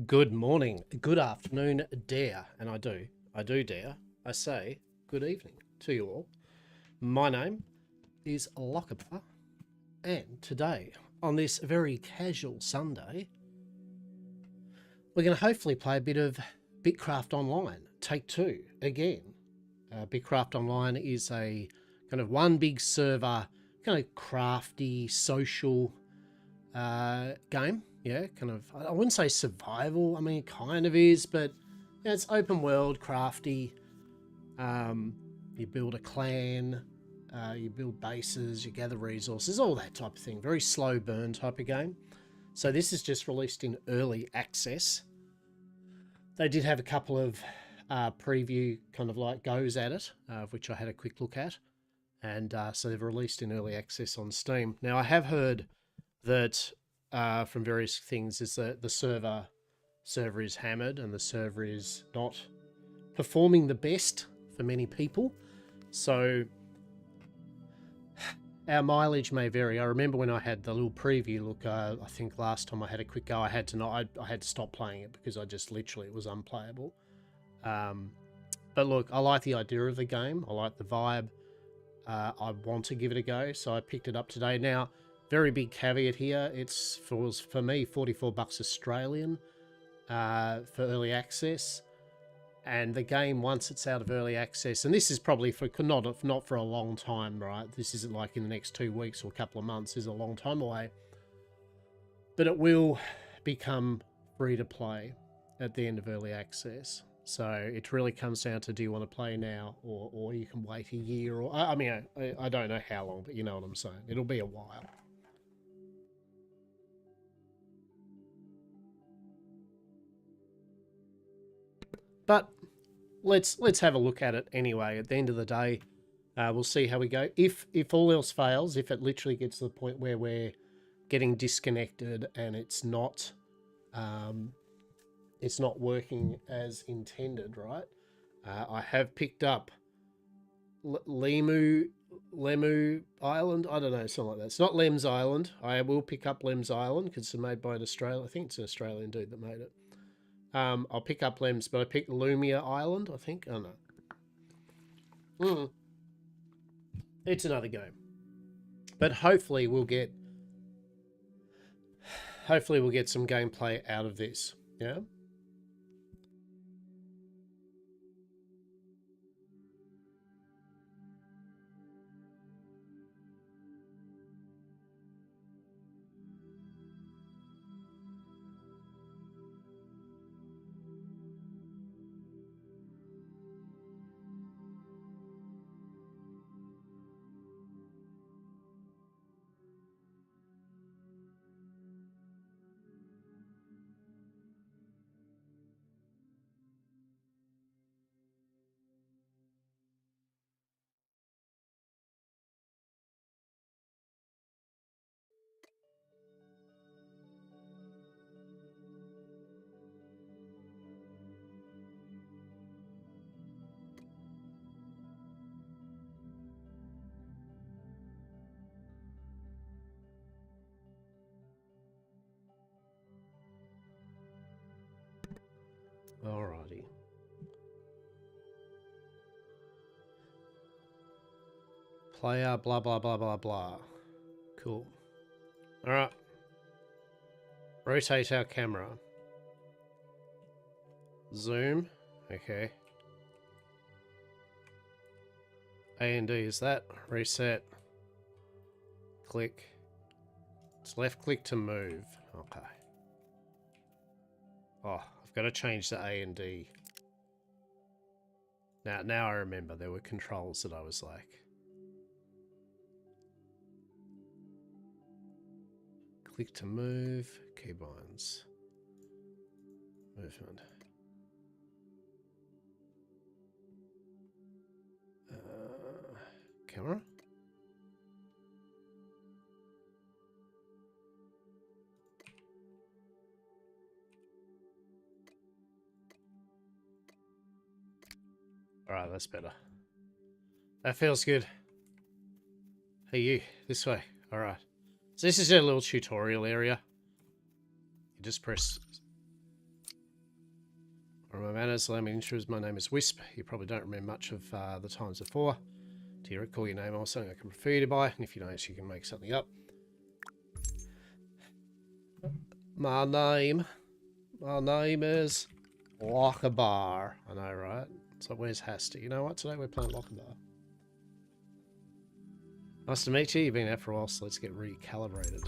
Good morning, good afternoon, dare, and I do dare, I say good evening to you all. My name is Lockaba, and today, on this very casual Sunday, we're going to hopefully play a bit of Bitcraft Online, Take 2, again. Bitcraft Online is a kind of one big server, kind of crafty, social game. Yeah, kind of, I wouldn't say survival, I mean, it kind of is, but yeah, it's open world, crafty. You build a clan, you build bases, you gather resources, all that type of thing. Very slow burn type of game. So this is just released in early access. They did have a couple of preview kind of like goes at it, which I had a quick look at. And so they've released in early access on Steam. Now I have heard that from various things is that the server is hammered and the server is not performing the best for many people. So our mileage may vary. I remember when I had the little preview look, I think last time I had a quick go, I had to stop playing it because I just literally, it was unplayable. But look, I like the idea of the game. I like the vibe. I want to give it a go, so I picked it up today. Now, very big caveat here. It's for me $44 Australian for early access, and the game, once it's out of early access, and this is probably for not for a long time, right? This isn't like in the next 2 weeks or a couple of months. Is a long time away, but it will become free to play at the end of early access. So it really comes down to, do you want to play now, or you can wait a year, or I mean, I don't know how long, but you know what I'm saying. It'll be a while. But let's have a look at it anyway. At the end of the day, we'll see how we go. If all else fails, if it literally gets to the point where we're getting disconnected and it's not working as intended, right? I have picked up Lemu Island. I don't know, something like that. It's not Lem's Island. I will pick up Lem's Island because it's made by an Australian. I think it's an Australian dude that made it. I'll pick up Lem's, but I picked Lumia Island, I think. Oh, no. It's another game. But hopefully we'll get some gameplay out of this. Yeah? Alrighty. Player, blah, blah, blah, blah, blah. Cool. Alright. Rotate our camera. Zoom. Okay. A and D is that. Reset. Click. It's left click to move. Okay. Oh, I've got to change the A and D. Now I remember there were controls that I was like. Click to move. Keybinds. Movement. Camera. Alright, that's better. That feels good. Hey, you. This way. Alright. So this is a little tutorial area. You just press From my manners, allow me to introduce. My name is Wisp. You probably don't remember much of the times before. Do you recall your name or something I can refer you to by? And if you don't, you can make something up. My name is Lockabar. I know, right? So where's Hasty? You know what? Today we're playing Lockabar. Nice to meet you. You've been out for a while, so let's get recalibrated.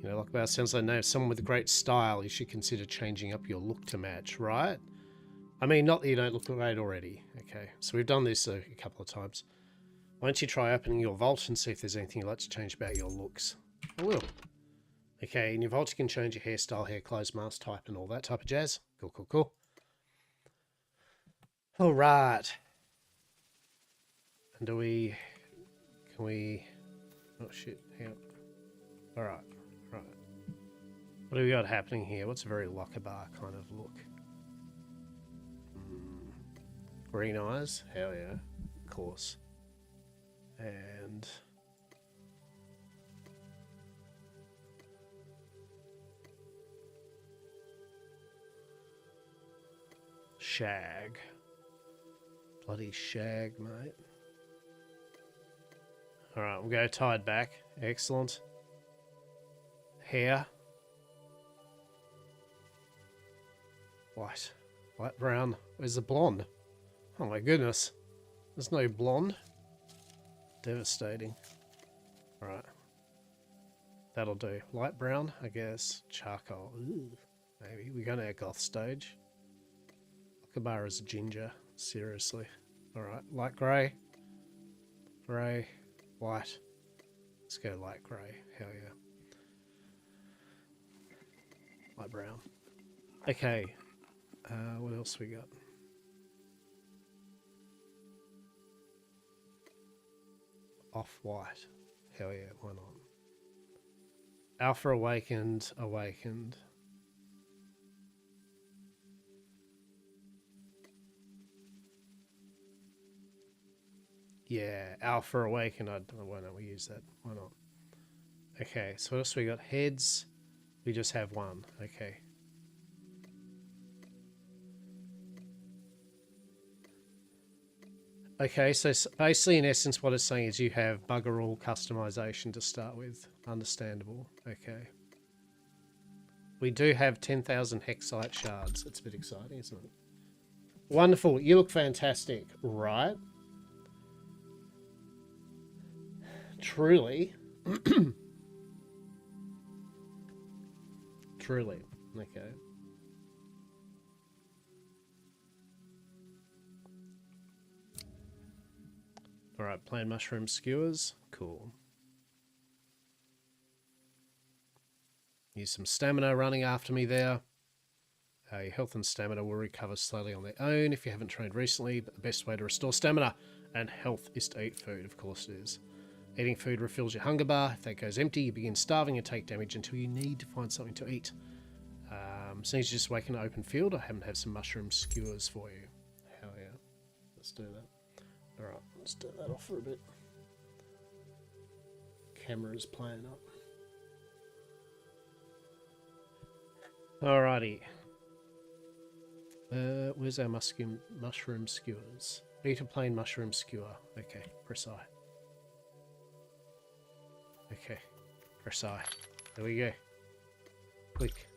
You know, Lockabar sounds like a name of someone with great style. You should consider changing up your look to match, right? I mean, not that you don't look great already. Okay, so we've done this a couple of times. Why don't you try opening your vault and see if there's anything you'd like to change about your looks? I will. Okay, in your vault you can change your hairstyle, hair, clothes, mask type, and all that type of jazz. Cool, cool, cool. All right. And can we... Oh shit, hang on. All right, right. What do we got happening here? What's a very Lockabar kind of look? Green eyes? Hell yeah. Of course. And... shag. Bloody shag, mate. Alright, we'll go tied back. Excellent. Hair. White. Light brown. Where's the blonde? Oh my goodness. There's no blonde. Devastating. Alright. That'll do. Light brown, I guess. Charcoal. Ooh. Maybe. We're going to our goth stage. Lockabar is a ginger. Seriously. Alright. Light grey. Grey. White. Let's go light grey. Hell yeah. Light brown. Okay. What else we got? Off-white. Hell yeah, why not? Alpha awakened. Yeah, Alpha awakened. Why don't we use that? Why not? Okay, so what else we got? Heads. We just have one. Okay. Okay, so basically in essence what it's saying is you have bugger all customization to start with. Understandable. Okay. We do have 10,000 hexite shards. It's a bit exciting, isn't it? Wonderful. You look fantastic, right? Truly. Truly. Okay. Alright, plain mushroom skewers. Cool. Use some stamina running after me there. Your health and stamina will recover slowly on their own if you haven't trained recently, but the best way to restore stamina and health is to eat food, of course it is. Eating food refills your hunger bar. If that goes empty, you begin starving and take damage until you need to find something to eat. Since you just wake in an open field, I happen to have some mushroom skewers for you. Hell yeah. Let's do that. Alright, let's turn that off for a bit. Camera's playing up. Alrighty. Where's our mushroom skewers? Eat a plain mushroom skewer. Okay, press I. Okay, press I. There we go. Click.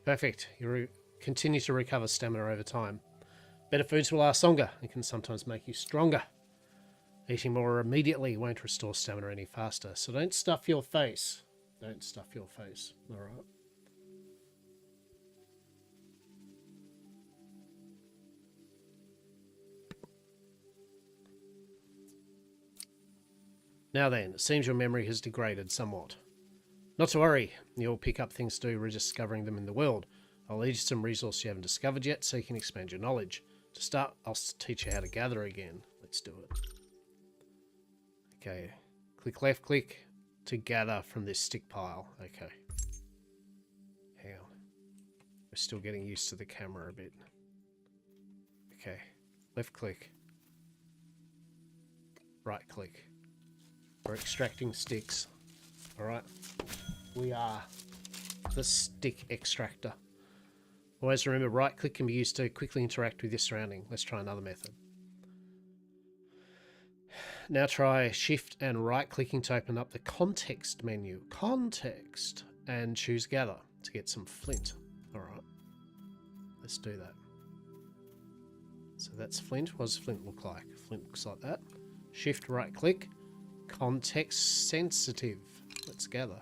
Perfect. You continue to recover stamina over time. Better foods will last longer and can sometimes make you stronger. Eating more immediately won't restore stamina any faster, so don't stuff your face. Don't stuff your face. Alright. Now then, it seems your memory has degraded somewhat. Not to worry, you'll pick up things to do rediscovering them in the world. I'll lead you to some resources you haven't discovered yet so you can expand your knowledge. To start, I'll teach you how to gather again. Let's do it. Okay, click left click to gather from this stick pile. Okay. Hang on. We're still getting used to the camera a bit. Okay, left click. Right click. We're extracting sticks. Alright. We are the stick extractor. Always remember, right click can be used to quickly interact with your surrounding. Let's try another method. Now try shift and right clicking to open up the context menu. Context. And choose gather to get some flint. Alright. Let's do that. So that's flint. What does flint look like? Flint looks like that. Shift right click. Context sensitive. Let's gather.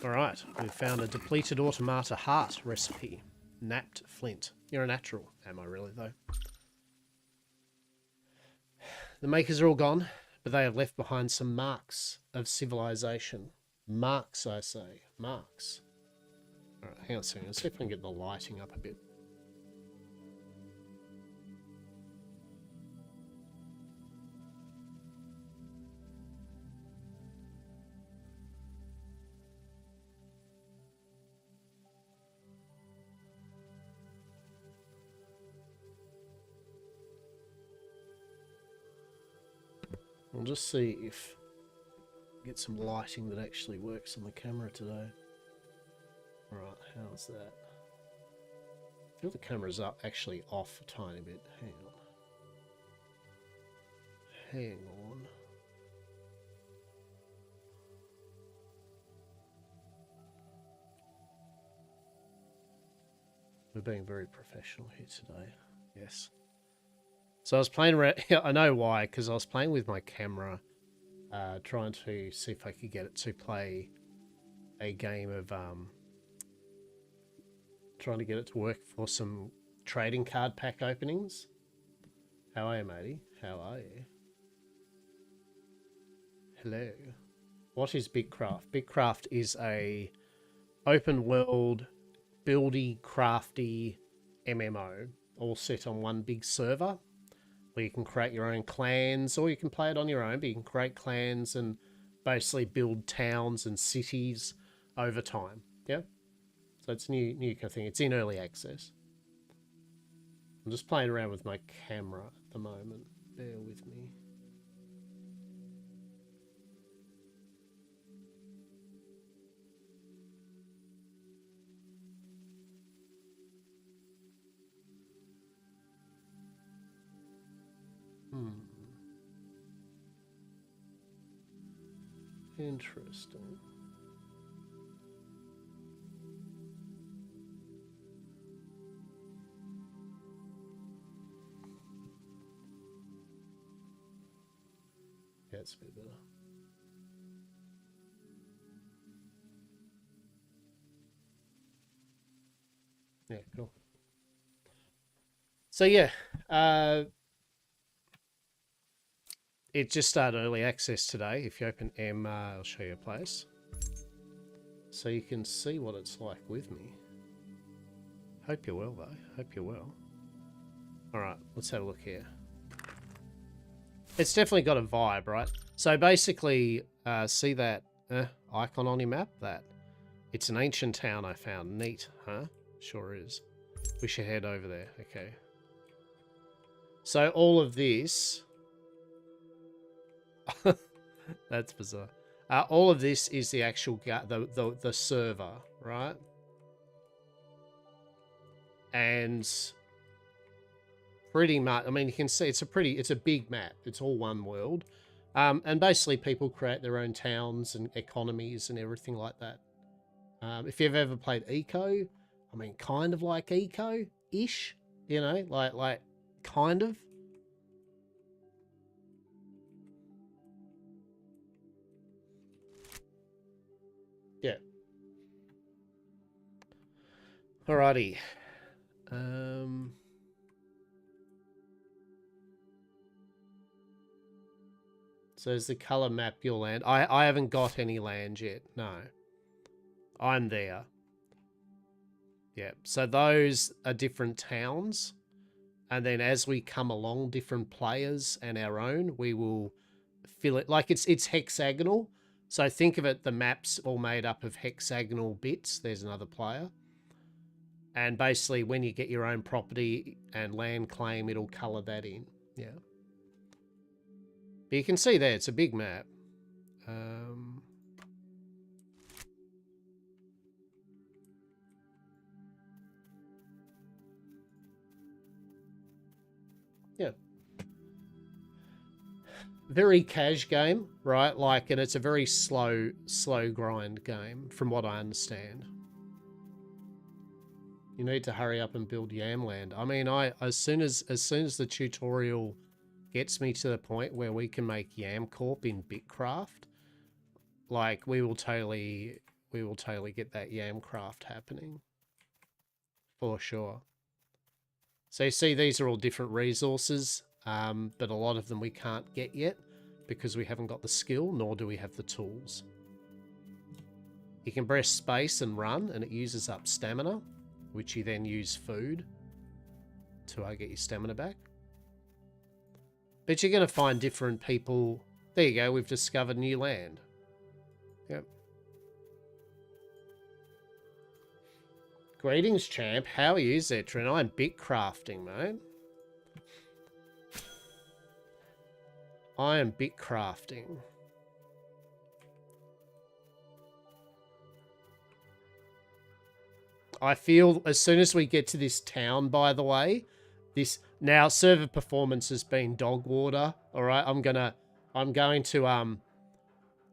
Alright, we've found a depleted automata heart recipe. Napped flint. You're a natural. Am I really, though? The makers are all gone, but they have left behind some marks of civilization. Marks, I say. Marks. Alright, hang on a second. Let's see if I can get the lighting up a bit. We'll just see if we get some lighting that actually works on the camera today. Alright, how's that? I feel the camera's up, actually off a tiny bit. Hang on. Hang on. We're being very professional here today. Yes. So I was playing around. I know why, because I was playing with my camera, trying to see if I could get it to play a game of trying to get it to work for some trading card pack openings. How are you, matey? How are you? Hello. What is Bitcraft? Bitcraft is a open world, buildy, crafty MMO, all set on one big server, where you can create your own clans, or you can play it on your own, but you can create clans and basically build towns and cities over time. Yeah? So it's new kind of thing. It's in early access. I'm just playing around with my camera at the moment. Bear with me. Interesting. Yeah, it's a bit better. Yeah, cool. So yeah, it just started early access today. If you open M, I'll show you a place. So you can see what it's like with me. Hope you're well, though. Hope you're well. Alright, let's have a look here. It's definitely got a vibe, right? So basically, see that icon on your map? That. It's an ancient town I found. Neat, huh? Sure is. We should head over there. Okay. So all of this... That's bizarre. All of this is the actual the server, right? And pretty much, I mean, you can see it's a big map. It's all one world, and basically people create their own towns and economies and everything like that. If you've ever played Eco, I mean, kind of like Eco-ish, you know, like kind of. Yeah. Alrighty. So is the color map your land? I haven't got any land yet. No. I'm there. Yeah. So those are different towns. And then as we come along, different players and our own, we will fill it. Like it's hexagonal. So think of it, the map's all made up of hexagonal bits. There's another player. And basically when you get your own property and land claim, it'll color that in. Yeah. But you can see there, it's a big map. Yeah. Very cash game, right? Like, and it's a very slow grind game, from what I understand. You need to hurry up and build Yamland. I mean, as soon as the tutorial gets me to the point where we can make Yam Corp in Bitcraft, like, we will totally get that Yamcraft happening. For sure. So you see, these are all different resources, but a lot of them we can't get yet because we haven't got the skill, nor do we have the tools. You can press space and run, and it uses up stamina, which you then use food to get your stamina back. But you're going to find different people. There you go, we've discovered new land. Yep. Greetings, champ. How are you, Zetrin? I'm Bitcrafting, mate. I am Bitcrafting. I feel as soon as we get to this town, by the way, this now server performance has been dog water. All right, I'm going to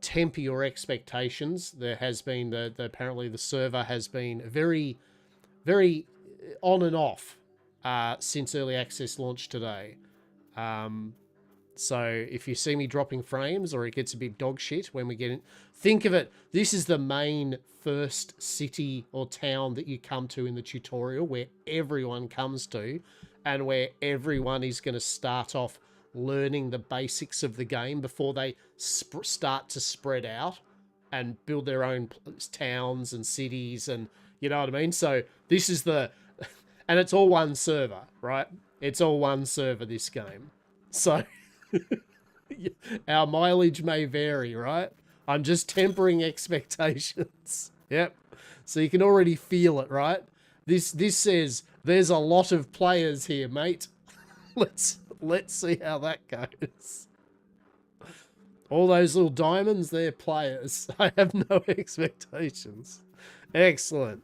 temper your expectations. There has been apparently the server has been very on and off since early access launch today. So if you see me dropping frames or it gets a bit dog shit when we get in, think of it, this is the main first city or town that you come to in the tutorial, where everyone comes to and where everyone is going to start off learning the basics of the game before they start to spread out and build their own towns and cities, and you know what I mean? So this is and it's all one server, right? It's all one server, this game. So our mileage may vary, right? I'm just tempering expectations. Yep. So you can already feel it, right? This says there's a lot of players here, mate. Let's see how that goes. All those little diamonds, they're players. I have no expectations. Excellent.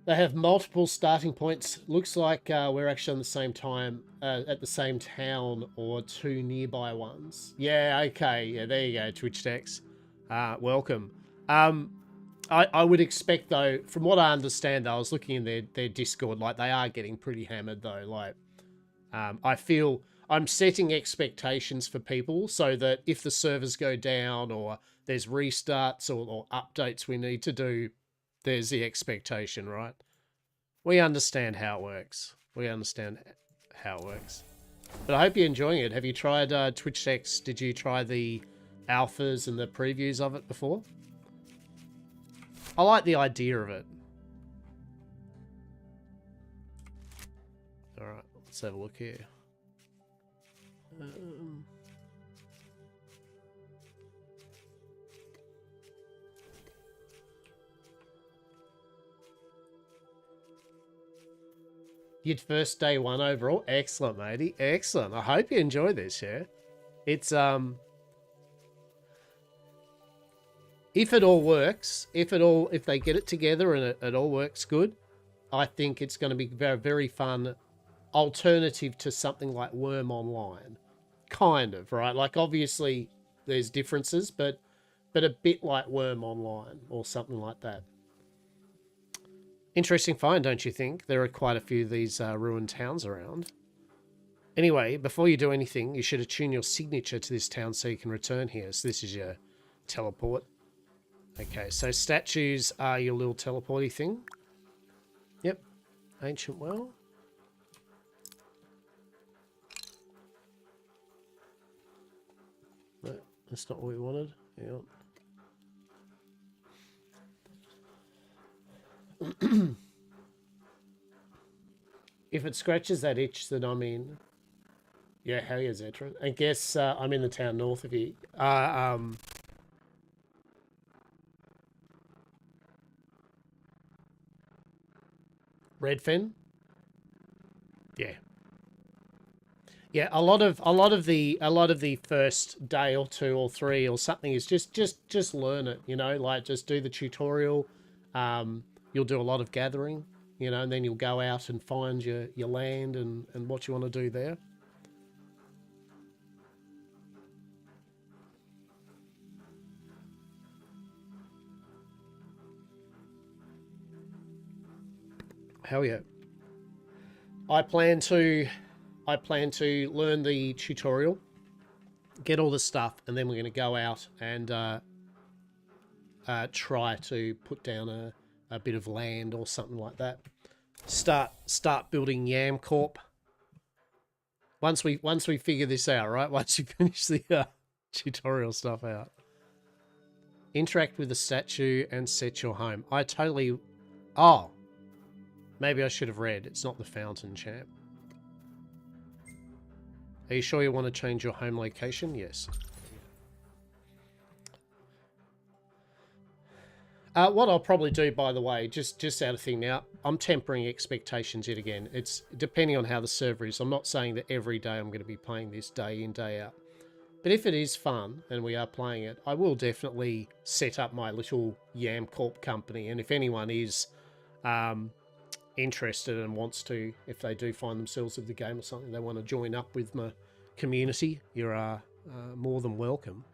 They have multiple starting points. Looks like we're actually on the same time, at the same town, or two nearby ones. Yeah, okay. Yeah, there you go, TwitchDex. Welcome. I would expect, though, from what I understand, though, I was looking in their Discord, like, they are getting pretty hammered, though. Like, I feel I'm setting expectations for people so that if the servers go down or there's restarts or updates we need to do, there's the expectation, right? We understand how it works. We understand how it works. But I hope you're enjoying it. Have you tried TwitchDex? Did you try the alphas and the previews of it before? I like the idea of it. All right, let's have a look here. You'd first day one overall. Excellent, matey. Excellent. I hope you enjoy this, yeah? It's, if it all works, if they get it together and it all works good, I think it's going to be very, very fun alternative to something like Worm Online. Kind of, right? Like, obviously, there's differences, but a bit like Worm Online or something like that. Interesting find, don't you think? There are quite a few of these ruined towns around. Anyway, before you do anything, you should attune your signature to this town so you can return here. So this is your teleport. Okay, so statues are your little teleporty thing. Yep. Ancient well. No, that's not what we wanted. Yeah. If it scratches that itch, then I'm in. Yeah, hell yeah, Zetra. I guess I'm in the town north of you. Redfen. Yeah. Yeah, a lot of the first day or two or three or something is just learn it, you know, like just do the tutorial. You'll do a lot of gathering. you know, and then you'll go out and find your land and what you want to do there. Hell yeah. I plan to learn the tutorial, get all the stuff, and then we're going to go out and try to put down a bit of land or something like that. Start building Yam Corp. Once we figure this out, right? Once you finish the tutorial stuff out. Interact with the statue and set your home. I totally... Oh. Maybe I should have read. It's not the fountain, champ. Are you sure you want to change your home location? Yes. What I'll probably do, by the way, just out of thing now, I'm tempering expectations yet again. It's depending on how the server is. I'm not saying that every day I'm going to be playing this day in, day out. But if it is fun and we are playing it, I will definitely set up my little Yam Corp company. And if anyone is interested and wants to, if they do find themselves with the game or something, they want to join up with my community, you're more than welcome.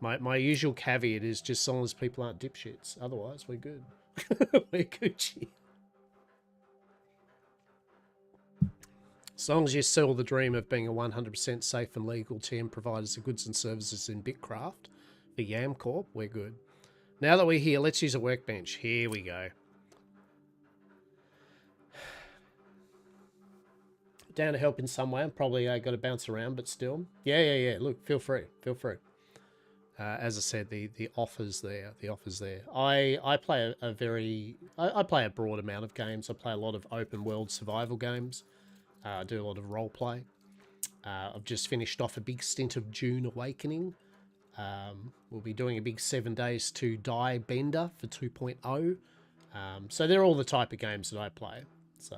My usual caveat is just as long as people aren't dipshits. Otherwise, we're good. We're Gucci. As long as you sell the dream of being a 100% safe and legal TM providers of goods and services in Bitcraft, the Yam Corp, we're good. Now that we're here, let's use a workbench. Here we go. Down to help in some way. I'm probably got to bounce around, but still. Yeah. Look, feel free. Feel free. As I said, the offer's there. The offer's there. I play I play a broad amount of games. I play a lot of open world survival games. I do a lot of role play. I've just finished off a big stint of Dune Awakening. We'll be doing a big 7 days to die bender for 2.0. So they're all the type of games that I play. So,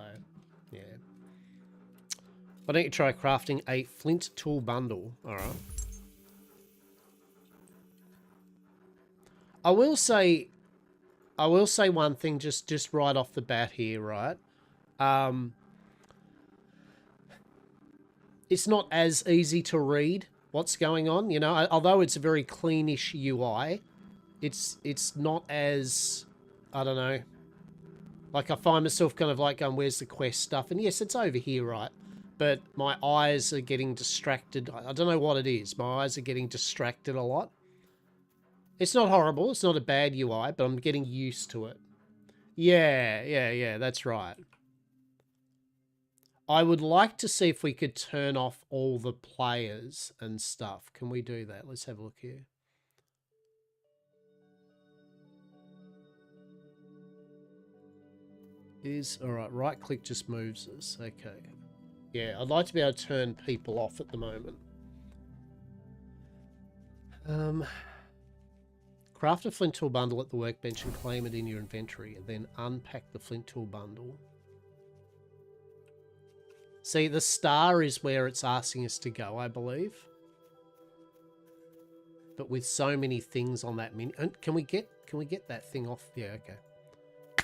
yeah. Why don't you try crafting a flint tool bundle? All right. I will say one thing just right off the bat here, right? It's not as easy to read what's going on, you know. Although it's a very cleanish UI, it's not as, I don't know. Like I find myself kind of like going, where's the quest stuff? And yes, it's over here, right? But my eyes are getting distracted. I don't know what it is. My eyes are getting distracted a lot. It's not horrible. It's not a bad UI, but I'm getting used to it. Yeah, that's right. I would like to see if we could turn off all the players and stuff. Can we do that? Let's have a look here. All right, right click just moves us. Okay. Yeah, I'd like to be able to turn people off at the moment. Craft a flint tool bundle at the workbench and claim it in your inventory, and then unpack the flint tool bundle. See, the star is where it's asking us to go, I believe. But with so many things on that menu, can we get that thing off? Yeah,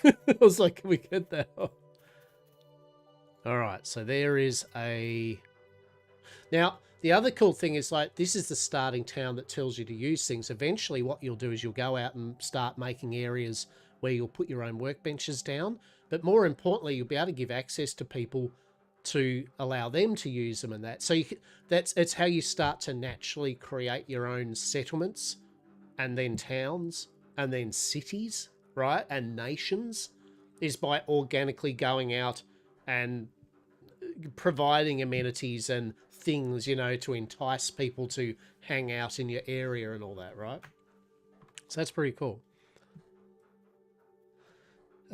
okay. I was like, can we get that off? All right, so there is a... Now, the other cool thing is, like, this is the starting town that tells you to use things. Eventually, what you'll do is you'll go out and start making areas where you'll put your own workbenches down. But more importantly, you'll be able to give access to people to allow them to use them and that. So it's how you start to naturally create your own settlements and then towns and then cities, right? And nations, is by organically going out and providing amenities and things, you know, to entice people to hang out in your area and all that, right? So that's pretty cool.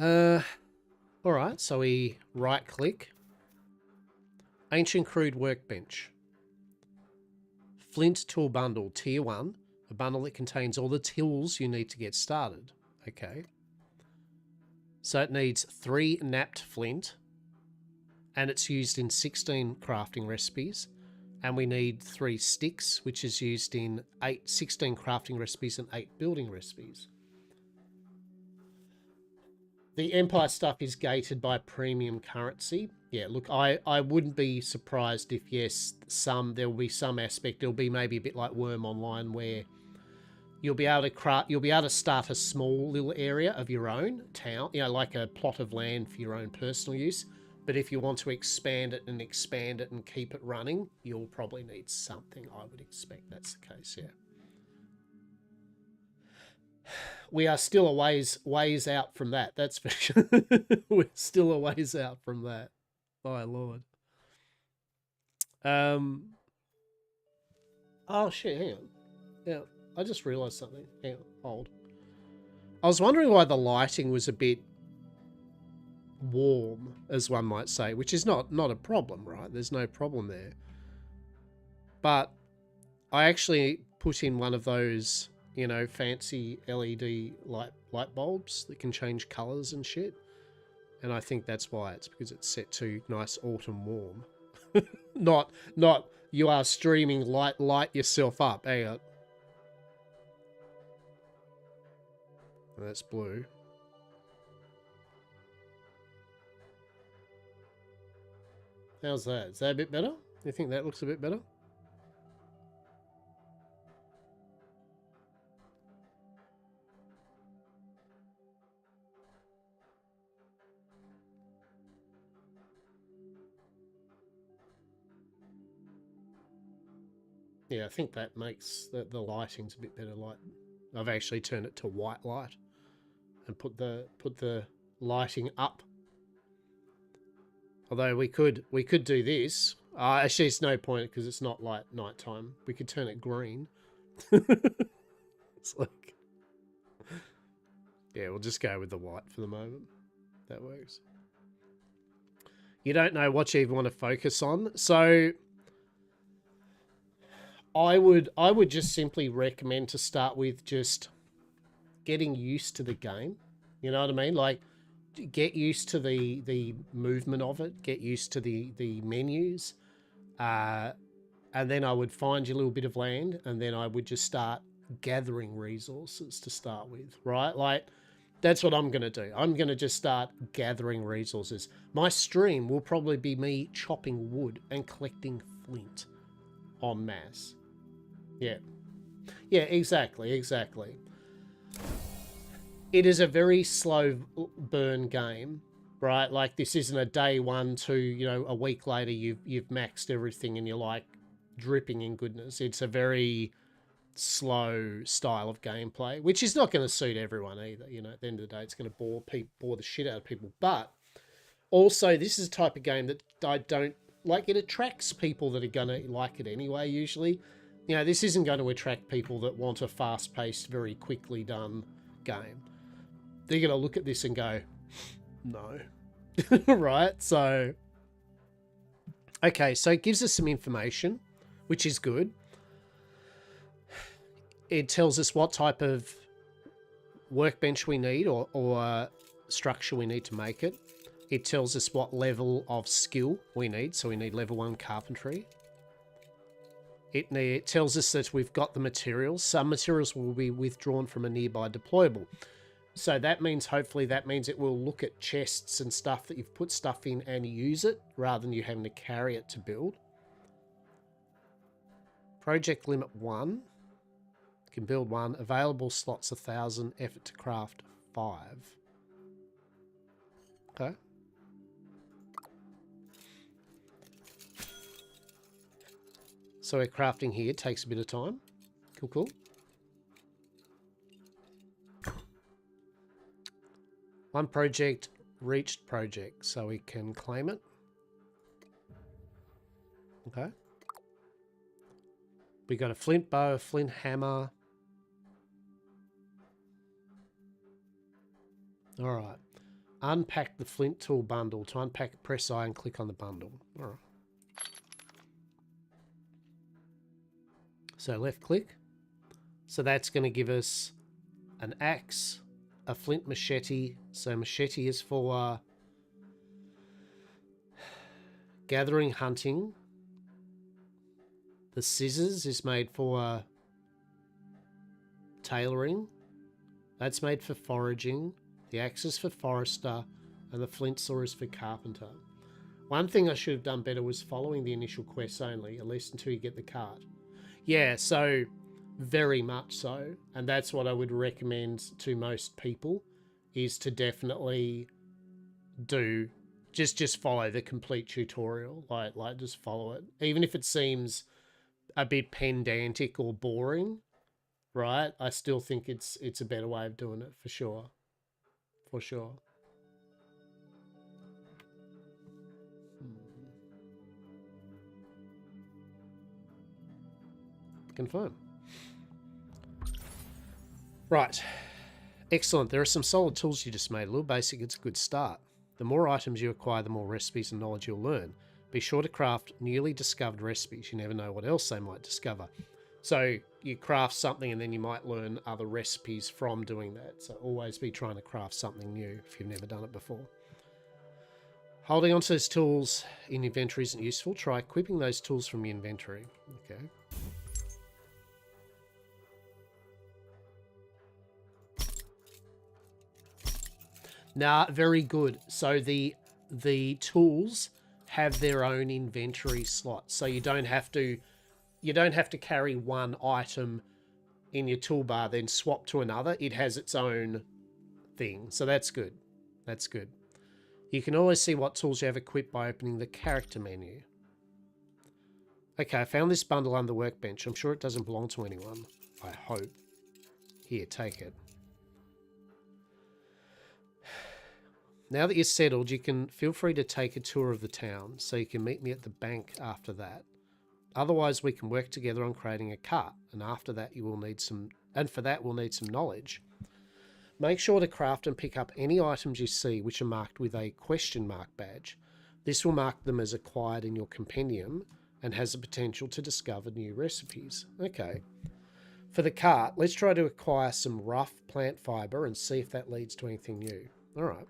All right, so we right click. Ancient Crude Workbench. Flint Tool Bundle, Tier 1. A bundle that contains all the tools you need to get started. Okay. So it needs 3 napped flint. And it's used in 16 crafting recipes. And we need 3 sticks, which is used in 16 crafting recipes and 8 building recipes. The Empire stuff is gated by premium currency. Yeah, look, I wouldn't be surprised if, yes, there will be some aspect. It'll be maybe a bit like Worm Online, where you'll be able to start a small little area of your own town, like a plot of land for your own personal use. But if you want to expand it and keep it running, you'll probably need something. I would expect that's the case, yeah. We are still a ways out from that. That's for sure. We're still a ways out from that. My lord. Oh shit, hang on. Yeah, I just realised something. Hang on, hold. I was wondering why the lighting was a bit warm, as one might say, which is not a problem, right? There's no problem there. But I actually put in one of those, fancy LED light bulbs that can change colours and shit. And I think that's why. It's because it's set to nice autumn warm. not you are streaming light yourself up. Hang on. That's blue. How's that? Is that a bit better? You think that looks a bit better? Yeah, I think that makes the lighting's a bit better. Light. I've actually turned it to white light and put the lighting up. Although we could do this. Actually, it's no point because it's not light nighttime. We could turn it green. It's like, yeah, we'll just go with the white for the moment. That works. You don't know what you even want to focus on, so I would just simply recommend to start with just getting used to the game. You know what I mean? Like, get used to the movement of it. Get used to the menus, and then I would find your little bit of land, and then I would just start gathering resources to start with. Right? Like, that's what I'm going to do. I'm going to just start gathering resources. My stream will probably be me chopping wood and collecting flint en masse. Yeah. Yeah, exactly. It is a very slow burn game, right? Like, this isn't a day 1 to, a week later you've maxed everything and you're like dripping in goodness. It's a very slow style of gameplay, which is not going to suit everyone either. At the end of the day, it's going to bore the shit out of people. But also, this is a type of game that I don't like. It attracts people that are going to like it anyway, usually. This isn't going to attract people that want a fast-paced, very quickly done game. They're going to look at this and go, no. Right? So, okay, so it gives us some information, which is good. It tells us what type of workbench we need or structure we need to make it. It tells us what level of skill we need. So we need level 1 carpentry. It tells us that we've got the materials. Some materials will be withdrawn from a nearby deployable. So that means, hopefully, it will look at chests and stuff that you've put stuff in and use it, rather than you having to carry it to build. Project limit 1. You can build 1. Available slots 1,000. Effort to craft 5. Okay. So we're crafting here. It takes a bit of time. Cool. One project reached project, so we can claim it. Okay. We got a flint bow, a flint hammer. All right. Unpack the flint tool bundle. To unpack it, press I and click on the bundle. All right. So left click. So that's going to give us an axe, a flint machete. So machete is for gathering, hunting. The scissors is made for tailoring. That's made for foraging. The axe is for forester, and the flint saw is for carpenter. One thing I should have done better was following the initial quests only, at least until you get the cart. Yeah, so very much so. And that's what I would recommend to most people, is to definitely do just follow the complete tutorial. Like just follow it. Even if it seems a bit pedantic or boring, right? I still think it's a better way of doing it for sure. For sure. Confirm. Right. Excellent. There are some solid tools you just made. A little basic, it's a good start. The more items you acquire, the more recipes and knowledge you'll learn. Be sure to craft newly discovered recipes. You never know what else they might discover. So you craft something and then you might learn other recipes from doing that. So always be trying to craft something new if you've never done it before. Holding onto those tools in inventory isn't useful. Try equipping those tools from your inventory. Okay. Nah, very good. So the tools have their own inventory slots. So you don't have to carry one item in your toolbar, then swap to another. It has its own thing. So that's good. That's good. You can always see what tools you have equipped by opening the character menu. Okay, I found this bundle under the workbench. I'm sure it doesn't belong to anyone. I hope. Here, take it. Now that you're settled, you can feel free to take a tour of the town, so you can meet me at the bank after that. Otherwise, we can work together on creating a cart, and after that you will need some, and for that we'll need some knowledge. Make sure to craft and pick up any items you see which are marked with a question mark badge. This will mark them as acquired in your compendium and has the potential to discover new recipes. Okay. For the cart, let's try to acquire some rough plant fibre and see if that leads to anything new. Alright.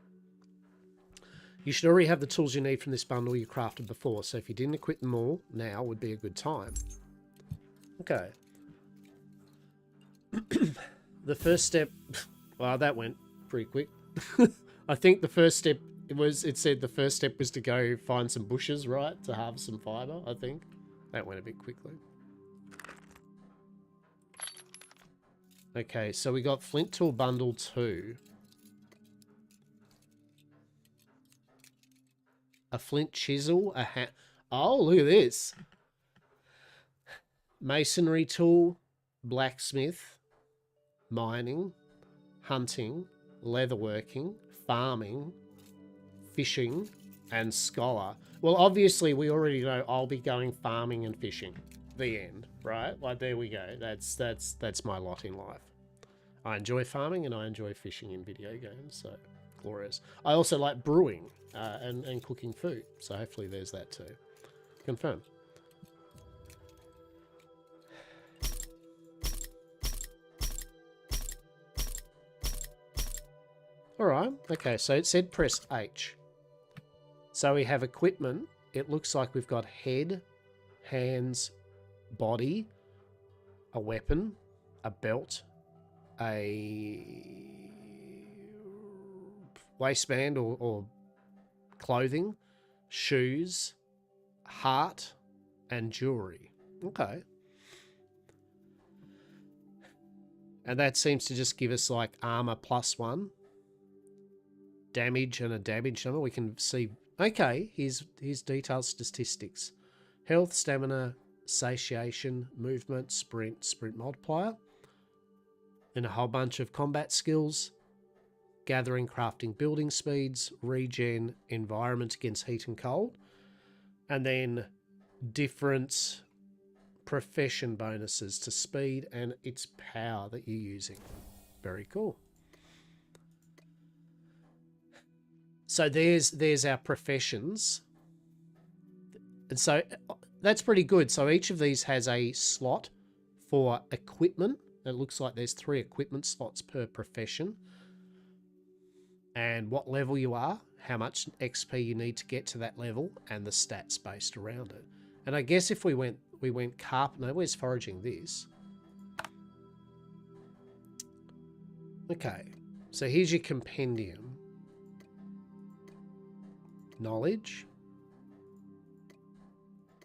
You should already have the tools you need from this bundle you crafted before, so if you didn't equip them all, now would be a good time. Okay. The first step... Well, that went pretty quick. I think the first step, it said the first step was to go find some bushes, right? To harvest some fibre, I think. That went a bit quickly. Okay, so we got Flint Tool Bundle 2. A flint chisel, oh, look at this. Masonry tool, blacksmith, mining, hunting, leatherworking, farming, fishing, and scholar. Well, obviously, we already know I'll be going farming and fishing. The end, right? Like, there we go. That's my lot in life. I enjoy farming and I enjoy fishing in video games, so glorious. I also like brewing and cooking food, so hopefully there's that too. Confirm. Alright, okay, so it said press H. So we have equipment. It looks like we've got head, hands, body, a weapon, a belt, a waistband or clothing, shoes, heart, and jewelry. Okay. And that seems to just give us like armor +1, damage and a damage number. We can see, okay, here's detailed statistics. Health, stamina, satiation, movement, sprint multiplier. Then a whole bunch of combat skills. Gathering, crafting, building speeds, regen, environment against heat and cold, and then different profession bonuses to speed and its power that you're using. Very cool. So there's our professions, and so that's pretty good. So each of these has a slot for equipment. It looks like there's 3 equipment slots per profession. And what level you are, how much XP you need to get to that level, and the stats based around it. And I guess if we went no, where's foraging this? Okay. So here's your compendium. Knowledge.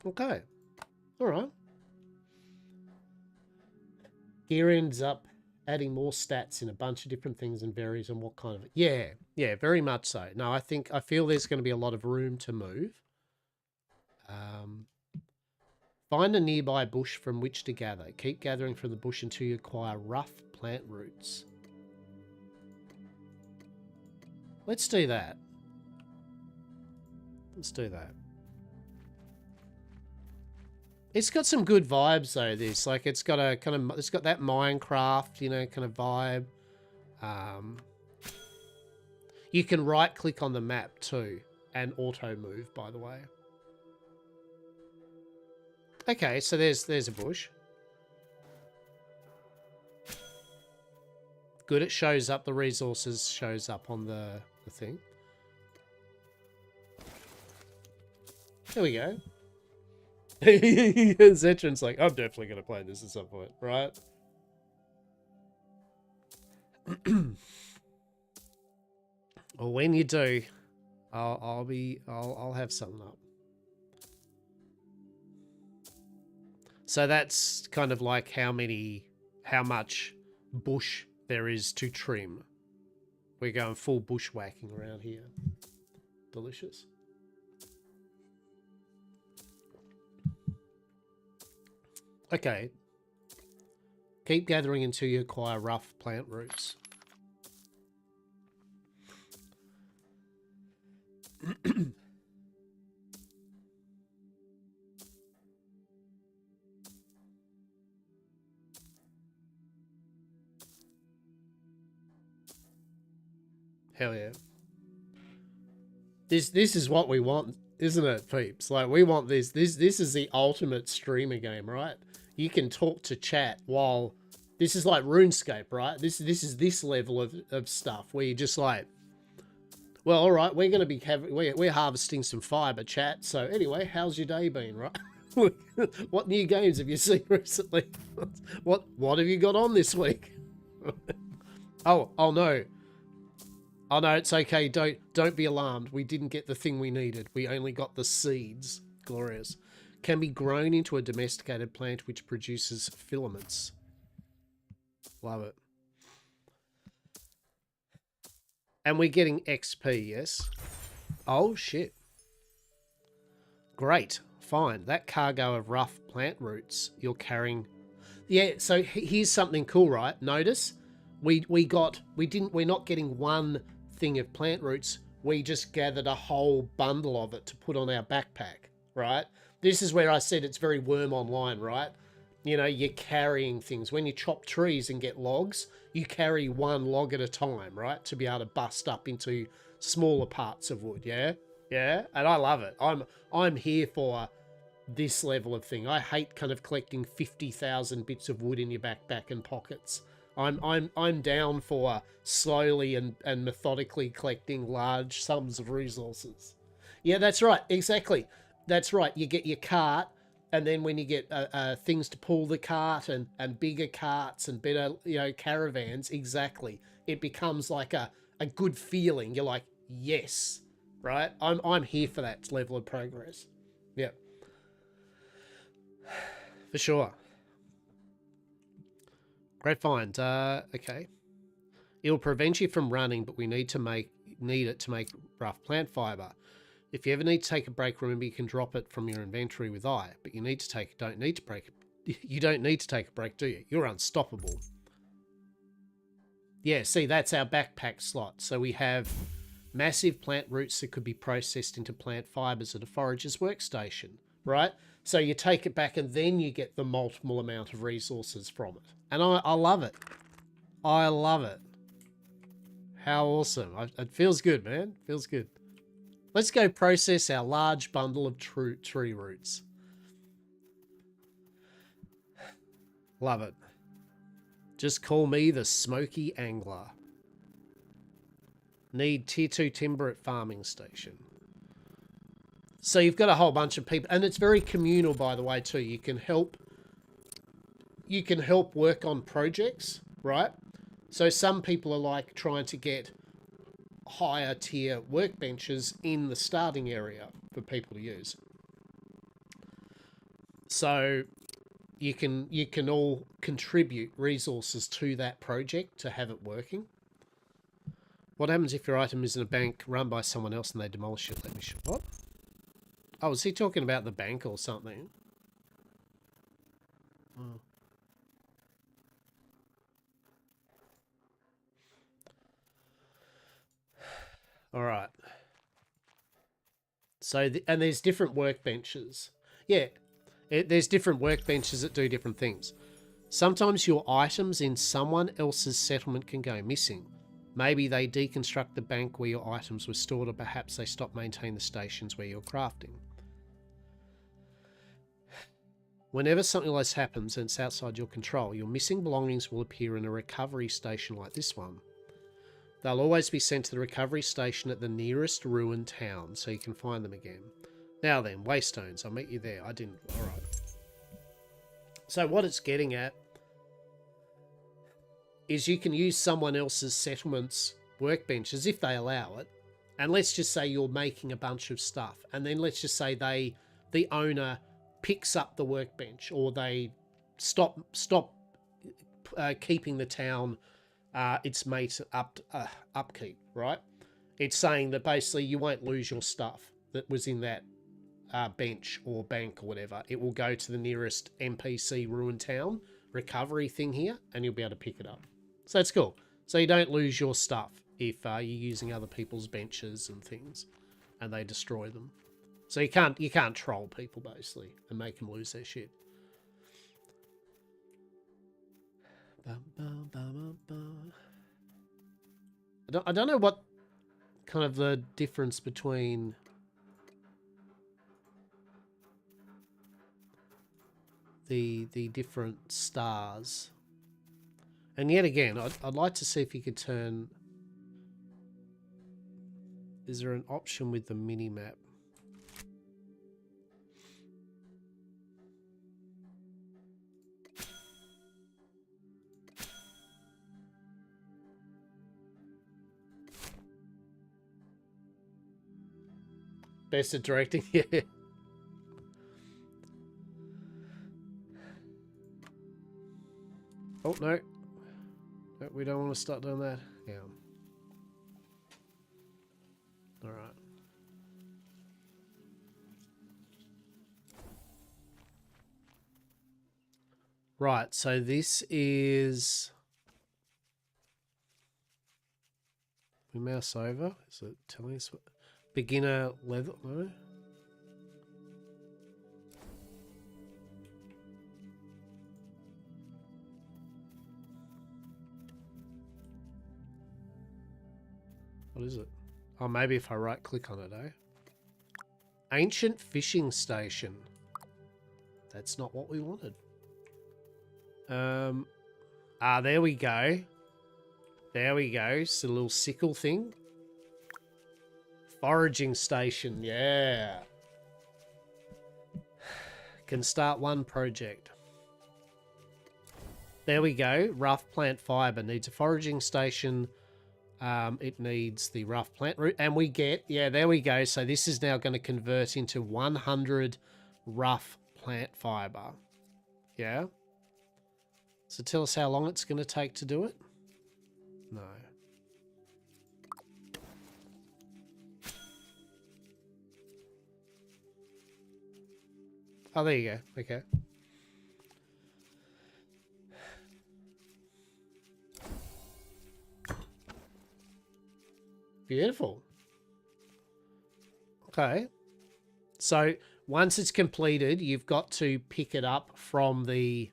Okay. All right. Gear ends up adding more stats in a bunch of different things and varies on what kind of... Yeah, very much so. No, I feel there's going to be a lot of room to move. Find a nearby bush from which to gather. Keep gathering from the bush until you acquire rough plant roots. Let's do that. Let's do that. It's got some good vibes though, this. Like it's got a kind of, it's got that Minecraft, you know, kind of vibe. You can right click on the map too and auto move, by the way. Okay, so there's a bush. Good, it shows up, the resources shows up on the thing. There we go. Zetron's like, I'm definitely going to play this at some point, right? Well, when you do, I'll have something up. So that's kind of like how much bush there is to trim. We're going full bushwhacking around here. Delicious. Okay. Keep gathering until you acquire rough plant roots. Hell yeah. This is what we want, isn't it, peeps? Like, we want this. This is the ultimate streamer game, right? You can talk to chat while... This is like RuneScape, right? This is this level of stuff where you're just like, well, all right, we're going to be we're harvesting some fiber, chat. So anyway, how's your day been, right? What new games have you seen recently? What have you got on this week? Oh no. Oh no, it's okay. Don't be alarmed. We didn't get the thing we needed. We only got the seeds. Glorious. Can be grown into a domesticated plant which produces filaments. Love it. And we're getting XP, yes? Oh shit. Great. Fine. That cargo of rough plant roots you're carrying. Yeah, so here's something cool, right? Notice we're not getting one thing of plant roots. We just gathered a whole bundle of it to put on our backpack, right? This is where I said it's very Worm Online, right? You know, you're carrying things. When you chop trees and get logs, you carry one log at a time, right? To be able to bust up into smaller parts of wood, yeah? Yeah, and I love it. I'm here for this level of thing. I hate kind of collecting 50,000 bits of wood in your backpack and pockets. I'm down for slowly and methodically collecting large sums of resources. Yeah, that's right. Exactly. That's right. You get your cart, and then when you get things to pull the cart and bigger carts and better, you know, caravans, exactly, it becomes like a good feeling. You're like, yes, right? I'm here for that level of progress. Yeah, for sure. Great find. Okay. It'll prevent you from running, but we need it to make rough plant fiber. If you ever need to take a break, remember you can drop it from your inventory with I, but you don't need to take a break, do you? You're unstoppable. Yeah, see, that's our backpack slot. So we have massive plant roots that could be processed into plant fibers at a forager's workstation, right? So you take it back and then you get the multiple amount of resources from it. And I love it. I love it. How awesome. It feels good, man. Feels good. Let's go process our large bundle of tree roots. Love it. Just call me the Smoky Angler. Need tier 2 timber at farming station. So you've got a whole bunch of people, and it's very communal, by the way, too. You can help work on projects, right? So some people are like trying to get higher tier workbenches in the starting area for people to use. So you can all contribute resources to that project to have it working. What happens if your item is in a bank run by someone else and they demolish it? Let me show. What? Oh, is he talking about the bank or something? Oh. All right. So, and there's different workbenches. Yeah, there's different workbenches that do different things. Sometimes your items in someone else's settlement can go missing. Maybe they deconstruct the bank where your items were stored, or perhaps they stop maintaining the stations where you're crafting. Whenever something like this happens and it's outside your control, your missing belongings will appear in a recovery station like this one. They'll always be sent to the recovery station at the nearest ruined town, so you can find them again. Now then, Waystones, I'll meet you there. I didn't... Alright. So what it's getting at is you can use someone else's settlement's workbenches if they allow it. And let's just say you're making a bunch of stuff. And then let's just say the owner picks up the workbench, or they stop keeping the town its mate upkeep, right? It's saying that basically you won't lose your stuff that was in that bench or bank or whatever. It will go to the nearest NPC ruined town recovery thing here, and you'll be able to pick it up. So that's cool. So you don't lose your stuff if you're using other people's benches and things, and they destroy them. So you can't troll people basically and make them lose their shit. I don't know what kind of the difference between the different stars. And yet again, I'd like to see if you could turn... Is there an option with the mini-map? Best at directing, yeah. Oh, no. No, we don't want to start doing that. Yeah. Alright. Right, so this is... We mouse over. Is it telling us what... Beginner level? No? What is it? Oh, maybe if I right click on it, eh? Ancient fishing station. That's not what we wanted. There we go. There we go. It's a little sickle thing. Foraging station, yeah. Can start one project. There we go. Rough plant fiber needs a foraging station. It needs the rough plant root, and we get, yeah, there we go. So this is now going to convert into 100 rough plant fiber. Yeah. So tell us how long it's going to take to do it. No. Oh, there you go. Okay. Beautiful. Okay. So once it's completed, you've got to pick it up from the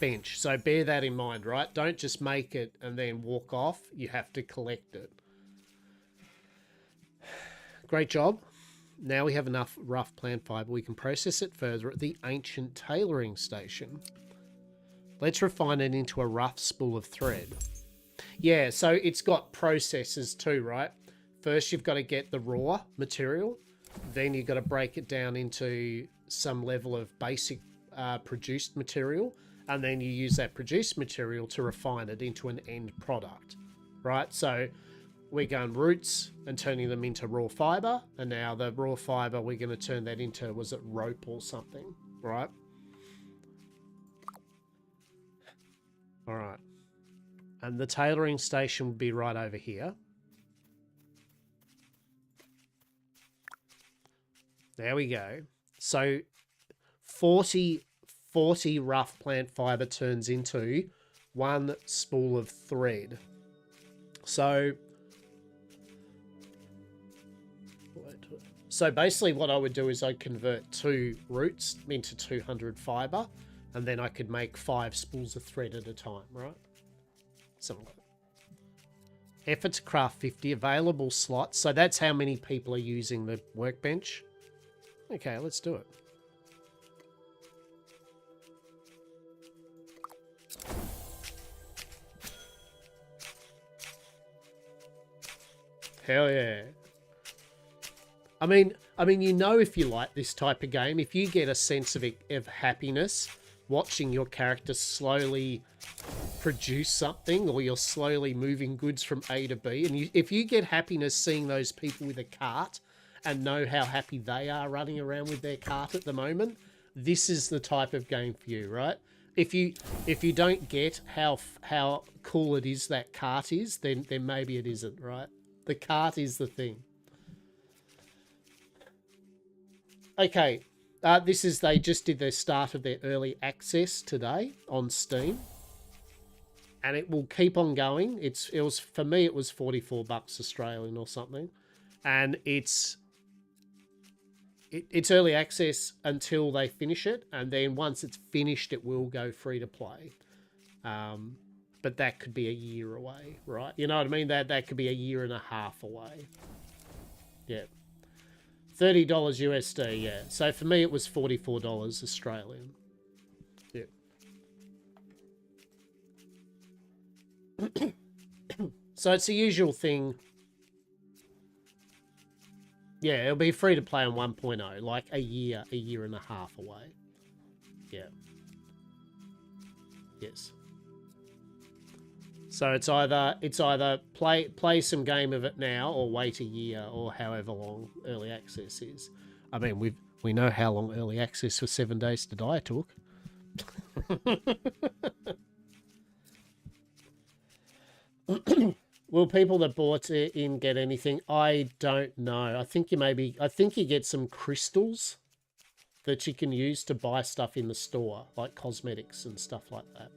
bench. So bear that in mind, right? Don't just make it and then walk off. You have to collect it. Great job. Now we have enough rough plant fiber. We can process it further at the ancient tailoring station. Let's refine it into a rough spool of thread. Yeah, so it's got processes too, right? First, you've got to get the raw material. Then you've got to break it down into some level of basic produced material. and then you use that produced material to refine it into an end product, right? So we're going roots and turning them into raw fiber, and now the raw fiber we're going to turn that into, was it rope or something, right? All right. And the tailoring station would be right over here. There we go. So 40 rough plant fiber turns into 1 spool of thread. So basically what I would do is I'd convert 2 roots into 200 fiber, and then I could make 5 spools of thread at a time, right? Something like that. Effort to craft 50 available slots. So that's how many people are using the workbench. Okay, let's do it. Hell yeah. I mean, you know, if you like this type of game, if you get a sense of happiness watching your character slowly produce something, or you're slowly moving goods from A to B, and if you get happiness seeing those people with a cart and know how happy they are running around with their cart at the moment, this is the type of game for you, right? If you don't get how cool it is that cart is, then maybe it isn't, right? The cart is the thing. Okay, they just did their start of their early access today on Steam, and it will keep on going. For me it was $44 Australian or something, and it's early access until they finish it, and then once it's finished it will go free to play. But that could be a year away, right? You know what I mean? That could be a year and a half away. Yeah. $30 USD, yeah. So for me, it was $44 Australian. Yeah. So it's the usual thing. Yeah, it'll be free to play on 1.0, like a year and a half away. Yeah. Yes. So it's either play some game of it now or wait a year or however long early access is. I mean, we know how long early access for 7 Days to Die took. Will people that bought it in get anything? I don't know. I think you get some crystals that you can use to buy stuff in the store, like cosmetics and stuff like that.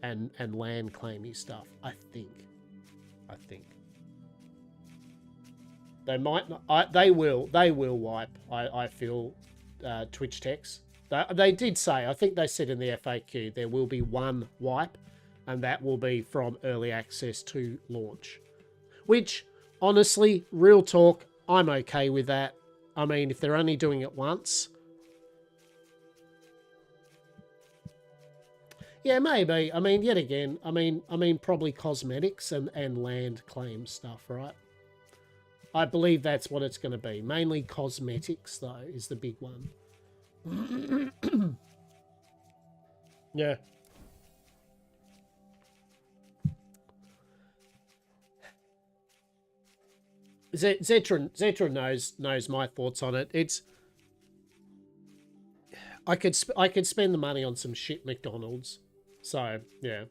And land claimy stuff, I think. They might not. They will wipe. I feel Twitch text. They did say. I think they said in the FAQ there will be one wipe, and that will be from early access to launch. Which, honestly, real talk, I'm okay with that. I mean, if they're only doing it once. Yeah, maybe. I mean, yet again, I mean, probably cosmetics and land claim stuff, right? I believe that's what it's going to be. Mainly cosmetics, though, is the big one. Yeah. Zetra knows my thoughts on it. It's I could spend the money on some shit McDonald's. So, yeah.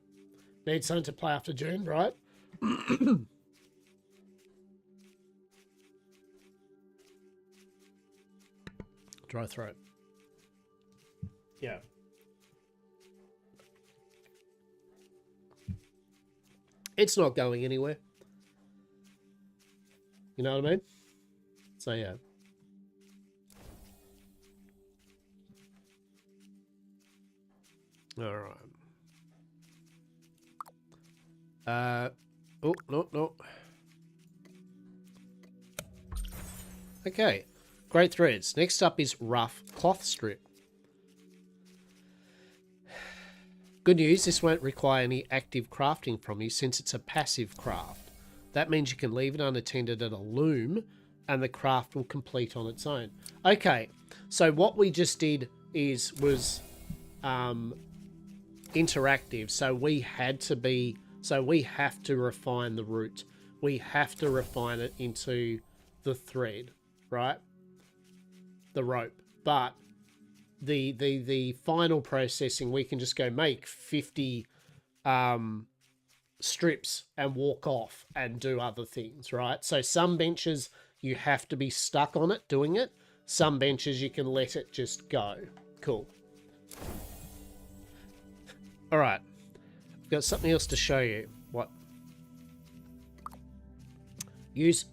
Need something to play after June, right? Dry throat. Yeah. It's not going anywhere. You know what I mean? So, yeah. All right. Oh, no. Okay. Great threads. Next up is rough cloth strip. Good news, this won't require any active crafting from you since it's a passive craft. That means you can leave it unattended at a loom and the craft will complete on its own. Okay, so what we just did was interactive. So we have to refine the root. We have to refine it into the thread, right? The rope. But the final processing, we can just go make 50 strips and walk off and do other things, right? So some benches you have to be stuck on it doing it. Some benches you can let it just go. Cool. All right. I've got something else to show you. What? Use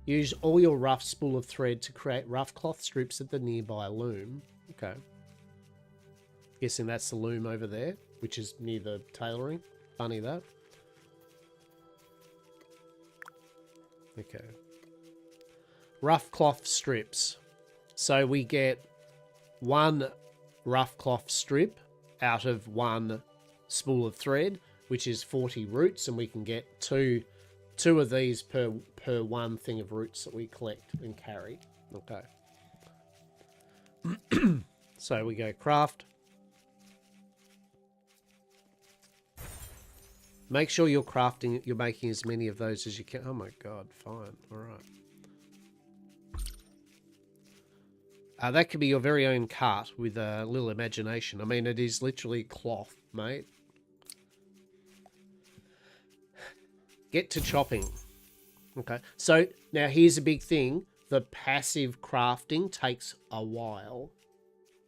use all your rough spool of thread to create rough cloth strips at the nearby loom. Okay. Guessing that's the loom over there, which is near the tailoring. Funny that. Okay. Rough cloth strips. So we get one rough cloth strip out of one spool of thread, which is 40 roots, and we can get two of these per one thing of roots that we collect and carry. Okay. So we go craft. Make sure you're making as many of those as you can. Oh my god, fine. All right. That could be your very own cart with a little imagination. I mean, it is literally cloth, mate. Get to chopping. Okay, so now here's a big thing. The passive crafting takes a while,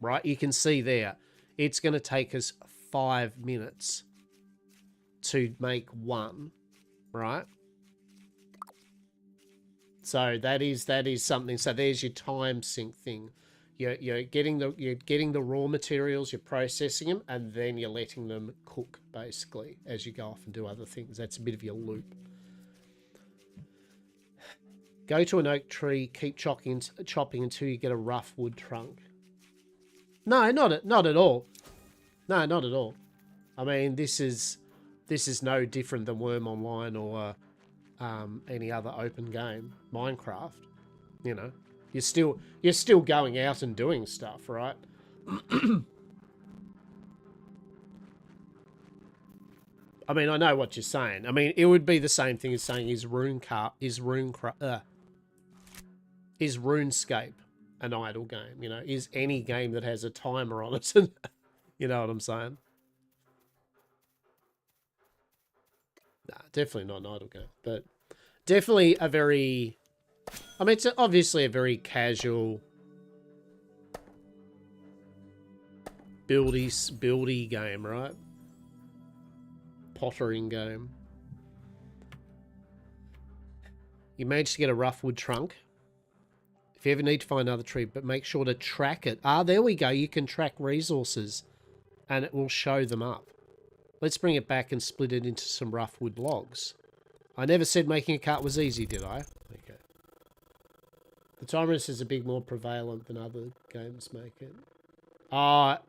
right? You can see there. It's going to take us 5 minutes to make one, right? So that is something. So there's your time sink thing. You're getting the raw materials, you're processing them, and then you're letting them cook basically as you go off and do other things. That's a bit of your loop. Go to an oak tree, keep chopping until you get a rough wood trunk. No, not at all. No, not at all. I mean, this is no different than Worm Online or any other open game, Minecraft. You know, you're still going out and doing stuff, right? I mean, I know what you're saying. I mean, it would be the same thing as saying is RuneScape an idle game? You know, is any game that has a timer on it? You know what I'm saying? Nah, definitely not an idle game, but definitely a very... I mean, it's obviously a very casual buildy game, right? Pottering game. You managed to get a rough wood trunk. If you ever need to find another tree, but make sure to track it. Ah, there we go. You can track resources and it will show them up. Let's bring it back and split it into some rough wood logs. I never said making a cart was easy, did I? Okay. The timerless is a bit more prevalent than other games make it. Oh.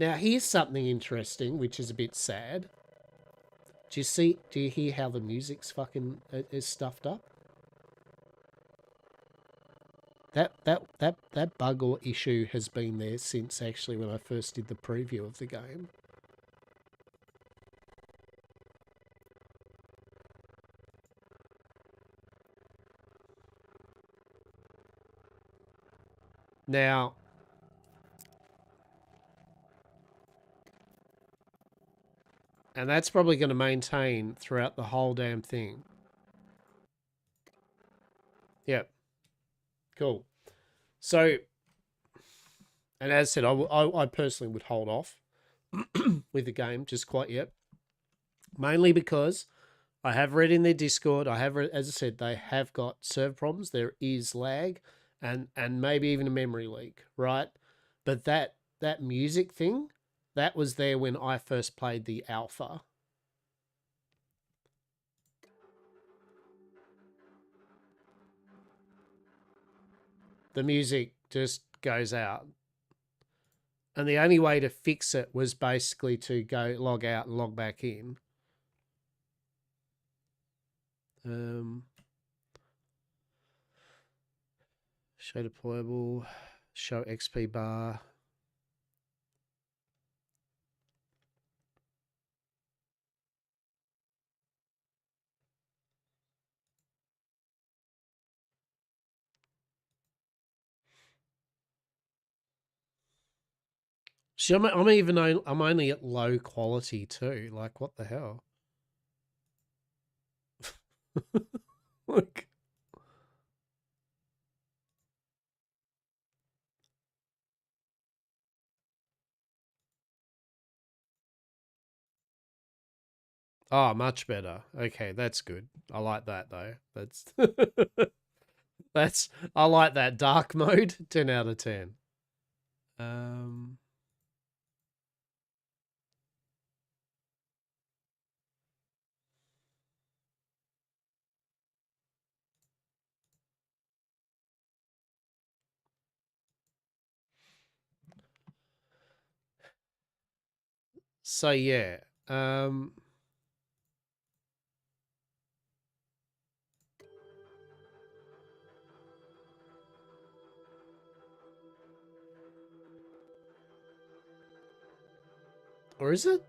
Now here's something interesting, which is a bit sad. Do you hear how the music's fucking is stuffed up? That bug or issue has been there since actually when I first did the preview of the game. Now, and that's probably going to maintain throughout the whole damn thing. Yep. Cool. So, and as I said, I personally would hold off with the game just quite yet. Mainly because I have read in their Discord, as I said, they have got server problems. There is lag and maybe even a memory leak, right? But that music thing, that was there when I first played the alpha. The music just goes out. And the only way to fix it was basically to go log out and log back in. Show deployable. Show XP bar. See, I'm only at low quality too. Like, what the hell? Look. Oh, much better. Okay, that's good. I like that though. I like that dark mode. 10 out of 10. Um so yeah. Or is it?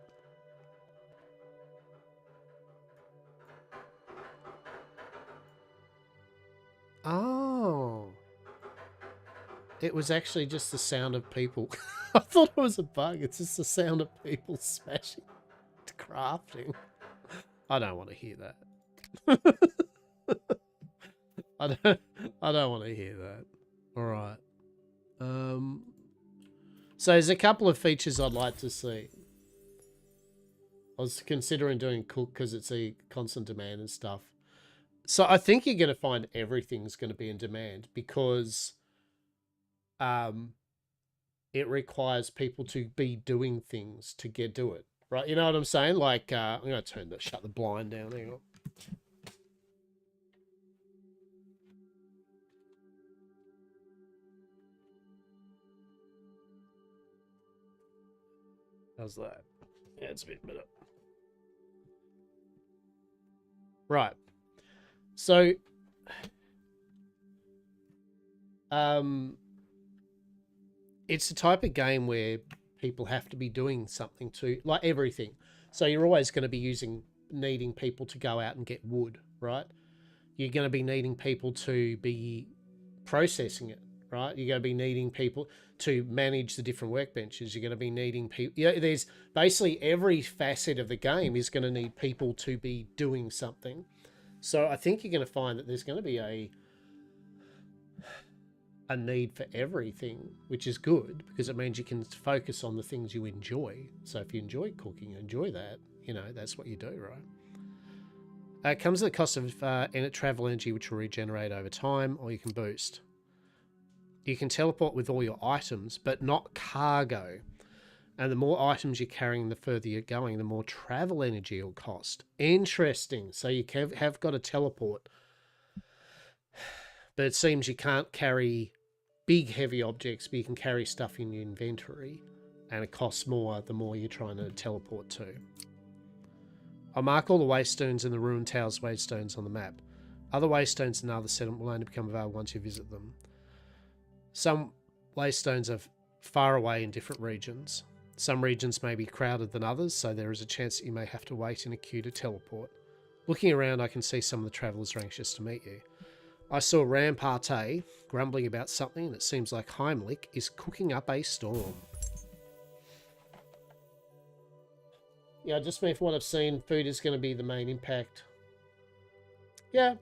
Oh. It was actually just the sound of people. I thought it was a bug. It's just the sound of people smashing crafting. I don't want to hear that. I don't I don't want to hear that. All right. So there's a couple of features I'd like to see. I was considering doing cook because it's a constant demand and stuff. So I think you're going to find everything's going to be in demand because it requires people to be doing things to do it. Right? You know what I'm saying? Like, I'm going to shut the blind down. Hang on. How's that? Yeah, it's a bit better. Right. So, it's the type of game where people have to be doing something to, like everything. So you're always going to be needing people to go out and get wood, right? You're going to be needing people to be processing it, right? You're going to be needing people to manage the different workbenches. You're going to be needing people. Yeah, there's basically every facet of the game is going to need people to be doing something. So I think you're going to find that there's going to be a need for everything, which is good because it means you can focus on the things you enjoy. So if you enjoy cooking, enjoy that, that's what you do, right? It comes at the cost of travel energy, which will regenerate over time, or you can boost. You can teleport with all your items, but not cargo. And the more items you're carrying, the further you're going, the more travel energy it'll cost. Interesting. So you have got to teleport. But it seems you can't carry big, heavy objects, but you can carry stuff in your inventory. And it costs more the more you're trying to teleport to. I'll mark all the waystones and the ruined towers waystones on the map. Other waystones and other settlement will only become available once you visit them. Some waystones are far away in different regions. Some regions may be crowded than others, so there is a chance that you may have to wait in a queue to teleport. Looking around, I can see some of the travellers are anxious to meet you. I saw Ramparte grumbling about something, and it seems like Heimlich is cooking up a storm. Yeah, just from what I've seen, food is going to be the main impact. Yeah.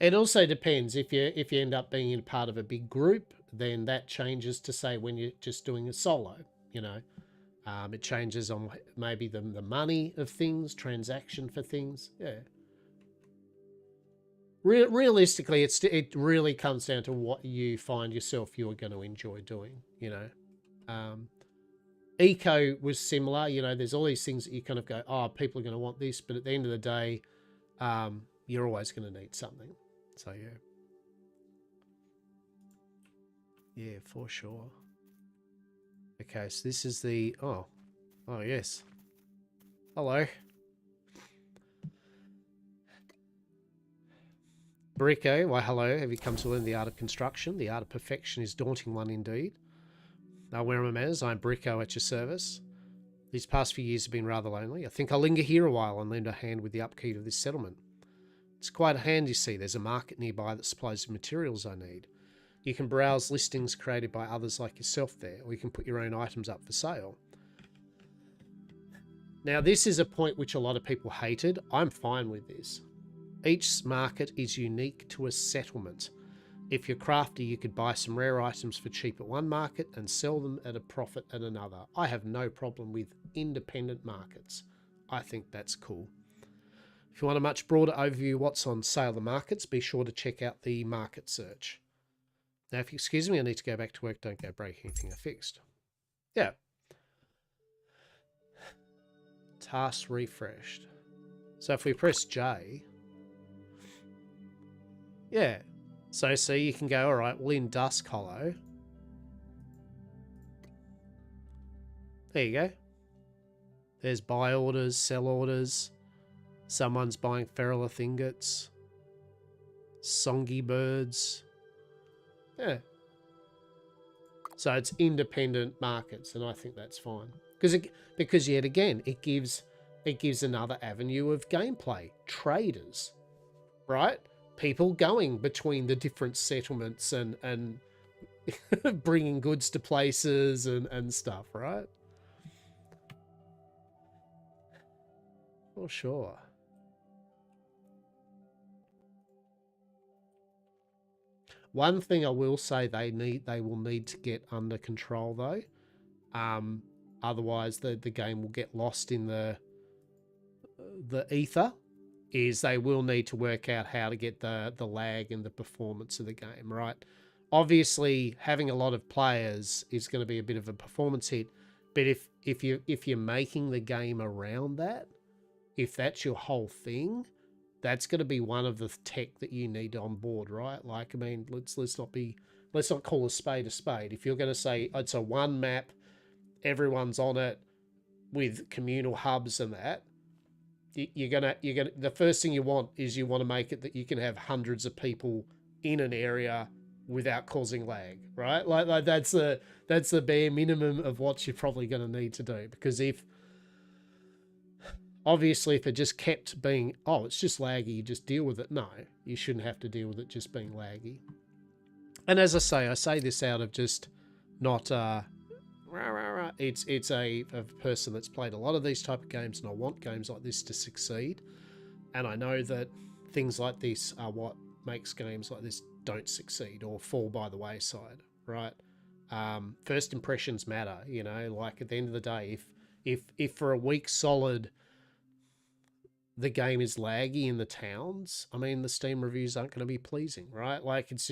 It also depends if you end up being in part of a big group, then that changes to say when you're just doing a solo. It changes on maybe the money of things, transaction for things. Yeah. Realistically, it really comes down to what you find yourself you're going to enjoy doing. Eco was similar. There's all these things that you kind of go, oh, people are going to want this, but at the end of the day, you're always going to need something. So yeah. Yeah, for sure. Okay, so this is the... Oh, yes. Hello. Bricko, why hello, have you come to learn the art of construction? The art of perfection is a daunting one indeed. Where am I, manners? I'm Bricko at your service. These past few years have been rather lonely. I think I'll linger here a while and lend a hand with the upkeep of this settlement. It's quite a hand, you see. There's a market nearby that supplies the materials I need. You can browse listings created by others like yourself there, or you can put your own items up for sale. Now, this is a point which a lot of people hated. I'm fine with this. Each market is unique to a settlement. If you're crafty, you could buy some rare items for cheap at one market and sell them at a profit at another. I have no problem with independent markets. I think that's cool. If you want a much broader overview of what's on sale at the markets, be sure to check out the market search. Now, if you excuse me, I need to go back to work. Don't go breaking anything I fixed. Yeah. Task refreshed. So if we press J... Yeah. So see, you can go, all right, well, in Dusk Hollow. There you go. There's buy orders, sell orders. Someone's buying ferrolith ingots. Songy birds. Yeah. So it's independent markets, and I think that's fine. Because yet again, it gives another avenue of gameplay. Traders. Right? People going between the different settlements and bringing goods to places and stuff, right? Oh, sure. One thing I will say they will need to get under control though. Otherwise the game will get lost in the ether. Is they will need to work out how to get the lag and the performance of the game, right? Obviously, having a lot of players is going to be a bit of a performance hit, but if you're making the game around that, if that's your whole thing, that's going to be one of the tech that you need on board, right? Like, I mean, let's not call a spade a spade. If you're going to say it's a one map, everyone's on it with communal hubs and that, you're gonna the first thing you want is you want to make it that you can have hundreds of people in an area without causing lag, right? Like that's the bare minimum of what you're probably going to need to do. Because if it just kept being, oh, it's just laggy, you just deal with it. No, you shouldn't have to deal with it just being laggy. And as I say this out of just not it's a person that's played a lot of these type of games, and I want games like this to succeed. And I know that things like this are what makes games like this don't succeed or fall by the wayside, right? First impressions matter, you know. Like at the end of the day, if for a week solid the game is laggy in the towns, I mean, the Steam reviews aren't going to be pleasing, right? Like it's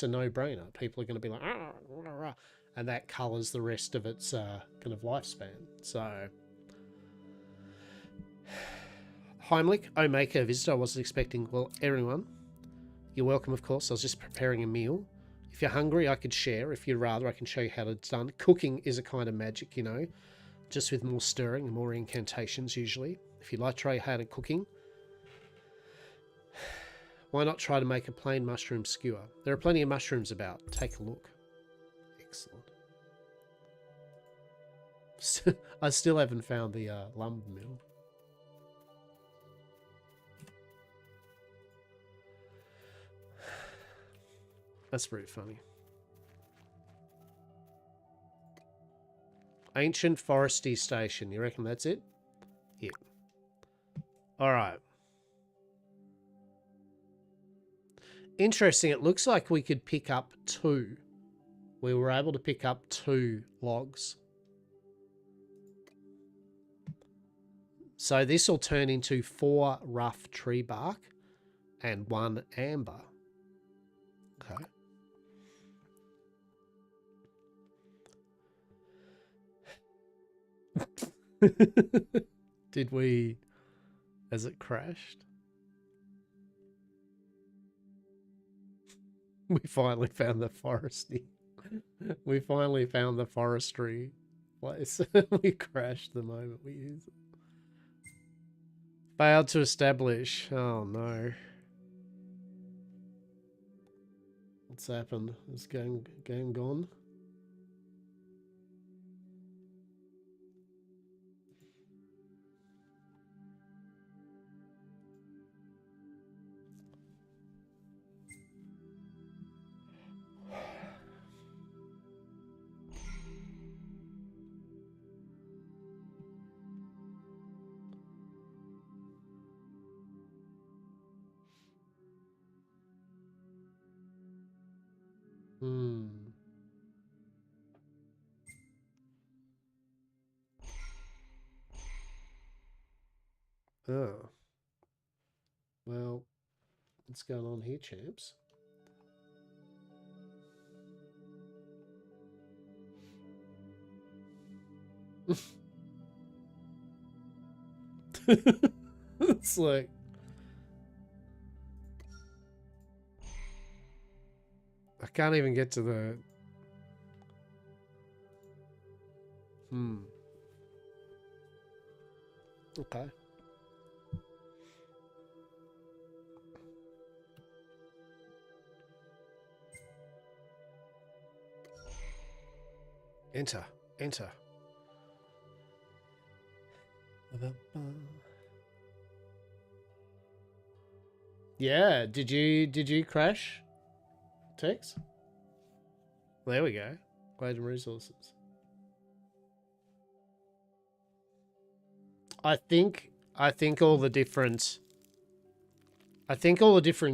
a no-brainer. People are going to be like, ah, rah, rah, and that colours the rest of its kind of lifespan. So, Heimlich, Maker, visitor, I wasn't expecting. Well, everyone, you're welcome, of course. I was just preparing a meal. If you're hungry, I could share. If you'd rather, I can show you how it's done. Cooking is a kind of magic, you know, just with more stirring and more incantations usually. If you'd like to try how to cooking, why not try to make a plain mushroom skewer? There are plenty of mushrooms about. Take a look. Excellent. I still haven't found the lumber mill. That's very funny. Ancient Foresty Station. You reckon that's it? Yep. All right. Interesting. It looks like we could pick up 2. We were able to pick up 2 logs. So this will turn into 4 rough tree bark and 1 amber. Okay. Did we... Has it crashed? We finally found the forestry. We finally found the forestry place. We crashed the moment we used it. Failed to establish. Oh no. What's happened? Is game gone? Oh. Well, what's going on here, champs? It's like... I can't even get to the... Okay. Enter. Enter. Yeah, did you crash? Tex? There we go. Glad resources. I think all the different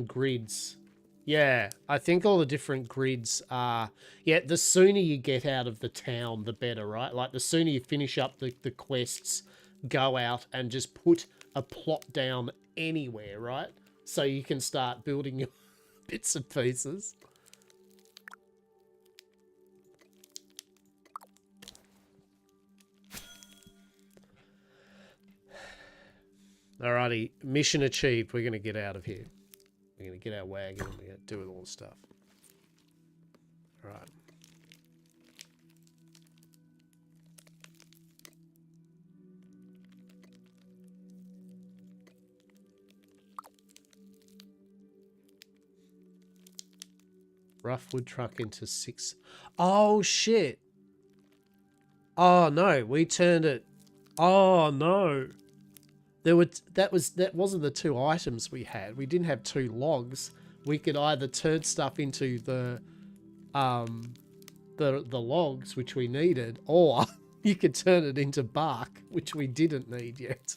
grids. Yeah, I think all the different grids are... Yeah, the sooner you get out of the town, the better, right? Like, the sooner you finish up the quests, go out and just put a plot down anywhere, right? So you can start building your bits and pieces. Alrighty, mission achieved. We're going to get out of here. We're going to get our wagon and we're going to do all the stuff. Alright. Rough wood truck into 6. Oh, shit. Oh, no. We turned it. Oh, no. That wasn't the 2 items we had. We didn't have 2 logs. We could either turn stuff into the logs, which we needed, or you could turn it into bark, which we didn't need yet.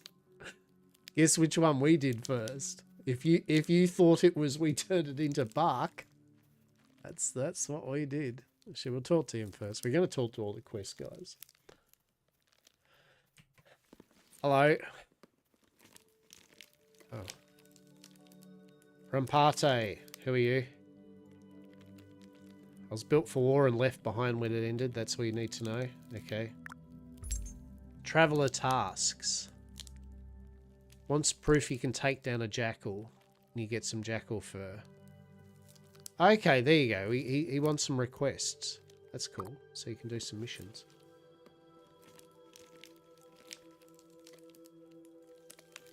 Guess which one we did first. If you thought it was we turned it into bark, that's what we did. Actually, we'll talk to him first. We're going to talk to all the quest guys. Hello. Oh. Ramparte, who are you? I was built for war and left behind when it ended. That's all you need to know. Okay. Traveler tasks. Wants proof you can take down a jackal. And you get some jackal fur. Okay, there you go. He wants some requests. That's cool. So you can do some missions.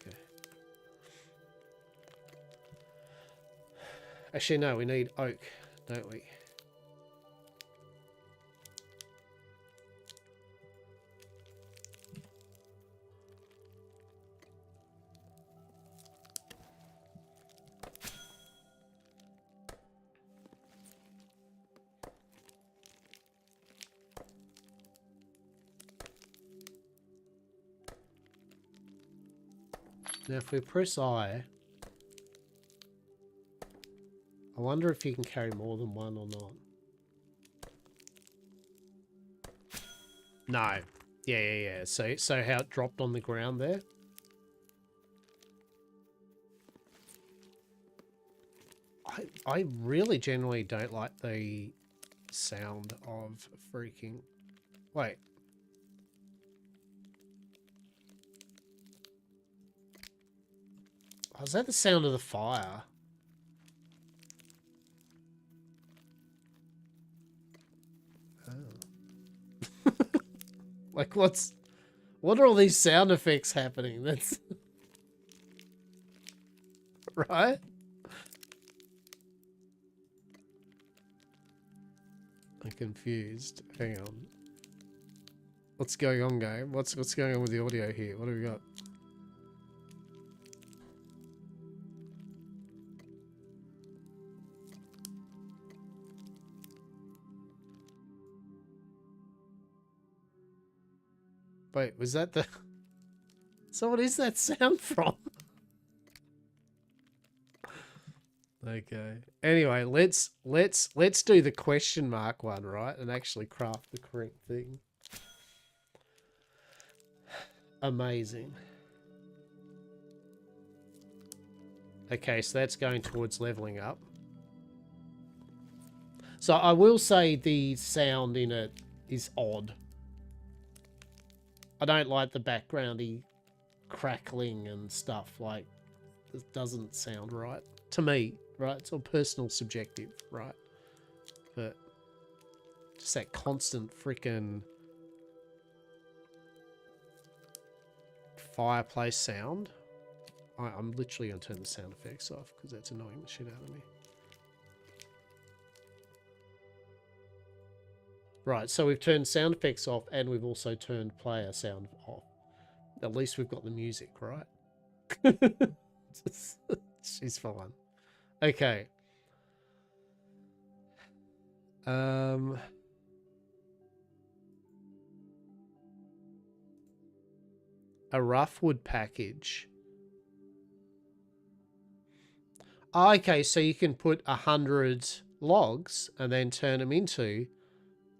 Okay. Actually, no, we need oak, don't we? Now, if we press I wonder if you can carry more than one or not. No. Yeah. So how it dropped on the ground there? I really generally don't like the sound of freaking... Wait. Oh, is that the sound of the fire? Oh. Like, what are all these sound effects happening? That's... Right? confused. Hang on. What's going on, game? What's going on with the audio here? What do we got? Wait, was that the... So what is that sound from? Okay. Anyway, let's do the question mark one, right? And actually craft the correct thing. Amazing. Okay, so that's going towards leveling up. So I will say the sound in it is odd. I don't like the backgroundy crackling and stuff. Like, it doesn't sound right to me, right? It's all personal subjective, right? But just that constant freaking fireplace sound. I'm literally going to turn the sound effects off because that's annoying the shit out of me. Right, so we've turned sound effects off and we've also turned player sound off. At least we've got the music, right? She's fine. Okay. A rough wood package. Oh, okay, so you can put 100 logs and then turn them into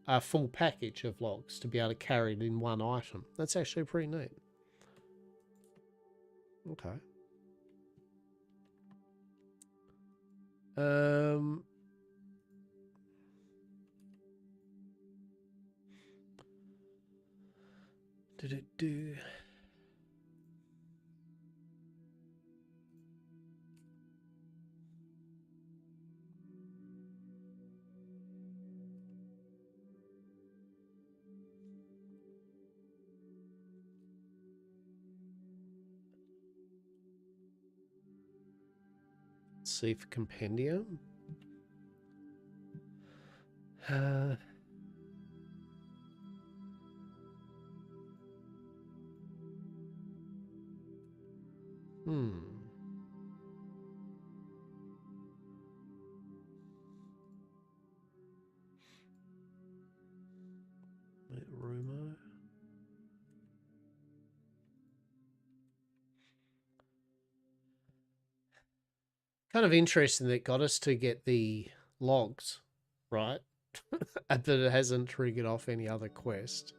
a full package of logs to be able to carry it in one item. That's actually pretty neat. Okay. Do. See for compendium. Rumor. Kind of interesting that it got us to get the logs, right? And that it hasn't triggered off any other quest.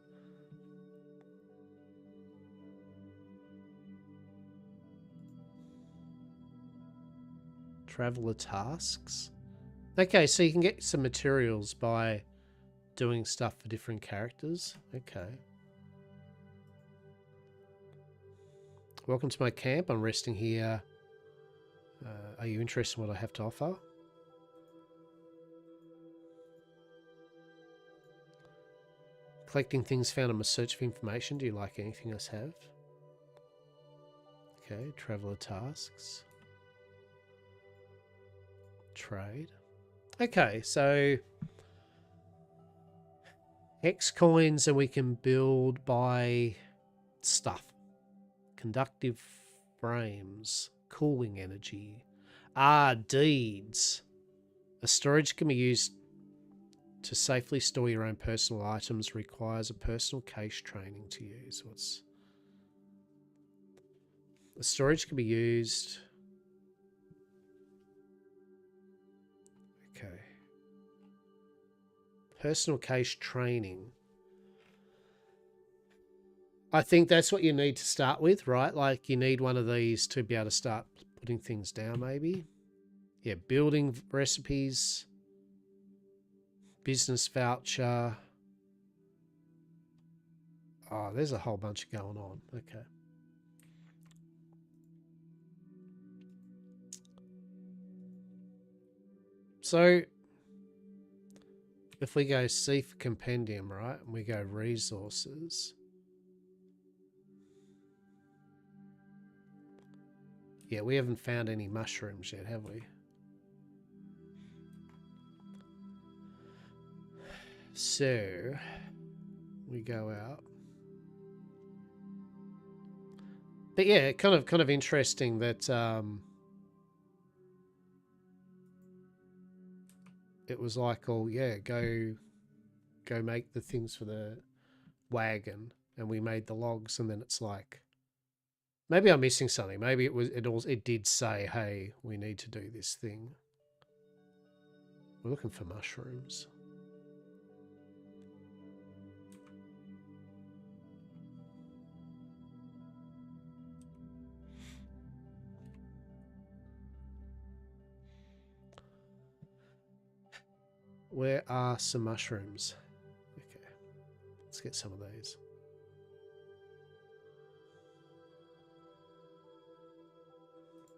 Traveler tasks. Okay, so you can get some materials by doing stuff for different characters. Okay. Welcome to my camp. I'm resting here. Are you interested in what I have to offer? Collecting things found on my search for information. Do you like anything else have? Okay, traveler tasks. Trade. Okay, so X coins, and we can build by stuff. Conductive frames. Cooling energy. Deeds. A storage can be used to safely store your own personal items. Requires a personal cache training to use. The storage can be used. Okay. Personal cache training. I think that's what you need to start with, right? Like you need one of these to be able to start putting things down, maybe. Yeah, building recipes. Business voucher. Oh, there's a whole bunch going on. Okay. So, if we go see for compendium, right, and we go resources. Yeah, we haven't found any mushrooms yet, have we? So we go out. But yeah, kind of interesting that it was like, oh yeah, go make the things for the wagon, and we made the logs, and then it's like, maybe I'm missing something. Maybe it did say, hey, we need to do this thing. We're looking for mushrooms. Where are some mushrooms? Okay, let's get some of these.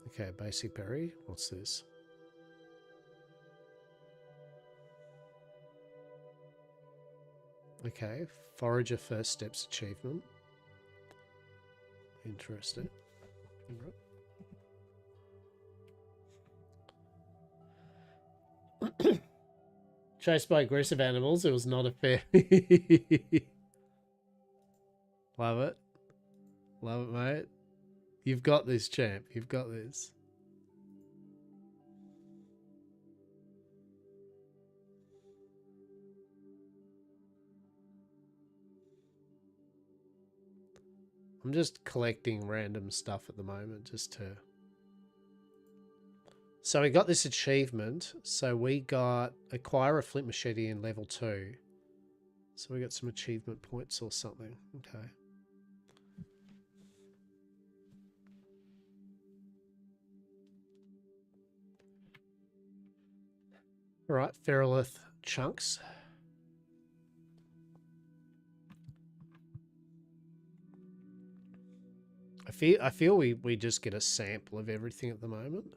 Okay, basic berry. What's this? Okay, forager first steps achievement. Interesting. Right. Chased by aggressive animals. It was not a fair. Love it. Love it, mate. You've got this, champ. You've got this. I'm just collecting random stuff at the moment just to... So we got this achievement. So we got acquire a flint machete in level 2. So we got some achievement points or something. Okay. All right, ferrolith chunks. I feel we just get a sample of everything at the moment.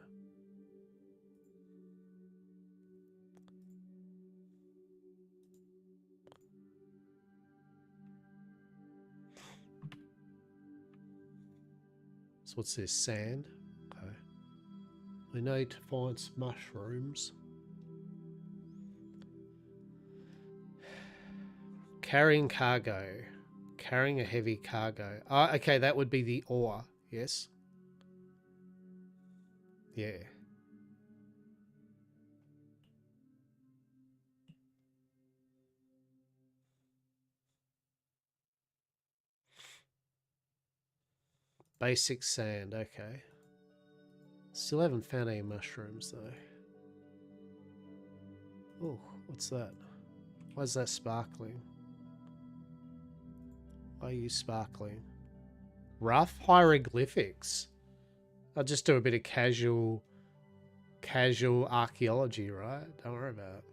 So what's this? Sand. Okay. We need to find some mushrooms. Carrying cargo. Carrying a heavy cargo. Ah, okay, that would be the ore. Yes. Yeah. Basic sand. Okay. Still haven't found any mushrooms though. Oh, what's that? Why is that sparkling? Why are you sparkling? Rough hieroglyphics. I'll just do a bit of casual archaeology, right? Don't worry about it.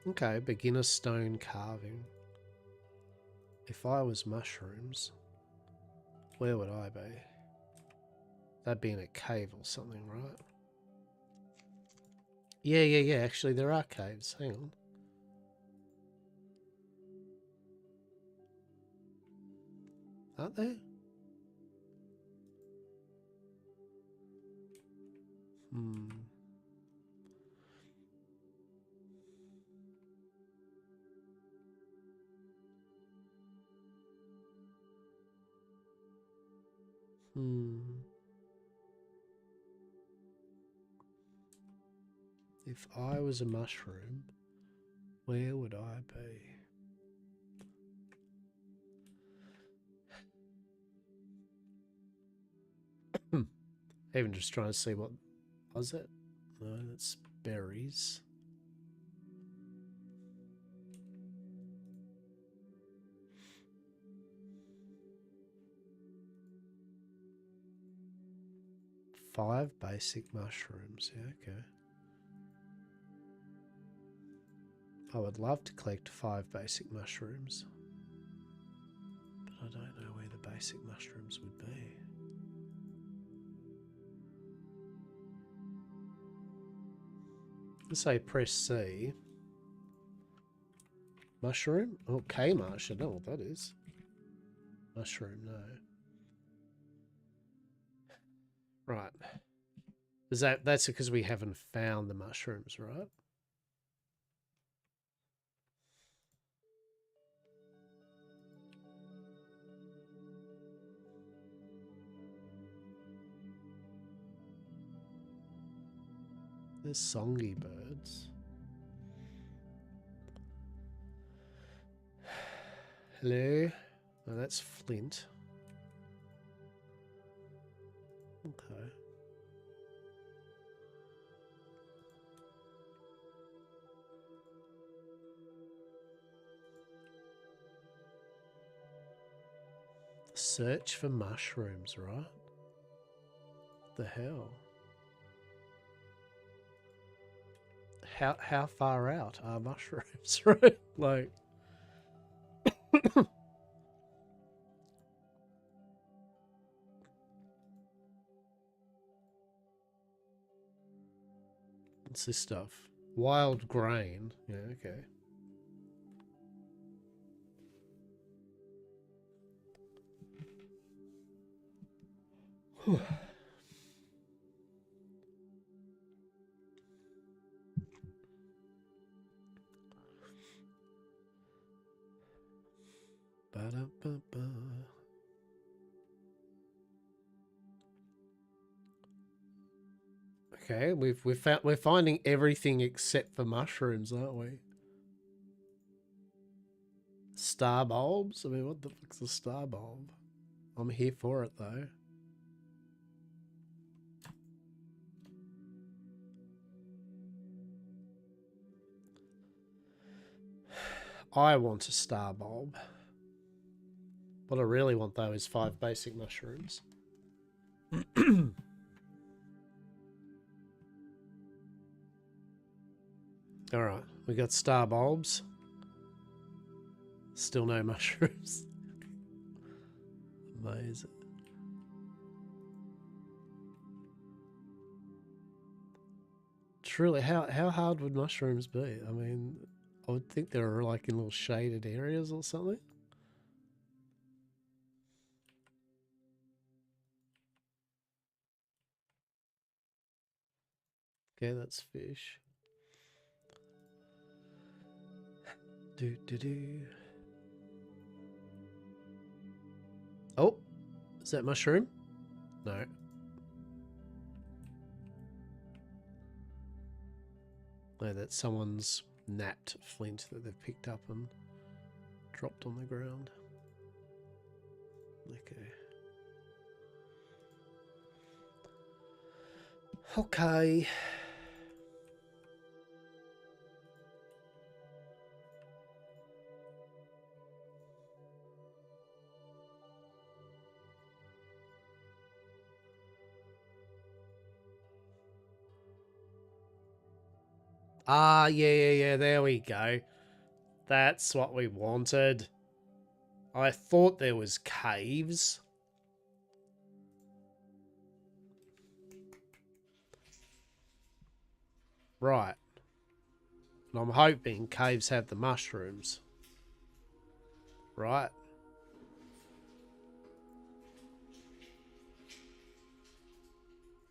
Okay, beginner stone carving. If I was mushrooms, where would I be? That'd be in a cave or something, right? Yeah. Actually, there are caves. Hang on. Aren't there? Hmm. If I was a mushroom, where would I be? Even just trying to see what was it? No, that's berries. Five basic mushrooms. Yeah, okay. I would love to collect 5 basic mushrooms, but I don't know where the basic mushrooms would be. say press C. Mushroom? Oh, K-Marsh. I don't know what that is. Mushroom, no. Right. Is that's because we haven't found the mushrooms, right? There's songy birds. Hello? Oh, that's flint. Okay. Search for mushrooms, right? What the hell? How far out are mushrooms, right? Like what's this stuff? Wild grain. Yeah, okay. Whew. Ba-da-ba-ba. Okay, we're finding everything except for mushrooms, aren't we? Star bulbs? I mean, what the fuck's a star bulb? I'm here for it though. I want a star bulb. What I really want though is 5 basic mushrooms. Alright, we got star bulbs. Still no mushrooms. Amazing. Truly, how hard would mushrooms be? I mean, I would think they're like in little shaded areas or something. Okay, that's fish. Do do do. Oh, is that mushroom? No. No, that's someone's napped flint that they've picked up and dropped on the ground. Okay. Okay. Ah, yeah, there we go. That's what we wanted. I thought there was caves. Right. And I'm hoping caves have the mushrooms. Right.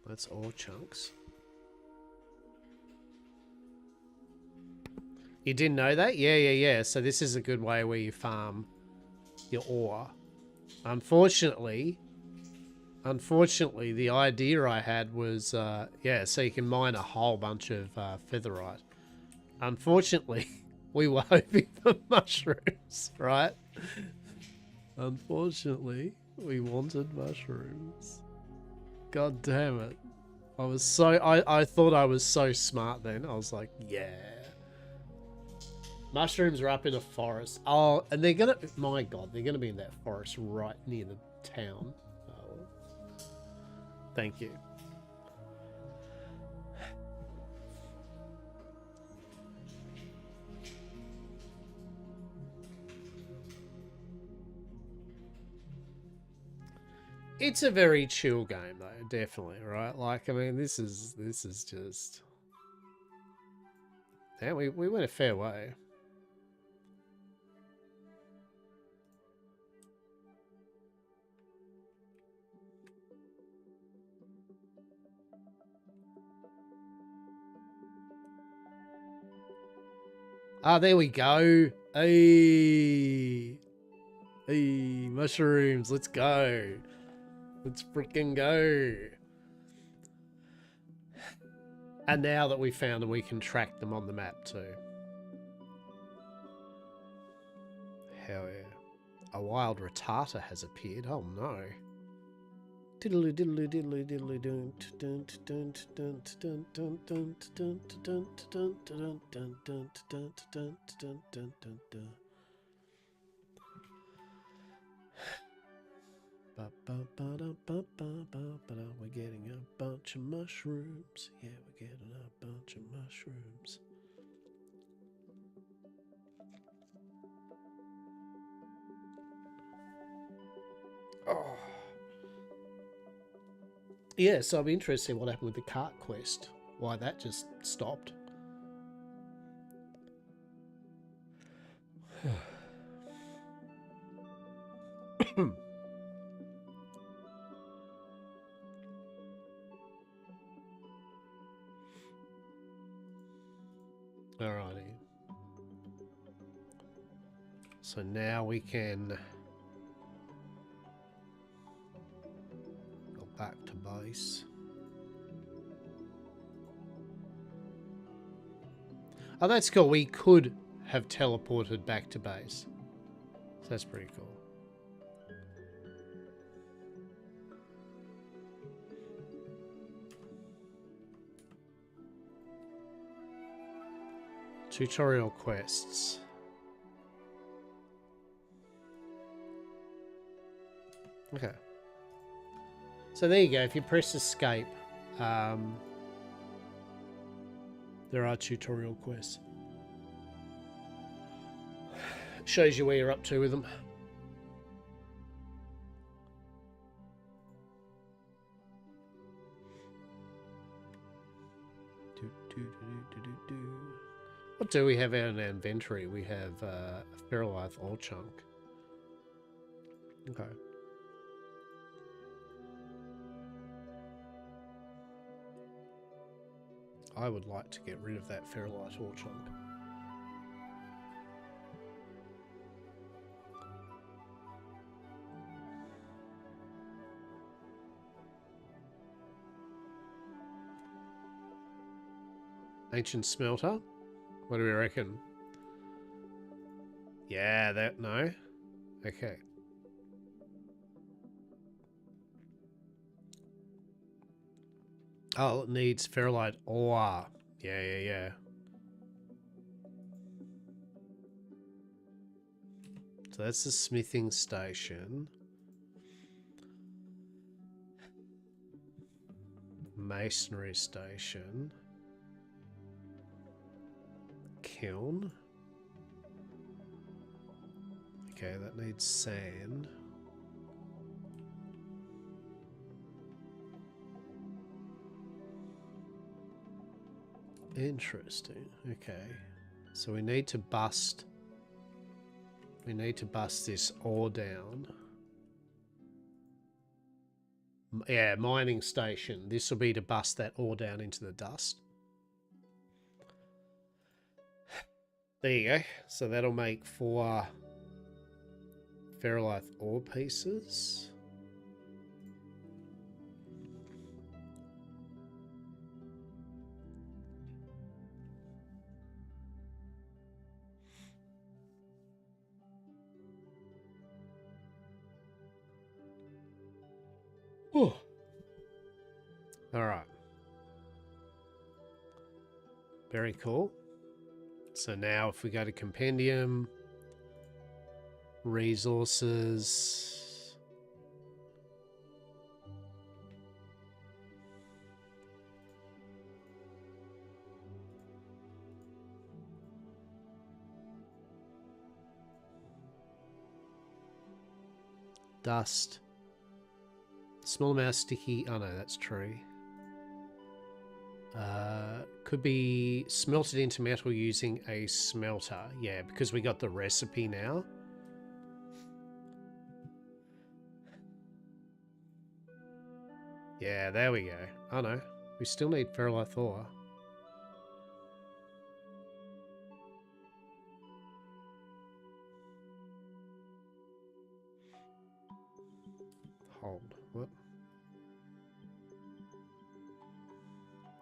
That's ore chunks. You didn't know that? Yeah. So this is a good way where you farm your ore. Unfortunately, the idea I had was, yeah, so you can mine a whole bunch of featherite. Unfortunately, we were hoping for mushrooms, right? Unfortunately, we wanted mushrooms. God damn it. I thought I was so smart then. I was like, yeah. Mushrooms are up in a forest. Oh, and they're gonna, my God, they're gonna be in that forest right near the town. Oh, thank you. It's a very chill game though, definitely, right? Like, I mean, this is just Yeah, we went a fair way. Ah, there we go. Hey. Hey, mushrooms, let's go. Let's freaking go. And now that we found them, we can track them on the map too. Hell yeah. A wild ratata has appeared. Oh no. Diddly diddly diddly diddly dun dun dun dun dun dun dun dun dun dun dun dun dun dun dun dun dun dun. We're getting a bunch of mushrooms. Yeah, we're getting a bunch of mushrooms. Oh. Yeah, so I'm interested in what happened with the cart quest. Why that just stopped. Alrighty. So now we can go back to base. Oh, that's cool. We could have teleported back to base. So that's pretty cool. Tutorial quests. Okay. So there you go. If you press escape, there are tutorial quests. Shows you where you're up to with them. What do we have in our inventory? We have a ferrolite ore chunk. Okay. I would like to get rid of that ferrolite ore chunk. Ancient smelter? What do we reckon? Yeah, that, no? Okay. Oh, it needs ferrolite ore. Yeah. So that's the smithing station. Masonry station. Kiln. Okay, that needs sand. Interesting. Okay. So we need to bust... We need to bust this ore down. Yeah, mining station. This will be to bust that ore down into the dust. There you go. So that'll make 4 ferrolite ore pieces. Oh. All right. Very cool. So now if we go to compendium, resources, dust, small amount of sticky, oh no, that's tree. Could be smelted into metal using a smelter. Yeah, because we got the recipe now. Yeah, there we go. Oh no, we still need ferrolith ore. Hold, what?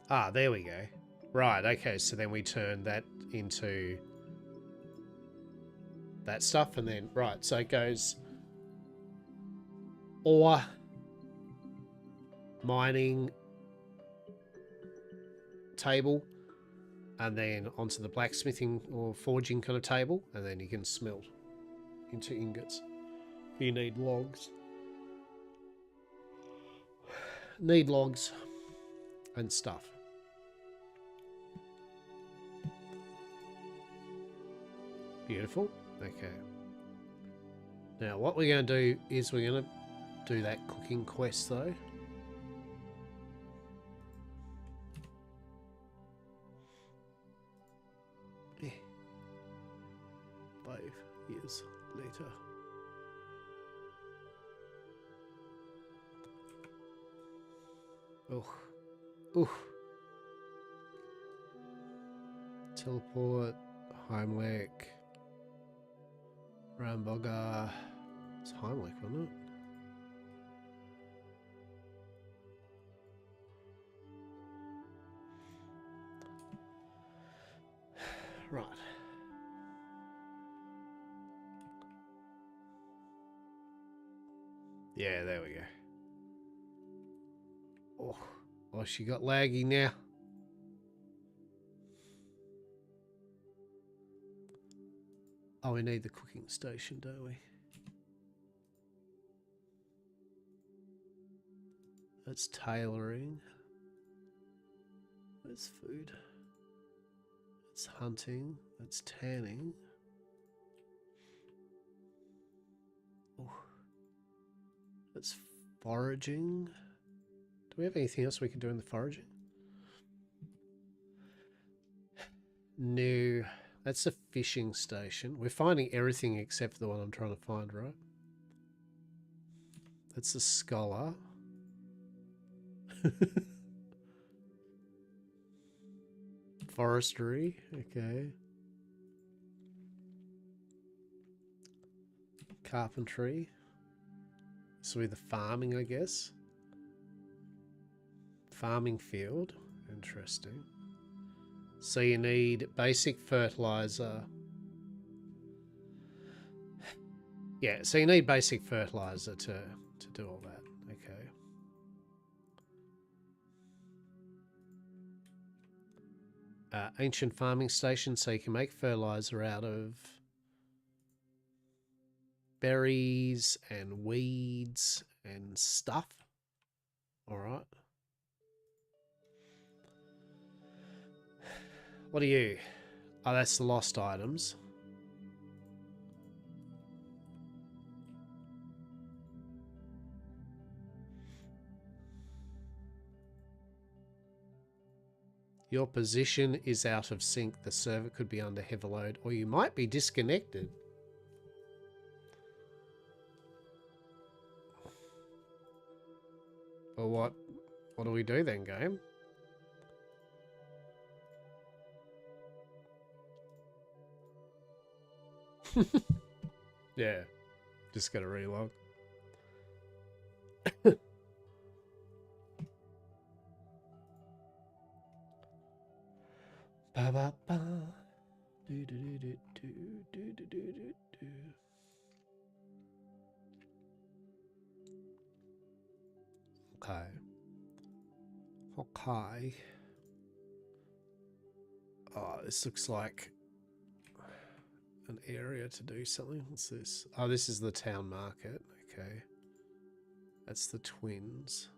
Ah, there we go. Right, okay, so then we turn that into that stuff, and then, right, so it goes ore, mining table, and then onto the blacksmithing or forging kind of table, and then you can smelt into ingots. You need logs. Need logs and stuff. Beautiful. Okay. Now what we're going to do is we're going to do that cooking quest though. Yeah. 5 years later. Oh. Ooh. Teleport. Heimlich. Ramboga. It's Heimlich, wasn't it? Right. Yeah, there we go. Oh, she got laggy now. Oh, we need the cooking station, don't we? That's tailoring. That's food. That's hunting. That's tanning. Oh, that's foraging. Do we have anything else we can do in the foraging? No. That's a fishing station. We're finding everything except for the one I'm trying to find, right? That's a scholar. Forestry. Okay. Carpentry. So either farming, I guess. Farming field. Interesting. So you need basic fertilizer. Yeah, so you need basic fertilizer to do all that. Okay. Ancient farming station, so you can make fertilizer out of berries and weeds and stuff. All right. What are you? Oh, that's the lost items. Your position is out of sync. The server could be under heavy load, or you might be disconnected. Well, what do we do then, game? Yeah, just gotta relog. Ba ba ba. Do do do do do do do do do. Okay. Okay. Oh, this looks like an area to do something. What's this? Oh, this is the town market. Okay. That's the twins.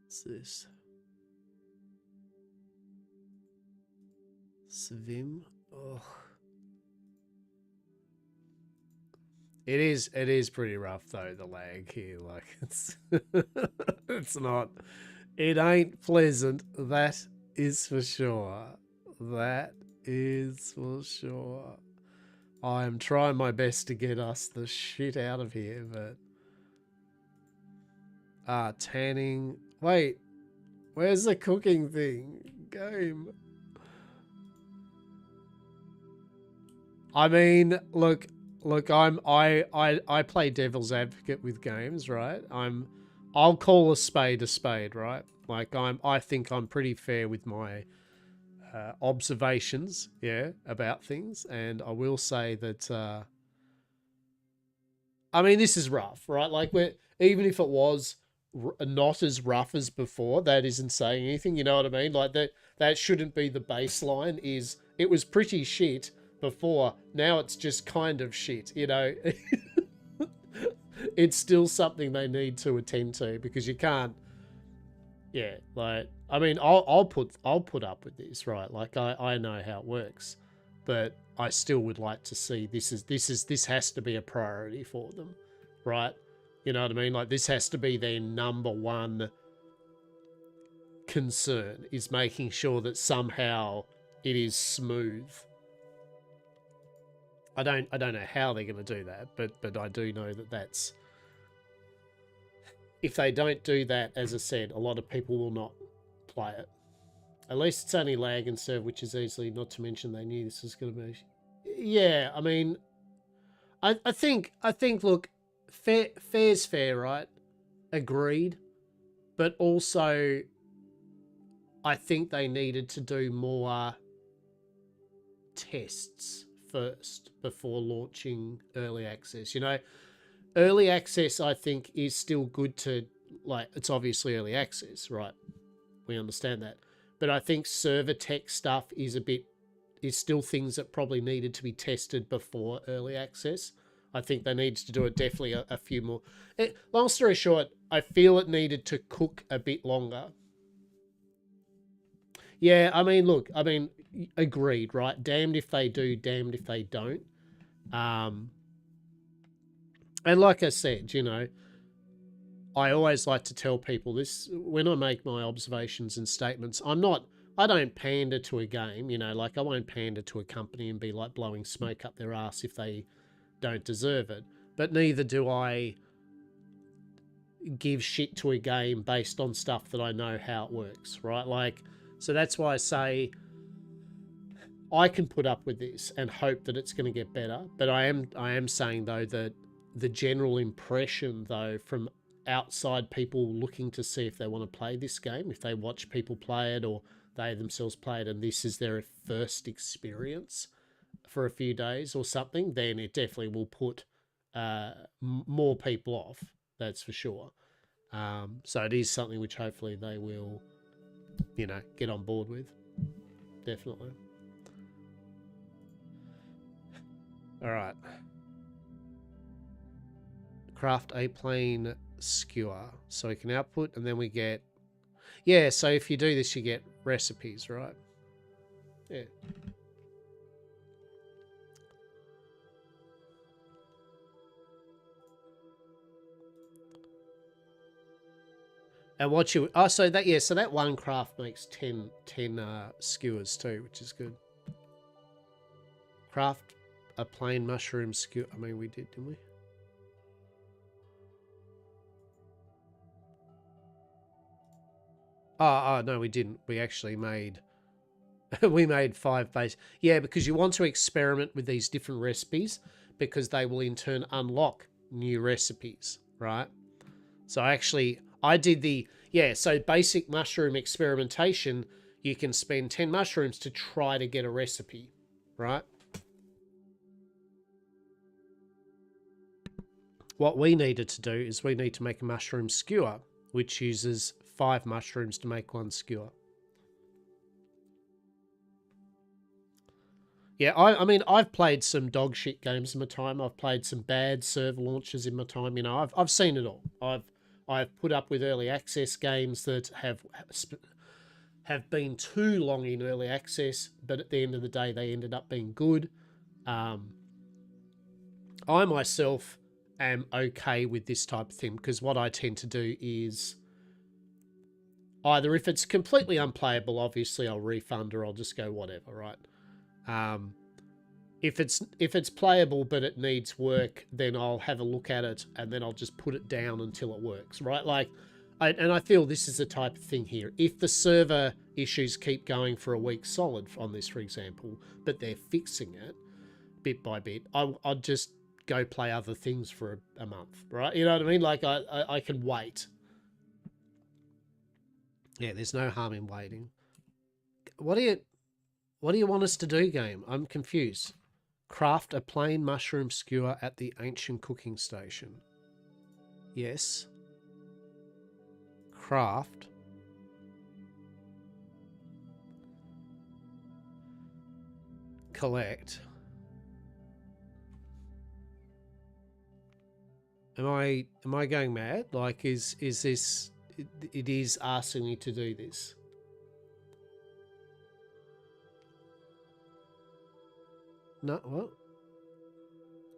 What's this? Svim. Oh. It is pretty rough though, the lag here. Like it's it's not, it ain't pleasant, that is for sure. That is for sure. I am trying my best to get us the shit out of here, but tanning. Wait, where's the cooking thing? Game. I mean, look, I play devil's advocate with games, right? I'll call a spade, right? Like I think I'm pretty fair with my observations, yeah, about things, and I will say that I mean, this is rough, right? Like even if it was not as rough as before, that isn't saying anything. You know what I mean? Like that shouldn't be the baseline. Is it was pretty shit before. Now it's just kind of shit. You know, it's still something they need to attend to because you can't. Yeah, like I mean, I'll put up with this, right? Like I know how it works, but I still would like to see this has to be a priority for them, right? You know what I mean? Like this has to be their number one concern, is making sure that somehow it is smooth. I don't know how they're going to do that, but I do know that that's, if they don't do that, as I said, a lot of people will not play it. At least it's only lag and serve, which is easily, not to mention they knew this was going to be. Yeah, I mean, I think, look, fair's fair, right? Agreed. But also, I think they needed to do more tests first before launching early access. You know, early access, I think, is still good to, like, it's obviously early access, right? We understand that. But I think server tech stuff is still things that probably needed to be tested before early access. I think they needed to do it definitely a few more. Long story short, I feel it needed to cook a bit longer. Yeah, I mean, look, I mean, agreed, right? Damned if they do, damned if they don't. And like I said, you know, I always like to tell people this when I make my observations and statements. I don't pander to a game, you know, like I won't pander to a company and be like blowing smoke up their ass if they don't deserve it. But neither do I give shit to a game based on stuff that I know how it works, right? Like, so that's why I say I can put up with this and hope that it's going to get better. But I am saying though that the general impression though from outside people looking to see if they want to play this game, if they watch people play it or they themselves play it and this is their first experience for a few days or something, then it definitely will put more people off. That's for sure. So it is something which hopefully they will, you know, get on board with. Definitely. All right. Craft a plain skewer. So we can output and then we get... Yeah, so if you do this, you get recipes, right? Yeah. And what you... Oh, so that... Yeah, so that one craft makes 10 skewers too, which is good. Craft a plain mushroom skewer. I mean, we did, didn't we? Oh, no, we didn't. We actually made... we made 5 base. Yeah, because you want to experiment with these different recipes because they will in turn unlock new recipes, right? So actually, I did the... Yeah, so basic mushroom experimentation, you can spend 10 mushrooms to try to get a recipe, right? What we needed to do is we need to make a mushroom skewer, which uses 5 mushrooms to make 1 skewer. Yeah, I mean, I've played some dog shit games in my time. I've played some bad server launches in my time. You know, I've seen it all. I've put up with early access games that have been too long in early access, but at the end of the day, they ended up being good. I myself am okay with this type of thing because what I tend to do is either if it's completely unplayable, obviously I'll refund or I'll just go whatever, right? If it's playable but it needs work, then I'll have a look at it and then I'll just put it down until it works, right? Like, and I feel this is the type of thing here. If the server issues keep going for a week solid on this, for example, but they're fixing it bit by bit, I'd just go play other things for a month, right? You know what I mean? Like, I can wait. Yeah, there's no harm in waiting. What do you want us to do, game? I'm confused. Craft a plain mushroom skewer at the ancient cooking station. Yes. Craft. Collect. Am I going mad? Like, is this... It is asking me to do this. No, what?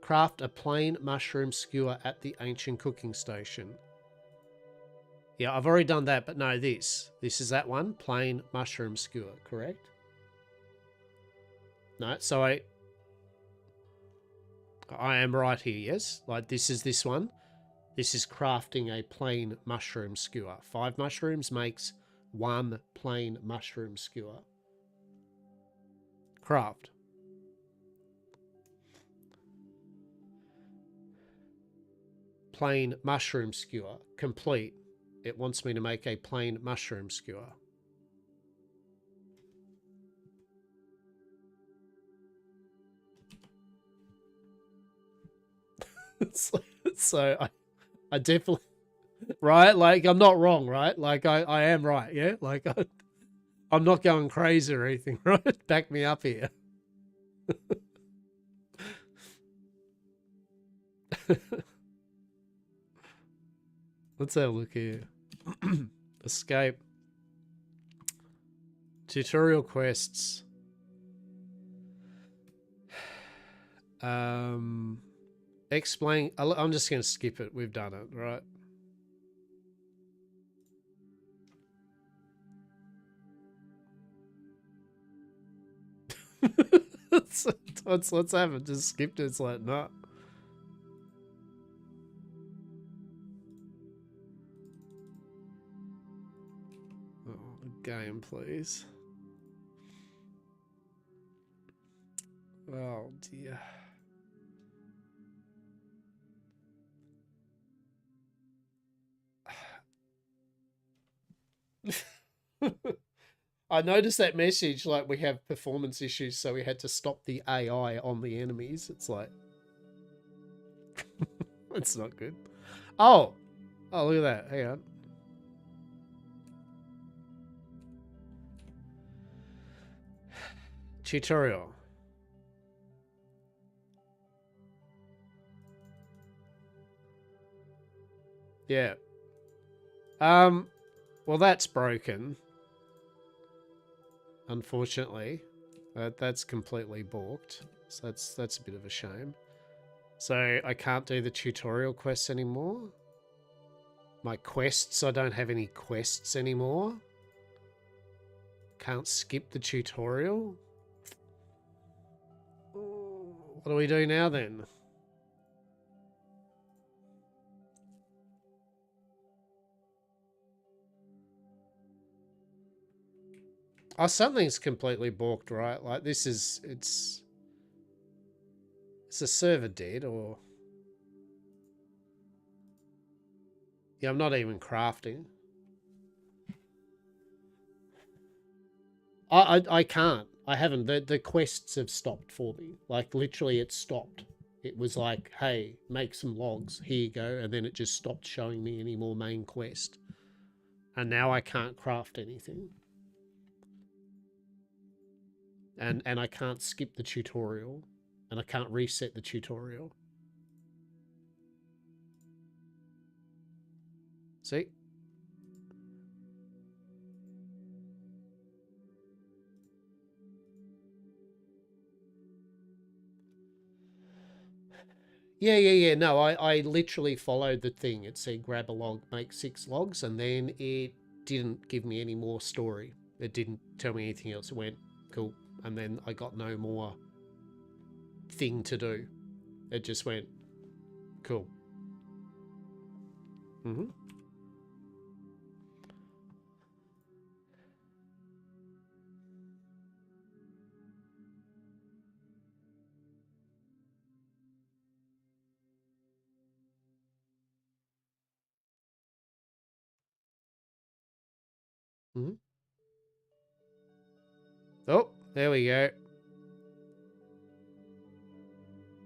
Craft a plain mushroom skewer at the ancient cooking station. Yeah, I've already done that, but no, this. This is that one. Plain mushroom skewer, correct? No, so I am right here, yes? Like, this is this one. This is crafting a plain mushroom skewer. 5 mushrooms makes 1 plain mushroom skewer. Craft. Plain mushroom skewer. Complete. It wants me to make a plain mushroom skewer. So I definitely... Right? Like, I'm not wrong, right? Like, I am right, yeah? Like, I'm not going crazy or anything, right? Back me up here. Let's have a look here. Escape. Tutorial quests. Explain. I'm just going to skip it. We've done it, right? let's have it. Just skipped it. It's like, no. Oh, game, please. Oh, dear. I noticed that message, like, we have performance issues, so we had to stop the AI on the enemies. It's like... It's not good. Oh! Oh, look at that. Hang on. Tutorial. Yeah. Well, that's broken. Unfortunately. That's completely balked. So that's a bit of a shame. So I can't do the tutorial quests anymore. My quests, I don't have any quests anymore. Can't skip the tutorial. What do we do now then? Oh, something's completely balked, right? Like, this is... It's a server dead, or... Yeah, I'm not even crafting. I can't. I haven't. The quests have stopped for me. Like, literally, it stopped. It was like, hey, make some logs. Here you go. And then it just stopped showing me any more main quest. And now I can't craft anything. And I can't skip the tutorial. And I can't reset the tutorial. See? Yeah. No, I literally followed the thing. It said grab a log, make 6 logs, and then it didn't give me any more story. It didn't tell me anything else. It went, cool. And then I got no more thing to do. It just went, cool. Mm-hmm. Mm-hmm. Oh, there we go.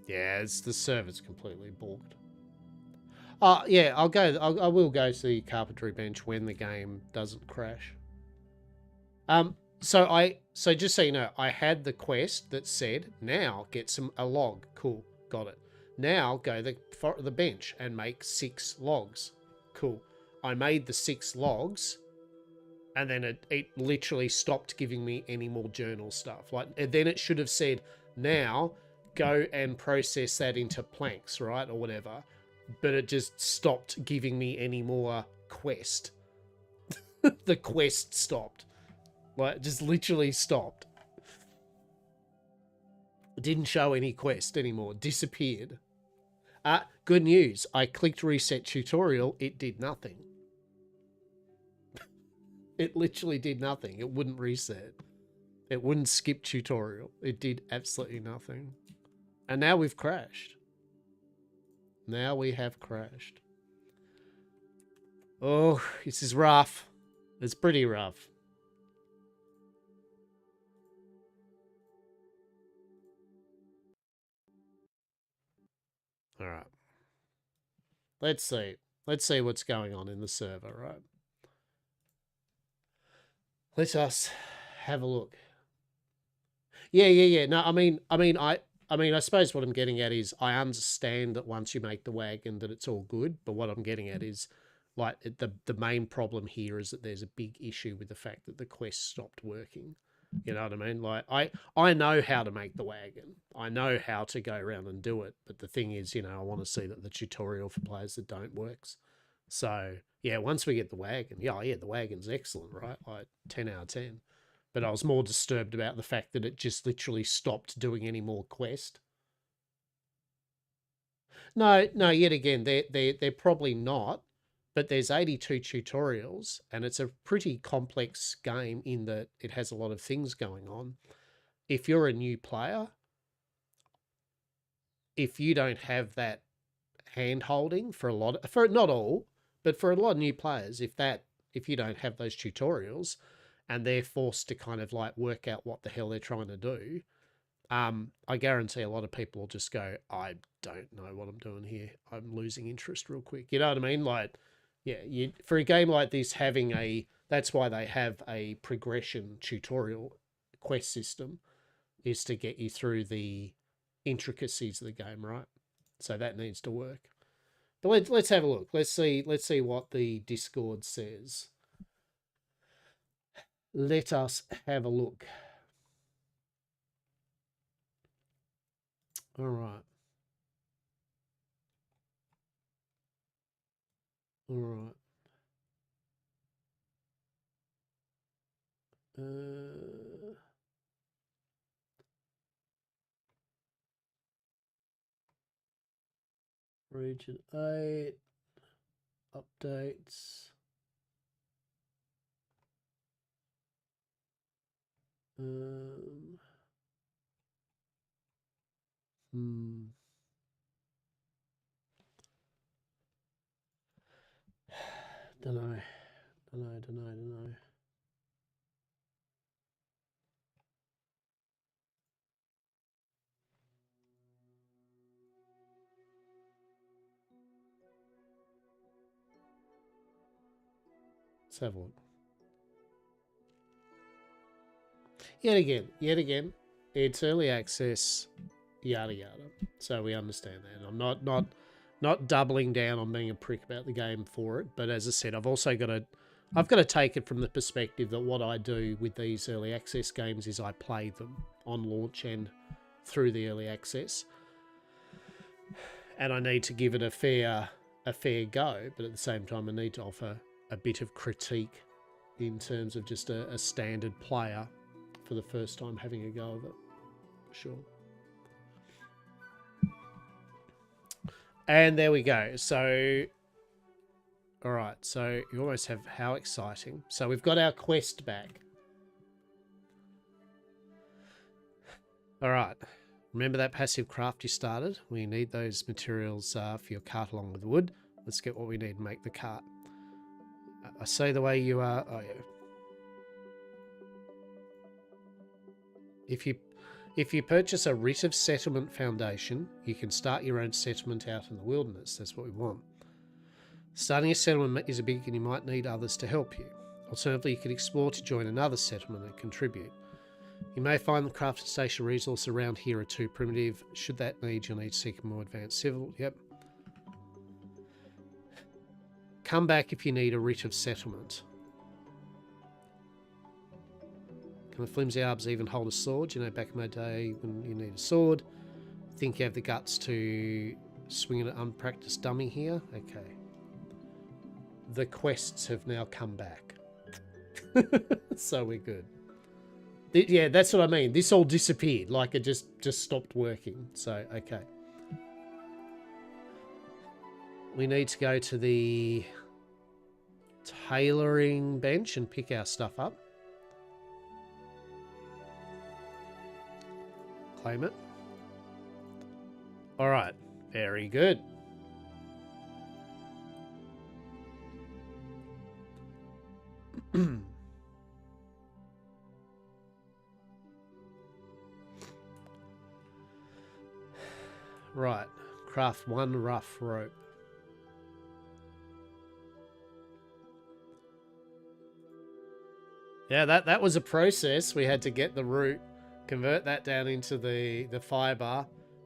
Yeah, it's the server's completely balked. Yeah, I will go to the carpentry bench when the game doesn't crash. So just so you know, I had the quest that said now get a log. Cool, got it. Now go for the bench and make 6 logs. Cool. I made the 6 logs, and then it literally stopped giving me any more journal stuff. Like, and then it should have said now go and process that into planks, right, or whatever. But it just stopped giving me any more quest. The quest stopped. Like, just literally stopped. Didn't show any quest anymore. Disappeared. Good news. I clicked reset tutorial. It did nothing. It literally did nothing. It wouldn't reset. It wouldn't skip tutorial. It did absolutely nothing. And now we've crashed. Now we have crashed. Oh, this is rough. It's pretty rough. All right. Let's see. Let's see what's going on in the server, right? Let us have a look. Yeah. No, I suppose what I'm getting at is I understand that once you make the wagon that it's all good, but what I'm getting at is like the main problem here is that there's a big issue with the fact that the quest stopped working. You know what I mean? Like I know how to make the wagon. I know how to go around and do it, but the thing is, I want to see that the tutorial for players that don't works. So yeah, once we get the wagon, yeah, the wagon's excellent, right? Like 10 out of 10. But I was more disturbed about the fact that it just literally stopped doing any more quest. No, yet again, they're probably not. But there's 82 tutorials, and it's a pretty complex game in that it has a lot of things going on. If you're a new player, if you don't have that hand holding for not all, but for a lot of new players, if you don't have those tutorials and they're forced to kind of like work out what the hell they're trying to do, I guarantee a lot of people will just go, I don't know what I'm doing here. I'm losing interest real quick. You know what I mean? Like, yeah, for a game like this, that's why they have a progression tutorial quest system, is to get you through the intricacies of the game, right? So that needs to work. But let's have a look. Let's see what the Discord says. Let us have a look. All right. All right. Region 8 updates. Um, hmm. Don't know. Let's have a look. Yet again, it's early access, yada yada. So we understand that. I'm not doubling down on being a prick about the game for it, but as I said, I've got to take it from the perspective that what I do with these early access games is I play them on launch and through the early access. and I need to give it a fair go, but at the same time I need to offer a bit of critique in terms of just a standard player for the first time having a go of it. Sure. And there we go. So, all right. So you almost have how exciting. So we've got our quest back. All right. Remember that passive craft you started? We need those materials for your cart along with the wood. Let's get what we need to make the cart. I say the way you are. Oh, yeah. If you purchase a writ of settlement foundation, you can start your own settlement out in the wilderness. That's what we want. Starting a settlement is a big, and you might need others to help you. Alternatively, you can explore to join another settlement and contribute. You may find the crafting station resources around here are too primitive. Should that need, you'll need to seek a more advanced civil. Yep. Come back if you need a writ of settlement. Can the flimsy arbs even hold a sword? You know, back in my day when you need a sword. Think you have the guts to swing an unpracticed dummy here? Okay. The quests have now come back. So we're good. Yeah, that's what I mean. This all disappeared. Like it just stopped working. So, okay. We need to go to the tailoring bench and pick our stuff up. Claim it. All right. Very good. Right. Craft one rough rope. Yeah, that was a process. We had to get the root, convert that down into the fibre,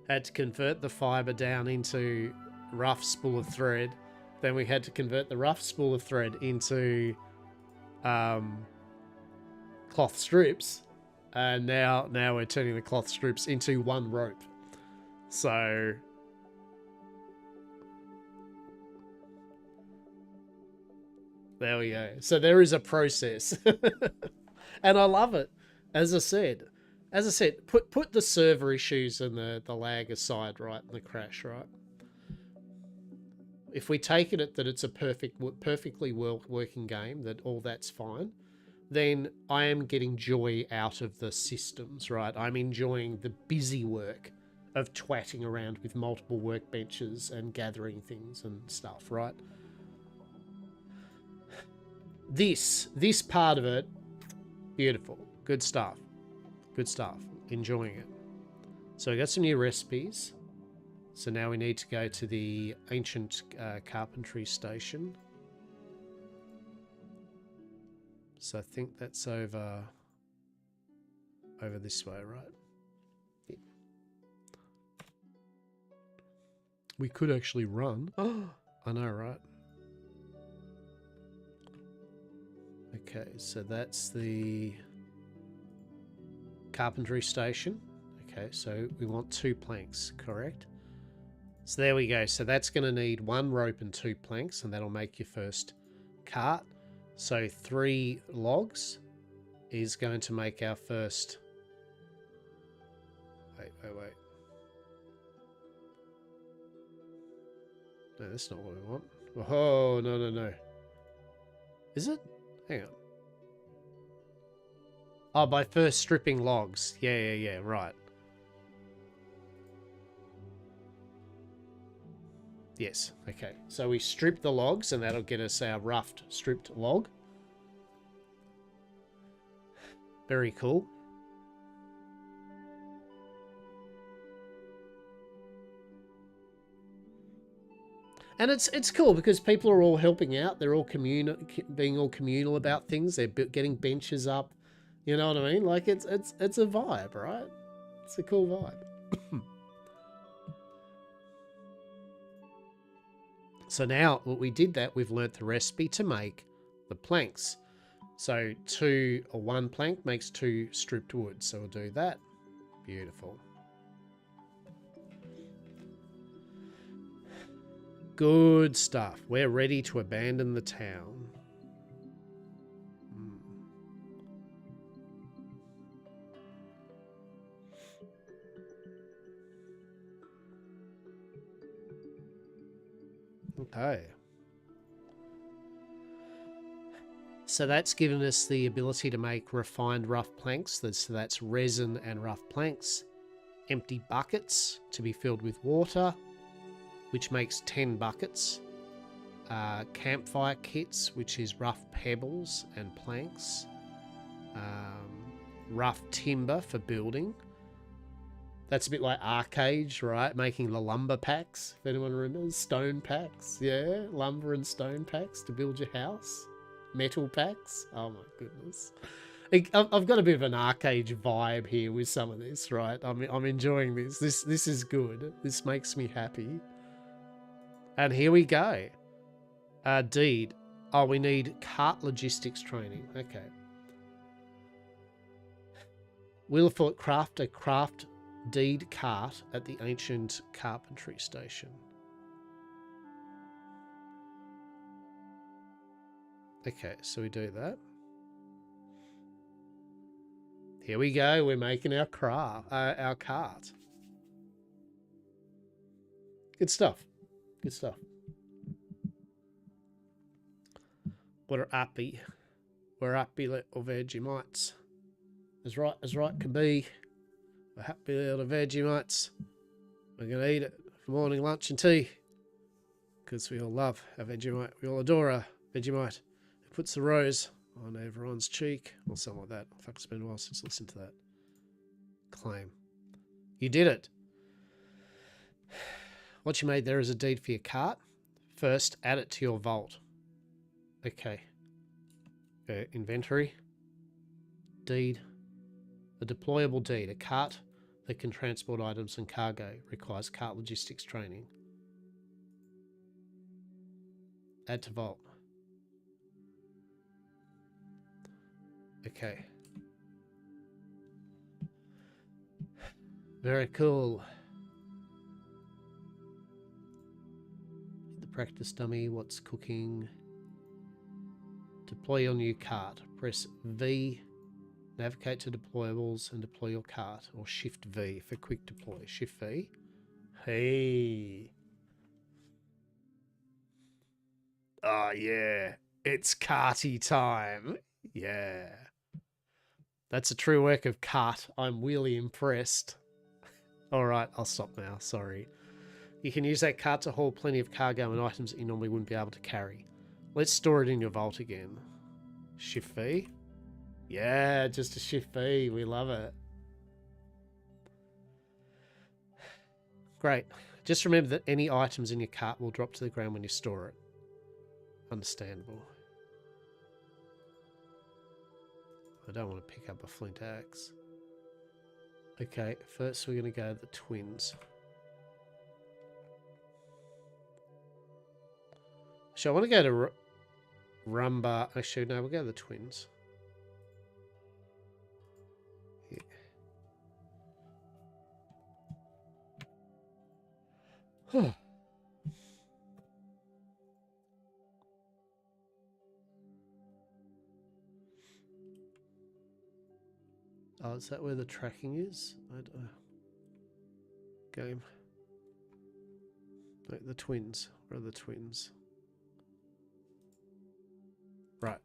had to convert the fibre down into rough spool of thread. Then we had to convert the rough spool of thread into cloth strips. And now we're turning the cloth strips into one rope. So there we go. So there is a process. And I love it. As I said, put the server issues and the lag aside, right, and the crash, right? If we take it that it's a perfectly working game, that all that's fine, then I am getting joy out of the systems, right? I'm enjoying the busy work of twatting around with multiple workbenches and gathering things and stuff, right? This part of it, beautiful. Good stuff. Good stuff. Enjoying it. So we got some new recipes. So now we need to go to the ancient carpentry station. So I think that's over this way, right? Yeah. We could actually run. Oh, I know, right? Okay, so that's the carpentry station. Okay, so we want 2 planks, correct? So there we go. So that's going to need 1 rope and 2 planks, and that'll make your first cart. So 3 logs is going to make our first... Wait. No, that's not what we want. Oh, no. Is it? Hang on. Oh, by first stripping logs. Yeah, right. Yes, okay. So we strip the logs, and that'll get us our roughed, stripped log. Very cool. And it's cool because people are all helping out. They're all being all communal about things. They're getting benches up. You know what I mean? Like it's a vibe, right? It's a cool vibe. So now we did that. We've learnt the recipe to make the planks. So 1 plank makes 2 stripped wood. So we'll do that. Beautiful. Good stuff. We're ready to abandon the town. Okay. So that's given us the ability to make refined rough planks. So that's resin and rough planks. Empty buckets to be filled with water, which makes 10 buckets. Campfire kits, which is rough pebbles and planks. Rough timber for building. That's a bit like Arcade, right? Making the lumber packs, if anyone remembers. Stone packs, yeah. Lumber and stone packs to build your house. Metal packs. Oh my goodness. I've got a bit of an Arcade vibe here with some of this, right? I'm enjoying this. This is good. This makes me happy. And here we go. Deed. Oh, we need cart logistics training. Okay. Willifort craft a craft deed cart at the ancient carpentry station. Okay, so we do that. Here we go. We're making our cart. Good stuff. Good stuff. We're happy. We're happy little Vegemites. As right can be. We're happy little Vegemites. We're going to eat it for morning, lunch and tea. Because we all love a Vegemite. We all adore a Vegemite. It puts the rose on everyone's cheek. Or something like that. Fuck, it's been a while since I listened to that. Claim. You did it. What you made there is a deed for your cart. First, add it to your vault. Okay. Inventory. Deed. A deployable deed. A cart that can transport items and cargo. Requires cart logistics training. Add to vault. Okay. Very cool. The practice dummy. What's cooking? Deploy your new cart. Press V. Navigate to deployables and deploy your cart. Or Shift V for quick deploy. Shift V. Hey. Oh yeah. It's carty time. Yeah. That's a true work of cart. I'm really impressed. Alright, I'll stop now. Sorry. You can use that cart to haul plenty of cargo and items that you normally wouldn't be able to carry. Let's store it in your vault again. Shift V. Yeah, just a Shift V. We love it. Great. Just remember that any items in your cart will drop to the ground when you store it. Understandable. I don't want to pick up a flint axe. Okay, first we're going to go to the twins. So I want to go to Rumba. Actually, no, we'll go to the twins. Yeah. Huh. Oh, is that where the tracking is? Game. No, the twins. Where are the twins? Right.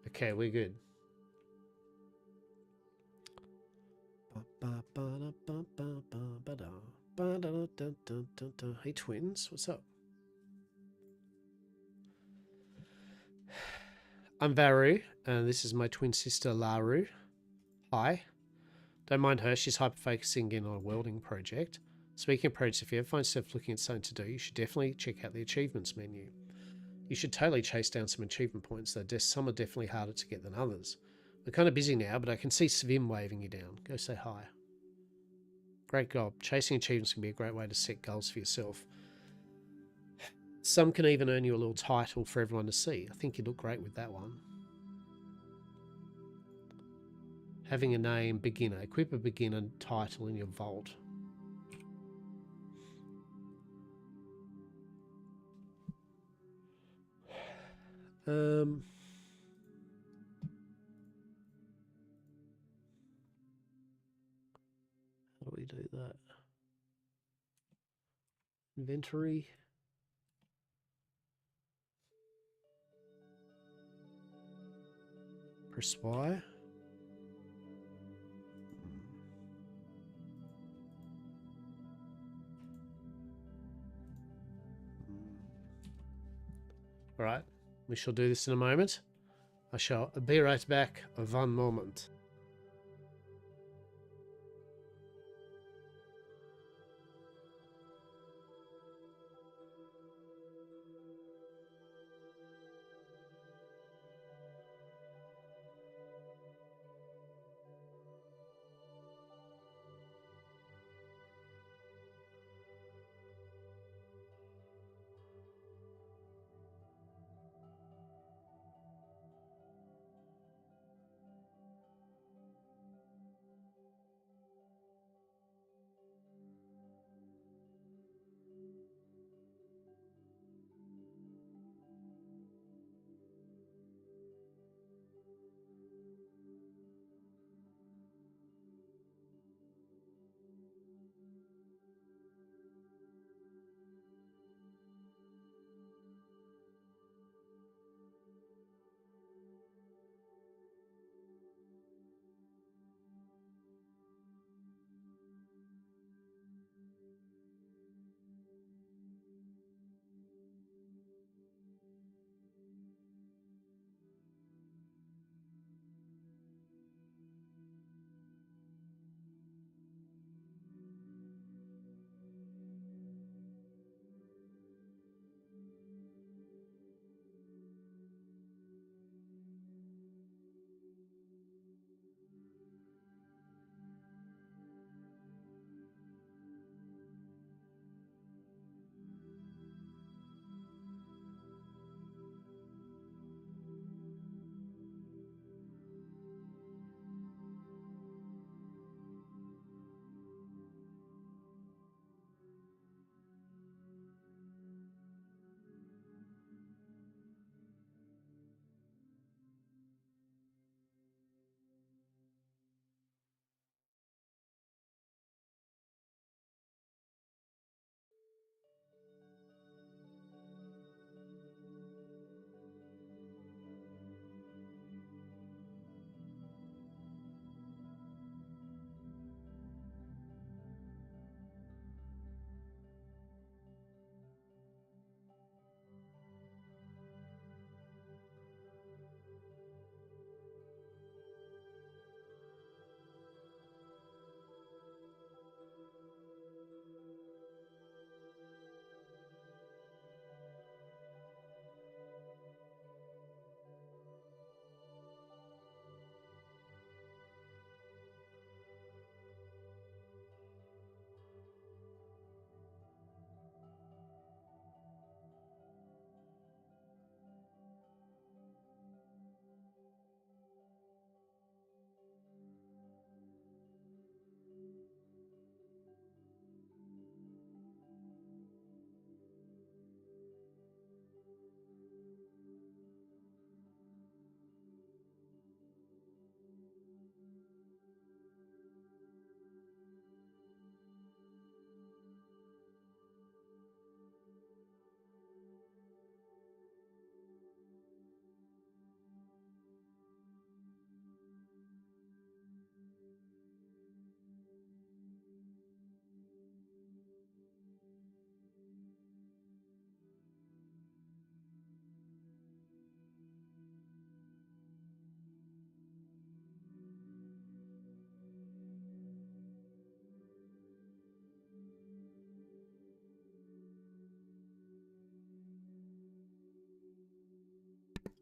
Okay, we're good. Hey, twins. What's up? I'm Varu, and this is my twin sister, Laru. Hi. Don't mind her, she's hyper-focusing in on a welding project. Speaking of projects, if you ever find yourself looking at something to do, you should definitely check out the achievements menu. You should totally chase down some achievement points, though some are definitely harder to get than others. We're kind of busy now, but I can see Svim waving you down. Go say hi. Great job. Chasing achievements can be a great way to set goals for yourself. Some can even earn you a little title for everyone to see. I think you look great with that one. Having a name, beginner. Equip a beginner title in your vault. Um, how do we do that? Inventory. Press Y. All right, we shall do this in a moment. I shall be right back. One moment.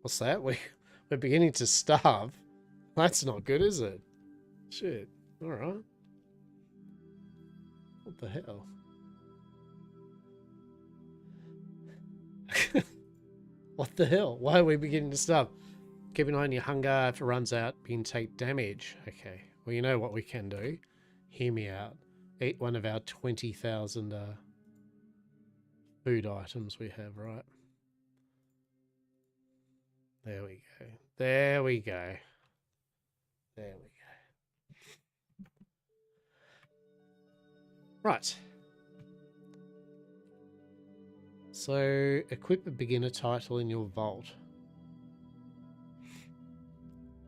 What's that? We're beginning to starve. That's not good, is it? Shit. All right. What the hell? What the hell? Why are we beginning to starve? Keep an eye on your hunger. If it runs out, you can take damage. Okay. Well, you know what we can do. Hear me out. Eat one of our 20,000 food items we have, right? There we go. There we go. There we go. Right. So, equip a beginner title in your vault.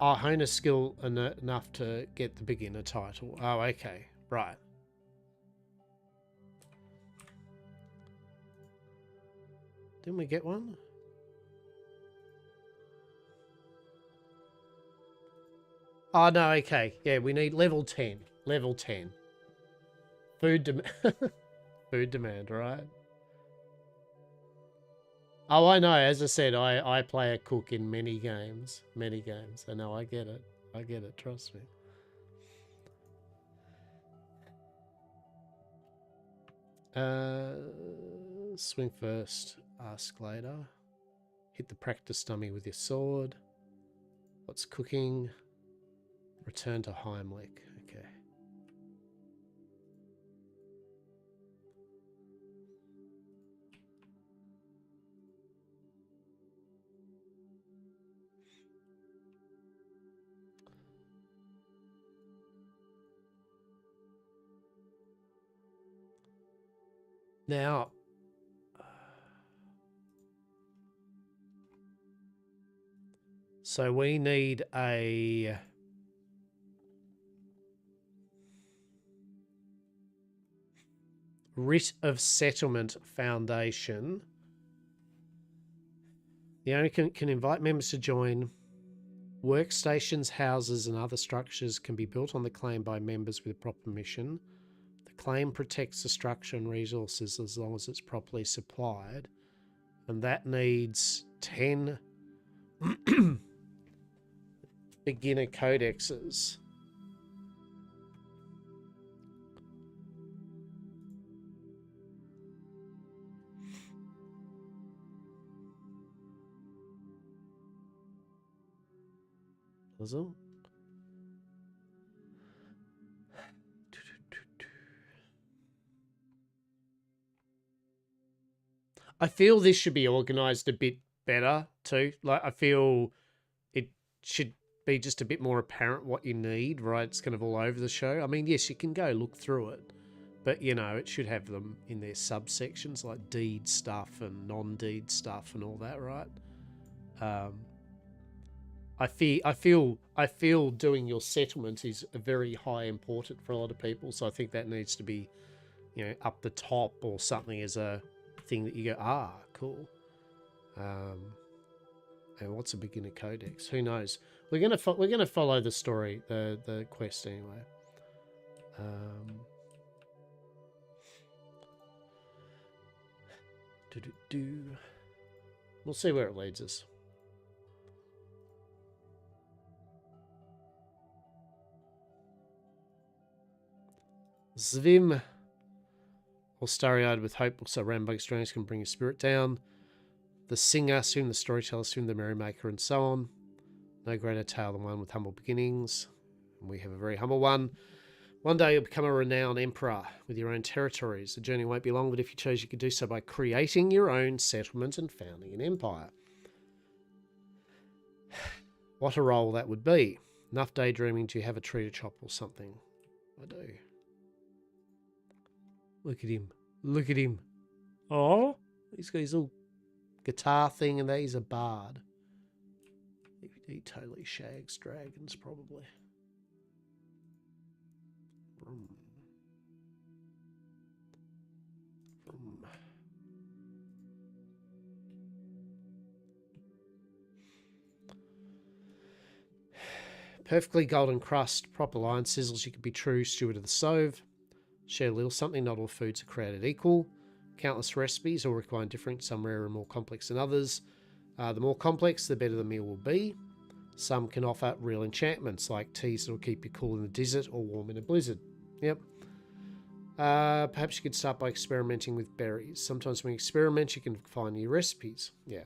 Oh, hone a skill enough to get the beginner title. Oh, okay. Right. Didn't we get one? Oh, no, okay. Yeah, we need level 10. Level 10. Food food demand, right? Oh, I know. As I said, I play a cook in many games. Many games. I know, I get it. I get it. Trust me. Swing first, ask later. Hit the practice dummy with your sword. What's cooking? Return to Heimlich. Okay. Now, so we need a writ of settlement foundation. The owner can invite members to join. Workstations, houses, and other structures can be built on the claim by members with proper permission. The claim protects the structure and resources as long as it's properly supplied. And that needs 10 beginner codexes. Was it? I feel this should be organized a bit better too. Like, I feel it should be just a bit more apparent what you need, right? It's kind of all over the show. I mean, yes, you can go look through it, but you know, it should have them in their subsections like deed stuff and non-deed stuff and all that, right? I feel doing your settlement is a very high important for a lot of people. So I think that needs to be, you know, up the top or something as a thing that you go, ah, cool. And what's a beginner codex? Who knows? We're gonna follow the story, the quest anyway. We'll see where it leads us. Zvim, or starry-eyed with hope, looks like Rambug Strange can bring your spirit down. The singer, soon the storyteller, soon the merrymaker, and so on. No greater tale than one with humble beginnings. And we have a very humble one. One day you'll become a renowned emperor with your own territories. The journey won't be long, but if you chose, you could do so by creating your own settlement and founding an empire. What a role that would be. Enough daydreaming to have a tree to chop or something. I do. Look at him. Look at him. Oh, he's got his little guitar thing and that. He's a bard. He totally shags dragons, probably. Vroom. Vroom. Perfectly golden crust, proper line sizzles. You could be true steward of the stove. Share a little something. Not all foods are created equal. Countless recipes, all require different. Some rarer and more complex than others. The more complex, the better the meal will be. Some can offer real enchantments, like teas that will keep you cool in the desert or warm in a blizzard. Yep. Perhaps you could start by experimenting with berries. Sometimes when you experiment, you can find new recipes. Yeah.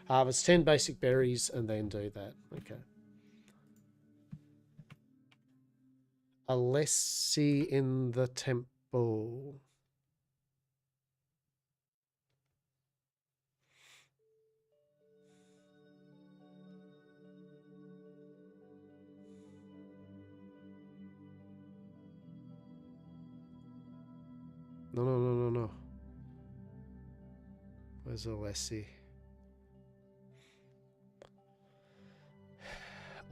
Harvest 10 basic berries and then do that. Okay. Alessi in the temple. Where's Alessi?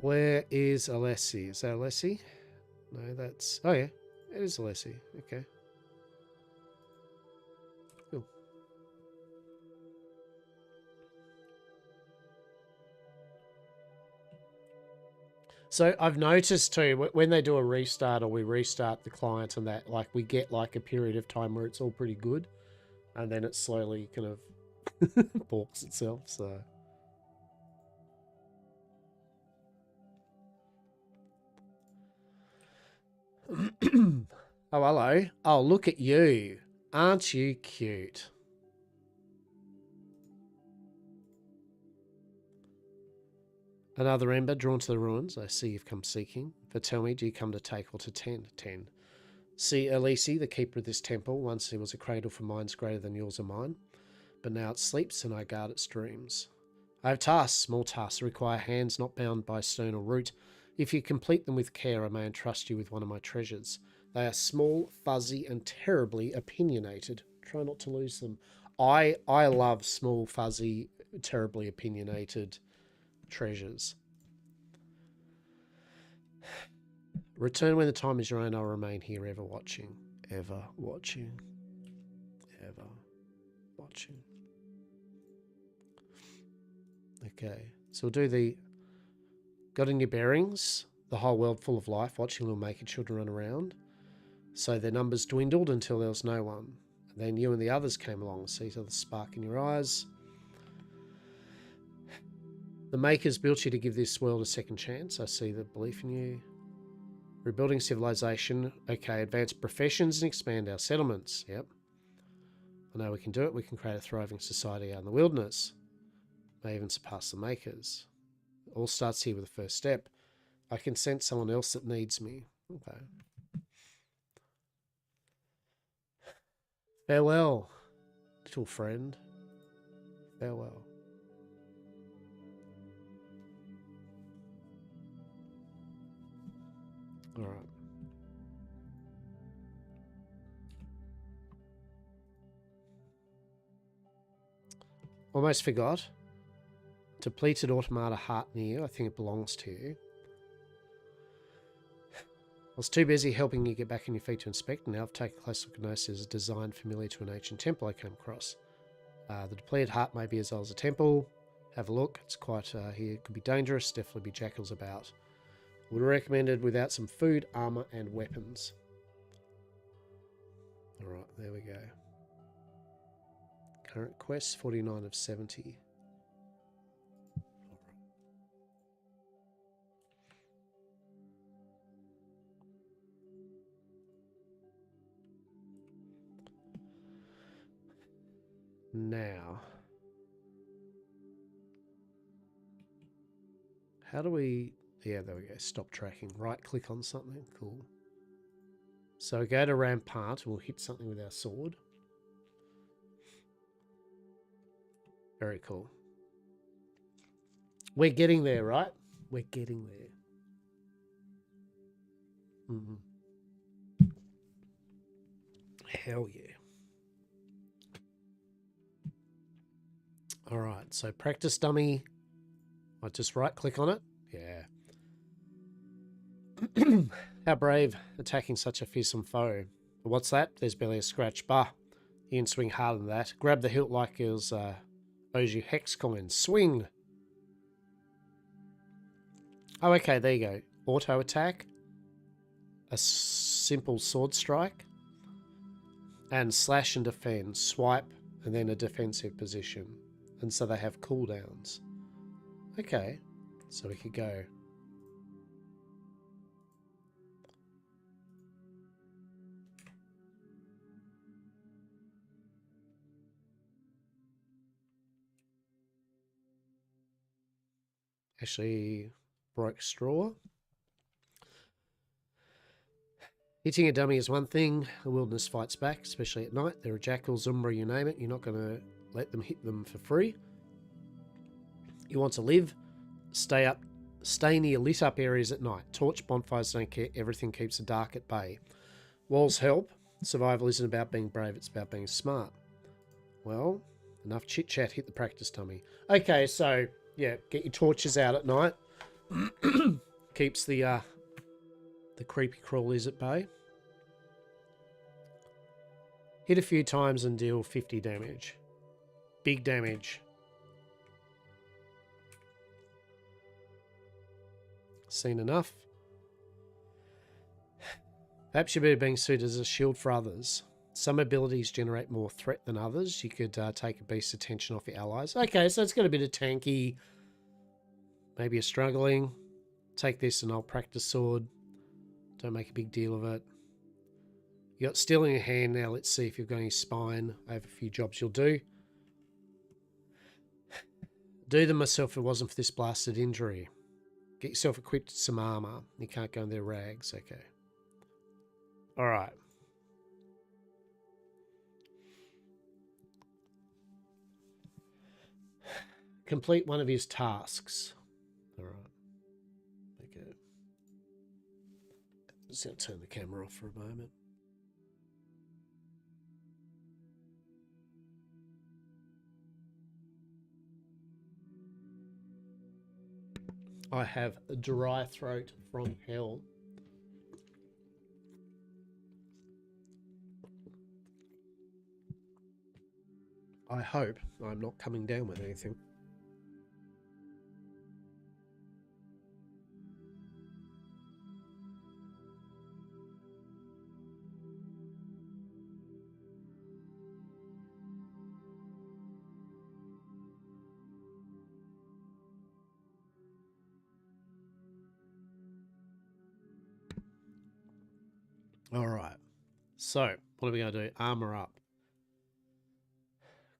Where is Alessi? Is that Alessi? No, that's... Oh, yeah. It is Alessi. Okay. Cool. So I've noticed too, when they do a restart or we restart the client and that, like, we get like a period of time where it's all pretty good. And then it slowly kind of balks itself, so... Oh, hello. Oh, look at you. Aren't you cute? Another ember drawn to the ruins. I see you've come seeking. But tell me, do you come to take or to tend? 10. See Elisi, the keeper of this temple. Once it was a cradle for minds greater than yours or mine. But now it sleeps and I guard its dreams. I have tasks, small tasks that require hands not bound by stone or root. If you complete them with care, I may entrust you with one of my treasures. They are small, fuzzy, and terribly opinionated. Try not to lose them. I love small, fuzzy, terribly opinionated treasures. Return when the time is your own. I'll remain here, ever watching. Ever watching. Ever watching. Okay, so we'll do the... Got in your bearings. The whole world full of life, watching little maker children run around. So their numbers dwindled until there was no one. And then you and the others came along. See the spark in your eyes. The makers built you to give this world a second chance. I see the belief in you. Rebuilding civilization. Okay, advance professions and expand our settlements. Yep. I know we can do it. We can create a thriving society out in the wilderness. May even surpass the makers. It all starts here with the first step. I can sense someone else that needs me. Okay. Farewell, little friend. Farewell. All right. Almost forgot. Depleted automata heart near you. I think it belongs to you. I was too busy helping you get back on your feet to inspect, and now I've taken a close look and noticed there's a design familiar to an ancient temple I came across. The depleted heart may be as old as a temple. Have a look. It's quite here. It could be dangerous. Definitely be jackals about. Would recommend it without some food, armor, and weapons. Alright, there we go. Current quest, 49 of 70. Now, how do we... Yeah, there we go. Stop tracking. Right click on something. Cool. So go to Rampart. We'll hit something with our sword. Very cool. We're getting there, right? We're getting there. Hell yeah. All right. So practice dummy. I just right click on it. Yeah. How brave, attacking such a fearsome foe. What's that? There's barely a scratch. Bah, you can swing harder than that. Grab the hilt like it was owes you hex coins. Swing. Oh, okay, there you go. Auto attack. A simple sword strike. And slash and defend. Swipe and then a defensive position. And so they have cooldowns. Okay, so we could go... Actually, broke straw. Hitting a dummy is one thing. The wilderness fights back, especially at night. There are jackals, umbra, you name it. You're not going to let them hit them for free. You want to live, stay near lit up areas at night. Torch, bonfires don't care. Everything keeps the dark at bay. Walls help. Survival isn't about being brave, it's about being smart. Well, Enough chit chat. Hit the practice dummy. Okay, so yeah, get your torches out at night. Keeps the creepy crawlies at bay. Hit a few times and deal 50 damage. Big damage. Seen enough. Perhaps you're better being suited as a shield for others. Some abilities generate more threat than others. You could take a beast's attention off your allies. Okay, so it's got a bit of tanky. Maybe you're struggling. Take this and I'll practice sword. Don't make a big deal of it. You got steel in your hand now. Let's see if you've got any spine. I have a few jobs you'll do. Do them myself if it wasn't for this blasted injury. Get yourself equipped with some armor. You can't go in their rags. Okay. Alright. Complete one of his tasks. Alright. Okay. Just going to turn the camera off for a moment. I have a dry throat from hell. I hope I'm not coming down with anything. Alright. So, what are we going to do? Armor up.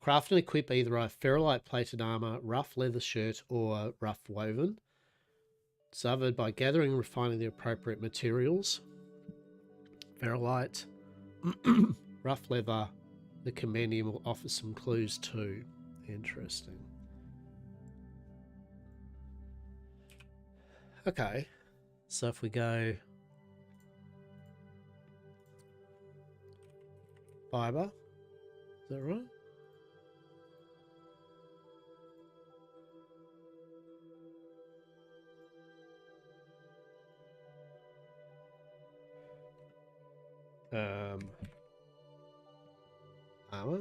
Craft and equip either a ferrolite plated armor, rough leather shirt, or rough woven. Discovered by gathering and refining the appropriate materials. Ferrolite, rough leather. The compendium will offer some clues too. Interesting. Okay. So if we go fiber, is that right? Armor.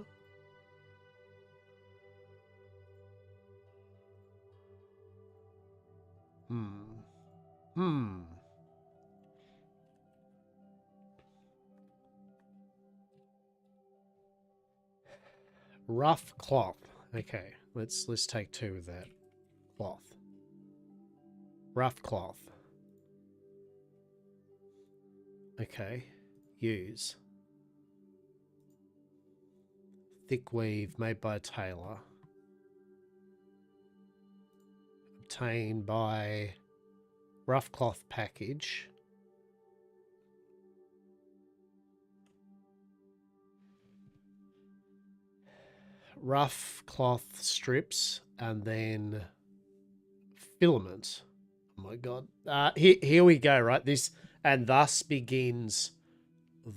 Rough cloth. Okay, let's take 2 of that. Cloth. Rough cloth. Okay. Use. Thick weave made by a tailor. Obtained by rough cloth package. Rough cloth strips and then filament. Oh my god. Here we go, right? This, and thus begins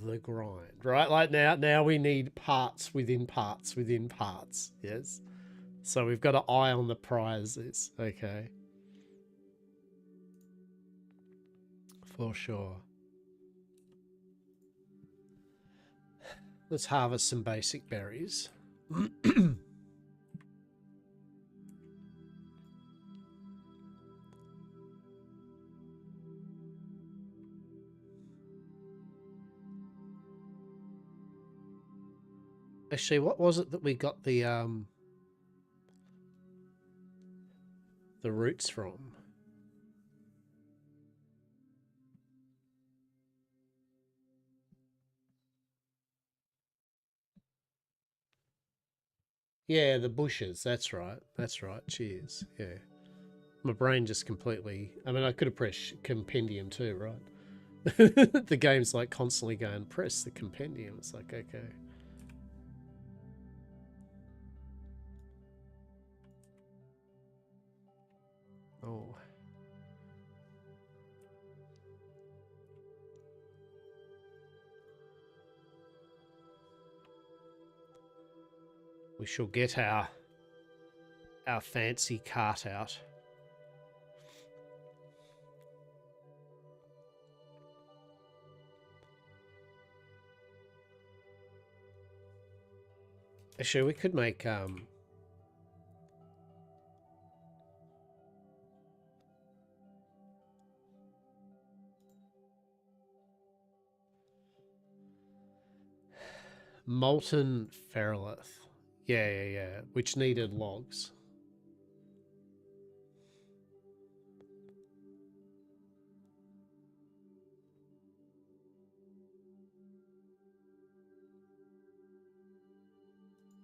the grind, right? Like now we need parts within parts within parts. Yes. So we've got an eye on the prizes. Okay. For sure. Let's harvest some basic berries. Actually, what was it that we got the roots from? Yeah, the bushes. That's right. That's right. Cheers. Yeah. My brain just completely... I mean, I could have pressed compendium too, right? The game's like constantly going, press the compendium. It's like, okay. Oh. we shall get our fancy cart out. Actually, we could make molten ferrolith. Yeah. Which needed logs.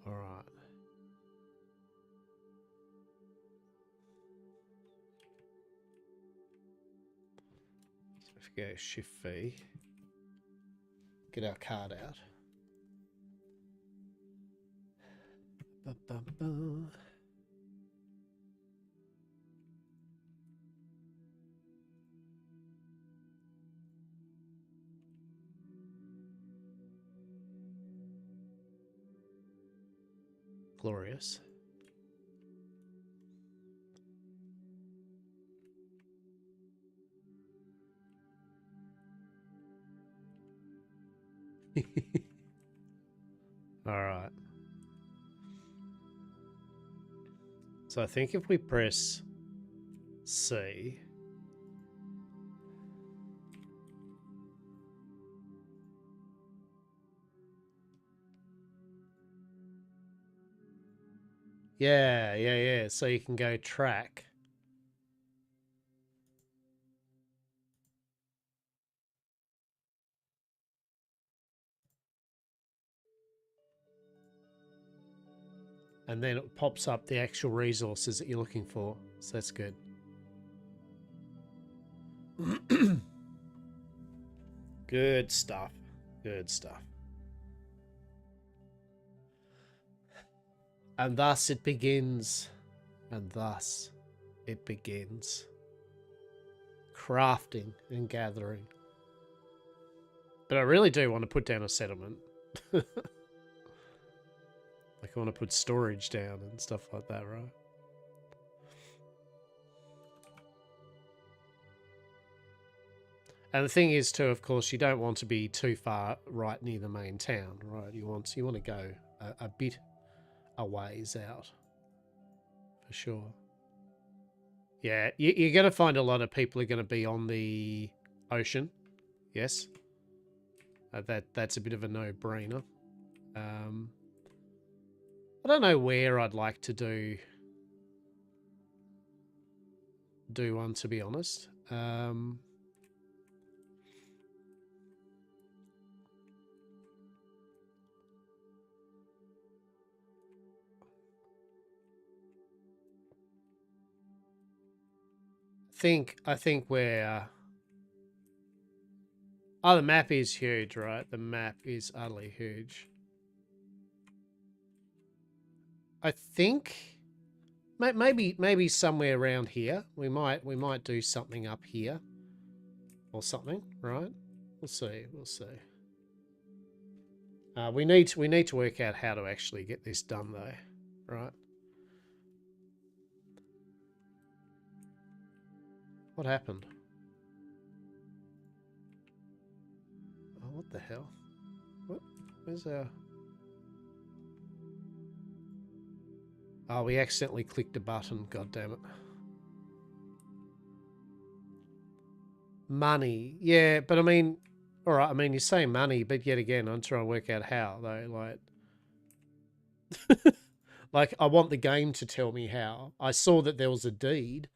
All right. So if we go shift V, get our card out. Glorious. All right. So I think if we press C, yeah. So you can go track. And then it pops up the actual resources that you're looking for. So that's good. Good stuff. Good stuff. And thus it begins. And thus it begins. Crafting and gathering. But I really do want to put down a settlement. Like I want to put storage down and stuff like that, right? And the thing is too, of course, you don't want to be too far right near the main town, right? You want to go a bit a ways out, for sure. Yeah, you're going to find a lot of people are going to be on the ocean. Yes, that's a bit of a no-brainer. I don't know where I'd like to do one, to be honest. I think we're... Oh, the map is huge, right? The map is utterly huge. I think maybe somewhere around here. We might do something up here or something, right? We'll see. We need to work out how to actually get this done though, right? What happened? Oh, what the hell? What? Where's our... Oh, we accidentally clicked a button. God damn it. Money. Yeah, but I mean... Alright, I mean, you say money, but yet again, I'm trying to work out how, though. Like... like, I want the game to tell me how. I saw that there was a deed,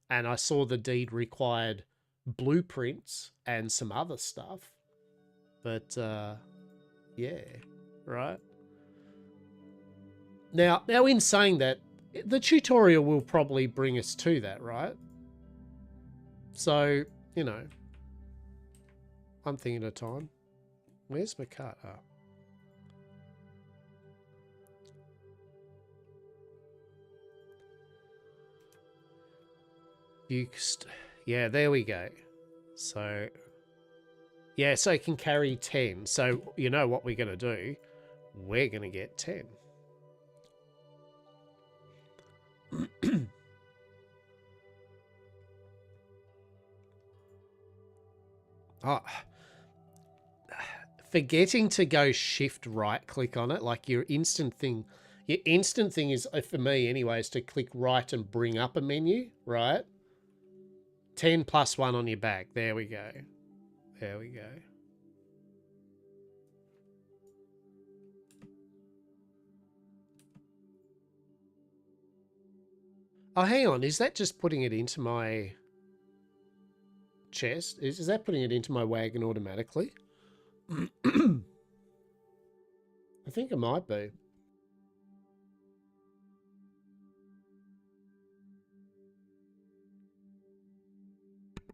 and I saw the deed required blueprints and some other stuff. But, yeah, right? Now, in saying that, the tutorial will probably bring us to that, right? So, you know, one thing at a time. Where's my cart? Oh. Yeah, there we go. So, yeah, so it can carry 10. So, you know what we're going to do? We're going to get 10. Oh, forgetting to go shift right click on it, like your instant thing is, for me anyway, is to click right and bring up a menu, right? 10 plus 1 on your back. There we go. There we go. Oh, hang on. Is that just putting it into my chest? Is that putting it into my wagon automatically? I think it might be.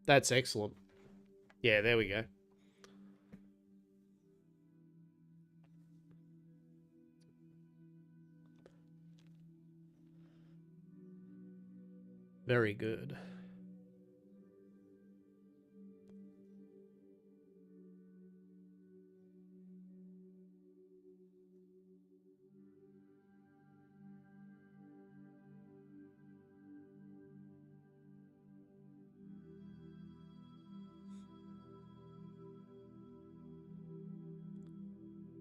That's excellent. Yeah, there we go. Very good.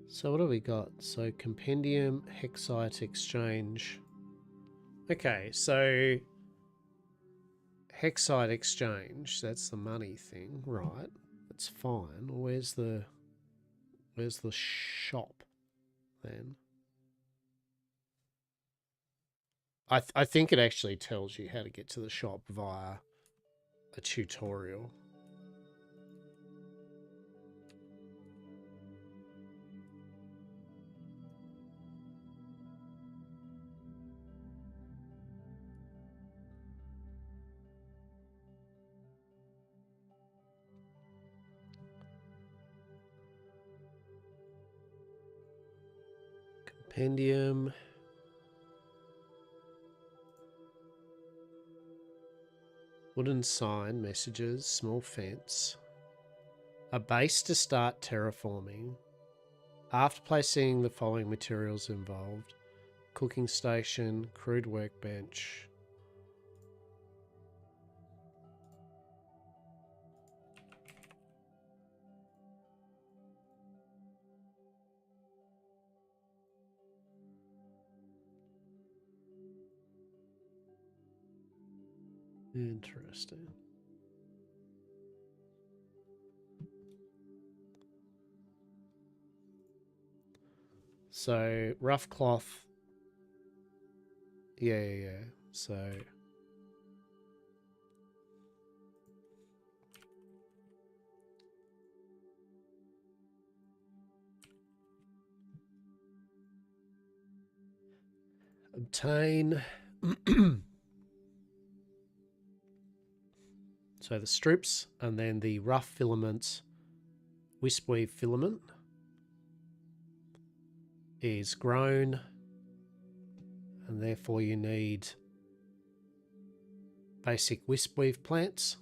So what do we got? So compendium, hexite exchange. Okay, so hexite exchange, that's the money thing, right? That's fine. Where's the shop then? I think it actually tells you how to get to the shop via a tutorial. Compendium. Wooden sign, messages, small fence. A base to start terraforming. After placing the following materials involved: cooking station, crude workbench. Interesting. So, rough cloth. Yeah. So, obtain. So the strips, and then the rough filament, wispweave filament is grown, and therefore you need basic wispweave plants,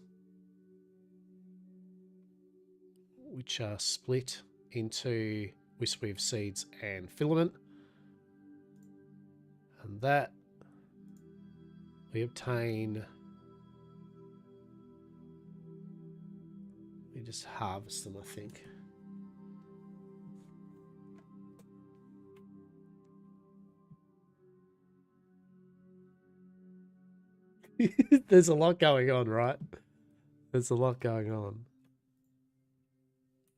which are split into wispweave seeds and filament, and that we obtain. We just harvest them, I think. There's a lot going on, right? There's a lot going on.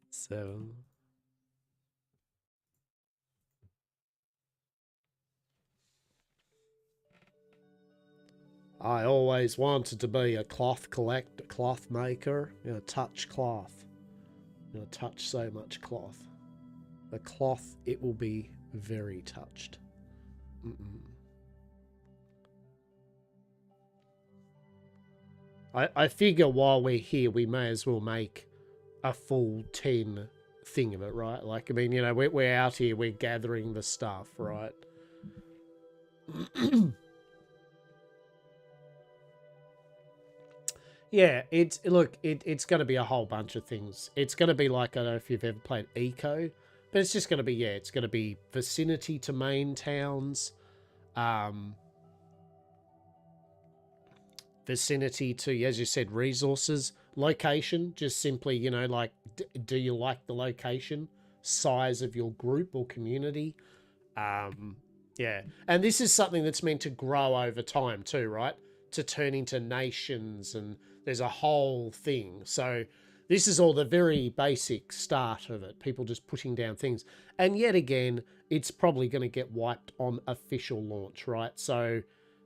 7. I always wanted to be a cloth collector, cloth maker. You know, touch cloth. You know, touch so much cloth. The cloth, it will be very touched. I figure while we're here, we may as well make a full 10 thing of it, right? Like, I mean, you know, we're out here, we're gathering the stuff, right? Yeah, it's going to be a whole bunch of things. It's going to be like, I don't know if you've ever played Eco, but it's just going to be, yeah, it's going to be vicinity to main towns, vicinity to, as you said, resources, Location, just simply, you know, like, do you like the location? Size of your group or community? Yeah. And this is something that's meant to grow over time too, right? To turn into nations, and there's a whole thing. So this is all the very basic start of it. People just putting down things. And yet again, it's probably going to get wiped on official launch, right? So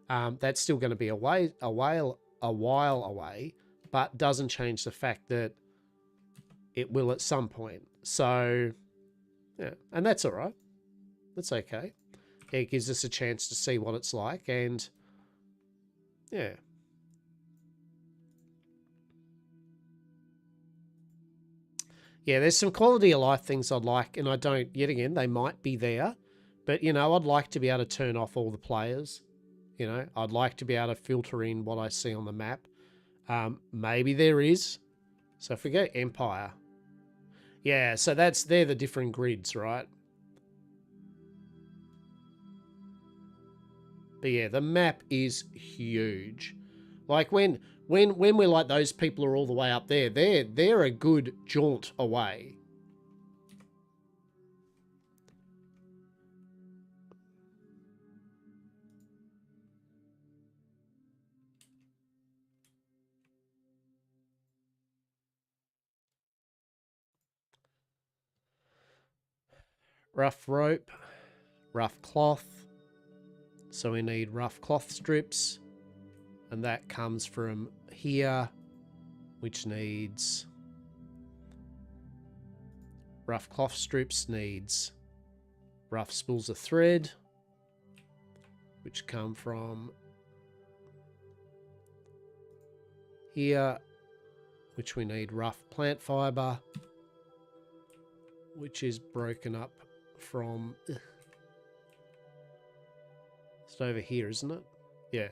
that's still going to be a while away, but doesn't change the fact that it will at some point. So yeah, and that's all right. That's okay. It gives us a chance to see what it's like, and yeah. Yeah, there's some quality of life things I'd like, and I don't, yet again, they might be there, but, you know, I'd like to be able to turn off all the players. You know, I'd like to be able to filter in what I see on the map. Maybe there is. So if we go Empire. Yeah, so they're the different grids, right? But yeah, the map is huge. Like when we're like, those people are all the way up there, they're a good jaunt away. Rough rope, rough cloth. So we need rough cloth strips, and that comes from here, which needs rough cloth strips, needs rough spools of thread, which come from here, which we need rough plant fiber, which is broken up from, it's over here, isn't it? Yeah.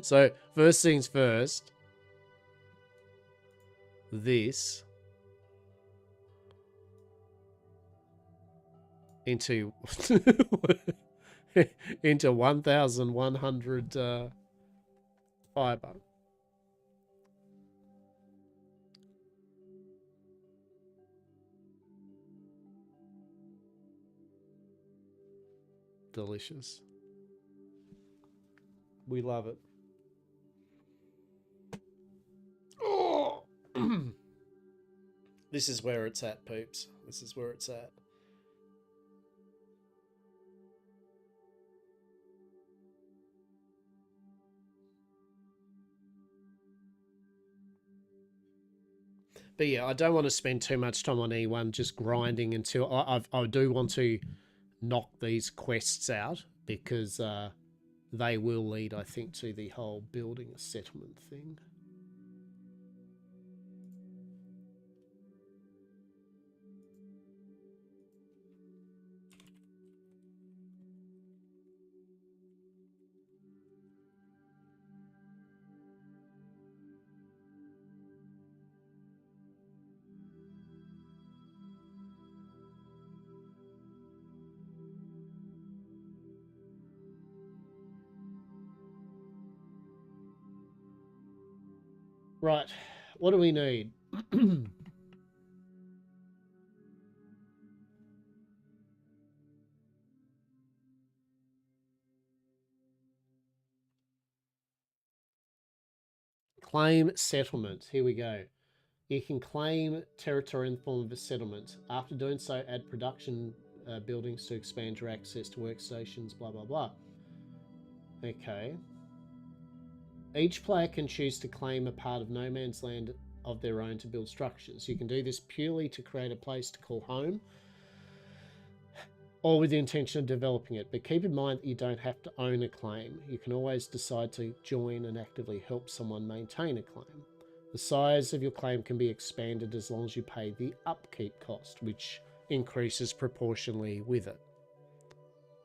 So first things first, this into into 1,100 fiber. Delicious. We love it. Oh! This is where it's at, peeps. This is where it's at. But yeah, I don't want to spend too much time on E1 just grinding until I do want to knock these quests out, because they will lead, I think, to the whole building a settlement thing. Right, what do we need? Claim settlement. Here we go. You can claim territory in the form of a settlement. After doing so, add production buildings to expand your access to workstations, blah, blah, blah. Okay. Each player can choose to claim a part of no man's land of their own to build structures. You can do this purely to create a place to call home, or with the intention of developing it. But keep in mind that you don't have to own a claim. You can always decide to join and actively help someone maintain a claim. The size of your claim can be expanded as long as you pay the upkeep cost, which increases proportionally with it.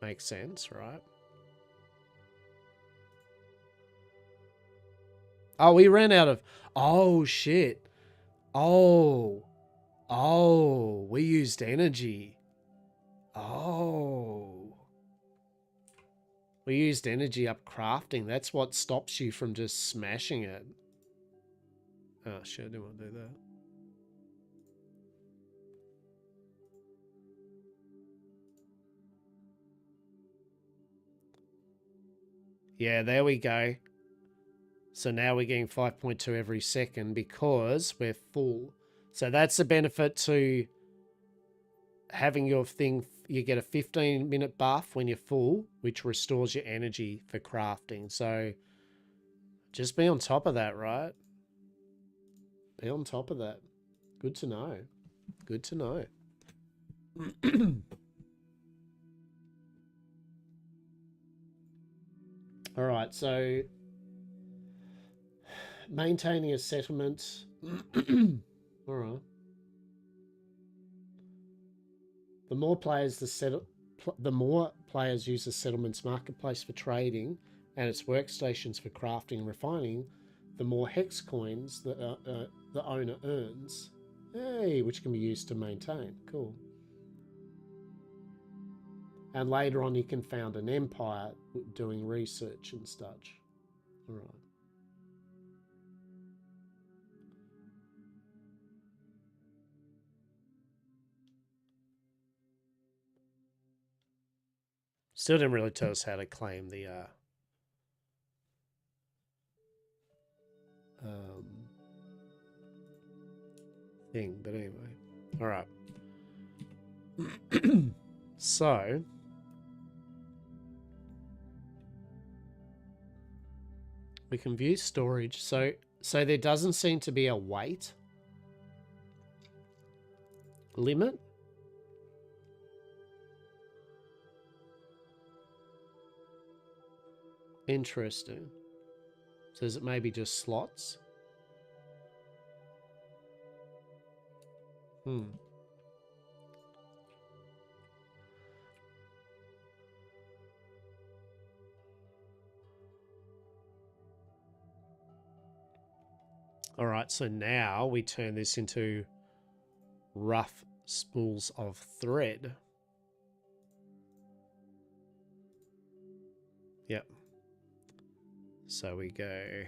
Makes sense, right? Oh, we ran out of... Oh, shit. Oh. Oh, we used energy. Oh. We used energy up crafting. That's what stops you from just smashing it. Oh shit, I didn't want to do that. Yeah, there we go. So now we're getting 5.2 every second because we're full. So that's the benefit to having your thing. You get a 15-minute buff when you're full, which restores your energy for crafting. So just be on top of that, right? Be on top of that. Good to know. Good to know. All right, so maintaining a settlement. All right. The more players the more players use the settlement's marketplace for trading and its workstations for crafting and refining, the more hex coins that the owner earns. Hey, which can be used to maintain. Cool. And later on, you can found an empire doing research and such. All right. Still didn't really tell us how to claim the thing, but anyway. All right. So we can view storage. So there doesn't seem to be a weight limit. Interesting. So is it maybe just slots? All right, so now we turn this into rough spools of thread. Yep. So we go.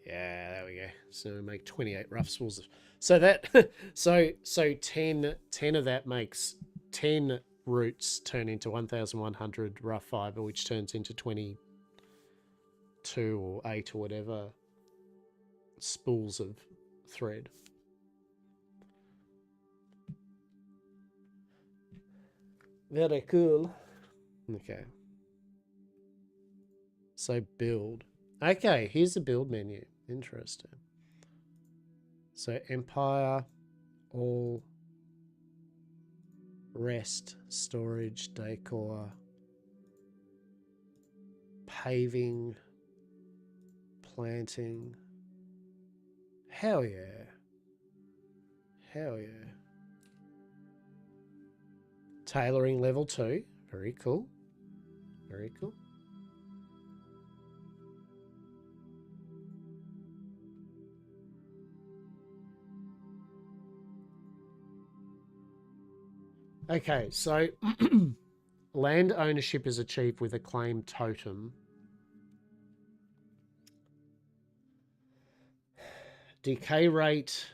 Yeah, there we go. So we make 28 rough spools. So that so 10 of that makes 10 roots turn into 1,100 rough fiber, which turns into 22 or 8 or whatever spools of thread. Very cool. Okay. So build. Okay, here's the build menu. Interesting. So empire, all, rest, storage, decor, paving, planting. Hell yeah. Hell yeah. Tailoring level 2. Very cool. Very cool. Okay, so land ownership is achieved with a claim totem. Decay rate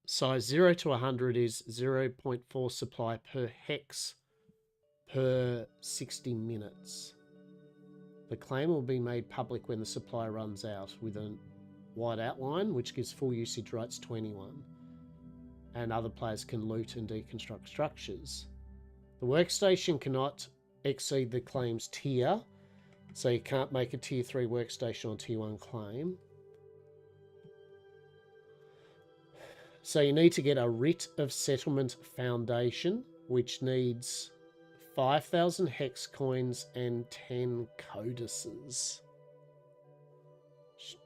size 0 to 100 is 0.4 supply per hex per 60 minutes. The claim will be made public when the supply runs out with a wide outline, which gives full usage rights to anyone. And other players can loot and deconstruct structures. The workstation cannot exceed the claim's tier, so you can't make a tier 3 workstation on tier 1 claim. So you need to get a writ of settlement foundation, which needs 5,000 hex coins and 10 codices.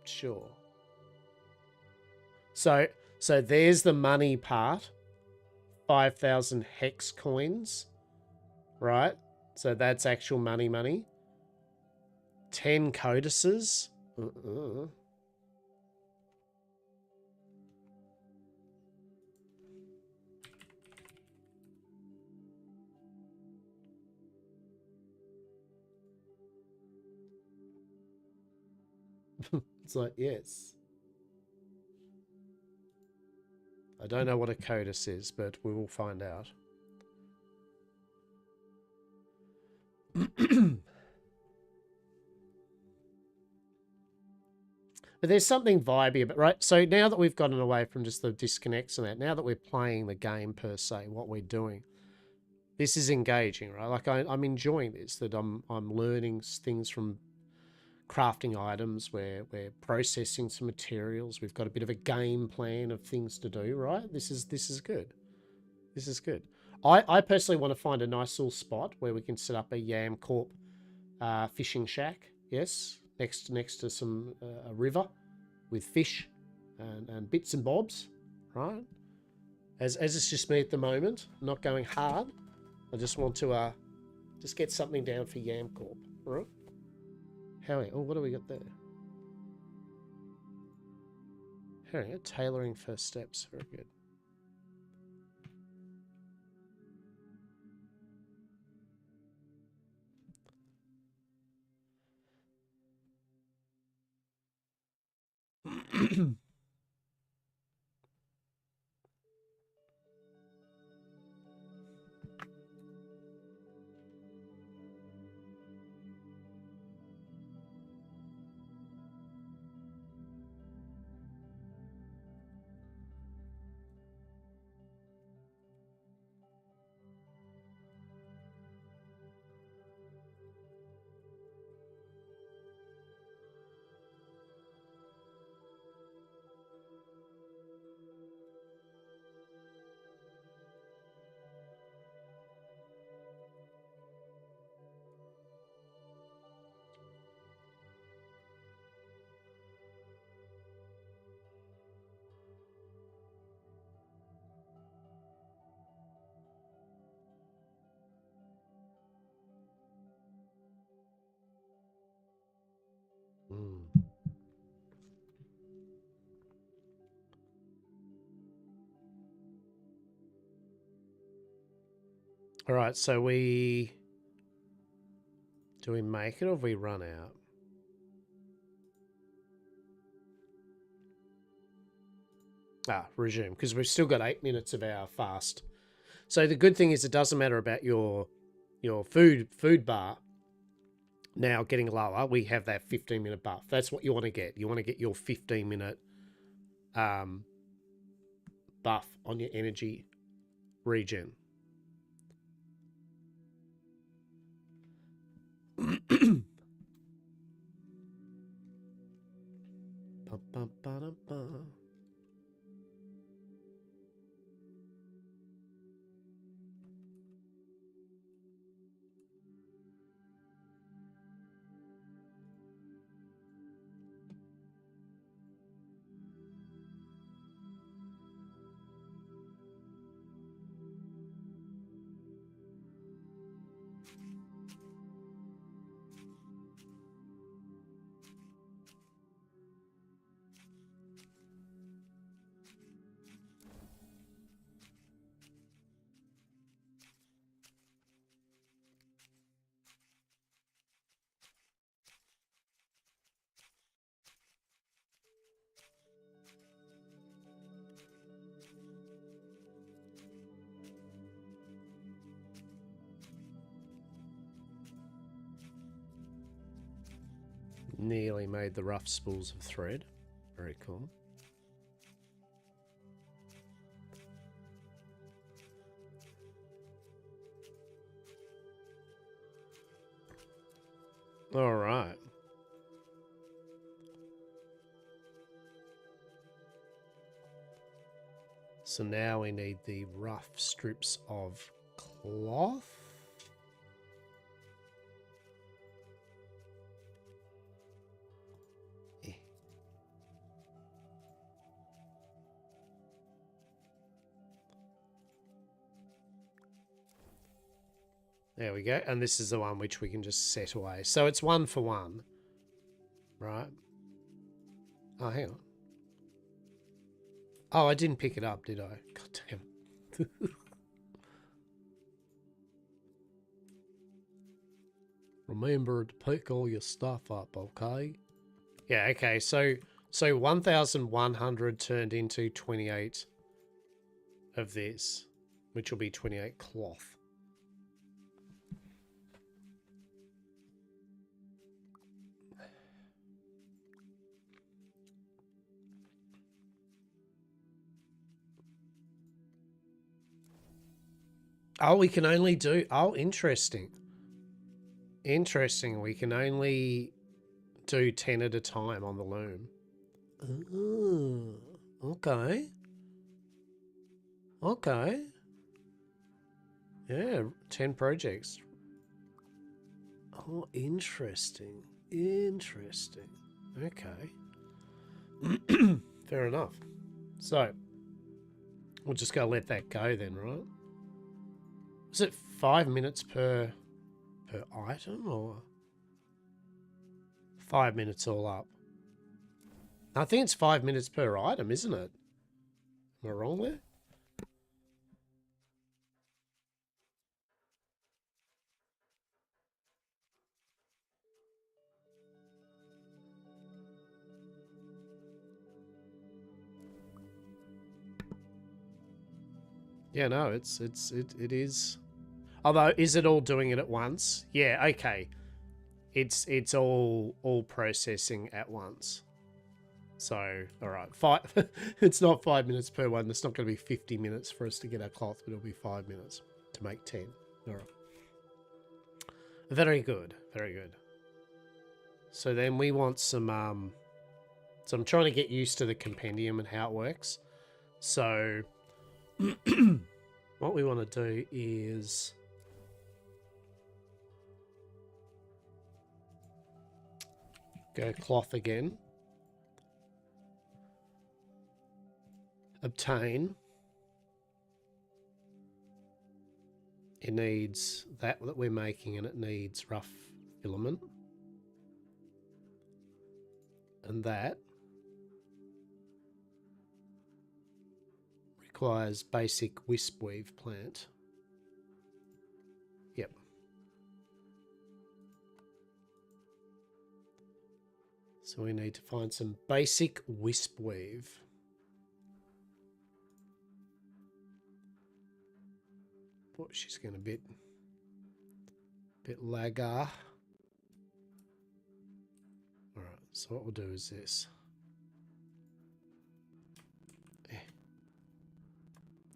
Sure. So there's the money part. 5,000 hex coins, right? So that's actual money. 10 codices. It's like, yes. I don't know what a CODIS is, but we will find out. But there's something vibey about, right? So now that we've gotten away from just the disconnects and that, now that we're playing the game per se, what we're doing, this is engaging, right? Like I'm enjoying this, that I'm learning things from crafting items, we're processing some materials, we've got a bit of a game plan of things to do, right? This is good. This is good. I personally want to find a nice little spot where we can set up a Yam Corp fishing shack. Yes, next to some a river with fish and bits and bobs, right? As it's just me at the moment, not going hard. I just want to just get something down for Yam Corp, right? How? Oh, what do we got there? Here we go. Tailoring first steps. Very good. All right, so do we make it or have we run out? Resume, because we've still got 8 minutes of our fast. So the good thing is it doesn't matter about your food bar now getting lower. We have that 15-minute buff. That's what you want to get. You want to get your 15-minute buff on your energy regen. Nearly made the rough spools of thread. Very cool. All right. So now we need the rough strips of cloth. There we go. And this is the one which we can just set away. So it's 1 for 1. Right. Oh, hang on. Oh, I didn't pick it up, did I? God damn it. Remember to pick all your stuff up, okay? Yeah, okay. So 1,100 turned into 28 of this, which will be 28 cloth. Oh, we can only do... Oh, interesting. Interesting. We can only do 10 at a time on the loom. Ooh, okay. Okay. Yeah, 10 projects. Oh, interesting. Interesting. Okay. Fair enough. So, we'll just go let that go then, right? Is it 5 minutes per item or 5 minutes all up? I think it's 5 minutes per item, isn't it? Am I wrong there? Yeah, no, it is. Although, is it all doing it at once? Yeah, okay. It's all processing at once. So, all right, it's not 5 minutes per one. It's not going to be 50 minutes for us to get our cloth, but it'll be 5 minutes to make 10. All right. Very good. Very good. So then we want some. So I'm trying to get used to the compendium and how it works. So what we want to do is go cloth again. Obtain. It needs that we're making, and it needs rough filament. And that requires basic wisp weave plant. Yep. So we need to find some basic wisp weave. Boy, she's getting a bit lagger. Alright, so what we'll do is this.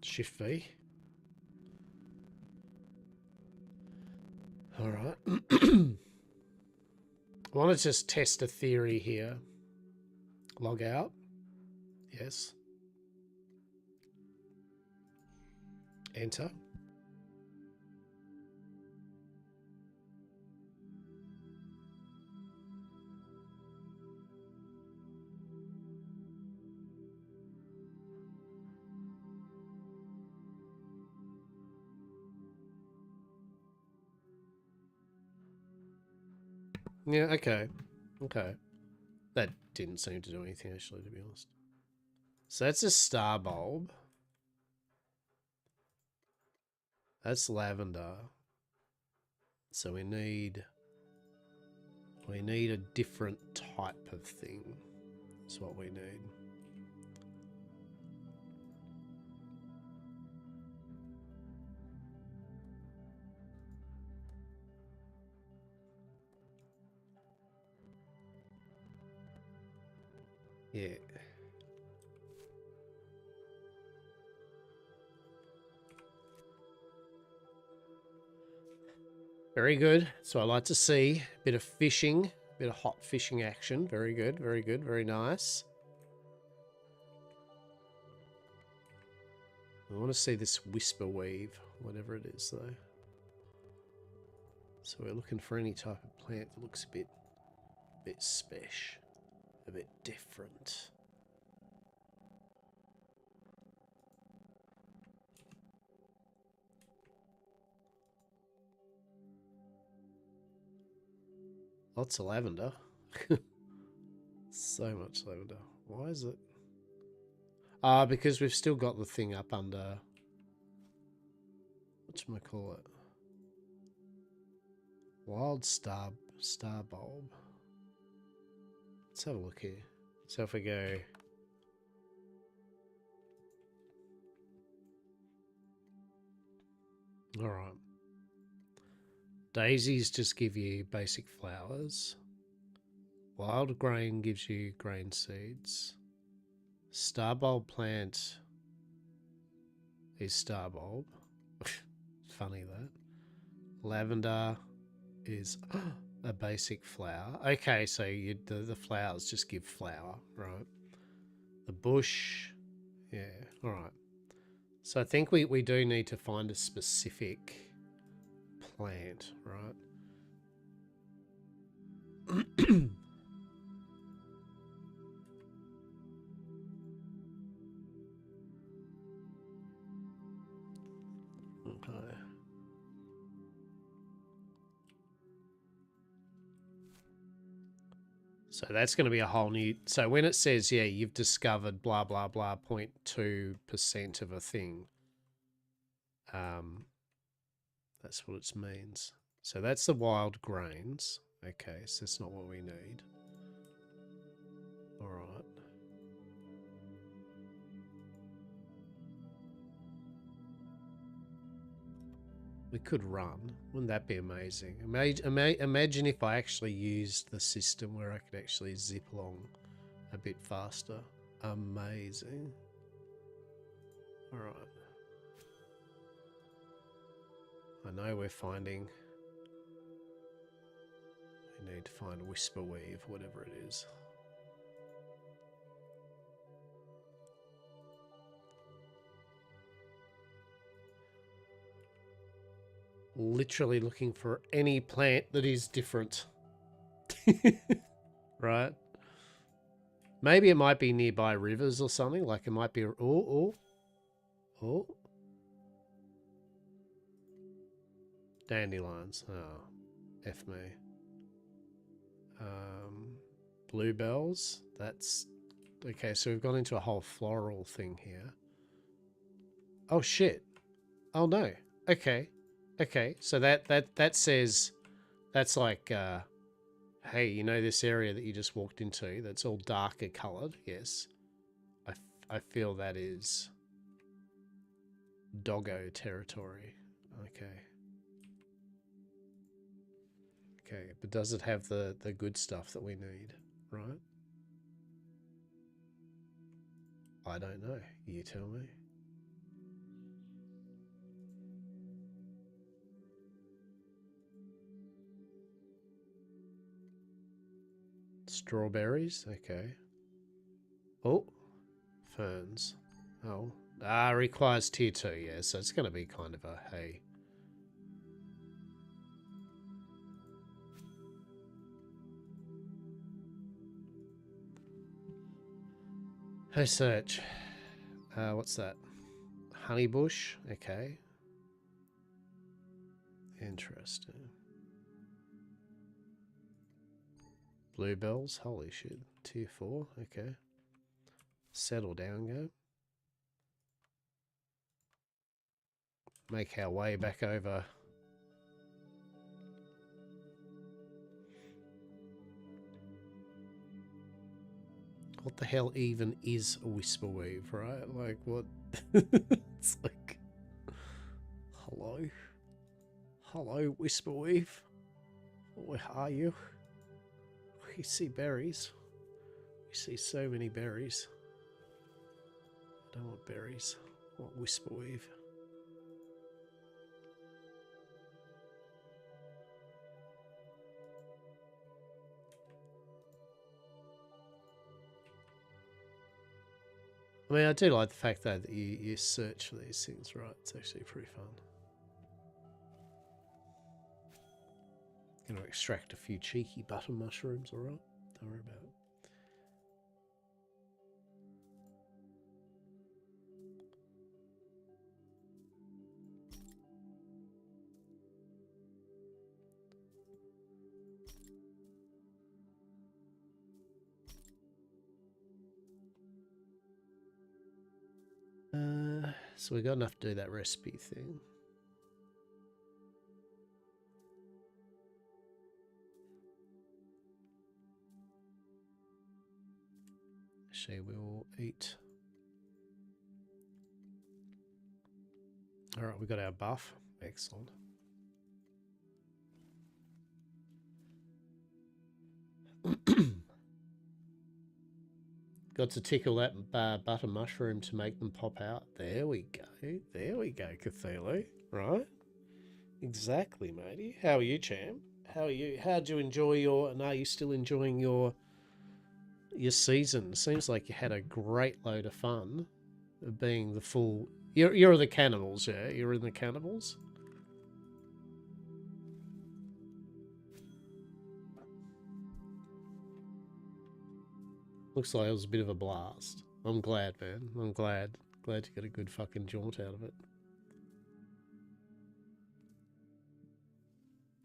Shift V. Alright. I want to just test a theory here. Log out. Yes. Enter. Yeah, okay. Okay. That didn't seem to do anything, actually, to be honest. So that's a star bulb. That's lavender. So we need a different type of thing. That's what we need. Yeah. Very good. So I like to see a bit of fishing, a bit of hot fishing action. Very good, very good, very nice. I want to see this whisper weave, whatever it is though. So we're looking for any type of plant that looks a bit special, a bit different. Lots of lavender. So much lavender. Why is it? Because we've still got the thing up under... Whatchamacallit? Wild star bulb. let's have a look here. So if we go... Alright. Daisies just give you basic flowers. Wild grain gives you grain seeds. Starbulb plant is starbulb. Funny that. Lavender is a basic flower. Okay, so the flowers just give flower, right? The bush, yeah, all right. So I think we do need to find a specific plant, right? Okay. So that's going to be a whole new... So when it says, yeah, you've discovered blah, blah, blah, 0.2% of a thing, that's what it means. So that's the wild grains. Okay, so that's not what we need. All right. We could run. Wouldn't that be amazing? Imagine if I actually used the system where I could actually zip along a bit faster. Amazing. All right. I know we're finding... We need to find Whisper Weave, whatever it is. Literally looking for any plant that is different. Right? Maybe it might be nearby rivers or something. Like it might be... Oh. Dandelions. Oh. F me. Bluebells. That's... Okay, so we've gone into a whole floral thing here. Oh, shit. Oh, no. Okay. Okay, so that says... That's like... hey, you know this area that you just walked into? That's all darker coloured? Yes. I feel that is... doggo territory. Okay. Okay, but does it have the good stuff that we need, right? I don't know. You tell me. Strawberries, okay. Oh, ferns. Oh, requires tier 2, yeah, so it's going to be kind of a hey. Hey, search. What's that? Honeybush, okay. Interesting. Bluebells, holy shit. Tier 4, okay. Settle down, go. Make our way back over. What the hell even is a Whisper Weave, right? Like, what? It's like... Hello? Hello, Whisper Weave? Where are you? We see berries. We see so many berries. I don't want berries. I want Whisper Weave. I mean, I do like the fact that you search for these things, right? It's actually pretty fun. Gonna extract a few cheeky button mushrooms, alright? Don't worry about it. So we got enough to do that recipe thing. She will eat. All right, we got our buff. Excellent. Got to tickle that butter mushroom to make them pop out. There we go. There we go, Cthulhu. Right? Exactly, matey. How are you, champ? How are you? How'd you enjoy your... And are you still enjoying your season? Seems like you had a great load of fun being the full... You're the cannibals, yeah? You're in the cannibals? Looks like it was a bit of a blast. I'm glad, man. I'm glad. Glad you got a good fucking jaunt out of it.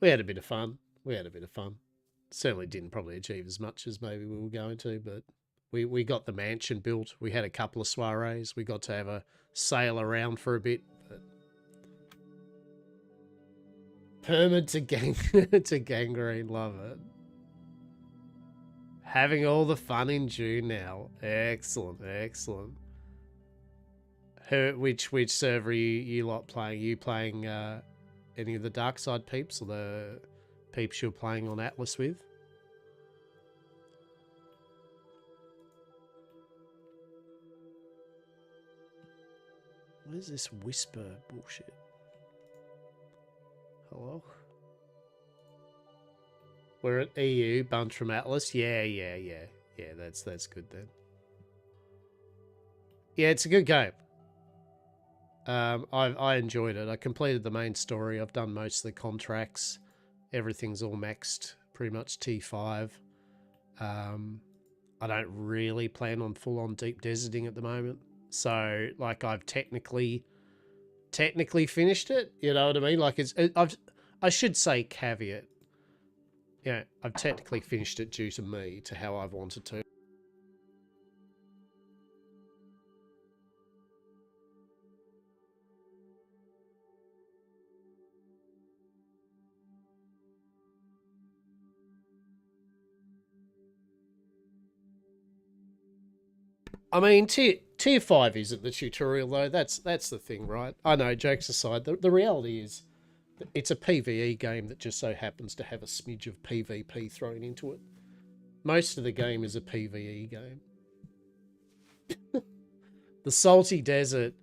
We had a bit of fun. Certainly didn't probably achieve as much as maybe we were going to, but we got the mansion built. We had a couple of soirees. We got to have a sail around for a bit. But... Permit to gangrene, love it. Having all the fun in June now. Excellent, excellent. Which server are you lot playing? Are you playing any of the Dark Side peeps or the peeps you're playing on Atlas with? What is this whisper bullshit? Hello? We're at EU, bunch from Atlas. Yeah, that's good then. Yeah, it's a good game. I enjoyed it. I completed the main story. I've done most of the contracts. Everything's all maxed, pretty much T5. I don't really plan on full-on deep deserting at the moment. So, like, I've technically finished it. You know what I mean? Like, I should say caveat. Yeah, I've technically finished it due to me, to how I've wanted to. I mean, tier 5 isn't the tutorial, though. That's the thing, right? I know, jokes aside, the reality is it's a PvE game that just so happens to have a smidge of PvP thrown into it. Most of the game is a PvE game. The Salty Desert...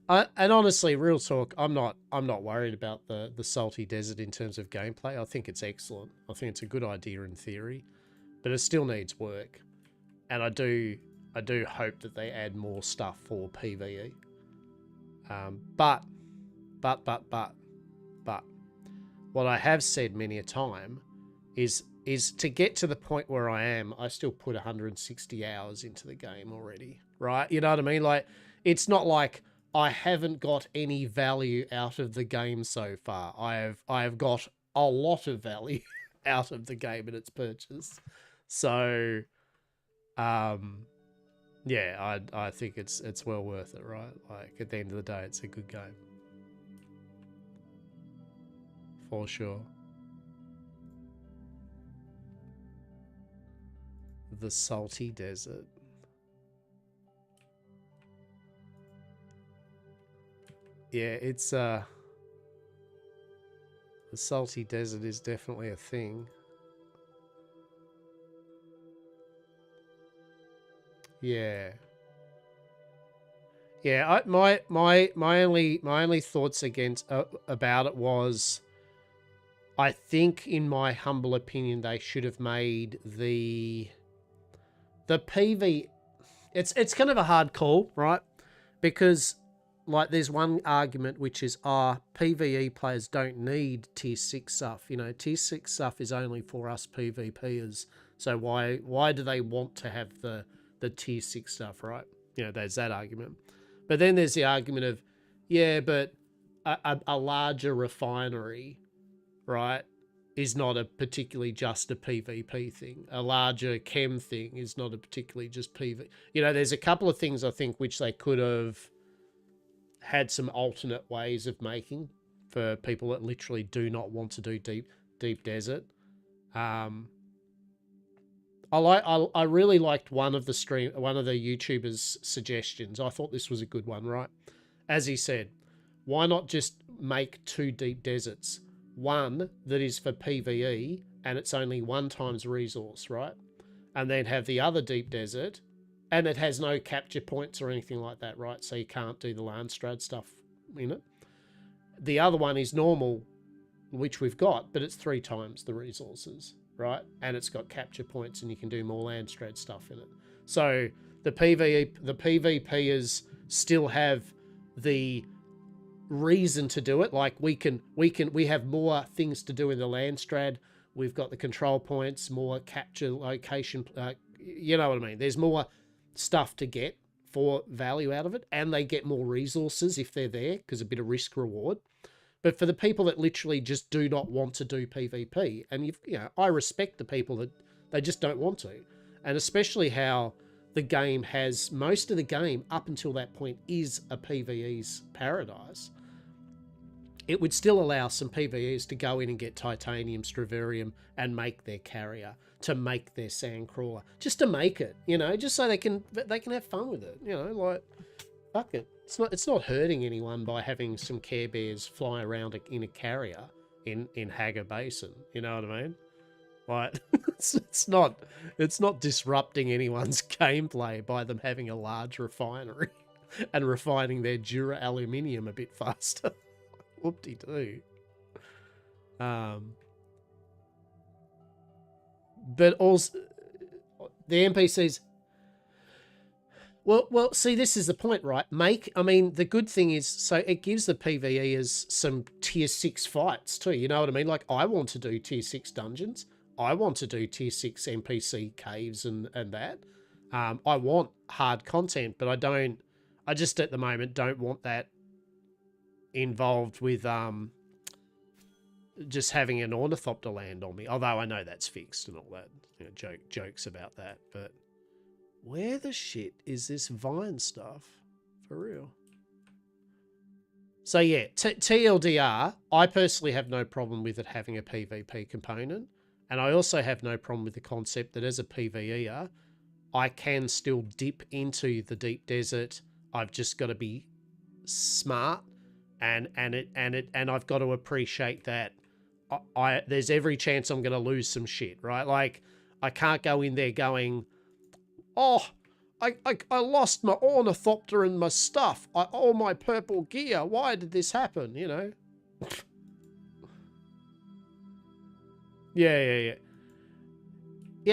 and honestly, real talk, I'm not worried about the Salty Desert in terms of gameplay. I think it's excellent. I think it's a good idea in theory, but it still needs work. And I do hope that they add more stuff for PvE. But what I have said many a time is to get to the point where I am, I still put 160 hours into the game already, right? You know what I mean? Like, it's not like I haven't got any value out of the game so far. I have got a lot of value out of the game and its purchase. So, yeah, I think it's well worth it, right? Like, at the end of the day, it's a good game. For sure. The Salty Desert. Yeah, it's the Salty Desert is definitely a thing. Yeah. Yeah, my only thoughts against about it was, I think, in my humble opinion, they should have made the PV. It's kind of a hard call, right? Because, like, there's one argument which is, PvE players don't need tier 6 stuff. You know, tier 6 stuff is only for us PvPers. So why do they want to have the tier 6 stuff, right? You know, there's that argument. But then there's the argument of, yeah, but a larger refinery, right, is not a particularly just a PvP thing. A larger chem thing is not a particularly just PvP. You know, there's a couple of things I think which they could have had some alternate ways of making for people that literally do not want to do deep desert. I really liked one of the YouTubers' suggestions. I thought this was a good one, right? As he said, why not just make 2 deep deserts? One that is for PvE and it's only 1 times resource, right? And then have the other deep desert and it has no capture points or anything like that, right? So you can't do the Landstrad stuff in it. The other one is normal, which we've got, but it's 3 times the resources, right? And it's got capture points and you can do more Landstrad stuff in it. So the PvPers still have the reason to do it. Like we have more things to do in the Landstrad. We've got the control points, more capture location, you know what I mean? There's more stuff to get for value out of it, and they get more resources if they're there because a bit of risk reward. But for the people that literally just do not want to do PvP, and I respect the people that they just don't want to, and especially how the game has most of the game up until that point is a PvE's paradise. It would still allow some PvEs to go in and get titanium, straverium, and make their carrier, to make their sandcrawler, just to make it, just so they can have fun with it, like fuck it. It's not hurting anyone by having some Care Bears fly around in a carrier in Hager Basin. You know what I mean? Like it's not disrupting anyone's gameplay by them having a large refinery and refining their Dura aluminium a bit faster. Whoop-de-doo. But also the NPCs. Well, see, this is the point, right? The good thing is, so it gives the PvEers some tier 6 fights too, you know what I mean? Like, I want to do tier 6 dungeons. I want to do tier 6 NPC caves and that. I want hard content, but I just at the moment don't want that involved with just having an ornithopter land on me. Although I know that's fixed and all that, jokes about that, but where the shit is this vine stuff? For real. So yeah, TLDR, I personally have no problem with it having a PvP component. And I also have no problem with the concept that as a PvEer, I can still dip into the deep desert. I've just got to be smart and I've got to appreciate that there's every chance I'm going to lose some shit, right? Like, I can't go in there going, oh, I lost my ornithopter and my stuff. All my purple gear. Why did this happen? Yeah.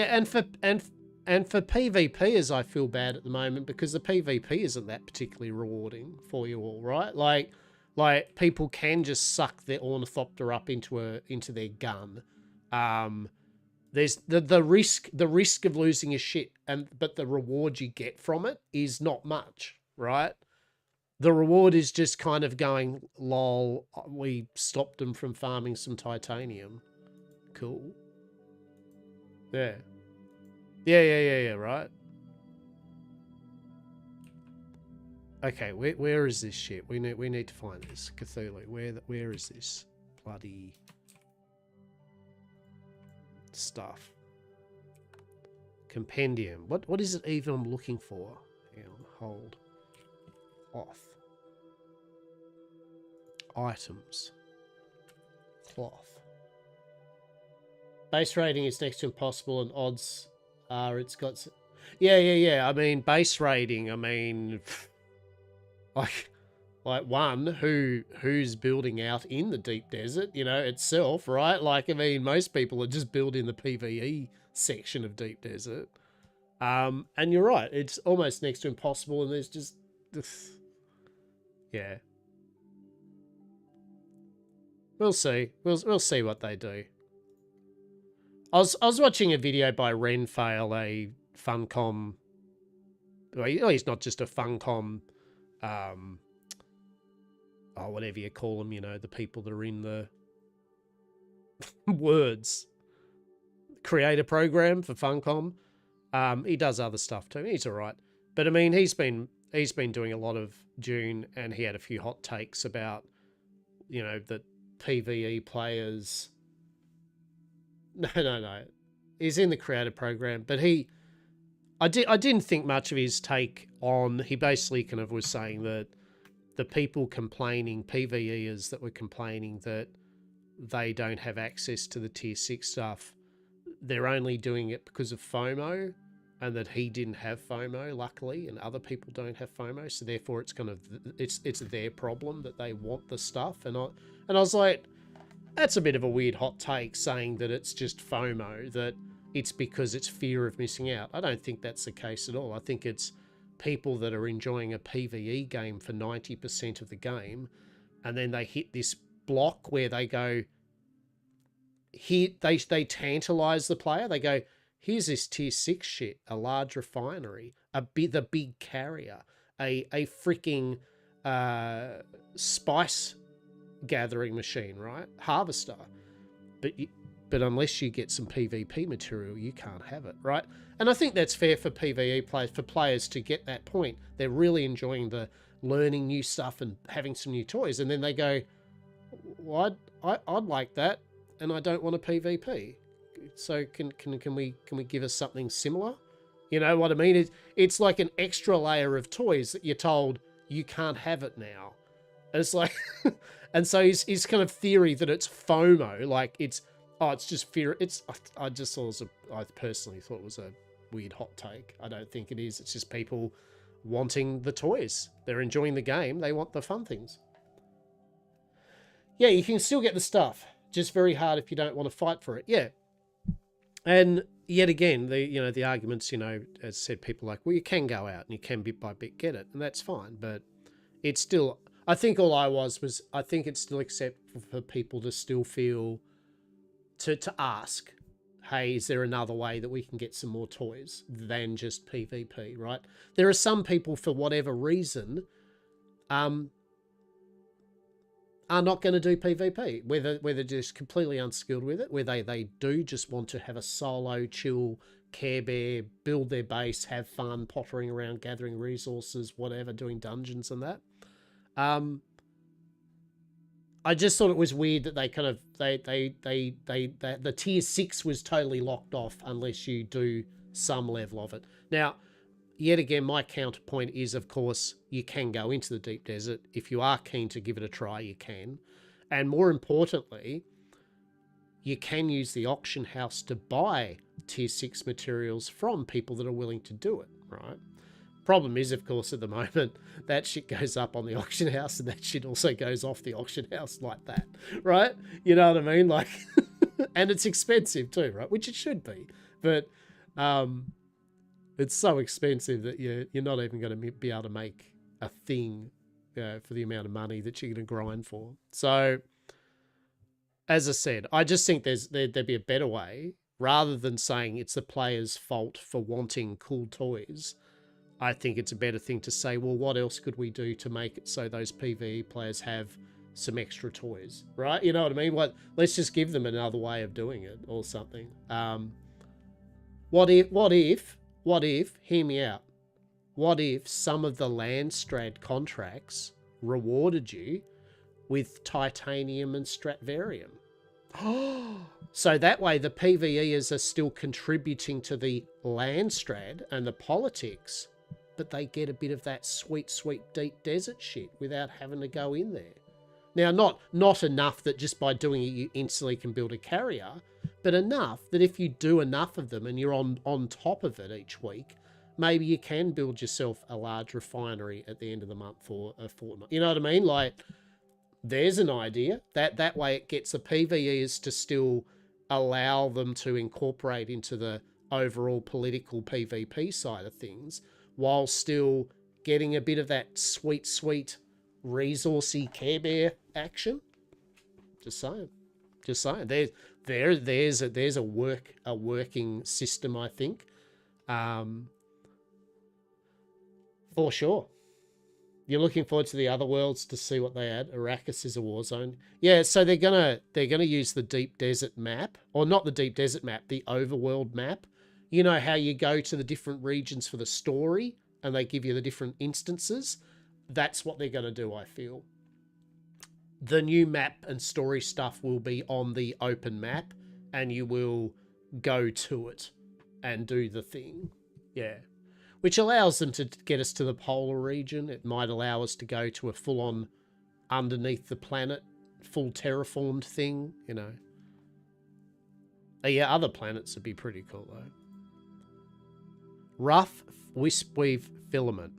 And for PvPers, I feel bad at the moment because the PvP isn't that particularly rewarding for you all, right? Like people can just suck their ornithopter up into their gun. There's the risk of losing your shit, but the reward you get from it is not much, right? The reward is just kind of going, lol, we stopped them from farming some titanium. Cool. Yeah. Yeah, right? Okay, where is this shit? We need to find this. Cthulhu. Where is this bloody stuff? Compendium. What is it even I'm looking for? Hang on, hold. Cloth. Items. Cloth. Base rating is next to impossible and odds are it's got... Yeah. I mean, base rating, like one who's building out in the deep desert, itself, right? Like, most people are just building the PvE section of deep desert. And you're right, it's almost next to impossible, and there's just yeah. We'll see. We'll see what they do. I was watching a video by Renfail, a Funcom. Well, he's not just a Funcom. Whatever you call them, the people that are in the words creator program for Funcom. He does other stuff too. He's all right, but he's been doing a lot of Dune, and he had a few hot takes about, that PvE players. No. He's in the creator program, but I didn't think much of his take on. He basically kind of was saying that the people complaining, PvEers that were complaining that they don't have access to the tier 6 stuff, they're only doing it because of FOMO, and that he didn't have FOMO, luckily, and other people don't have FOMO, so therefore it's kind of it's their problem that they want the stuff. And I was like, that's a bit of a weird hot take, saying that it's just FOMO, that it's because it's fear of missing out. I don't think that's the case at all. I think it's people that are enjoying a PvE game for 90% of the game, and then they hit this block where they go, here they tantalize the player. They go, here's this tier 6 shit, a large refinery, the big carrier, a freaking spice gathering machine, right? Harvester. But unless you get some PvP material, you can't have it, right? And I think that's fair for PvE players, for players to get that point. They're really enjoying the learning new stuff and having some new toys, and then they go, well, I'd like that, and I don't want a PvP. So can we give us something similar? You know what I mean? It's like an extra layer of toys that you're told you can't have it now. And it's like, and so his kind of theory that it's FOMO, like it's just fear. I personally thought it was a weird hot take. I don't think it is. It's just people wanting the toys. They're enjoying the game. They want the fun things. Yeah, you can still get the stuff. Just very hard if you don't want to fight for it. Yeah. And yet again, the arguments, as I said, people like, well, you can go out and you can bit by bit get it, and that's fine. But it's still, I think I think it's still acceptable for people to still feel, to ask, hey, is there another way that we can get some more toys than just PvP, right? There are some people, for whatever reason, are not going to do PvP, whether they're just completely unskilled with it, where they do just want to have a solo, chill, Care Bear, build their base, have fun, pottering around, gathering resources, whatever, doing dungeons and that. I just thought it was weird that they kind of, the tier 6 was totally locked off unless you do some level of it. Now, yet again, my counterpoint is, of course, you can go into the deep desert. If you are keen to give it a try, you can. And more importantly, you can use the auction house to buy tier 6 materials from people that are willing to do it, right? Problem is, of course, at the moment, that shit goes up on the auction house and that shit also goes off the auction house like that, right? You know what I mean? Like, and it's expensive too, right? Which it should be. But it's so expensive that you're not even going to be able to make a thing for the amount of money that you're going to grind for. So, as I said, I just think there'd be a better way, rather than saying it's the player's fault for wanting cool toys. I think it's a better thing to say, well, what else could we do to make it so those PvE players have some extra toys, right? You know what I mean? Let's just give them another way of doing it or something. What if, hear me out, what if some of the Landstrad contracts rewarded you with titanium and Stratvarium? So that way the PvEers are still contributing to the Landstrad and the politics, but they get a bit of that sweet, sweet deep desert shit without having to go in there. Now, not enough that just by doing it you instantly can build a carrier, but enough that if you do enough of them and you're on top of it each week, maybe you can build yourself a large refinery at the end of the month for a fortnight. You know what I mean? Like, there's an idea. That way it gets the PvEs to still allow them to incorporate into the overall political PvP side of things, while still getting a bit of that sweet, sweet resourcey Care Bear action. Just saying. There's a working system, I think, for sure. You're looking forward to the other worlds to see what they add. Arrakis is a war zone. Yeah, so they're gonna use the deep desert map, or not the deep desert map, the overworld map. You know how you go to the different regions for the story and they give you the different instances? That's what they're going to do, I feel. The new map and story stuff will be on the open map, and you will go to it and do the thing. Yeah. Which allows them to get us to the polar region. It might allow us to go to a full-on underneath the planet, full terraformed thing, you know. Yeah, other planets would be pretty cool, though. Rough wispweave filament.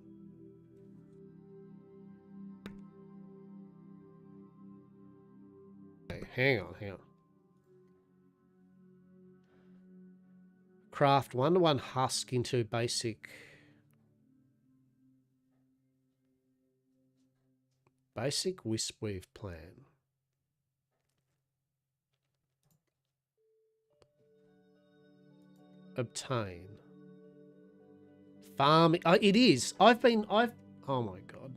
Okay, hang on. Craft 1-to-1 husk into basic wispweave plan. Obtain. Farming. It is. Oh my God.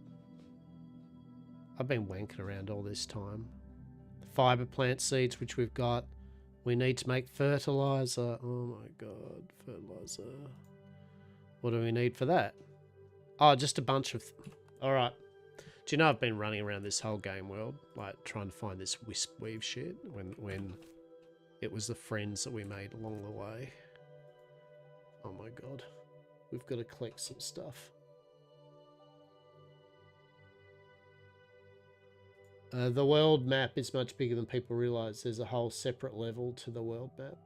I've been wanking around all this time. Fiber plant seeds, which we've got. We need to make fertilizer. Oh my God. Fertilizer. What do we need for that? Oh, just a bunch of... All right. Do you know I've been running around this whole game world, like trying to find this wispweave shit when it was the friends that we made along the way. Oh my God. We've got to collect some stuff. The world map is much bigger than people realise. There's a whole separate level to the world map.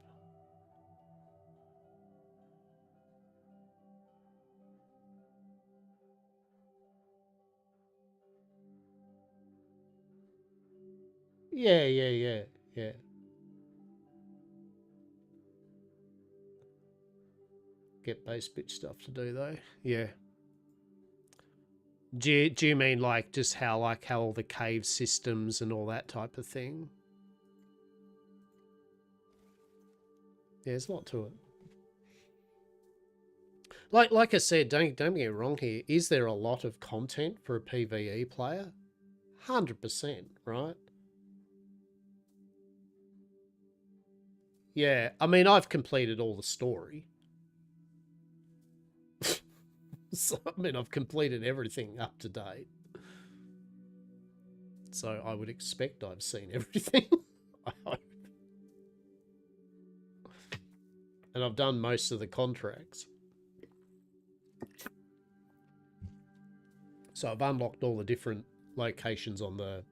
Yeah. Get base bitch stuff to do though. Yeah. Do you mean like just how all the cave systems and all that type of thing? Yeah, there's a lot to it. Like I said, don't get me wrong here. Is there a lot of content for a PvE player? 100%, right? Yeah, I mean, I've completed all the story. So, I mean, I've completed everything up to date. So I would expect I've seen everything. I hope. And I've done most of the contracts. So I've unlocked all the different locations on the...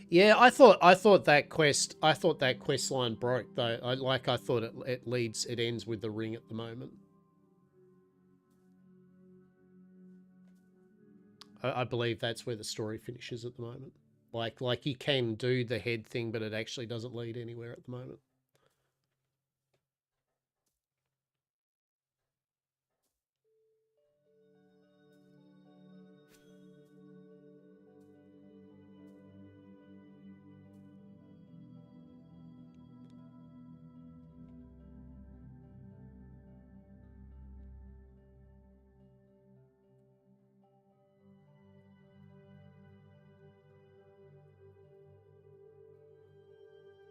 Yeah, I thought that quest line broke though. I thought it ends with the ring at the moment. I believe that's where the story finishes at the moment. Like you can do the head thing, but it actually doesn't lead anywhere at the moment.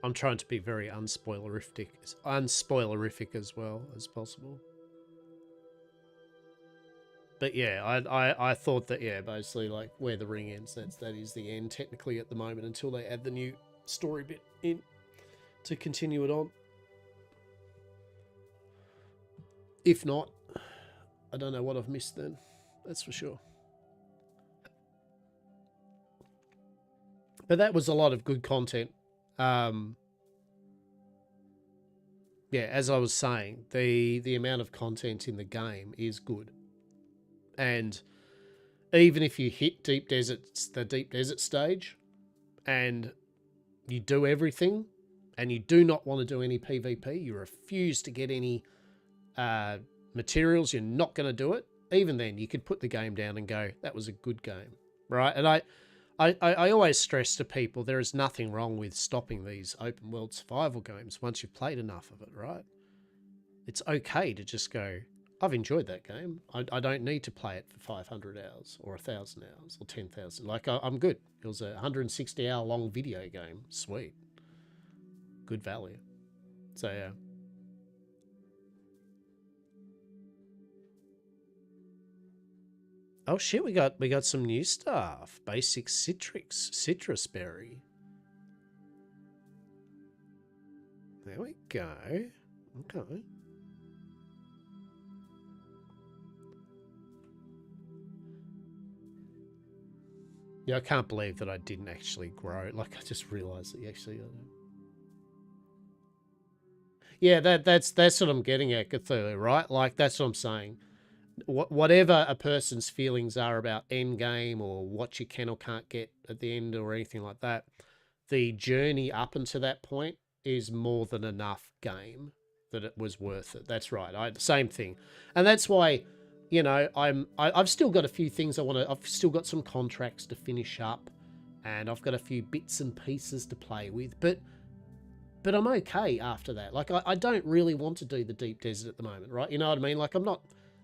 I'm trying to be very unspoilerific as well as possible. But yeah, I thought that, yeah, basically like where the ring ends, that is the end technically at the moment until they add the new story bit in to continue it on. If not, I don't know what I've missed then. That's for sure. But that was a lot of good content. Yeah, as I was saying, the amount of content in the game is good. And even if you hit the deep desert stage, and you do everything, and you do not want to do any PvP, you refuse to get any materials, you're not going to do it, even then you could put the game down and go, that was a good game, right? And I always stress to people, there is nothing wrong with stopping these open world survival games once you've played enough of it, right? It's okay to just go, I've enjoyed that game. I don't need to play it for 500 hours or 1,000 hours or 10,000. Like, I'm good. It was a 160-hour long video game. Sweet. Good value. So, yeah. Oh shit, we got some new stuff. Basic citrus berry. There we go. Okay. Yeah, I can't believe that I didn't actually grow. Like, I just realised that you actually got it. Yeah, that's what I'm getting at, Cthulhu, right? Like, that's what I'm saying. Whatever a person's feelings are about endgame or what you can or can't get at the end or anything like that, the journey up until that point is more than enough game that it was worth it. That's right. Same thing, and that's why, you know, I've still got a few things I want to. I've still got some contracts to finish up, and I've got a few bits and pieces to play with, but I'm okay after that. Like, I don't really want to do the deep desert at the moment, right? You know what I mean? Like, I'm not.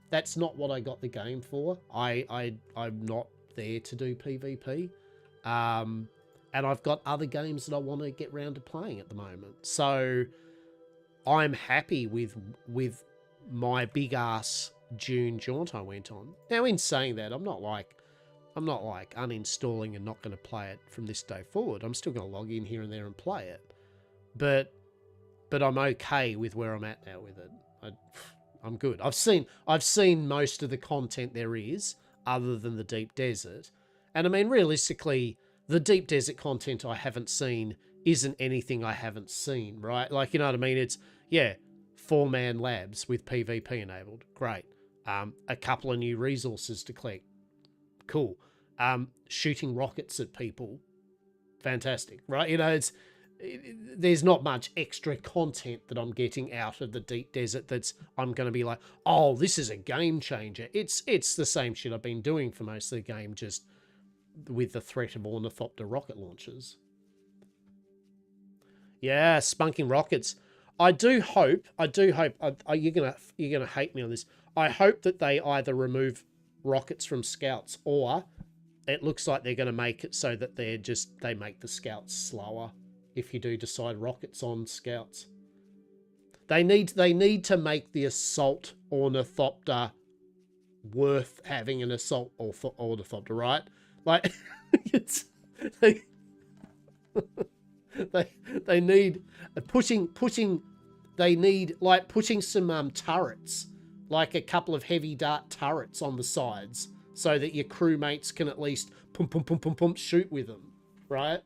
That's not what I got the game for. I'm not there to do PvP. And I've got other games that I want to get round to playing at the moment. So I'm happy with my big ass June jaunt I went on. Now, in saying that, I'm not like uninstalling and not going to play it from this day forward. I'm still going to log in here and there and play it. But I'm okay with where I'm at now with it. I'm good. I've seen most of the content there is, other than the deep desert. And I mean, realistically, the deep desert content I haven't seen isn't anything I haven't seen, right? Like, you know what I mean? It's, yeah, 4-man labs with PvP enabled. Great. A couple of new resources to collect. Cool. Shooting rockets at people. Fantastic, right? You know, there's not much extra content that I'm getting out of the deep desert that's I'm going to be like, oh, this is a game changer. It's the same shit I've been doing for most of the game, just with the threat of ornithopter rocket launchers. Yeah, spunking rockets. I do hope you're gonna hate me on this. I hope that they either remove rockets from scouts, or it looks like they're going to make it so that they make the scouts slower if you do decide rockets on scouts. They need to make the assault ornithopter worth having an assault ornithopter, right? Like, it's they need putting they need like putting some turrets, like a couple of heavy dart turrets on the sides, so that your crewmates can at least pum shoot with them, right?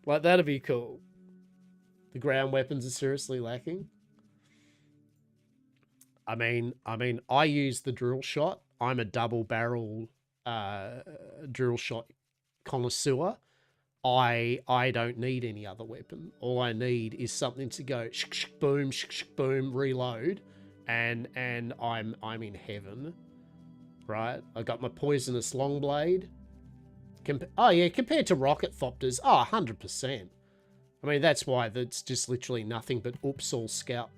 Like, that'd be cool. The ground weapons are seriously lacking. I mean, I use the drill shot. I'm a double barrel drill shot connoisseur. I don't need any other weapon. All I need is something to go boom, boom, reload, and I'm in heaven, right? I got my poisonous long blade. Oh yeah, compared to rocket thopters, 100%. I mean, that's why that's just literally nothing but all scout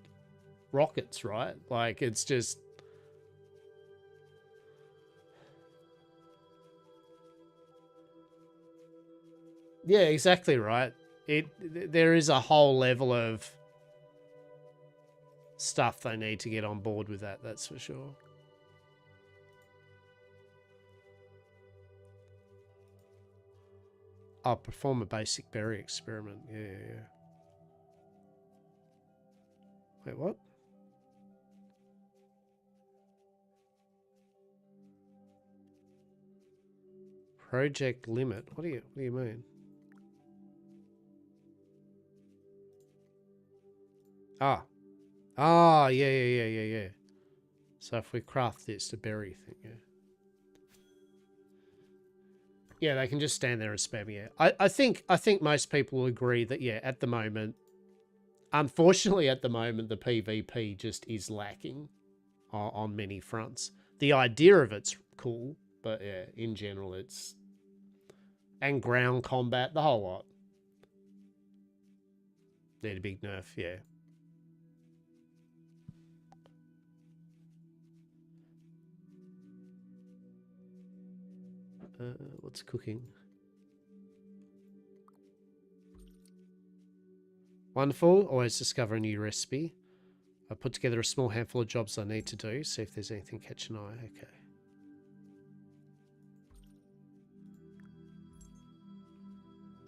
rockets, right? Like, it's just... Yeah, exactly right. There is a whole level of stuff they need to get on board with that's for sure. I'll perform a basic berry experiment. Yeah. Wait, what? Project limit. What do you mean? Yeah. So if we craft this, the berry thing, yeah. Yeah, they can just stand there and spam, yeah. I think most people will agree that, yeah, at the moment, unfortunately at the moment, the PvP just is lacking on many fronts. The idea of it's cool, but yeah, in general it's... And ground combat, the whole lot. Need a big nerf, yeah. What's cooking? Wonderful. Always discover a new recipe. I put together a small handful of jobs I need to do. See if there's anything catch an eye. Okay.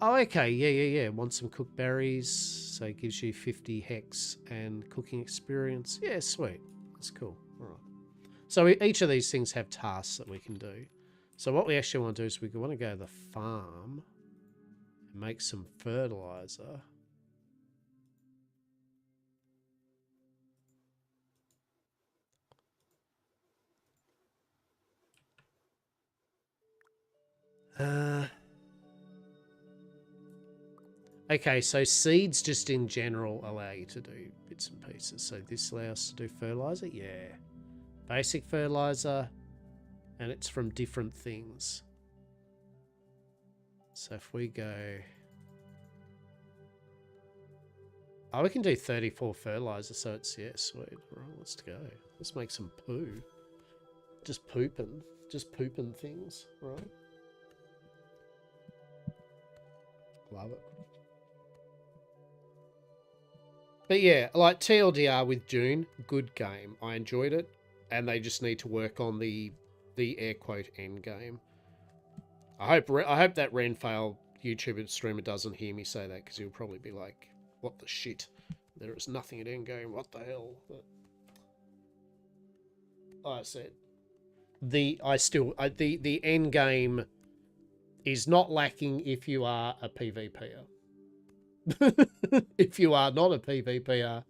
Oh, okay. Yeah. Want some cooked berries. So it gives you 50 hex and cooking experience. Yeah, sweet. That's cool. All right. So each of these things have tasks that we can do. So what we actually want to do is we want to go to the farm and make some fertilizer. Okay, so seeds just in general allow you to do bits and pieces. So this allows us to do fertilizer. Yeah. Basic fertilizer. And it's from different things. So if we go... Oh, we can do 34 fertilizer, so it's, yeah, sweet. Right, let's go. Let's make some poo. Just pooping things, right? Love it. But yeah, like TLDR with Dune, good game. I enjoyed it, and they just need to work on the air quote end game. I hope that Renfail YouTuber streamer doesn't hear me say that, because he'll probably be like, "What the shit? There is nothing at end game. What the hell?" But like I said, the end game is not lacking if you are a PvPer. If you are not a PvPer,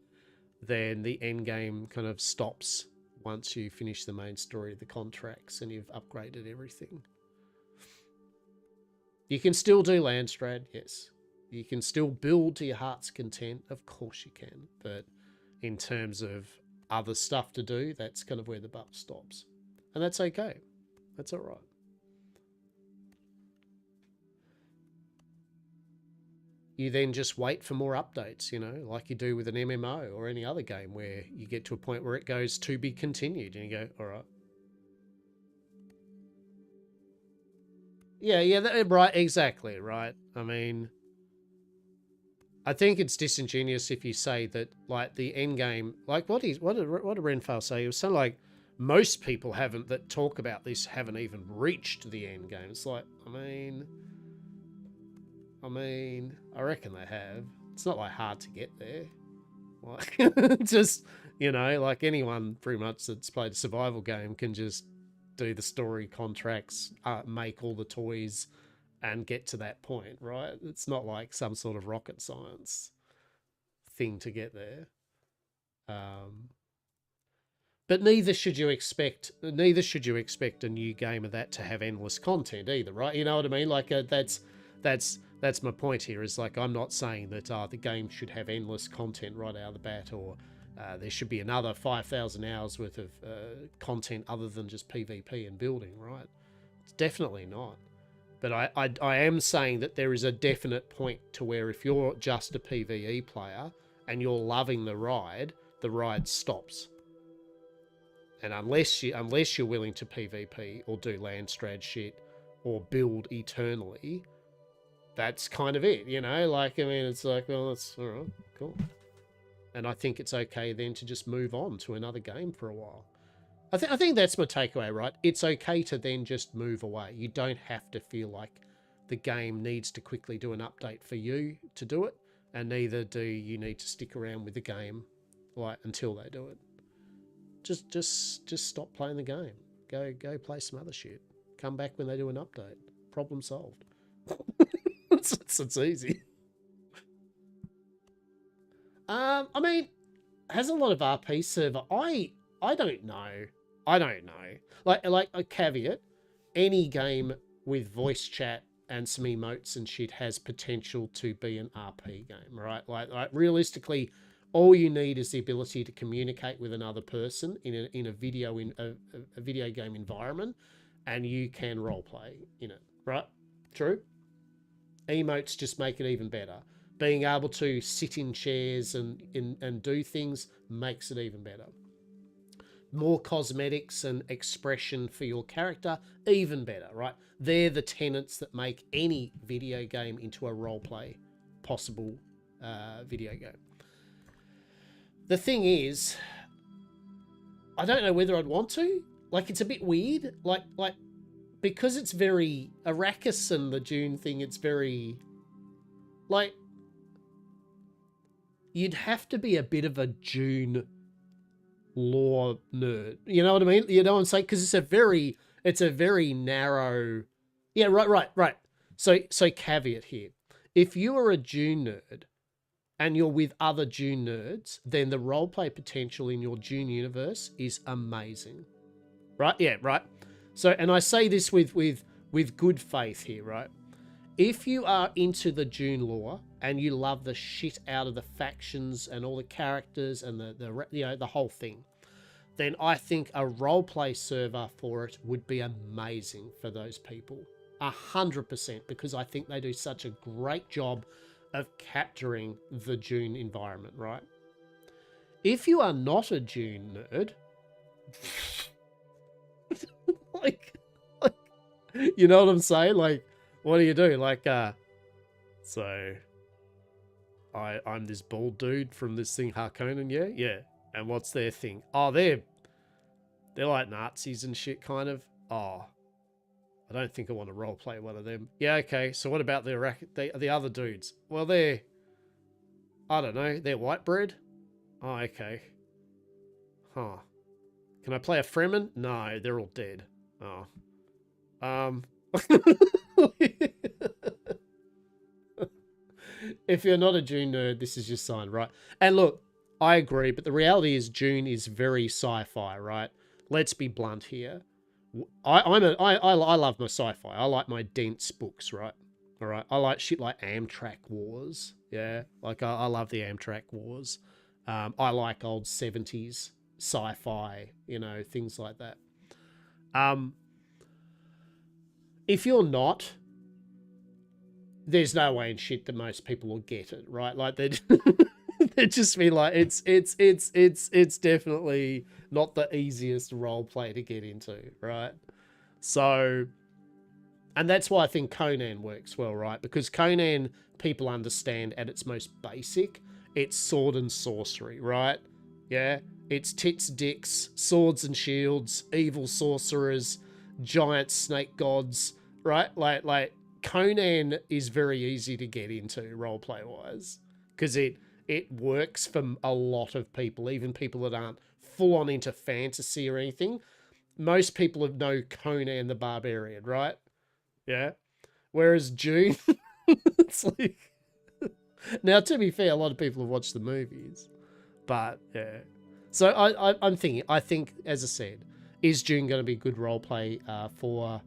then the end game kind of stops once you finish the main story of the contracts and you've upgraded everything. You can still do Landstrad, yes. You can still build to your heart's content, of course you can. But in terms of other stuff to do, that's kind of where the buck stops. And that's okay. That's all right. You then just wait for more updates, you know, like you do with an MMO or any other game where you get to a point where it goes to be continued and you go, all right. Yeah, right, exactly, right. I mean, I think it's disingenuous if you say that, like, the end game, like, what did Renfail say? It was something like, most people that talk about this haven't even reached the end game. It's like, I mean, I reckon they have. It's not like hard to get there. Like, just, you know, like anyone pretty much that's played a survival game can just do the story contracts, make all the toys, and get to that point, right? It's not like some sort of rocket science thing to get there. But neither should you expect a new game of that to have endless content either, right? You know what I mean? Like that's my point here. Is like, I'm not saying that the game should have endless content right out of the bat, or there should be another 5,000 hours worth of content other than just PvP and building, right? It's definitely not. But I am saying that there is a definite point to where if you're just a PvE player and you're loving the ride stops. And unless you're willing to PvP or do Landstrad shit or build eternally, that's kind of it, you know? Like, I mean, it's like, well, that's all right, cool. And I think it's okay then to just move on to another game for a while. I think that's my takeaway, right? It's okay to then just move away. You don't have to feel like the game needs to quickly do an update for you to do it, and neither do you need to stick around with the game like until they do it. Just stop playing the game. Go play some other shit. Come back when they do an update. Problem solved. it's easy. I mean, has a lot of RP server. I don't know. Like a caveat, any game with voice chat and some emotes and shit has potential to be an RP game, right? Like realistically, all you need is the ability to communicate with another person in a video game environment, and you can roleplay in it, right? True. Emotes just make it even better. Being able to sit in chairs and do things makes it even better. More cosmetics and expression for your character, even better, right? They're the tenets that make any video game into a roleplay possible video game. The thing is, I don't know whether I'd want to. Like, it's a bit weird. Like because it's very Arrakis and the Dune thing, it's very like, you'd have to be a bit of a June lore nerd. You know what I mean? You know what I'm saying? Because it's a very narrow. Yeah, right. So caveat here: if you are a June nerd and you're with other June nerds, then the roleplay potential in your June universe is amazing. Right? Yeah, right. So, and I say this with good faith here, right? If you are into the June lore and you love the shit out of the factions and all the characters and the whole thing, then I think a roleplay server for it would be amazing for those people. 100%, because I think they do such a great job of capturing the June environment, right? If you are not a June nerd, like, you know what I'm saying? Like, what do you do? Like, so I'm this bald dude from this thing, Harkonnen, yeah? Yeah. And what's their thing? Oh, they're like Nazis and shit, kind of. Oh, I don't think I want to roleplay one of them. Yeah, okay. So what about the other dudes? Well, I don't know, they're white bread? Oh, okay. Huh. Can I play a Fremen? No, they're all dead. Oh. If you're not a June nerd, this is your sign, right? And look, I agree, but the reality is June is very sci-fi, right? Let's be blunt here. I love my sci-fi. I like my dense books, right? All right. I like shit like Amtrak Wars. Yeah. Like I love the Amtrak Wars. I like old 70s sci-fi, things like that. If you're not, there's no way in shit that most people will get it, right? Like they'd just be like, it's definitely not the easiest role play to get into, right? So, and that's why I think Conan works well, right? Because Conan, people understand at its most basic, it's sword and sorcery, right? Yeah, it's tits, dicks, swords and shields, evil sorcerers, giant snake gods, right? Like Conan is very easy to get into roleplay wise because it works for a lot of people, even people that aren't full on into fantasy or anything. Most people know Conan the Barbarian, right? Yeah. Whereas June, it's like, now to be fair, a lot of people have watched the movies, but yeah. So I'm thinking, I think, as I said, is June going to be good roleplay for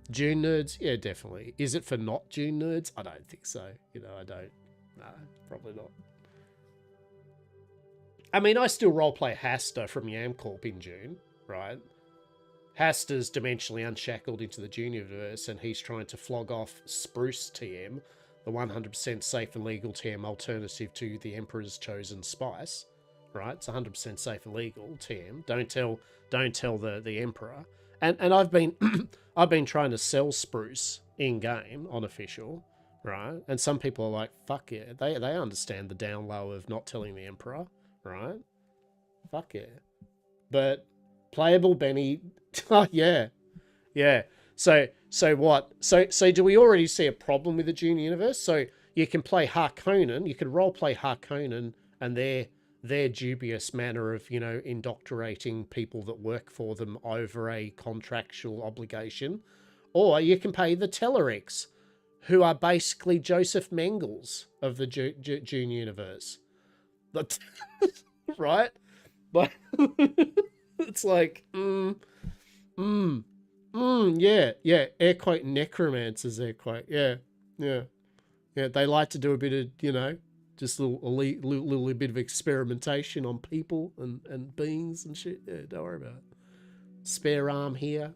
June nerds? Yeah, definitely. Is it for not June nerds? I don't think so. I don't. No, probably not. I mean, I still roleplay Hasta from Yamcorp in June, right? Hasta's dimensionally unshackled into the June universe, and he's trying to flog off Spruce TM, the 100% safe and legal TM alternative to the Emperor's chosen spice, right? It's 100% safe and legal TM. Don't tell the Emperor. And I've been I've been trying to sell Spruce in game on official, right? And some people are like, fuck yeah, they understand the down low of not telling the Emperor, right? Fuck yeah. But playable Benny, oh yeah. So what? So do we already see a problem with the June universe? So you can play Harkonnen, you can role play Harkonnen and their dubious manner of, indoctrinating people that work for them over a contractual obligation. Or you can pay the Tellerics, who are basically Joseph Mengels of the June universe. Right? But it's like, yeah. Air quote necromancers, air quote. Yeah. They like to do a bit of, just a little bit of experimentation on people and beings and shit. Yeah, don't worry about it. Spare arm here,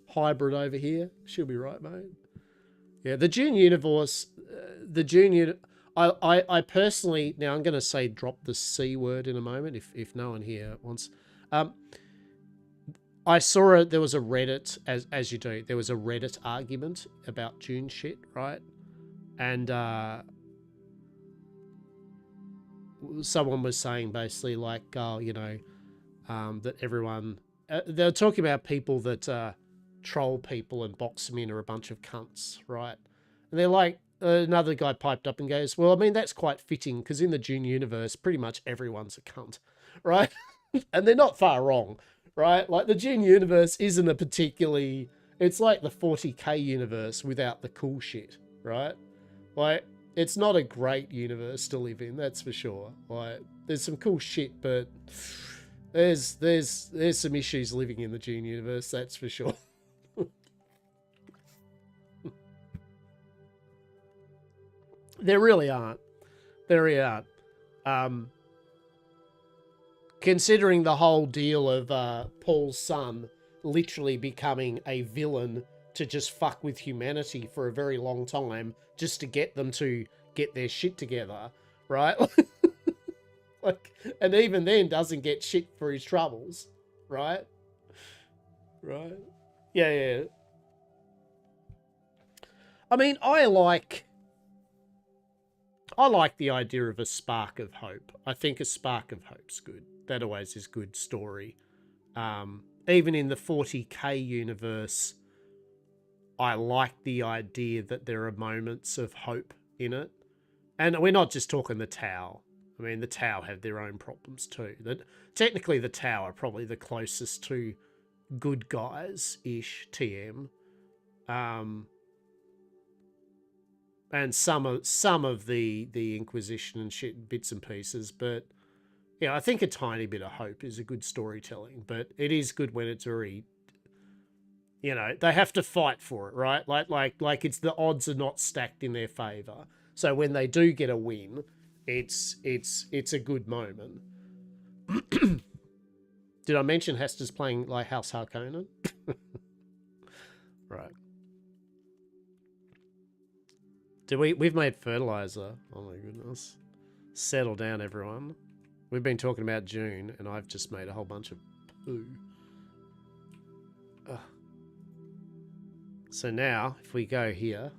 hybrid over here. She'll be right, mate. Yeah, the June universe, I personally, now I'm going to say drop the C word in a moment if no one here wants. I saw there was a Reddit, as you do, there was a Reddit argument about June shit, right? And someone was saying basically like, oh, that everyone, they're talking about people that troll people and box them in are a bunch of cunts, right? And they're like, another guy piped up and goes, well, I mean, that's quite fitting because in the Dune universe, pretty much everyone's a cunt, right? And they're not far wrong, right? Like the Dune universe isn't a particularly, it's like the 40K universe without the cool shit, right? Like, it's not a great universe to live in, that's for sure. Like, there's some cool shit, but there's some issues living in the Dune universe, that's for sure. There really aren't. There really aren't. Considering the whole deal of Paul's son literally becoming a villain to just fuck with humanity for a very long time, just to get them to get their shit together, right? Like, and even then doesn't get shit for his troubles, right? Right. Yeah, yeah. I mean, I like the idea of a spark of hope. I think a spark of hope's good. That always is good story. Even in the 40K universe, I like the idea that there are moments of hope in it. And we're not just talking the Tau. I mean, the Tau have their own problems too. Technically, the Tau are probably the closest to good guys-ish TM. And some of the Inquisition and shit, bits and pieces, but yeah, I think a tiny bit of hope is a good storytelling, but it is good when it's already, you know, they have to fight for it, right? Like it's the odds are not stacked in their favor. So when they do get a win, it's a good moment. Did I mention Hester's playing like House Harkonnen? Right. We've made fertilizer. Oh my goodness. Settle down, everyone. We've been talking about June, and I've just made a whole bunch of poo. Ugh. So now, if we go here,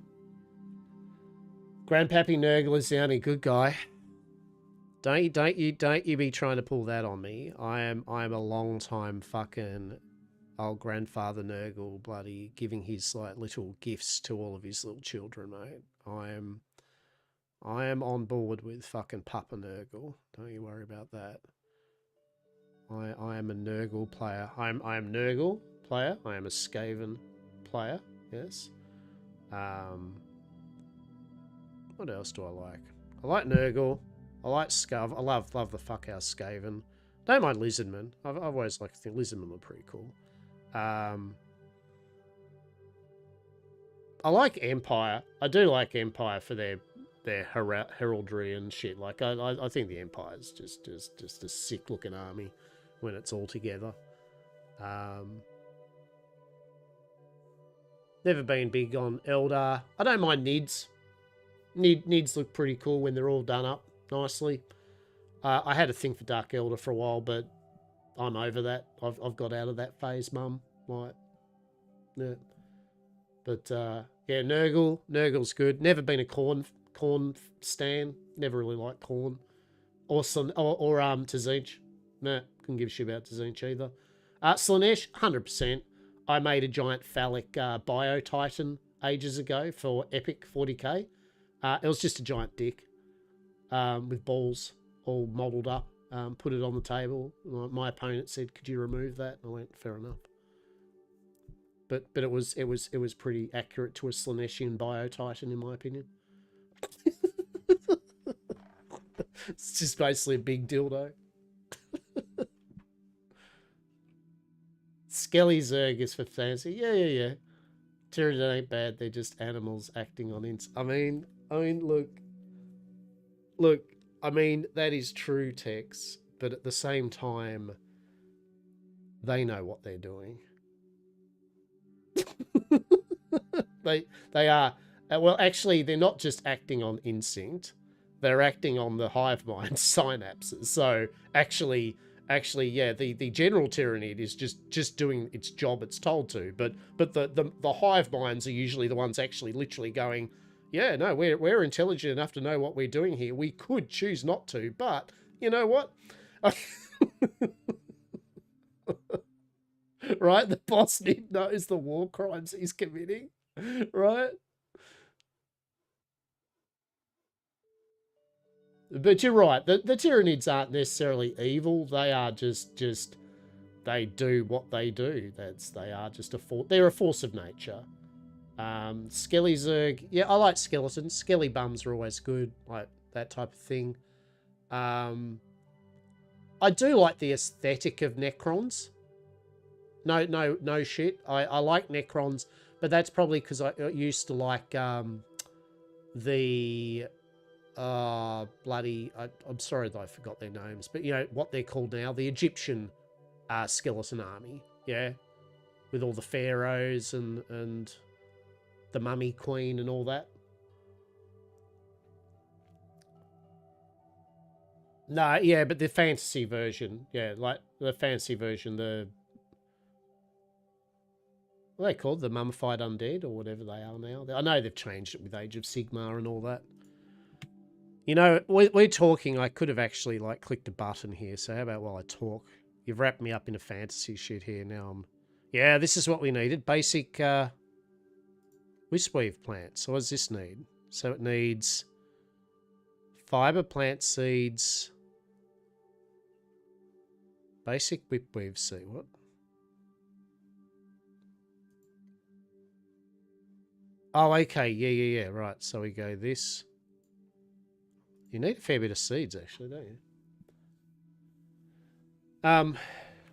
Grandpappy Nurgle is the only good guy. Don't you be trying to pull that on me. I am a long time fucking old grandfather Nurgle, bloody giving his like little gifts to all of his little children, mate. I am on board with fucking Papa Nurgle. Don't you worry about that. I am a Nurgle player. I am Nurgle player. I am a Skaven player. Yes. What else do I like? I like Nurgle. I like Scav. I love the fuck out Skaven. Don't mind Lizardmen. I've always liked to think Lizardmen were pretty cool. I like Empire. I do like Empire for their heraldry and shit. Like I think the Empire's just a sick looking army when it's all together. Never been big on Eldar. I don't mind Nids. Nids look pretty cool when they're all done up nicely. I had a thing for Dark Eldar for a while, but I'm over that. I've got out of that phase, Mum. Like, yeah. But yeah, Nurgle's good. Never been a corn stan. Never really liked corn. Or Tzeentch. Nah, couldn't give a shit about Tzeentch either. Slaanesh, 100%. I made a giant phallic Bio Titan ages ago for Epic 40K. It was just a giant dick with balls all modelled up. Put it on the table. My opponent said, "Could you remove that?" And I went, "Fair enough." But it was pretty accurate to a Slaaneshian Bio Titan in my opinion. It's just basically a big dildo. Skelly Zerg is for fancy. Yeah. Tyranid ain't bad. They're just animals acting on ins. I mean, look. I mean, that is true, Tex. But at the same time, they know what they're doing. They are. Well, actually, they're not just acting on instinct. They're acting on the hive mind synapses. So actually, yeah, the general Tyranid is just doing its job it's told to. But the hive minds are usually the ones actually literally going, yeah, no, we're intelligent enough to know what we're doing here. We could choose not to, but you know what? Right? The boss knows the war crimes he's committing, right? But you're right. The Tyranids aren't necessarily evil. They are just they do what they do. They are just they're a force of nature. Skellies are, yeah, I like skeletons. Skelly bums are always good, like that type of thing. I do like the aesthetic of Necrons. No shit. I like Necrons, but that's probably because I used to like the I'm sorry that I forgot their names, but you know what they're called now, the Egyptian skeleton army, yeah, with all the pharaohs and the mummy queen and all that. No, yeah, but the fantasy version, yeah, like the fantasy version, what are they called? The mummified undead or whatever they are now. I know they've changed it with Age of Sigmar and all that. You know, we're talking. I could have actually like clicked a button here. So how about while I talk? You've wrapped me up in a fantasy shit here. Now yeah, this is what we needed. Basic Wisweave plants. So what does this need? So it needs fiber plant seeds. Basic whipweave seed. What? Oh, okay. Yeah. Right. So we go this. You need a fair bit of seeds, actually, don't you?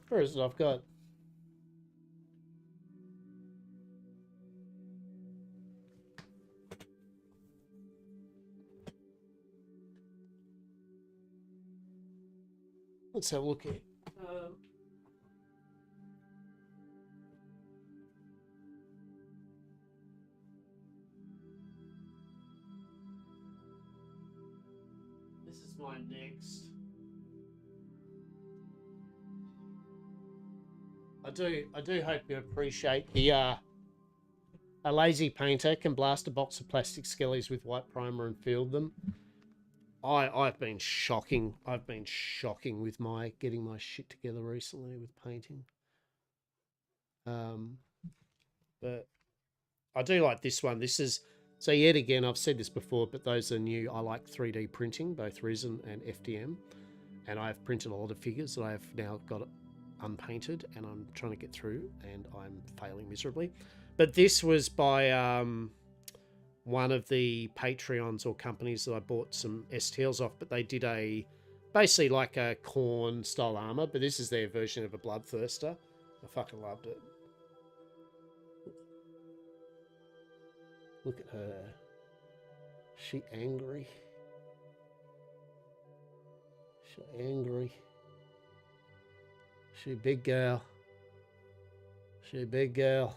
Where is it? I've got. Let's have a look here. This is my next. I do hope you appreciate the a lazy painter can blast a box of plastic skellies with white primer and field them. I've been shocking. I've been shocking with my getting my shit together recently with painting. But I do like this one. This is so yet again. I've said this before, but those are new. I like 3D printing, both resin and FDM, and I've printed a lot of figures that I've now got unpainted, and I'm trying to get through, and I'm failing miserably. But this was by one of the Patreons or companies that I bought some STLs off, but they did basically like a corn style armor, but this is their version of a bloodthirster. I fucking loved it. Look at her. She angry. She angry. She big girl. She big girl.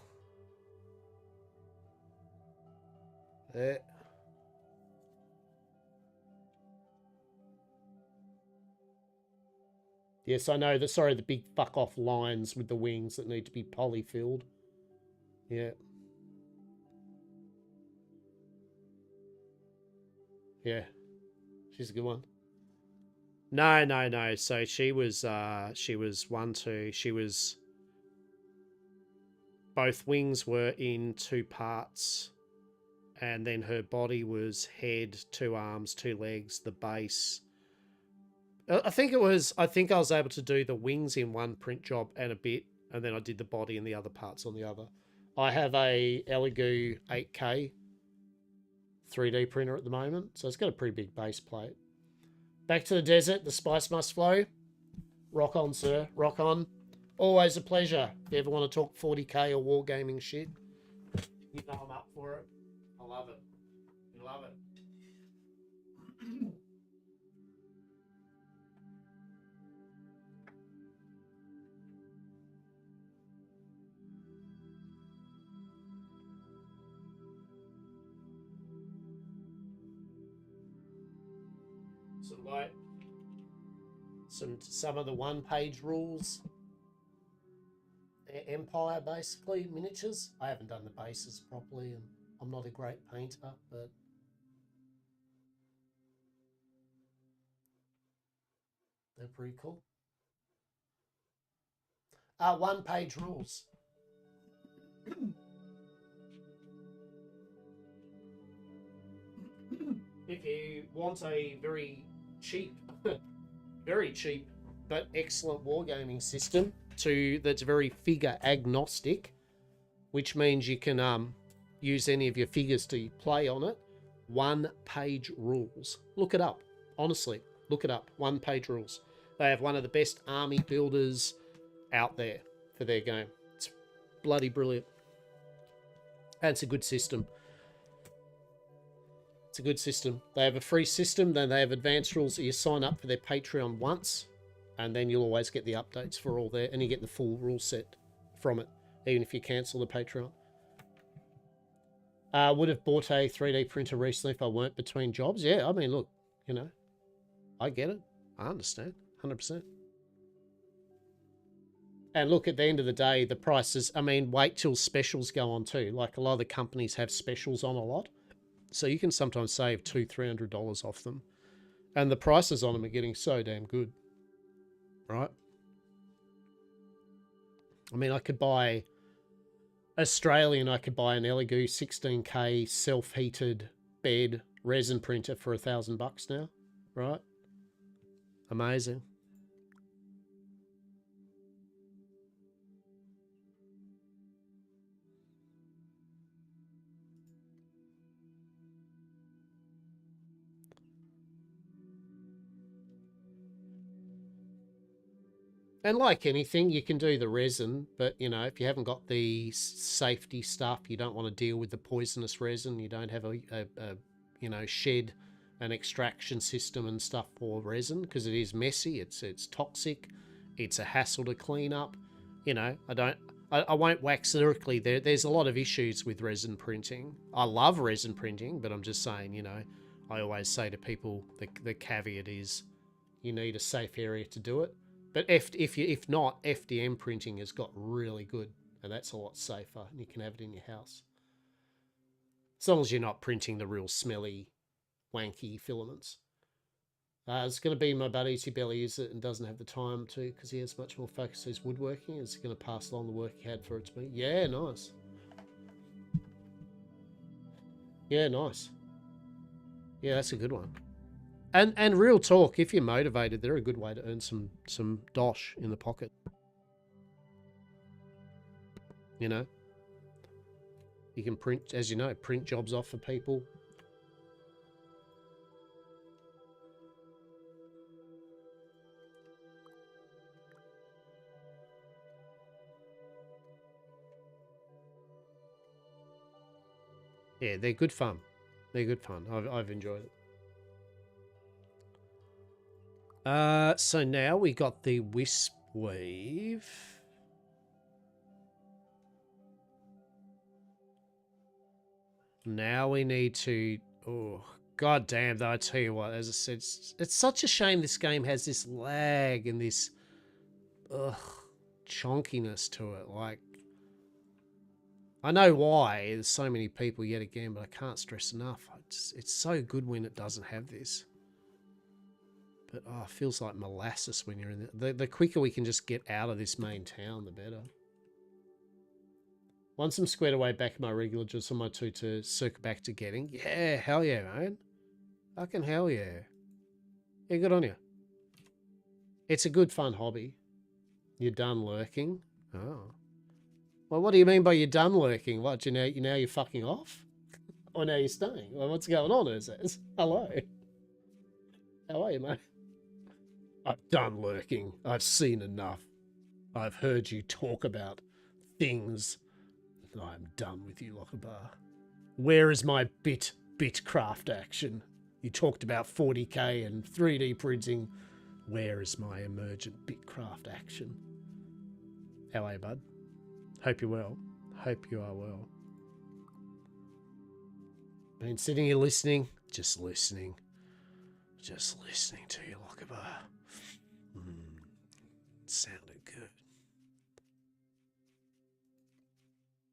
Yeah. Yes, I know. Sorry, the big fuck off lines with the wings that need to be polyfilled. Yeah. Yeah. She's a good one. No. So she was both wings were in two parts, and then her body was head, two arms, two legs, the base. I think I was able to do the wings in one print job and a bit, and then I did the body and the other parts on the other. I have a Elegoo 8K 3D printer at the moment, so it's got a pretty big base plate. Back to the desert, the spice must flow. Rock on, sir. Rock on. Always a pleasure. If you ever want to talk 40k or wargaming shit, you know I'm up for it. I love it. You love it. Some like some of the one-page rules. Empire, basically, miniatures. I haven't done the bases properly, and I'm not a great painter, but they're pretty cool. One-page rules. If you want a very cheap, very cheap, but excellent wargaming system that's very figure agnostic, which means you can use any of your figures to play on it. 1-page rules. Look it up. Honestly, look it up. 1-page rules. They have one of the best army builders out there for their game. It's bloody brilliant. And it's a good system. It's a good system. They have a free system, then they have advanced rules that you sign up for their Patreon once, and then you'll always get the updates for all there, and you get the full rule set from it, even if you cancel the Patreon. Would have bought a 3D printer recently if I weren't between jobs. Yeah, I mean, look, you know, I get it. I understand, 100%. And look, at the end of the day, the prices, I mean, wait till specials go on too. Like, a lot of the companies have specials on a lot. So you can sometimes save $200-300 off them. And the prices on them are getting so damn good. Right? I mean, I could buy Australian, I could buy an Elegoo 16K self-heated bed resin printer for $1,000 now. Right? Amazing. And like anything, you can do the resin, but, you know, if you haven't got the safety stuff, you don't want to deal with the poisonous resin, you don't have a you know, shed an extraction system and stuff for resin, because it is messy, it's toxic, it's a hassle to clean up. You know, I won't wax lyrically. There's a lot of issues with resin printing. I love resin printing, but I'm just saying, you know, I always say to people, the caveat is you need a safe area to do it. But if not, FDM printing has got really good, and that's a lot safer, and you can have it in your house. As long as you're not printing the real smelly, wanky filaments. It's going to be my buddy Itty Belly is it and doesn't have the time to, because he has much more focus on his woodworking. Is going to pass along the work he had for it to me. Yeah, nice. Yeah, nice. Yeah, that's a good one. And real talk, if you're motivated, they're a good way to earn some dosh in the pocket. You know? You can print, as you know, print jobs off for people. Yeah, they're good fun. They're good fun. I've enjoyed it. So now we got the Wisp Weave. Now we need to... Oh, god damn, though, I tell you what, as I said, it's such a shame this game has this lag and this... Ugh, chonkiness to it. Like, I know why there's so many people yet again, but I can't stress enough. It's so good when it doesn't have this. But, oh, it feels like molasses when you're in the quicker we can just get out of this main town, the better. Once I'm squared away back in my regular jobs on my 2 to circle back to getting. Yeah, hell yeah, man. Fucking hell yeah. Yeah, good on you. It's a good, fun hobby. You're done lurking? Oh. Well, what do you mean by you're done lurking? What, now you're fucking off? Or now you're staying? Well, what's going on, Urzaz? Hello. How are you, mate? I've done lurking. I've seen enough. I've heard you talk about things. I'm done with you, Lockabar. Where is my Bitcraft action? You talked about 40k and 3D printing. Where is my emergent Bitcraft action? How are you, bud? Hope you're well. Hope you are well. Been sitting here listening. Just listening. Just listening to you, Lockabar. Sounded good.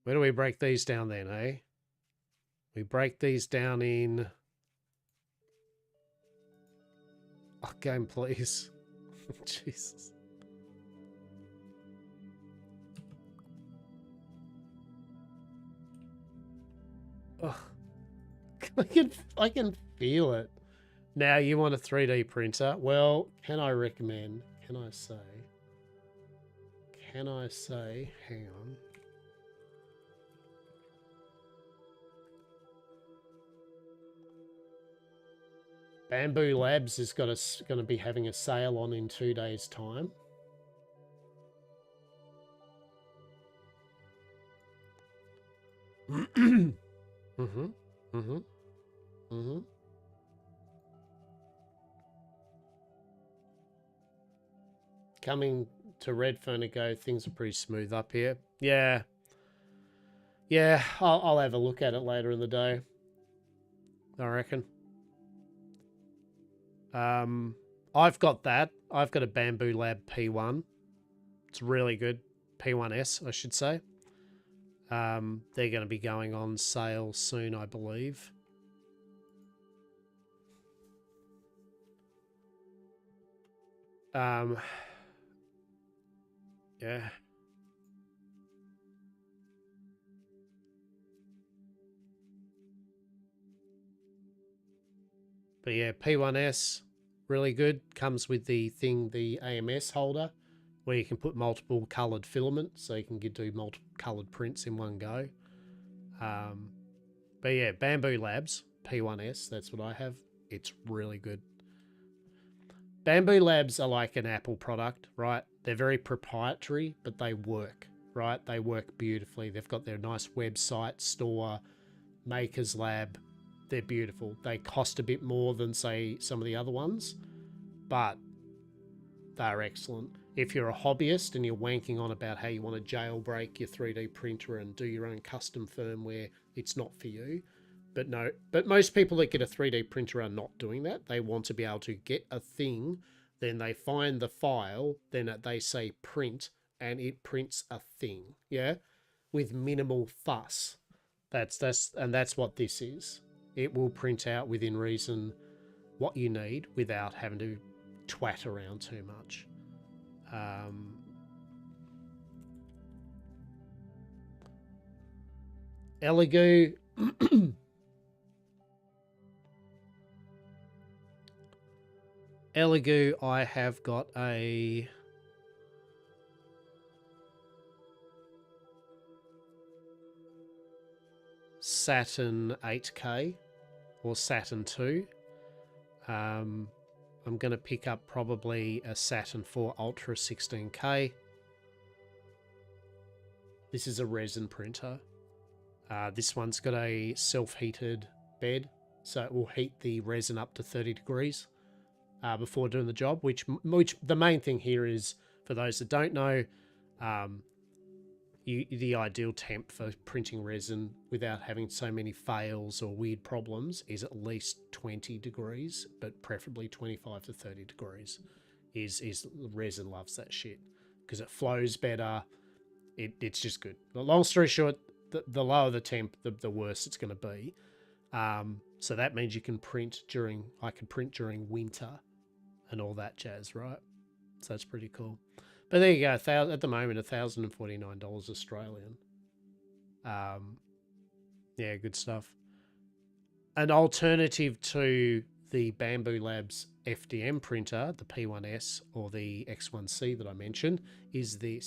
Where do we break these down then, eh? We break these down in... Oh, game, please. Jesus. Oh. I can feel it. Now you want a 3D printer? Well, can I recommend? Can I say? Hang on. Bamboo Labs is going to be having a sale on in 2 days' time. Mm-hmm. Mm-hmm. Mm-hmm. Coming to Redfern to go, things are pretty smooth up here. Yeah. Yeah, I'll have a look at it later in the day, I reckon. I've got that. I've got a Bamboo Lab P1. It's really good. P1S, I should say. They're going to be going on sale soon, I believe. Yeah. But yeah, P1S, really good. Comes with the AMS holder, where you can put multiple coloured filament, so you can do multiple coloured prints in one go. But yeah, Bamboo Labs, P1S, that's what I have. It's really good. Bamboo Labs are like an Apple product, right? They're very proprietary, but they work, right? They work beautifully. They've got their nice website, store, Makers Lab. They're beautiful. They cost a bit more than, say, some of the other ones, but they're excellent. If you're a hobbyist and you're wanking on about how you want to jailbreak your 3D printer and do your own custom firmware, it's not for you. But most people that get a 3D printer are not doing that. They want to be able to get a thing, then they find the file, then they say print, and it prints a thing, yeah, with minimal fuss. That's what this is. It will print out within reason what you need without having to twat around too much. Elegoo. Elegoo, I have got a Saturn 8K or Saturn 2. I'm going to pick up probably a Saturn 4 Ultra 16K. This is a resin printer. This one's got a self-heated bed, so it will heat the resin up to 30 degrees before doing the job, which the main thing here is, for those that don't know, the ideal temp for printing resin without having so many fails or weird problems is at least 20 degrees, but preferably 25 to 30 degrees. Is resin loves that shit because it flows better. It's just good. Long story short, the lower the temp, the worse it's going to be. So that means you can print I can print during winter and all that jazz, right? So that's pretty cool. But there you go. At the moment, $1,049 Australian. Yeah, good stuff. An alternative to the Bamboo Labs FDM printer, the P1S or the X1C that I mentioned, is the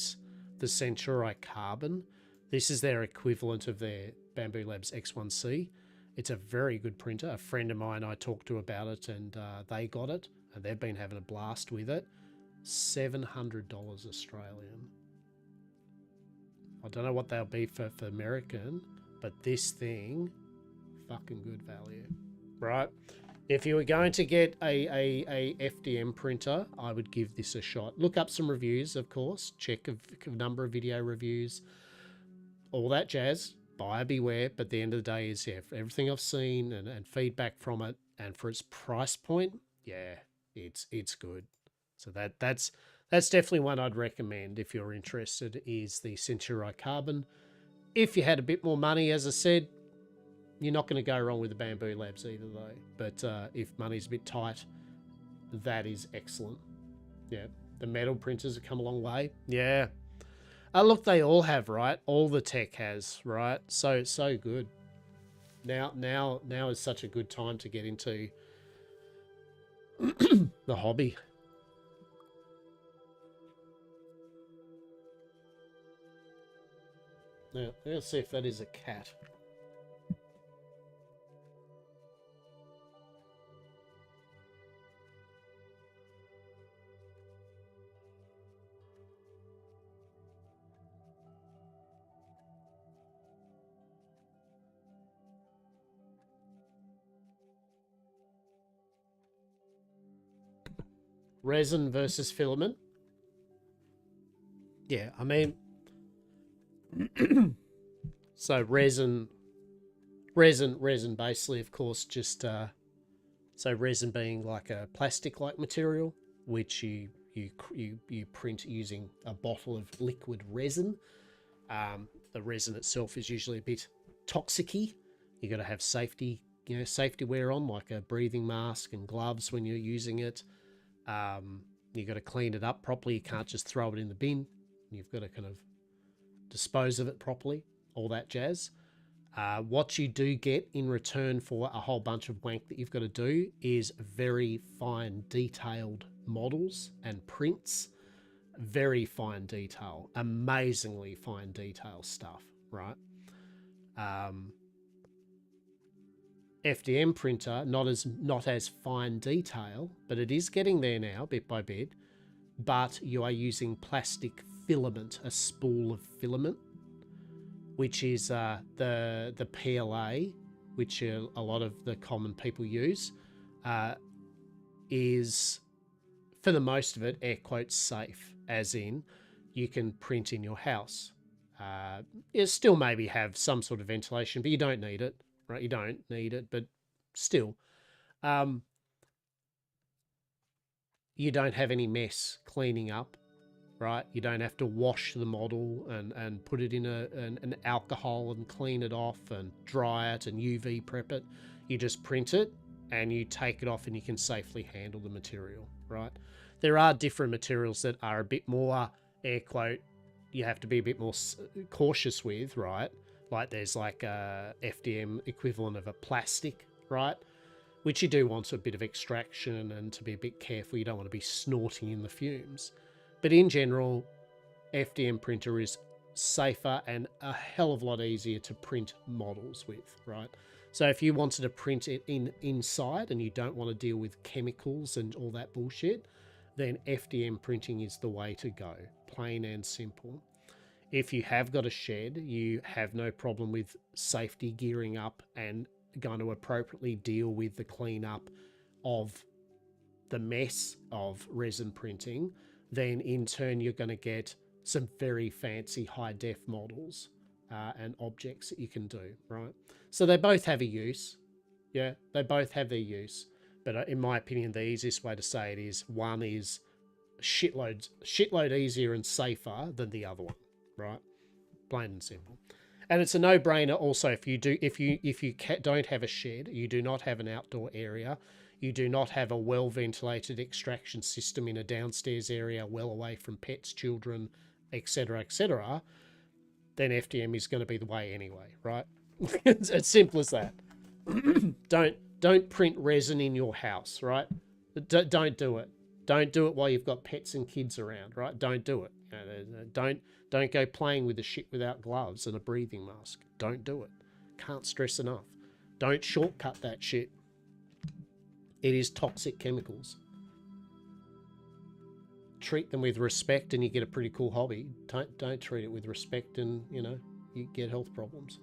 Centuri Carbon. This is their equivalent of their Bamboo Labs X1C. It's a very good printer. A friend of mine I talked to about it, and they got it, and they've been having a blast with it. $700 Australian. I don't know what they'll be for American, but this thing, fucking good value, right? If you were going to get a FDM printer, I would give this a shot. Look up some reviews, of course. Check a number of video reviews, all that jazz. Buyer beware. But the end of the day is, yeah, for everything I've seen and feedback from it, and for its price point, yeah, it's good. So that's definitely one I'd recommend if you're interested, is the Centuri Carbon. If you had a bit more money, as I said, you're not going to go wrong with the Bamboo Labs either, though. But if money's a bit tight, that is excellent. Yeah, the metal printers have come a long way. Yeah. Look, they all have, right? All the tech has, right? So good. Now is such a good time to get into The hobby. Now, let's see if that is a cat. Resin versus filament. Yeah, I mean, so resin basically, of course, just so resin being like a plastic-like material, which you print using a bottle of liquid resin. The resin itself is usually a bit toxic-y. You got to have safety wear on, like a breathing mask and gloves when you're using it. You got to clean it up properly. You can't just throw it in the bin. You've got to kind of dispose of it properly, all that jazz. What you do get in return for a whole bunch of wank that you've got to do is very fine detailed models and prints. Very fine detail, amazingly fine detail stuff, right? FDM printer, not as fine detail, but it is getting there now, bit by bit. But you are using plastic filament, a spool of filament, which is the PLA, which a lot of the common people use, is, for the most of it, air quotes, safe, as in you can print in your house. You still maybe have some sort of ventilation, but you don't need it, right? You don't need it, but still. You don't have any mess cleaning up, right? You don't have to wash the model and put it in an alcohol and clean it off and dry it and UV prep it. You just print it and you take it off and you can safely handle the material, right? There are different materials that are a bit more, air quote, you have to be a bit more cautious with, right? Like there's like a FDM equivalent of a plastic, right? Which you do want a bit of extraction and to be a bit careful. You don't want to be snorting in the fumes. But in general, FDM printer is safer and a hell of a lot easier to print models with, right? So if you wanted to print it inside and you don't want to deal with chemicals and all that bullshit, then FDM printing is the way to go, plain and simple. If you have got a shed, you have no problem with safety gearing up and going to appropriately deal with the cleanup of the mess of resin printing, then in turn you're going to get some very fancy high def models and objects that you can do, right? So they both have a use. Yeah, they both have their use. But in my opinion, the easiest way to say it is one is shitload easier and safer than the other one, right? Plain and simple. And it's a no-brainer also if you don't have a shed, you do not have an outdoor area, you do not have a well-ventilated extraction system in a downstairs area well away from pets, children, etc., then FDM is going to be the way anyway, right? It's as simple as that. Don't print resin in your house, right? Don't do it. Don't do it while you've got pets and kids around, right? Don't do it. Don't go playing with the shit without gloves and a breathing mask. Don't do it. Can't stress enough. Don't shortcut that shit. It is toxic chemicals. Treat them with respect and you get a pretty cool hobby. Don't treat it with respect and, you get health problems.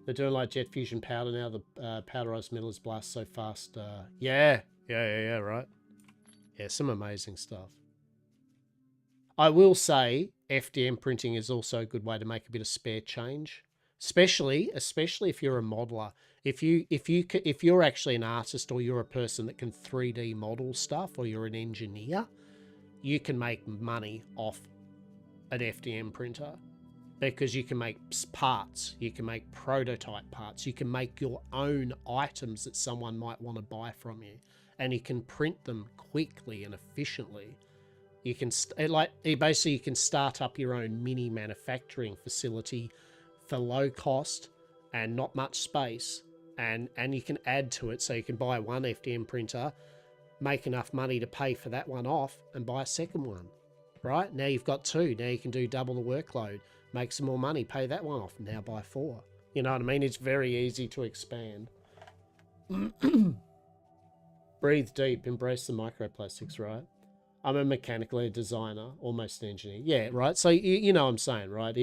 They're doing like jet fusion powder now. The powderized metal is blast so fast. Yeah, right. Yeah, some amazing stuff. I will say FDM printing is also a good way to make a bit of spare change, especially if you're a modeler. If you're actually an artist or you're a person that can 3D model stuff or you're an engineer, you can make money off an FDM printer because you can make parts, you can make prototype parts, you can make your own items that someone might want to buy from you, and you can print them quickly and efficiently. You can basically you can start up your own mini manufacturing facility for low cost and not much space, and you can add to it. So you can buy one FDM printer, make enough money to pay for that one off, and buy a second one. Right? Now you've got 2. Now you can do double the workload, make some more money, pay that one off, now buy 4. You know what I mean? It's very easy to expand. Breathe deep, embrace the microplastics, right? I'm a mechanical designer, almost an engineer. Yeah, right? So you know what I'm saying, right?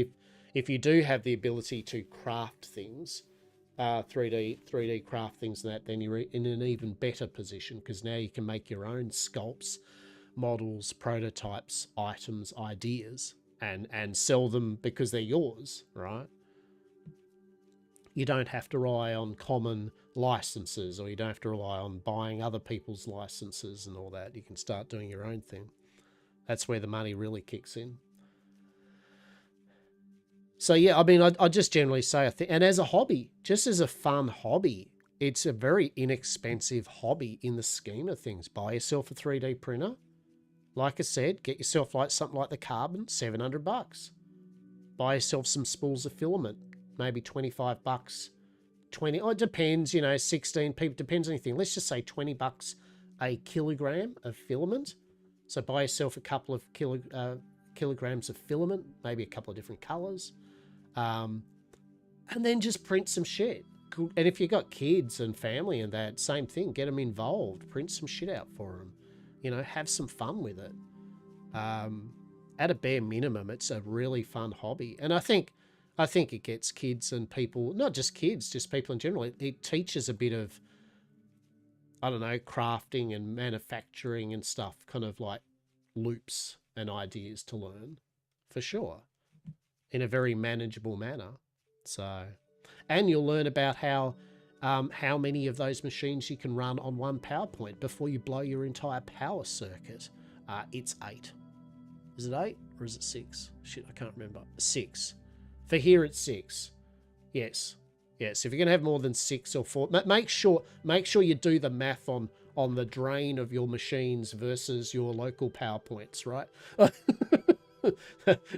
If you do have the ability to craft things, 3D craft things and that, then you're in an even better position, because now you can make your own sculpts, models, prototypes, items, ideas, and sell them because they're yours, right? You don't have to rely on common licenses, or you don't have to rely on buying other people's licenses and all that. You can start doing your own thing. That's where the money really kicks in. So yeah, I mean, I just generally say, I think, and as a hobby, just as a fun hobby, it's a very inexpensive hobby in the scheme of things. Buy yourself a 3D printer. Like I said, get yourself like something like the Carbon, $700. Buy yourself some spools of filament, maybe $25. 20, oh, it depends, you know, 16 people, depends on anything. Let's just say $20 a kilogram of filament. So buy yourself a couple of kilograms of filament, maybe a couple of different colors. And then just print some shit. And if you've got kids and family and that, same thing, get them involved, print some shit out for them. You know, have some fun with it. At a bare minimum, it's a really fun hobby. And I think it gets kids and people, not just kids, just people in general. It teaches a bit of, I don't know, crafting and manufacturing and stuff, kind of like loops and ideas to learn, for sure, in a very manageable manner. So, and you'll learn about how many of those machines you can run on one power point before you blow your entire power circuit. It's 8. Is it 8 or is it 6? Shit, I can't remember. 6. For here it's 6. Yes. Yes. If you're gonna have more than 6 or 4, make sure you do the math on the drain of your machines versus your local power points, right?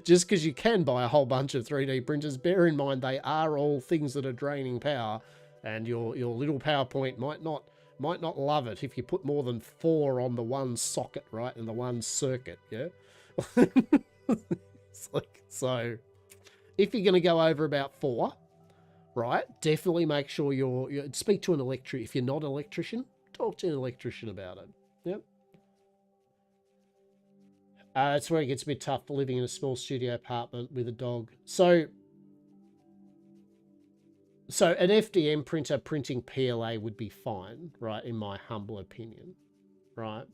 Just because you can buy a whole bunch of 3D printers, bear in mind they are all things that are draining power, and your little PowerPoint might not love it if you put more than 4 on the one socket, right, and the one circuit, yeah. It's like, so if you're going to go over about 4, right, definitely make sure you speak to an electrician. If you're not an electrician, talk to an electrician about it. Yep. It's where it gets a bit tough living in a small studio apartment with a dog. So an FDM printer printing PLA would be fine, right, in my humble opinion, right?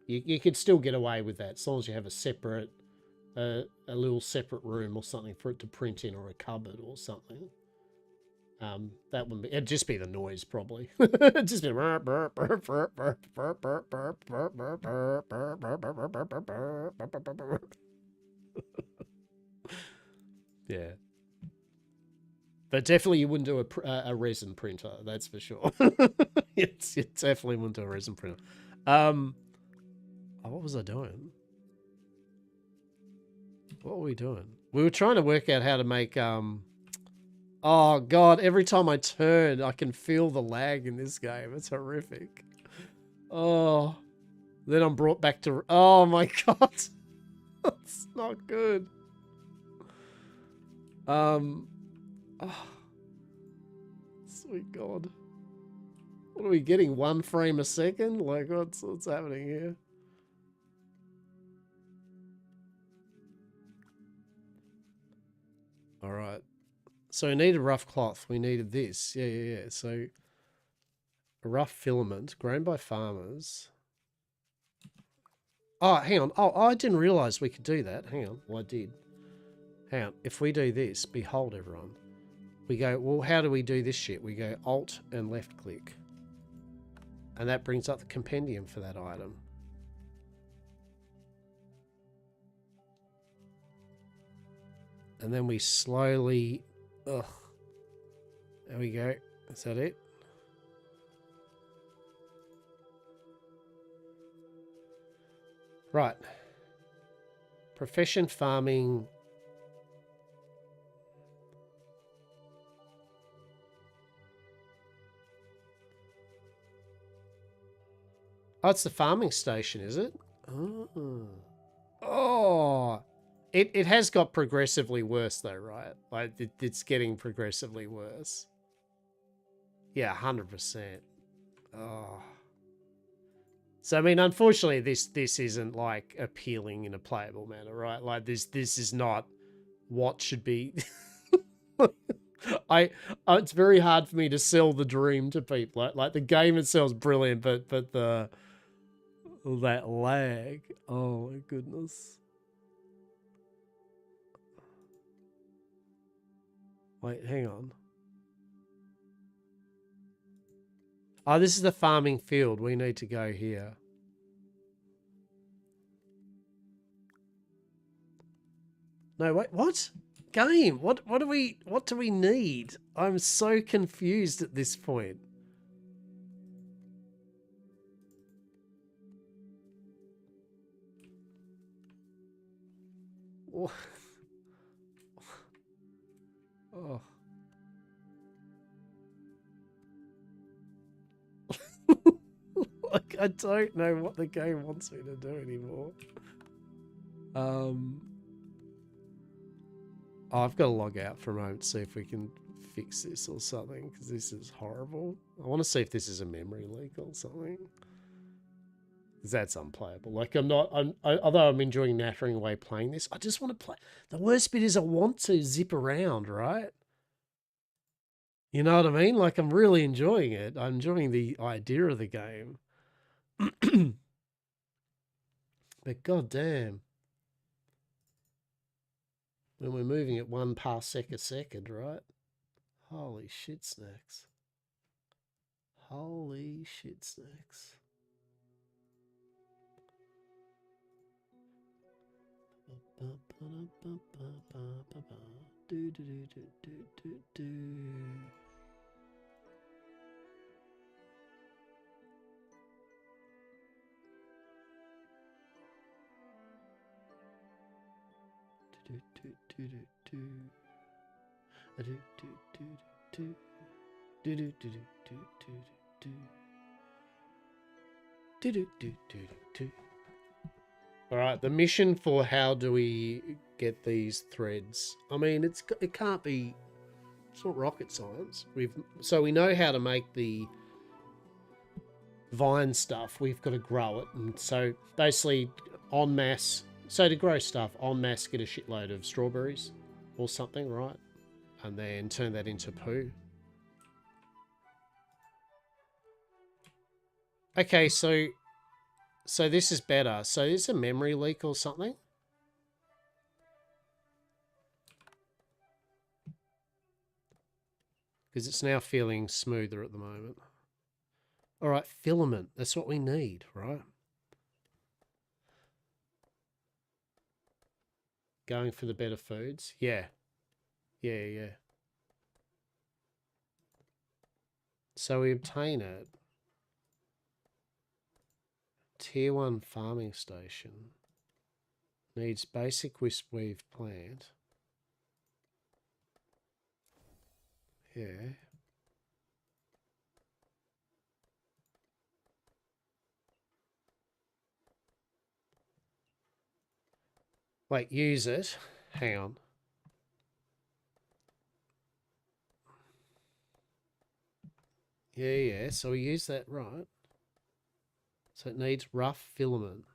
You could still get away with that as long as you have a separate, a little separate room or something for it to print in, or a cupboard or something. That wouldn't be, it'd just be the noise probably. It'd just be yeah. But definitely you wouldn't do a resin printer, that's for sure. You definitely wouldn't do a resin printer. What was I doing? What were we doing? We were trying to work out how to make, oh god, every time I turn, I can feel the lag in this game. It's horrific. Oh, then I'm brought back to, oh my god. That's not good. Oh, sweet god. What are we getting? 1 frame a second? Like, what's happening here? All right. So we needed rough cloth. We needed this. Yeah. So a rough filament grown by farmers. Oh, hang on. Oh, I didn't realize we could do that. Hang on. Well, I did. Hang on. If we do this, behold, everyone. We go, well, how do we do this shit? We go Alt and left click. And that brings up the compendium for that item. And then we slowly, there we go. Is that it? Right. Profession farming. Oh, it's the farming station, is it? Oh. Oh. It has got progressively worse though, right? Like it's getting progressively worse. Yeah, 100%. Oh. So I mean, unfortunately, this isn't like appealing in a playable manner, right? Like this is not what should be. It's very hard for me to sell the dream to people. Like the game itself is brilliant, but that lag. Oh my goodness. Wait, hang on. Oh, this is the farming field. We need to go here. No, wait, what? Game, what do we need? I'm so confused at this point. Oh. Like, I don't know what the game wants me to do anymore. Oh, I've got to log out for a moment to see if we can fix this or something, because this is horrible. I want to see if this is a memory leak or something. Because that's unplayable. Like, although I'm enjoying nattering away playing this, I just want to play. The worst bit is I want to zip around, right? You know what I mean? Like, I'm really enjoying it. I'm enjoying the idea of the game. But goddamn. When we're moving at 1 parsec a second, right? Holy shit snacks. Holy shit snacks. All right, the mission for how do we get these threads? I mean, it can't be. It's not rocket science. So we know how to make the vine stuff. We've got to grow it, and so basically en masse. So to grow stuff en masse, get a shitload of strawberries or something, right? And then turn that into poo. Okay, so this is better. So is this a memory leak or something? Because it's now feeling smoother at the moment. All right, filament. That's what we need, right? Going for the better foods. Yeah. Yeah. So we obtain it. Tier 1 farming station. Needs basic wisp weave plant. Yeah. Wait, use it. Hang on. Yeah. So we use that, right? So it needs rough filament.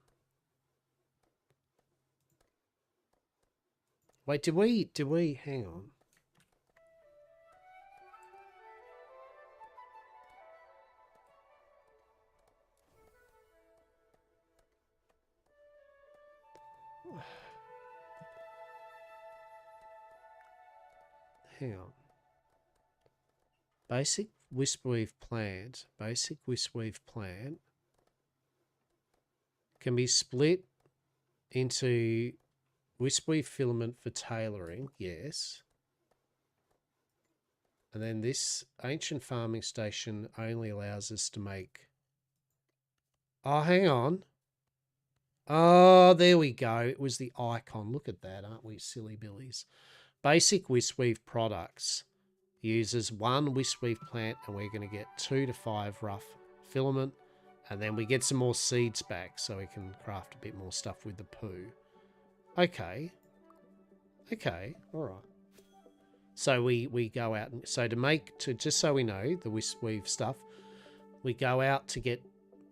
Wait, did we, hang on. Hang on. Basic wispweave plant can be split into wispweave filament for tailoring, yes. And then this ancient farming station only allows us to make... Oh, hang on. Oh, there we go. It was the icon. Look at that, aren't we, silly billies? Basic wispweave products uses 1 wispweave plant, and we're going to get 2 to 5 rough filament. And then we get some more seeds back so we can craft a bit more stuff with the poo. Okay. Okay, alright. So we go out, and so just so we know, the wisp weave stuff, we go out to get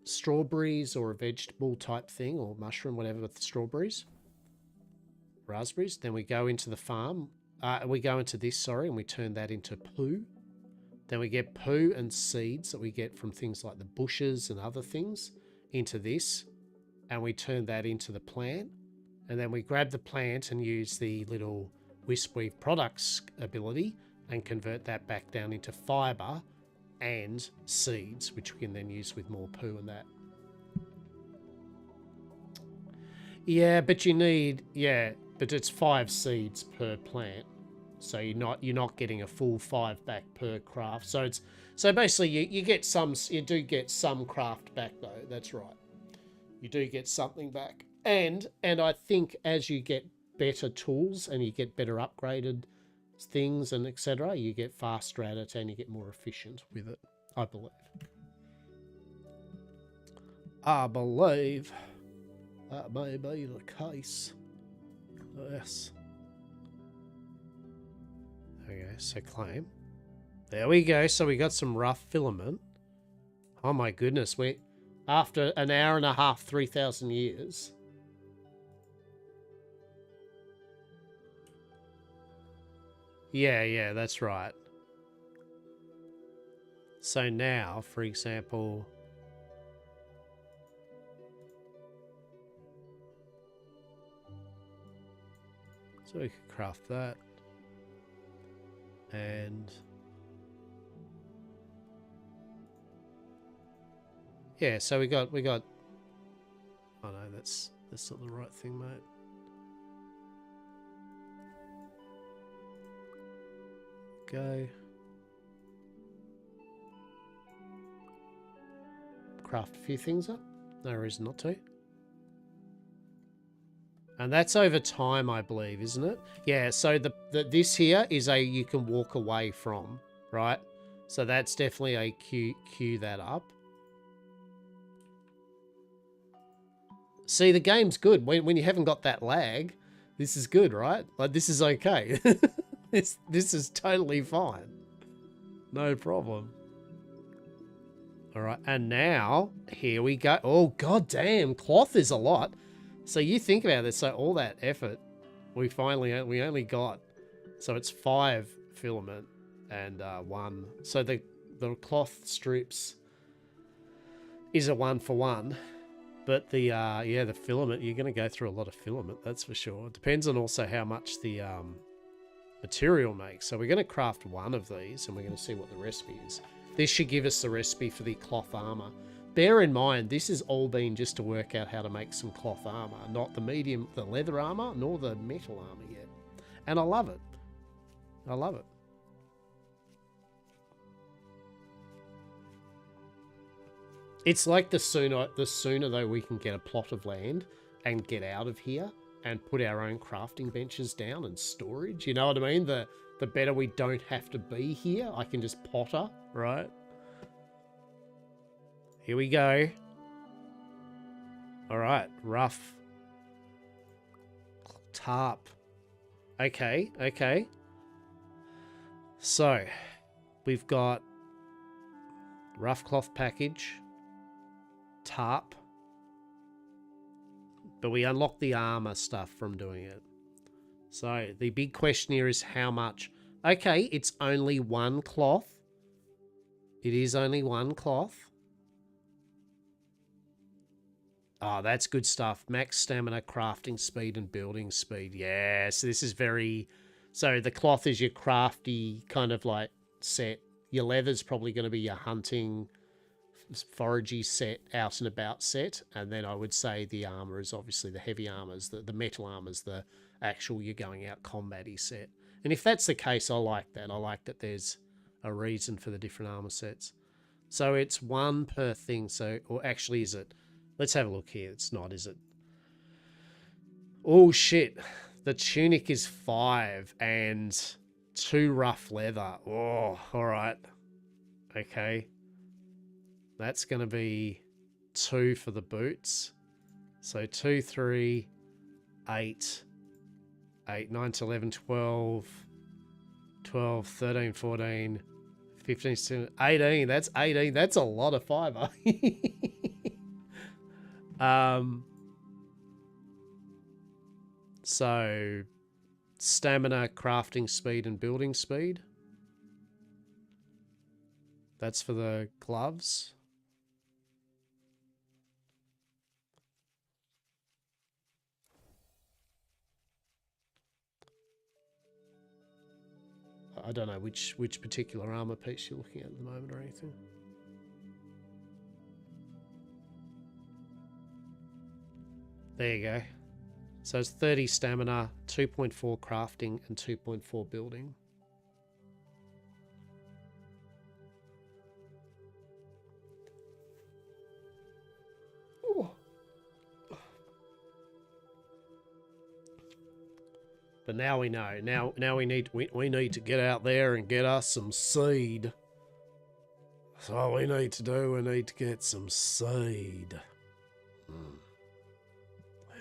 strawberries or a vegetable type thing, or mushroom, whatever, with the strawberries. Raspberries. Then we go into the farm. We go into this, sorry, and we turn that into poo. Then we get poo and seeds that we get from things like the bushes and other things into this. And we turn that into the plant. And then we grab the plant and use the little Wispweave products ability and convert that back down into fiber and seeds, which we can then use with more poo and that. Yeah, but you need, yeah, but it's 5 seeds per plant. So you're not getting a full 5 back per craft. So basically you do get some craft back though. That's right. You do get something back. And I think as you get better tools and you get better upgraded things and etc., you get faster at it and you get more efficient with it, I believe. I believe that may be the case. Yes. Okay, so claim. There we go. So we got some rough filament. Oh my goodness, after an hour and a half, 3,000 years. Yeah, that's right. So now, for example, so we could craft that. And yeah, so we got oh no, that's not the right thing, mate. Go. Craft a few things up. No reason not to. And that's over time, I believe, isn't it? Yeah, so this here is you can walk away from, right? So that's definitely a queue that up. See, the game's good. When you haven't got that lag, this is good, right? Like, this is okay. This is totally fine. No problem. All right, and now, here we go. Oh, goddamn, cloth is a lot. So you think about this, so all that effort, we only got, so it's 5 filament and 1. So the cloth strips is a 1-for-1. But the filament, you're going to go through a lot of filament, that's for sure. It depends on also how much the material makes. So we're going to craft 1 of these, and we're going to see what the recipe is. This should give us the recipe for the cloth armor. Bear in mind, this has all been just to work out how to make some cloth armor, not the leather armor, nor the metal armor yet. And I love it. I love it. It's like the sooner though we can get a plot of land and get out of here and put our own crafting benches down and storage, you know what I mean? The better we don't have to be here. I can just potter, right? Here we go. All right, rough. Tarp. Okay. So, we've got rough cloth package. Tarp. But we unlock the armor stuff from doing it. So the big question here is how much. Okay, it's only 1 cloth. It is only 1 cloth. Oh, that's good stuff. Max stamina, crafting speed, and building speed. Yeah, so this is very... So the cloth is your crafty kind of like set. Your leather's probably going to be your hunting... foragey set, out and about set, and then I would say the armor is obviously the heavy armors, the metal armors, the actual you're going out combat-y set. And if that's the case, I like that. I like that there's a reason for the different armor sets. So it's 1 per thing. So, or actually, is it? Let's have a look here. It's not, is it? Oh shit! The tunic is 5 and 2 rough leather. Oh, all right. Okay. That's going to be 2 for the boots. So 2, 3, 8, 8, 9 to 11, 12, 12, 13, 14, 15, 16, 18. That's 18. That's a lot of fiber. So stamina, crafting speed, and building speed. That's for the gloves. I don't know which particular armor piece you're looking at the moment or anything. There you go. So it's 30 stamina, 2.4 crafting, and 2.4 building. Ooh. But now we know. Now we need to get out there and get us some seed. So what we need to do, we need to get some seed.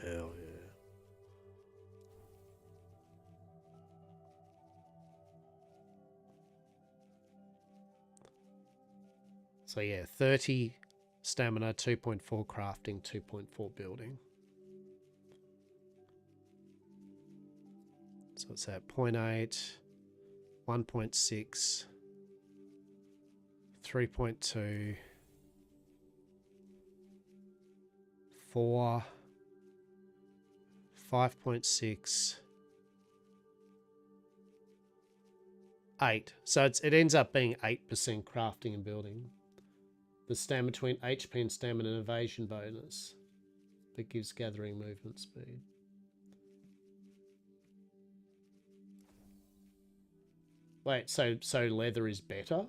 Hell yeah. So yeah, 30 stamina, 2.4 crafting, 2.4 building. So it's at 0.8, 1.6, 3.2, 4, 5.6, 8. So it ends up being 8% crafting and building. The stamina between HP and stamina and evasion bonus that gives gathering movement speed. Wait, so leather is better?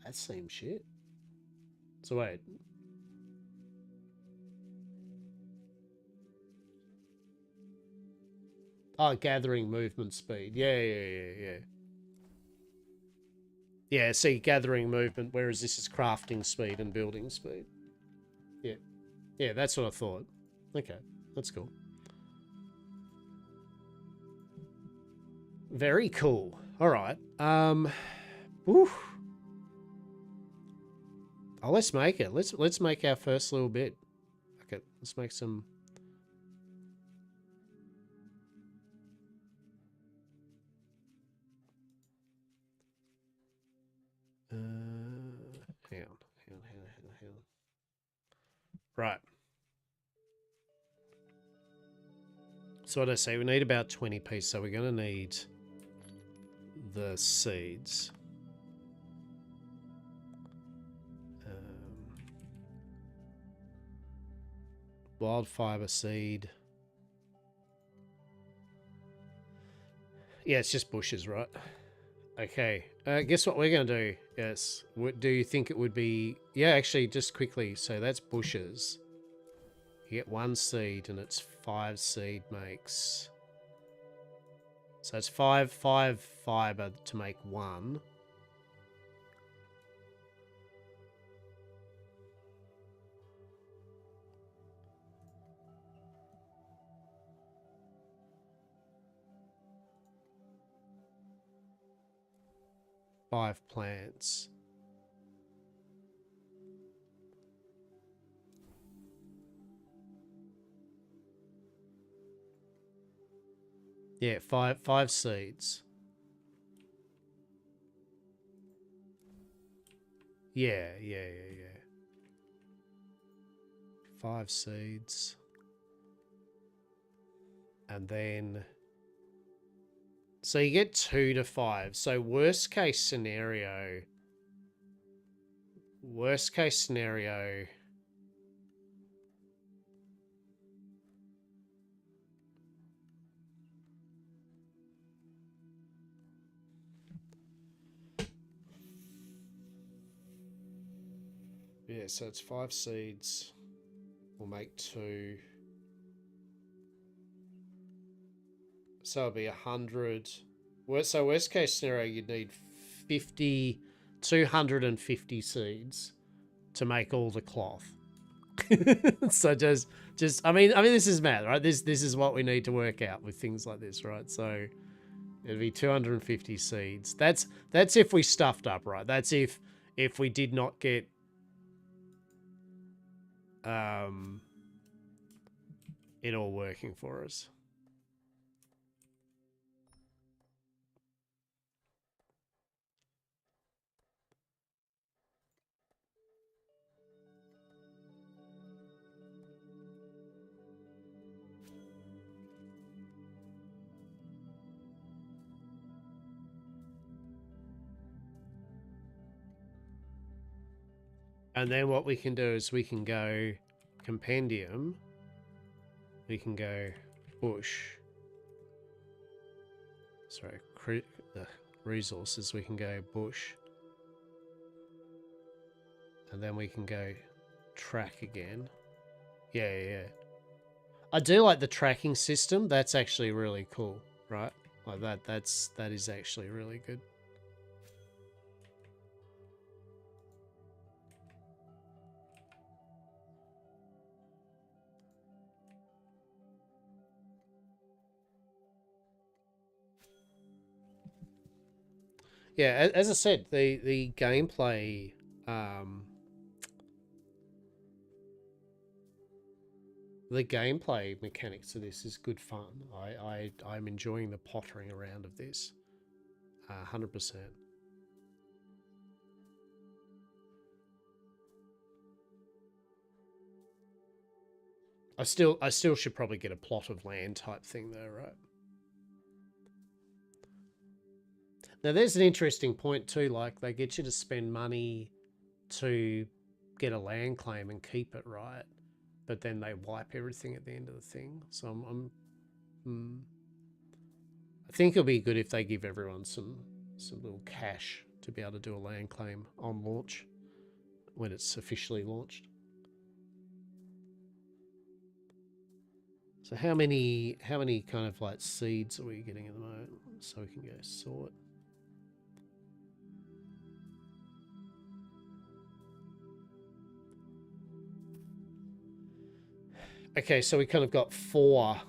That seems shit. So wait. Oh, gathering movement speed. Yeah. Yeah, see, gathering movement, whereas this is crafting speed and building speed. Yeah. Yeah, that's what I thought. Okay, that's cool. Very cool. All right. Whew. Oh, let's make it. Let's make our first little bit. Okay, let's make some. Hang on. Right. So what I say, we need about 20 pieces. So we're going to need the seeds. Wild fiber seed. Yeah, it's just bushes, right? Okay. Guess what we're going to do? Yes. Do you think it would be... Yeah, actually, just quickly. So that's bushes. You get 1 seed and it's 5 seed makes... So it's 5 fiber to make 1. Five plants. Yeah, five seeds. Yeah. 5 seeds. And then... So you get 2 to 5. So worst case scenario... Yeah, so it's 5 seeds. We'll make 2. So it'll be 100. So worst case scenario, you'd need 50, 250 seeds. to make all the cloth. So just I mean this is math, right? This is what we need to work out with things like this, right? So it'd be 250 seeds. That's if we stuffed up, right? That's if we did not get it all working for us. And then what we can do is we can go compendium. We can go bush. Sorry, resources. We can go bush. And then we can go track again. Yeah. I do like the tracking system. That's actually really cool, right? Like that is actually really good. Yeah, as I said, the gameplay the gameplay mechanics of this is good fun. I'm enjoying the pottering around of this. 100%. I still should probably get a plot of land type thing though, right? Now there's an interesting point too, like they get you to spend money to get a land claim and keep it, right? But then they wipe everything at the end of the thing. So I think it'll be good if they give everyone some little cash to be able to do a land claim on launch when it's officially launched. So how many kind of like seeds are we getting at the moment? So we can go sort. Okay, so we kind of got 4.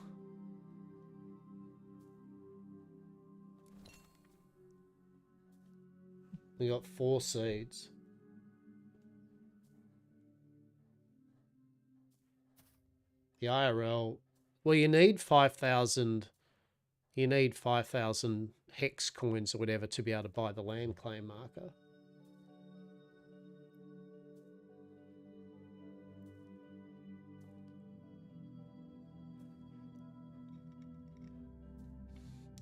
We got 4 seeds. The IRL, well, you need 5,000. You need 5,000 hex coins or whatever to be able to buy the land claim marker.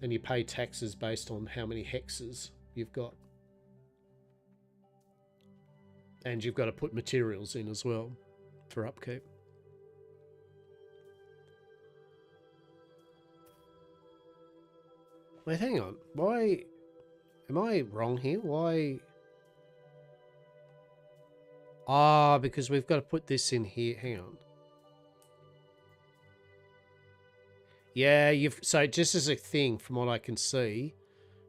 And you pay taxes based on how many hexes you've got. And you've got to put materials in as well for upkeep. Wait, hang on. Why... Am I wrong here? Why... Ah, because we've got to put this in here. Hang on. Yeah, so just as a thing, from what I can see,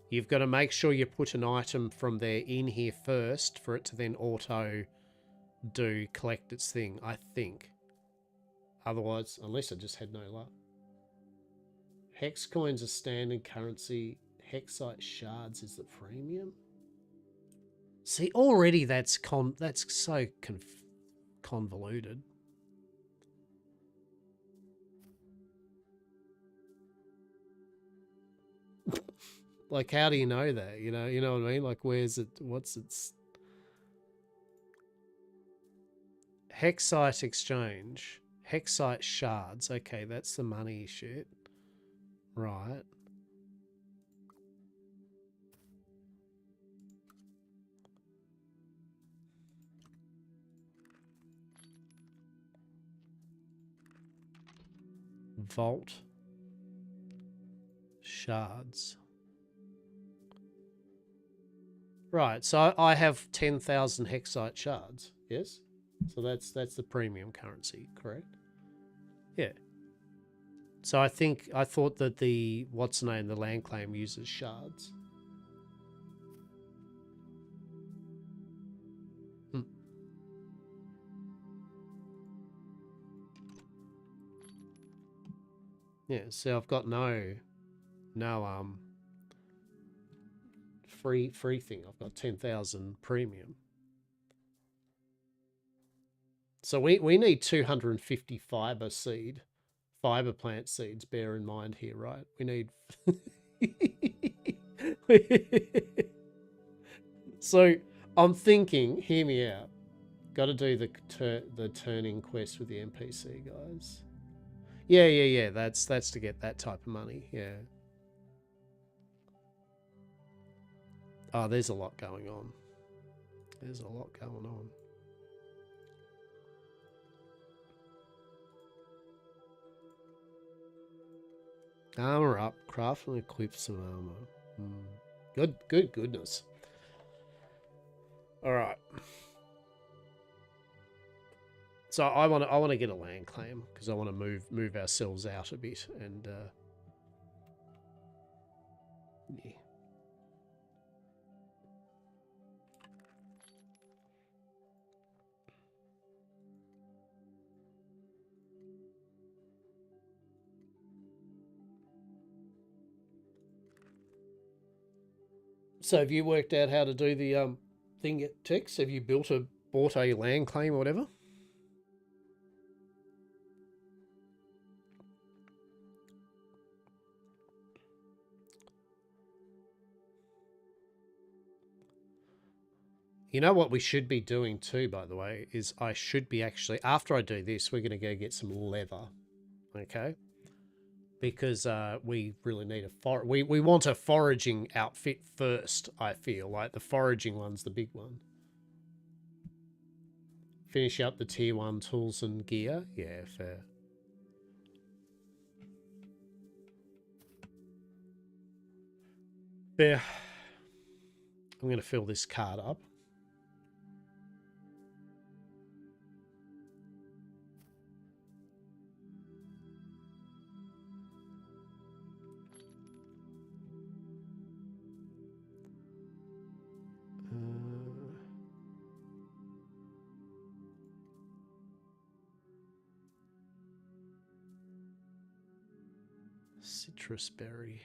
you've got to make sure you put an item from there in here first for it to then auto collect its thing, I think. Otherwise, unless I just had no luck. Hex coins are standard currency. Hexite shards is the premium. See, already that's so convoluted. Like, how do you know that? You know what I mean? Like, where's it? What's its Hexite exchange? Hexite shards. Okay, that's the money shit. Right. Vault. Shards. Right, so I have 10,000 hexite shards, yes? So that's the premium currency, correct? Yeah. So I thought that the the land claim uses shards. Yeah, so I've got no free thing. I've got 10,000 premium. So we need 250 fiber plant seeds, bear in mind here, right? We need So I'm thinking, hear me out. Got to do the turning quest with the NPC guys. Yeah. That's to get that type of money. Yeah. Oh, there's a lot going on. There's a lot going on. Armor up, craft and equip some armor. Good goodness. All right. So I want to get a land claim because I want to move ourselves out a bit and yeah. So have you worked out how to do the thing at Tex? Have you bought a land claim or whatever? You know what we should be doing too, by the way, is I should be actually, after I do this, we're going to go get some leather, okay? Because we really need we want a foraging outfit first, I feel. Like the foraging one's the big one. Finish up the tier 1 tools and gear. Yeah, fair. Fair. I'm going to fill this card up. Citrus berry.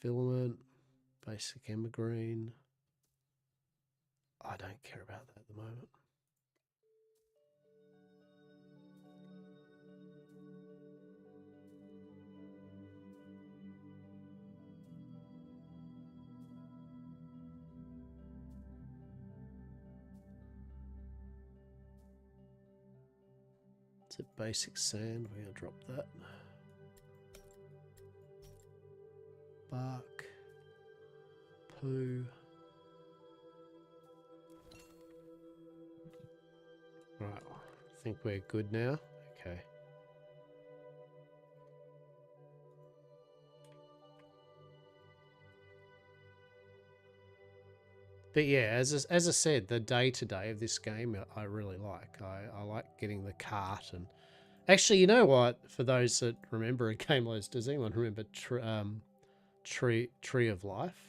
Filament. Basic evergreen. I don't care about that at the moment. It's a basic sand. We're going to drop that. Bark. Poo. Right, I think we're good now. Okay. But yeah, as I said, the day-to-day of this game I really like. I like getting the cart and... Actually, you know what? For those that remember a game like this, does anyone remember Tree of Life?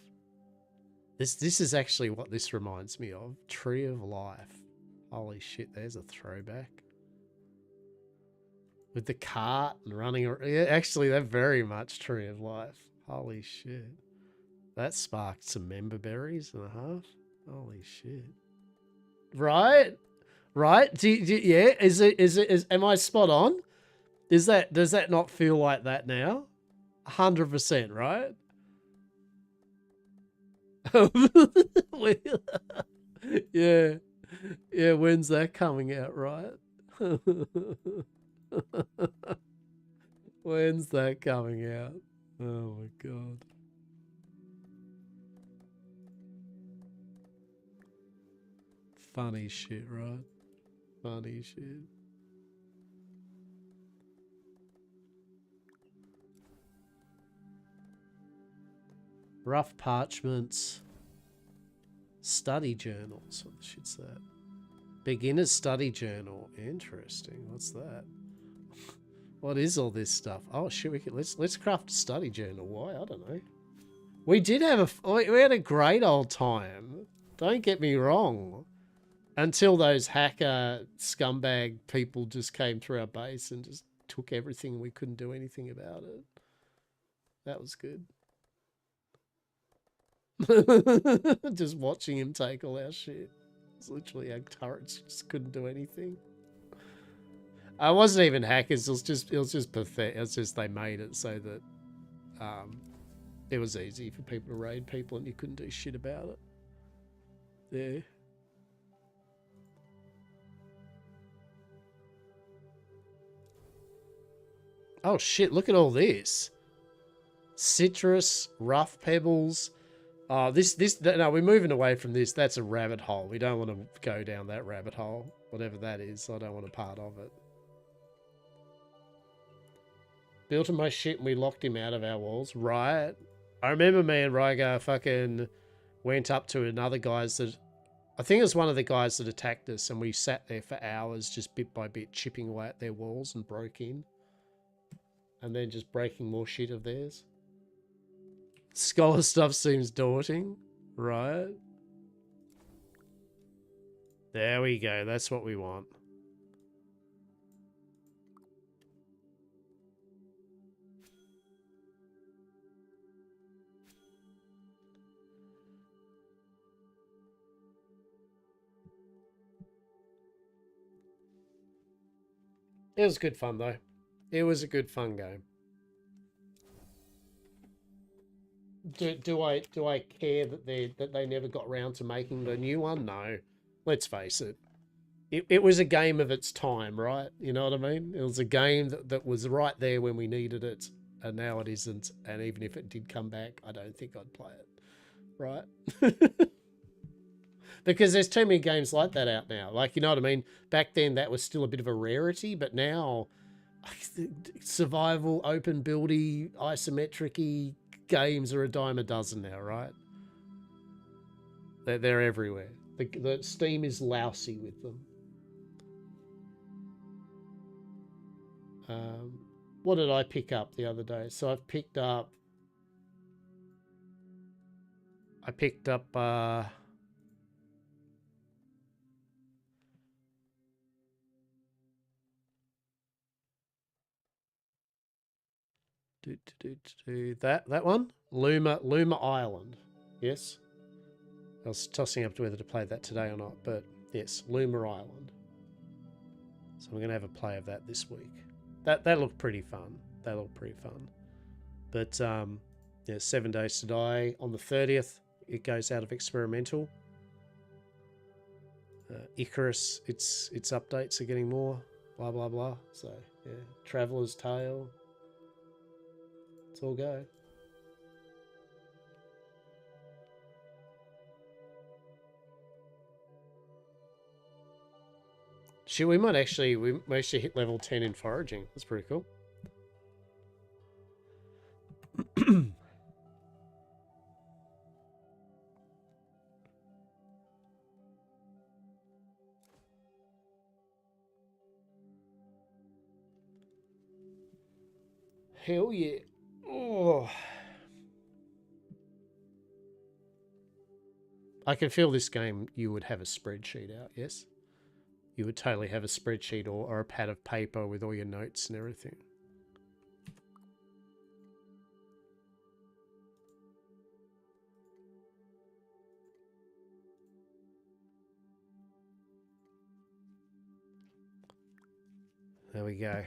This is actually what this reminds me of. Tree of Life. Holy shit, there's a throwback. With the cart and running around. Yeah, actually, they're very much Tree of Life. Holy shit. That sparked some member berries and a half. Holy shit. Right? Right? Yeah, am I spot on? Does that not feel like that now? 100%, right? Yeah. Yeah, when's that coming out, right? When's that coming out? Oh my god. Funny shit, right? Funny shit. Rough parchments. Study journals. What the shit's that? Beginner's study journal. Interesting. What's that? What is all this stuff? Oh shit, let's craft a study journal. Why? I don't know. We had a great old time. Don't get me wrong. Until those hacker scumbag people just came through our base and just took everything and we couldn't do anything about it. That was good. Just watching him take all our shit. It's literally our turrets just couldn't do anything. I wasn't even hackers. It was just pathetic. It was just they made it so that it was easy for people to raid people and you couldn't do shit about it. Yeah. Oh shit! Look at all this. Citrus, rough pebbles. No, we're moving away from this. That's a rabbit hole. We don't want to go down that rabbit hole. Whatever that is, I don't want a part of it. Built him my shit and we locked him out of our walls. Right. I remember me and Rygar fucking went up to another guy's that... I think it was one of the guys that attacked us and we sat there for hours just bit by bit chipping away at their walls and broke in. And then just breaking more shit of theirs. Scholar stuff seems daunting. Right. There we go. That's what we want. It was good fun though. It was a good fun game. Do I care that they never got around to making the new one? No. Let's face it. It was a game of its time, right? You know what I mean? It was a game that was right there when we needed it, and now it isn't. And even if it did come back, I don't think I'd play it. Right? Because there's too many games like that out now. Like, you know what I mean? Back then, that was still a bit of a rarity, but now, survival, open buildy, isometric-y games are a dime a dozen now, right? They're everywhere. The Steam is lousy with them. What did I pick up the other day? So I've picked up... that one? Luma Island. Yes. I was tossing up to whether to play that today or not, but yes, Luma Island. So I'm going to have a play of that this week. That looked pretty fun. But yeah, 7 Days to Die on the 30th. It goes out of experimental. Icarus, its updates are getting more. Blah blah blah. So yeah, Traveller's Tale. It's all go. Shit, we actually hit level 10 in foraging. That's pretty cool. Hell yeah. Oh. I can feel this game you would have a spreadsheet out, yes? You would totally have a spreadsheet or a pad of paper with all your notes and everything. There we go.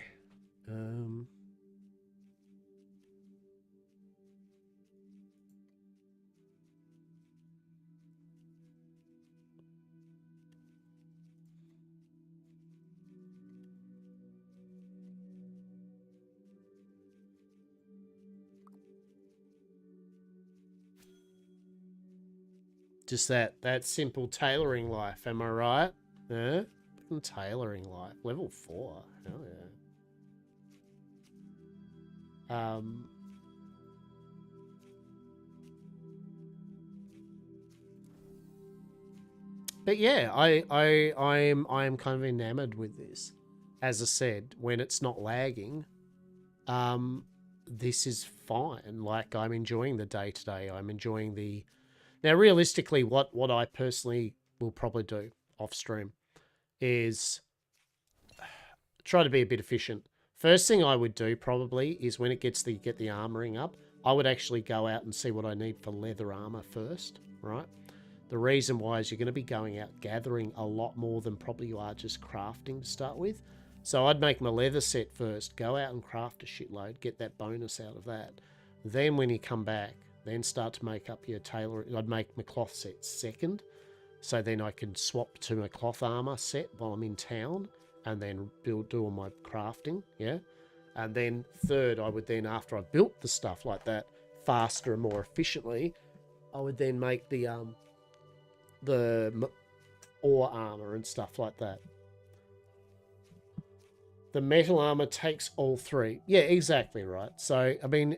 Just that simple tailoring life, am I right? Yeah? Tailoring life. Level 4. Hell yeah. But yeah, I'm kind of enamored with this. As I said, when it's not lagging, this is fine. Like, I'm enjoying the day-to-day. I'm enjoying the... Now, realistically, what I personally will probably do, off stream, is try to be a bit efficient. First thing I would do probably is when it gets the get the armoring up, I would actually go out and see what I need for leather armor first, right? The reason why is you're going to be going out gathering a lot more than probably you are just crafting to start with. So I'd make my leather set first, go out and craft a shitload, get that bonus out of that. Then when you come back, then start to make up your tailor. I'd make my cloth set second, so then I can swap to my cloth armor set while I'm in town, and then do all my crafting, yeah? And then third, I would then, after I built the stuff like that faster and more efficiently, I would then make the ore armor and stuff like that. The metal armor takes all three. Yeah, exactly right. So, I mean,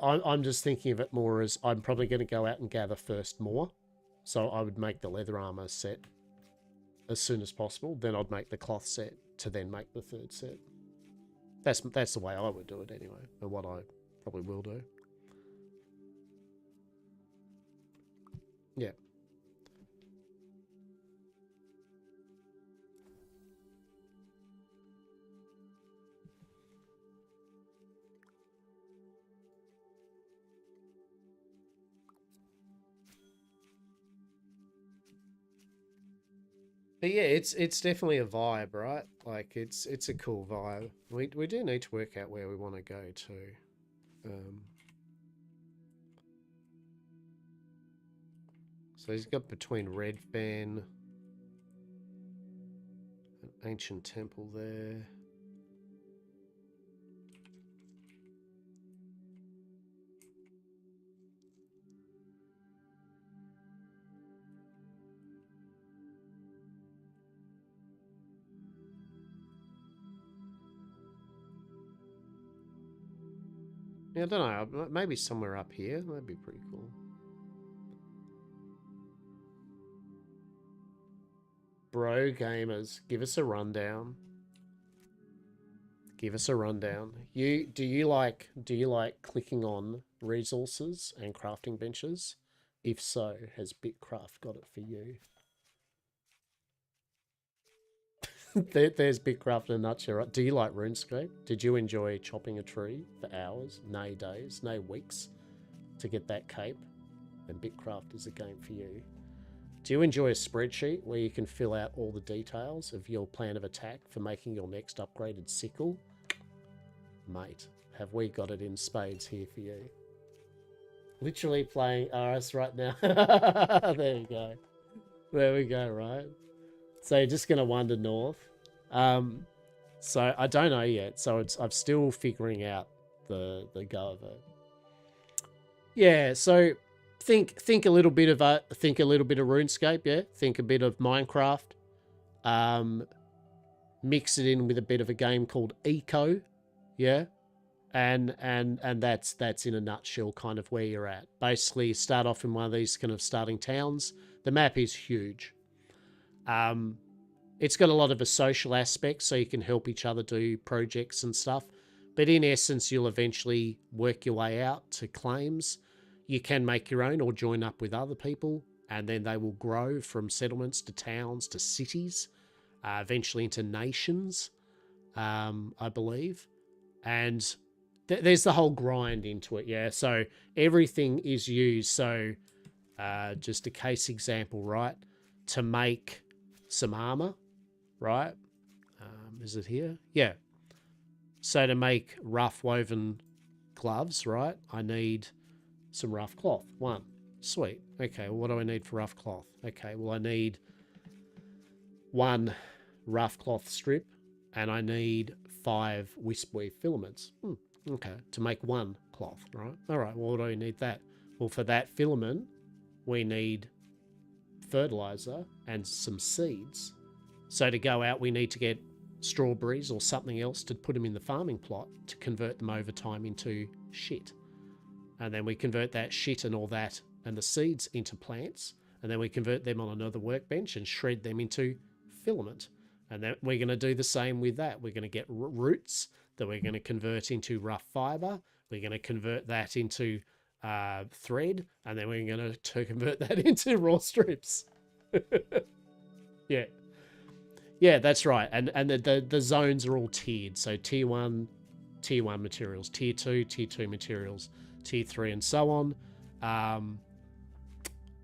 I'm just thinking of it more as I'm probably going to go out and gather first more. So I would make the leather armor set as soon as possible. Then I'd make the cloth set to then make the third set. That's the way I would do it anyway, and what I probably will do. Yeah. But yeah, it's definitely a vibe, right? Like it's a cool vibe. We do need to work out where we want to go to. So he's got between Red Fan, an ancient temple there. Yeah, I don't know. Maybe somewhere up here. That'd be pretty cool. Bro gamers, give us a rundown. Give us a rundown. Do you like clicking on resources and crafting benches? If so, has Bitcraft got it for you? There's Bitcraft in a nutshell, right? Do you like RuneScape? Did you enjoy chopping a tree for hours, nay days, nay weeks to get that cape? Then Bitcraft is a game for you. Do you enjoy a spreadsheet where you can fill out all the details of your plan of attack for making your next upgraded sickle? Mate, have we got it in spades here for you? Literally playing RS right now. There you go. There we go, right? So you're just going to wander north. So I don't know yet. So I'm still figuring out the go of it. Yeah, so think a little bit of RuneScape, yeah? Think a bit of Minecraft. Mix it in with a bit of a game called Eco, yeah? And that's in a nutshell kind of where you're at. Basically, you start off in one of these kind of starting towns. The map is huge. It's got a lot of a social aspect, so you can help each other do projects and stuff. But in essence, you'll eventually work your way out to claims. You can make your own or join up with other people, and then they will grow from settlements to towns to cities, eventually into nations, I believe. And there's the whole grind into it, yeah? So everything is used. So just a case example, right? To make some armor, right? Is it here? Yeah. So to make rough woven gloves, right? I need some rough cloth. One. Sweet. Okay, well, what do I need for rough cloth? Okay, well, I need one rough cloth strip, and I need 5 wisp weave filaments. Okay, to make one cloth, right? All right, well, what do I need that? Well, for that filament, we need fertilizer and some seeds. So to go out, we need to get strawberries or something else to put them in the farming plot to convert them over time into shit. And then we convert that shit and all that and the seeds into plants. And then we convert them on another workbench and shred them into filament. And then we're going to do the same with that. We're going to get roots that we're going to convert into rough fiber. We're going to convert that into thread. And then we're going to convert that into raw strips. Yeah. Yeah, that's right. And the zones are all tiered. So tier 1 materials, tier 2 materials, tier 3 and so on.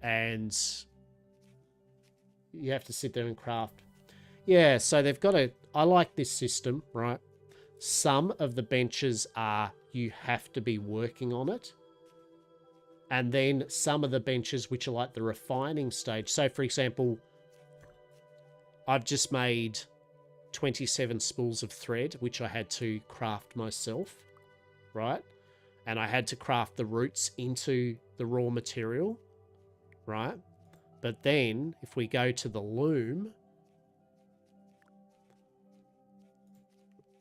And you have to sit there and craft. Yeah, so they've got I like this system, right? Some of the benches are you have to be working on it. And then some of the benches which are like the refining stage. So for example, I've just made 27 spools of thread, which I had to craft myself, right? And I had to craft the roots into the raw material, right? But then if we go to the loom,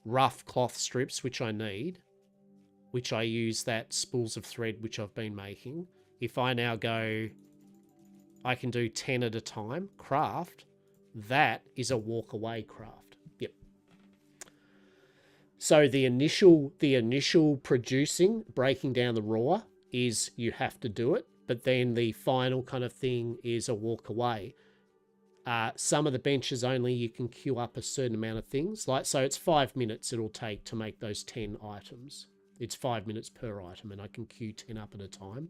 rough cloth strips, which I need, which I use that spools of thread, which I've been making. If I now go, I can do 10 at a time, craft, that is a walk away craft. Yep. So the initial producing, breaking down the raw is you have to do it, but then the final kind of thing is a walk away. Some of the benches only you can queue up a certain amount of things. Like, so it's 5 minutes it'll take to make those 10 items. It's 5 minutes per item, and I can queue 10 up at a time.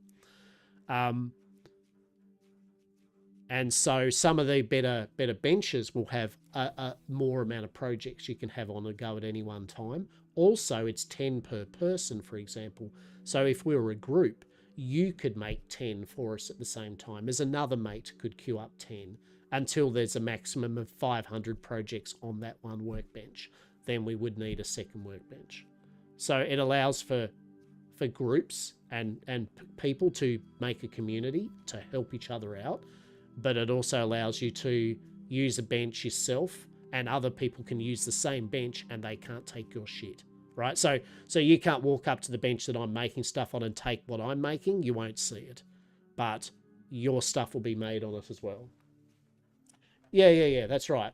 And so some of the better benches will have a more amount of projects you can have on a go at any one time. Also, it's 10 per person, for example. So if we were a group, you could make 10 for us at the same time, as another mate could queue up 10 until there's a maximum of 500 projects on that one workbench. Then we would need a second workbench. So it allows for groups and people to make a community to help each other out, but it also allows you to use a bench yourself, and other people can use the same bench and they can't take your shit, right? So you can't walk up to the bench that I'm making stuff on and take what I'm making. You won't see it, but your stuff will be made on it as well. Yeah, that's right.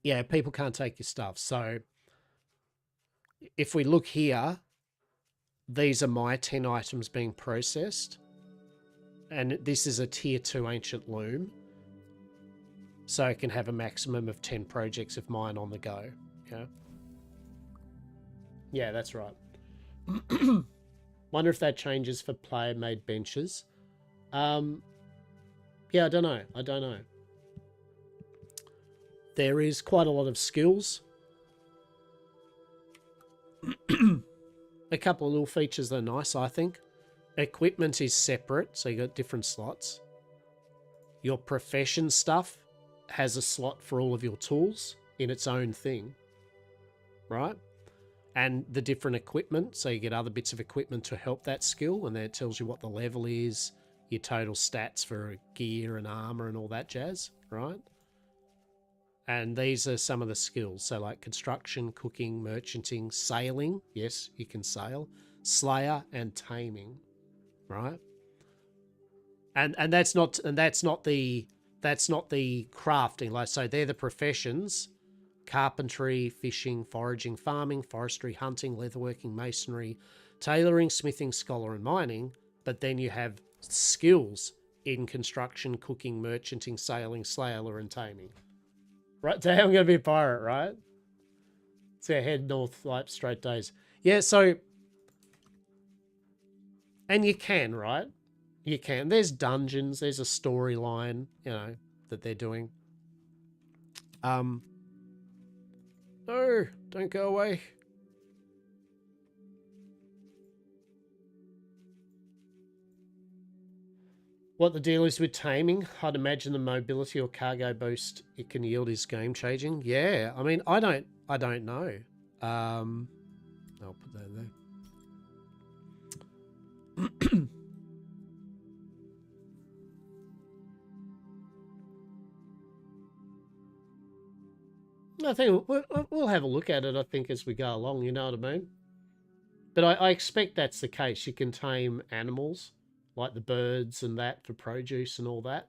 Yeah, people can't take your stuff. So if we look here, these are my 10 items being processed. And this is a tier 2 ancient loom. So it can have a maximum of 10 projects of mine on the go. Yeah. Yeah, that's right. Wonder if that changes for player-made benches. Yeah, I don't know. There is quite a lot of skills. A couple of little features that are nice, I think. Equipment is separate, so you got different slots. Your profession stuff has a slot for all of your tools in its own thing, right? And the different equipment, so you get other bits of equipment to help that skill, and then it tells you what the level is, your total stats for gear and armor and all that jazz, right? And these are some of the skills. So like construction, cooking, merchanting, sailing. Yes, you can sail. Slayer and taming, right? And that's not the crafting. Like, so they're the professions: carpentry, fishing, foraging, farming, forestry, hunting, leatherworking, masonry, tailoring, smithing, scholar, and mining. But then you have skills in construction, cooking, merchanting, sailing, slayer, and taming. Right, today I'm going to be a pirate, right? So head north, like straight days. Yeah, so... And you can, right? You can. There's dungeons, there's a storyline, you know, that they're doing. No, don't go away. What the deal is with taming, I'd imagine the mobility or cargo boost it can yield is game changing. Yeah, I mean, I don't know. I'll put that there. I think we'll have a look at it, I think, as we go along, you know what I mean? But I expect that's the case. You can tame animals, like the birds and that, for produce and all that.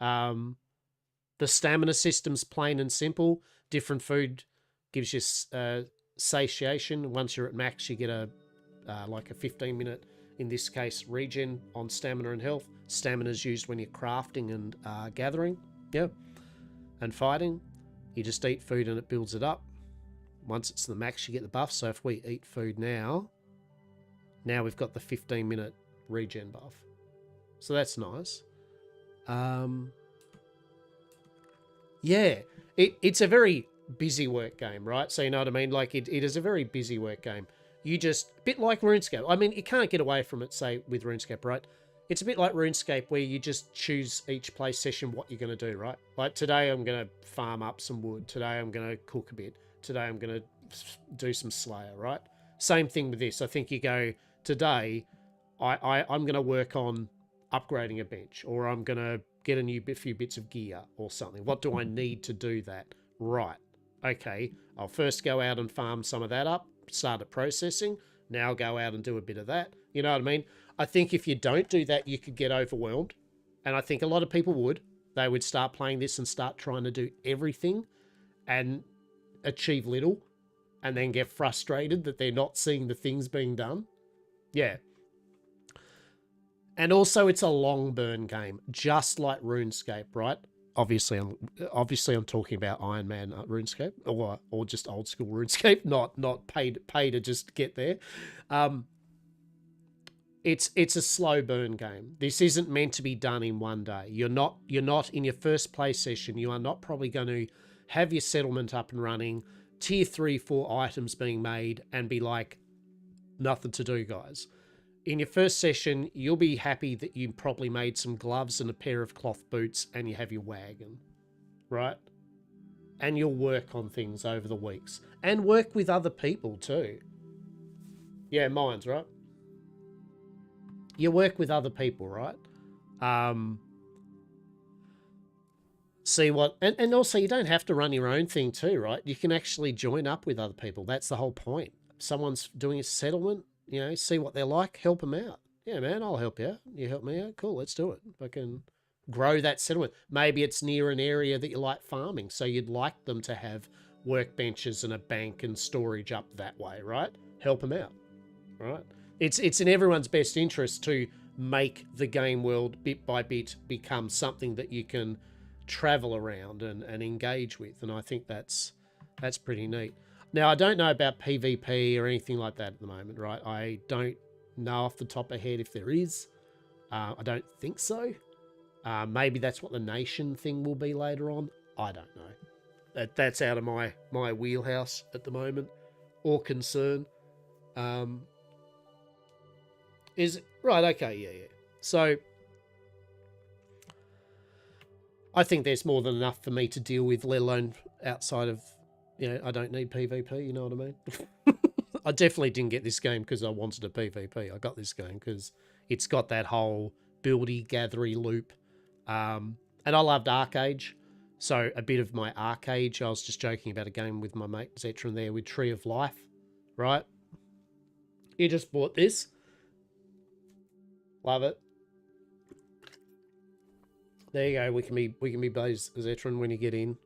The stamina system's plain and simple. Different food gives you satiation. Once you're at max, you get like a 15-minute, in this case, regen on stamina and health. Stamina's used when you're crafting and gathering. Yeah. and fighting. You just eat food and it builds it up. Once it's the max, you get the buff. So if we eat food now we've got the 15-minute regen buff. So that's nice. Yeah, it's a very busy work game, right? So you know what I mean? Like it is a very busy work game. You just, a bit like RuneScape. I mean, you can't get away from it, say, with RuneScape, right? It's a bit like RuneScape where you just choose each play session what you're going to do, right? Like today I'm going to farm up some wood. Today I'm going to cook a bit. Today I'm going to do some Slayer, right? Same thing with this. I think you go, today I'm going to work on upgrading a bench, or I'm going to get a few bits of gear or something. What do I need to do that? Right. Okay, I'll first go out and farm some of that up, start at processing. Now go out and do a bit of that. You know what I mean? I think if you don't do that, you could get overwhelmed. And I think a lot of people would. They would start playing this and start trying to do everything and achieve little, and then get frustrated that they're not seeing the things being done. Yeah. And also it's a long burn game, just like RuneScape, right? Obviously I'm talking about Iron Man RuneScape, or just old school RuneScape, not pay to just get there. It's a slow burn game. This isn't meant to be done in one day. You're not in your first play session. You are not probably going to have your settlement up and running, tier 3, 4 items being made, and be like, nothing to do, guys. In your first session, you'll be happy that you probably made some gloves and a pair of cloth boots and you have your wagon, right? And you'll work on things over the weeks and work with other people too. Yeah, mines, right? You work with other people, right? See what, and also you don't have to run your own thing too, right? You can actually join up with other people. That's the whole point. Someone's doing a settlement, you know, see what they're like, help them out. Yeah, man, I'll help you out. You help me out? Cool, let's do it. I can grow that settlement. Maybe it's near an area that you like farming, so you'd like them to have workbenches and a bank and storage up that way, right? Help them out, right? It's in everyone's best interest to make the game world bit by bit become something that you can travel around and engage with, and I think that's pretty neat. Now, I don't know about PvP or anything like that at the moment, right? I don't know off the top of my head if there is. I don't think so. Maybe that's what the nation thing will be later on. I don't know. That's out of my wheelhouse at the moment, or concern. Is right? Okay, yeah. So I think there's more than enough for me to deal with, let alone outside of, you know, I don't need PvP, you know what I mean? I definitely didn't get this game because I wanted a PvP. I got this game because it's got that whole buildy, gathery loop. And I loved Arcage. So a bit of my Arcage, I was just joking about a game with my mate Zetron there with Tree of Life, right? You just bought this. Love it. There you go. We can be buddies, Zetron, when you get in.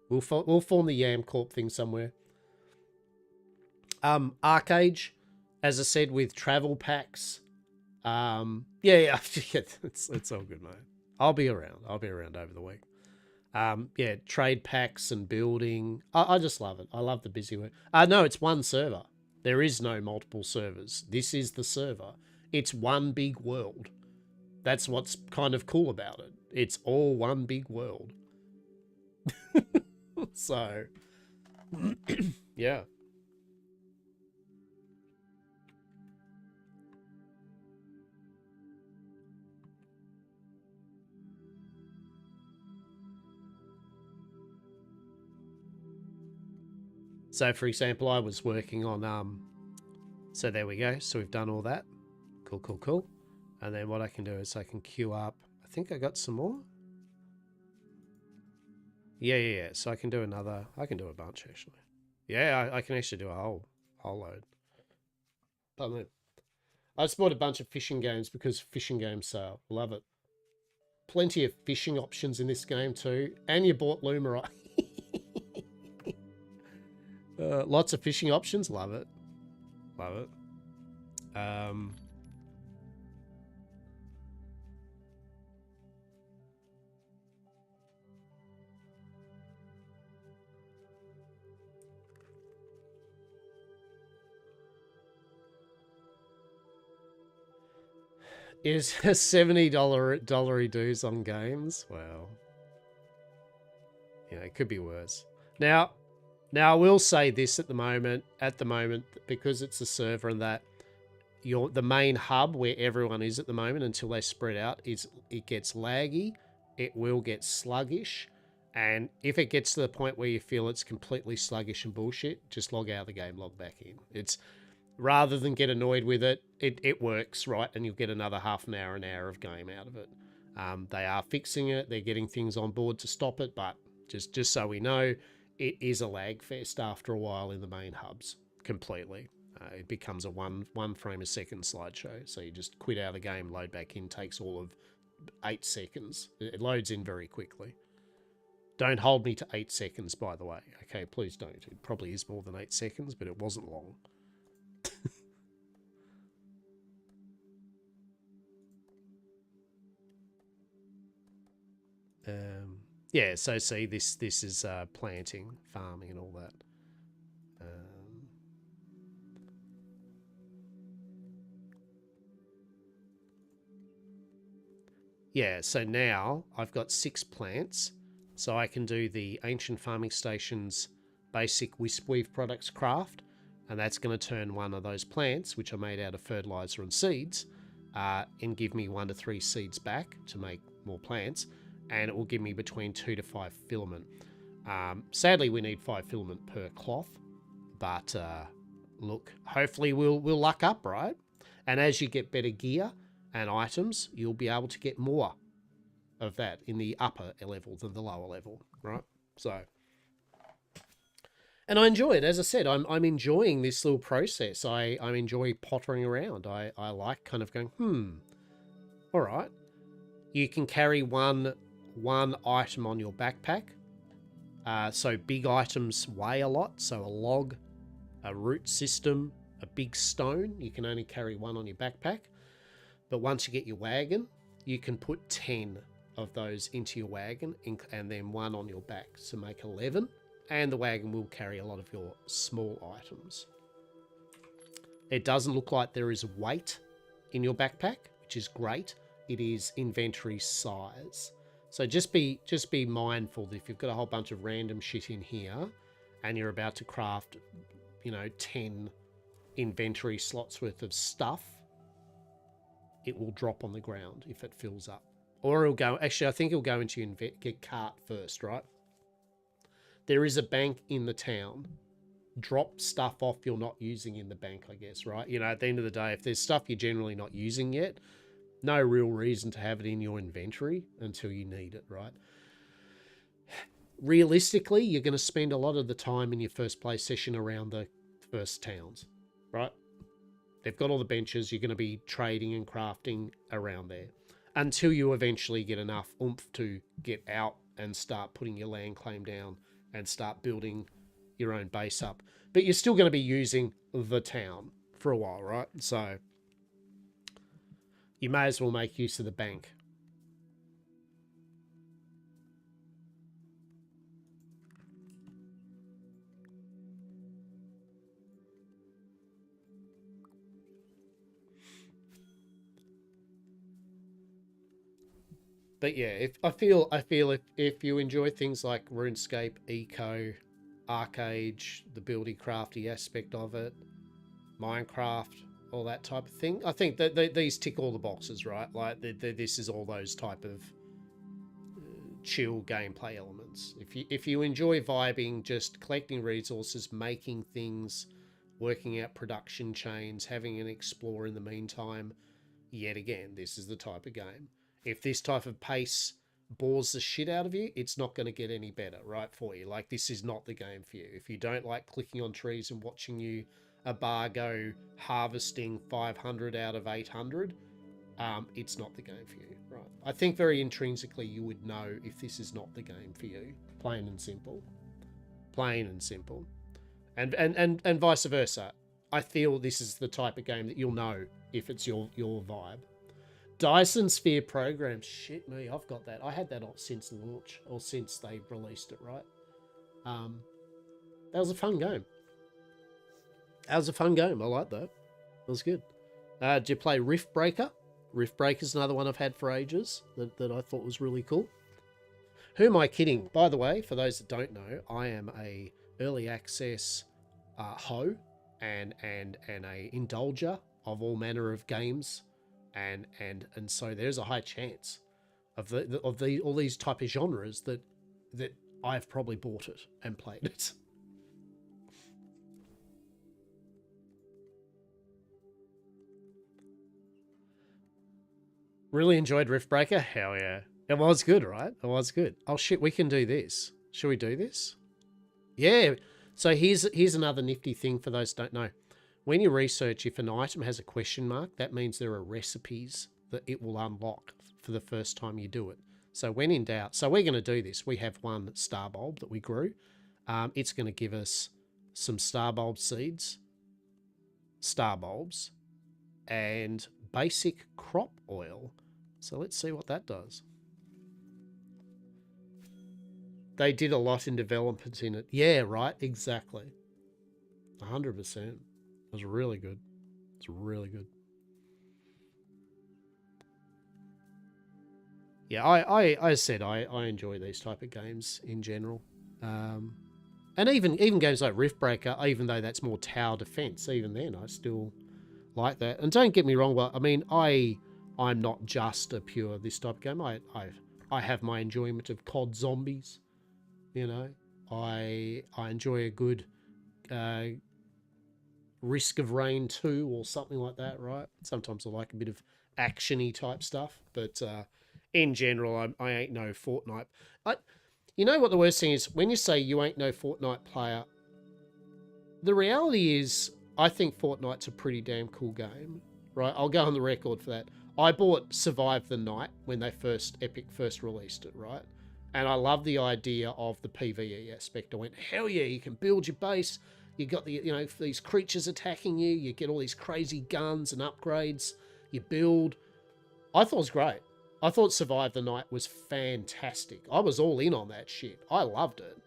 We'll form the Yam Corp thing somewhere. Arcage, as I said, with travel packs. Yeah, it's all good, mate. I'll be around over the week. Yeah, trade packs and building. I just love it. I love the busy work. No, it's one server. There is no multiple servers. This is the server. It's one big world. That's what's kind of cool about it. It's all one big world. So, yeah. So, for example, I was working on, so there we go. So we've done all that. Cool. And then what I can do is I can queue up. I think I got some more. Yeah. So I can do another. I can do a bunch actually. Yeah, I can actually do a whole load. But I just bought a bunch of fishing games because fishing games sale. Love it. Plenty of fishing options in this game too. And you bought Lumerite. Lots of fishing options. Love it. Is $70 dues on games? Well, you know, it could be worse. Now I will say this at the moment, because it's a server and that the main hub where everyone is at the moment until they spread out it gets laggy, it will get sluggish, and if it gets to the point where you feel it's completely sluggish and bullshit, just log out of the game, log back in. It's rather than get annoyed with it, it works, right? And you'll get another half an hour of game out of it. They are fixing it. They're getting things on board to stop it, but just so we know, it is a lag fest after a while in the main hubs completely. It becomes a one frame a second slideshow. So you just quit out of the game, load back in, takes all of 8 seconds. It loads in very quickly. Don't hold me to 8 seconds, by the way. Okay, please don't. It probably is more than 8 seconds, but it wasn't long. Yeah, so see, this is planting, farming, and all that. Yeah, so now I've got 6 plants, so I can do the Ancient Farming Station's basic Wispweave products craft, and that's going to turn one of those plants, which are made out of fertilizer and seeds, and give me 1 to 3 seeds back to make more plants, and it will give me between 2 to 5 filament. Sadly, we need 5 filament per cloth, but look, hopefully we'll luck up, right? And as you get better gear and items, you'll be able to get more of that in the upper level than the lower level, right? So, and I enjoy it. As I said, I'm enjoying this little process. I enjoy pottering around. I like kind of going, all right. You can carry one item on your backpack. So big items weigh a lot. So a log, a root system, a big stone, you can only carry 1 on your backpack. But once you get your wagon, you can put 10 of those into your wagon and then 1 on your back to make 11. And the wagon will carry a lot of your small items. It doesn't look like there is weight in your backpack, which is great. It is inventory size. So just be mindful that if you've got a whole bunch of random shit in here and you're about to craft, 10 inventory slots worth of stuff, it will drop on the ground if it fills up. Or it'll go, actually, I think it'll go into your get cart first, right? There is a bank in the town. Drop stuff off you're not using in the bank, I guess, right? At the end of the day, if there's stuff you're generally not using yet, no real reason to have it in your inventory until you need it, right? Realistically, you're going to spend a lot of the time in your first play session around the first towns, right? They've got all the benches. You're going to be trading and crafting around there until you eventually get enough oomph to get out and start putting your land claim down and start building your own base up. But you're still going to be using the town for a while, right? So you may as well make use of the bank. But yeah, I feel if you enjoy things like RuneScape, Eco, Arcade, the buildy crafty aspect of it, Minecraft, all that type of thing, I think that these tick all the boxes, right? Like this is all those type of chill gameplay elements. If you enjoy vibing, just collecting resources, making things, working out production chains, having an explore in the meantime, yet again, this is the type of game. If this type of pace bores the shit out of you, it's not going to get any better, right, for you. Like, this is not the game for you. If you don't like clicking on trees and watching a bar go harvesting 500 out of 800, it's not the game for you, right? I think very intrinsically you would know if this is not the game for you. Plain and simple. Plain and simple. And vice versa. I feel this is the type of game that you'll know if it's your vibe. Dyson Sphere program. Shit me, I've got that. I had that since launch, or since they released it, right? That was a fun game. I like that. It was good. Did you play Rift Breaker? Rift Breaker's another one I've had for ages that I thought was really cool. Who am I kidding? By the way, for those that don't know, I am a early access hoe and a indulger of all manner of games, and so there's a high chance of all these type of genres that I've probably bought it and played it. Really enjoyed Riftbreaker. Hell yeah. It was good, right? It was good. Oh shit, we can do this. Should we do this? Yeah. So here's another nifty thing for those who don't know. When you research, if an item has a question mark, that means there are recipes that it will unlock for the first time you do it. So when in doubt, so we're going to do this. We have one star bulb that we grew. It's going to give us some star bulb seeds, star bulbs, and basic crop oil. So let's see what that does. They did a lot in development in it. Yeah, right. Exactly. 100%. It was really good. It's really good. Yeah, I said I enjoy these type of games in general. And even games like Riftbreaker, even though that's more tower defense, even then I still like that. And don't get me wrong, well, I mean, I'm not just a pure this type of game. I have my enjoyment of COD Zombies. You know, I enjoy a good Risk of Rain 2 or something like that, right? Sometimes I like a bit of action-y type stuff, but in general, I ain't no Fortnite. You know what the worst thing is? When you say you ain't no Fortnite player, the reality is I think Fortnite's a pretty damn cool game, right? I'll go on the record for that. I bought Survive the Night when Epic first released it, right? And I love the idea of the PvE aspect. I went, hell yeah, you can build your base. You got these creatures attacking you. You get all these crazy guns and upgrades. You build. I thought it was great. I thought Survive the Night was fantastic. I was all in on that shit. I loved it.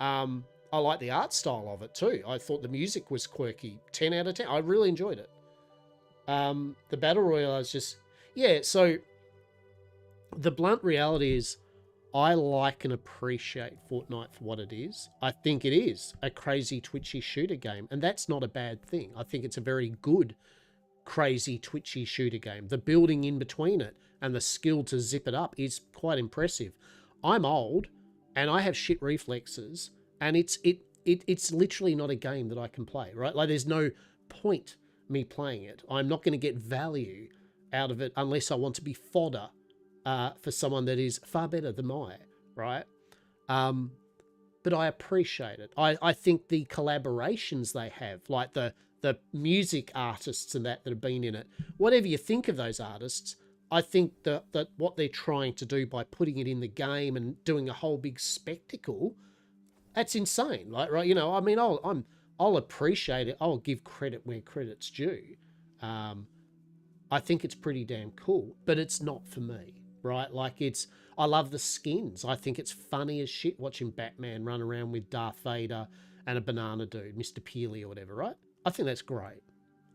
I like the art style of it too. I thought the music was quirky. 10 out of 10. I really enjoyed it. The Battle Royale is just... Yeah, so the blunt reality is I like and appreciate Fortnite for what it is. I think it is a crazy, twitchy shooter game, and that's not a bad thing. I think it's a very good, crazy, twitchy shooter game. The building in between it and the skill to zip it up is quite impressive. I'm old, and I have shit reflexes, and it's literally not a game that I can play, right? Like, there's no point me playing it. I'm not going to get value out of it unless I want to be fodder for someone that is far better than I, right? But I appreciate it. I think the collaborations they have, like the music artists and that have been in it, whatever you think of those artists, I think that what they're trying to do by putting it in the game and doing a whole big spectacle, that's insane. Like, right? You know, I mean, I'll appreciate it. I'll give credit where credit's due. I think it's pretty damn cool, but it's not for me. Right? Like, I love the skins. I think it's funny as shit watching Batman run around with Darth Vader and a banana dude, Mr. Peely or whatever, right? I think that's great.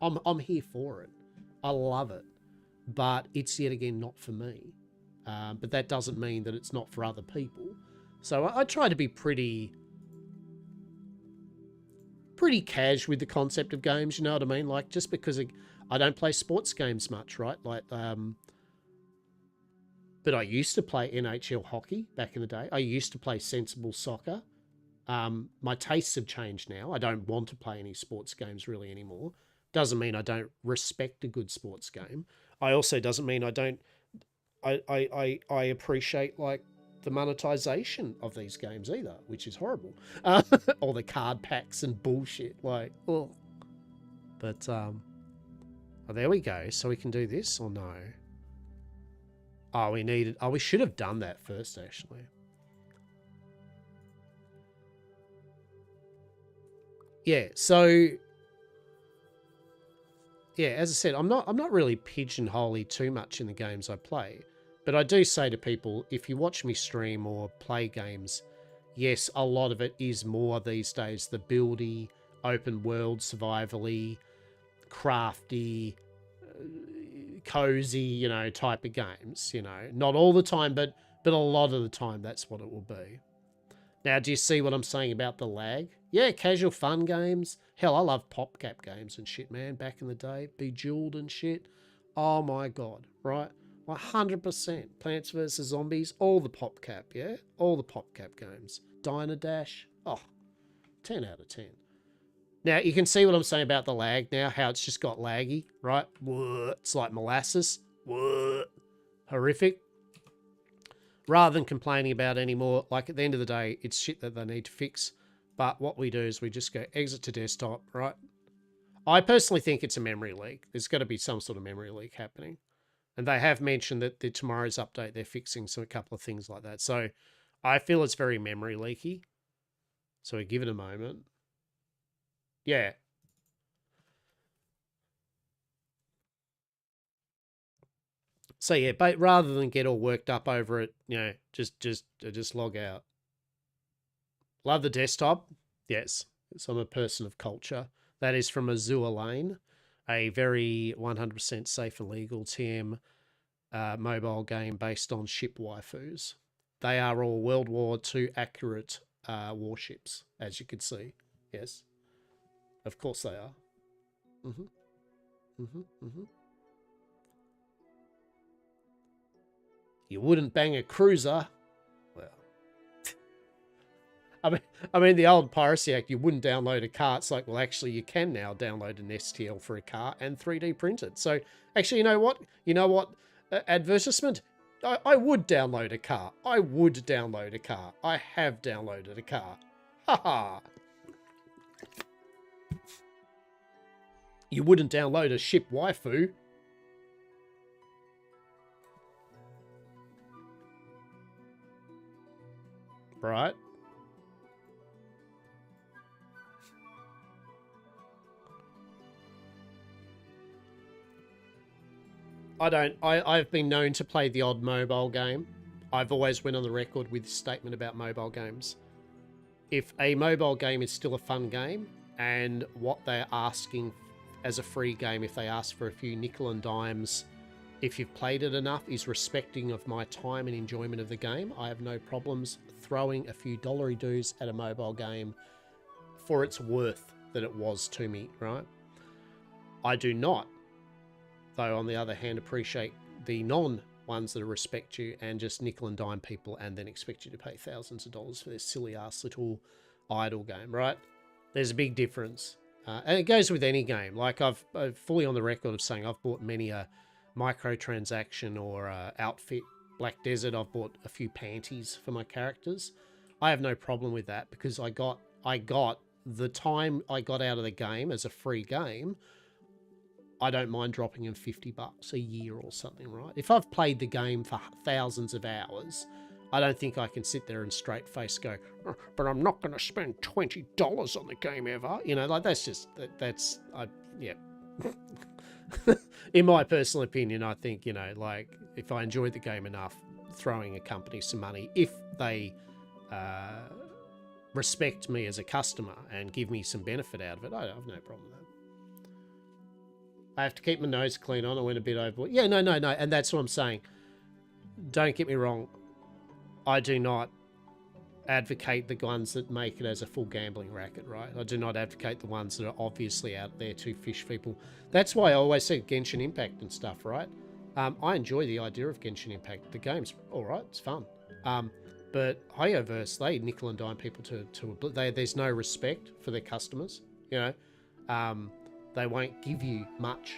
I'm here for it. I love it. But it's yet again not for me. But that doesn't mean that it's not for other people. So I try to be pretty cash with the concept of games, you know what I mean? Like, just because I don't play sports games much, right? Like, but I used to play NHL hockey back in the day. I used to play sensible soccer. My tastes have changed now. I don't want to play any sports games really anymore. Doesn't mean I don't respect a good sports game. I also doesn't mean I don't... I appreciate, like, the monetization of these games either, which is horrible. All the card packs and bullshit. Like, oh. But, oh, there we go. So we can do this or no? Oh, we should have done that first, actually. Yeah, so... Yeah, as I said, I'm not really pigeonholing too much in the games I play. But I do say to people, if you watch me stream or play games, yes, a lot of it is more these days the buildy, open world, survival-y, crafty, cozy, you know, type of games, you know. Not all the time, but a lot of the time that's what it will be. Now, do you see what I'm saying about the lag? Yeah, casual fun games. Hell, I love PopCap games and shit, man. Back in the day, Bejeweled and shit. Oh my god, right? 100%. Plants vs Zombies, all the PopCap, yeah? All the PopCap games. Diner Dash, oh, 10 out of 10. Now, you can see what I'm saying about the lag now, how it's just got laggy, right? It's like molasses. Horrific. Rather than complaining about it anymore, like at the end of the day, it's shit that they need to fix. But what we do is we just go exit to desktop, right? I personally think it's a memory leak. There's got to be some sort of memory leak happening. And they have mentioned that tomorrow's update, they're fixing a couple of things like that. So I feel it's very memory leaky. So we give it a moment. Yeah. So yeah, but rather than get all worked up over it, you know, just log out. Love the desktop. Yes. So I'm a person of culture. That is from Azure Lane, a very 100% safe and legal TM mobile game based on ship waifus. They are all World War II accurate warships, as you can see. Yes. Of course they are. You wouldn't bang a cruiser. Well, I mean, the old Piracy Act, you wouldn't download a car. It's like, well, actually, you can now download an STL for a car and 3D print it. So, actually, you know what? Advertisement? I would download a car. I would download a car. I have downloaded a car. Haha. You wouldn't download a ship waifu. Right? I've been known to play the odd mobile game. I've always went on the record with this statement about mobile games. If a mobile game is still a fun game, and what they're asking as a free game, if they ask for a few nickel and dimes, if you've played it enough, is respecting of my time and enjoyment of the game, I have no problems throwing a few dollary doos at a mobile game for its worth that it was to me, right? I do not, though, on the other hand, appreciate the non-ones that respect you and just nickel and dime people and then expect you to pay thousands of dollars for this silly-ass little idle game, right? There's a big difference. And it goes with any game. Like, I'm fully on the record of saying I've bought many a microtransaction or outfit. Black Desert, I've bought a few panties for my characters. I have no problem with that because I got the time I got out of the game as a free game. I don't mind dropping in $50 a year or something, right? If I've played the game for thousands of hours, I don't think I can sit there and straight face go, oh, but I'm not going to spend $20 on the game ever. You know, like yeah. In my personal opinion, I think, you know, like if I enjoyed the game enough, throwing a company some money, if they respect me as a customer and give me some benefit out of it, I have no problem with that. I have to keep my nose clean on. I went a bit overboard. Yeah, no. And that's what I'm saying. Don't get me wrong. I do not advocate the ones that make it as a full gambling racket, right? I do not advocate the ones that are obviously out there to fish people. That's why I always say Genshin Impact and stuff, right? I enjoy the idea of Genshin Impact. The game's all right. It's fun. But Hoyoverse, they nickel and dime people there's no respect for their customers, you know. They won't give you much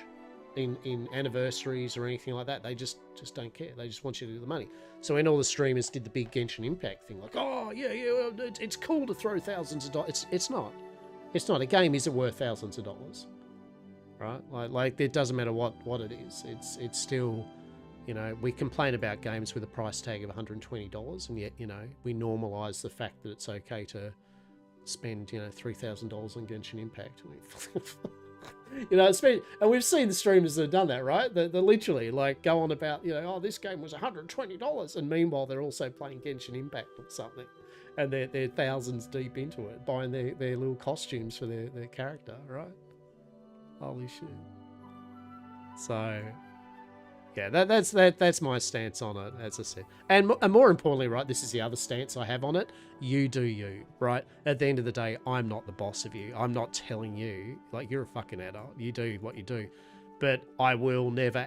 in anniversaries or anything like that. They just don't care. They just want you to do the money. So when all the streamers did the big Genshin Impact thing, like, oh, yeah, it's cool to throw thousands of dollars. It's not. It's not. A game isn't worth thousands of dollars, right? Like it doesn't matter what it is. It's still, you know, we complain about games with a price tag of $120, and yet, you know, we normalise the fact that it's okay to spend, you know, $3,000 on Genshin Impact. You know, and we've seen the streamers that have done that, right? They're literally like go on about, you know, oh, this game was $120, and meanwhile they're also playing Genshin Impact or something, and they're thousands deep into it, buying their little costumes for their character, right? Holy shit! So, Yeah, that's my stance on it, as I said. And more importantly, right, this is the other stance I have on it. You do you, right? At the end of the day, I'm not the boss of you. I'm not telling you, like, you're a fucking adult. You do what you do. But I will never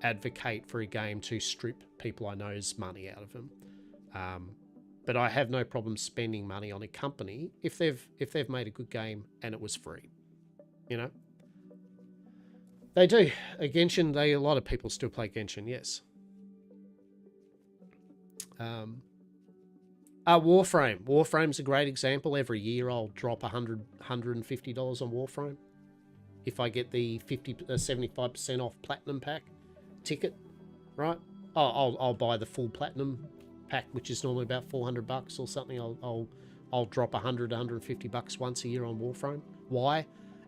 advocate for a game to strip people I know's money out of them. But I have no problem spending money on a company if they've made a good game and it was free. You know? They do. Genshin, a lot of people still play Genshin, yes. Warframe. Warframe's a great example. Every year I'll drop $150 on Warframe. If I get the 75% off Platinum Pack ticket, right? I'll buy the full Platinum Pack, which is normally about $400 or something. I'll drop $100-$150 once a year on Warframe. Why?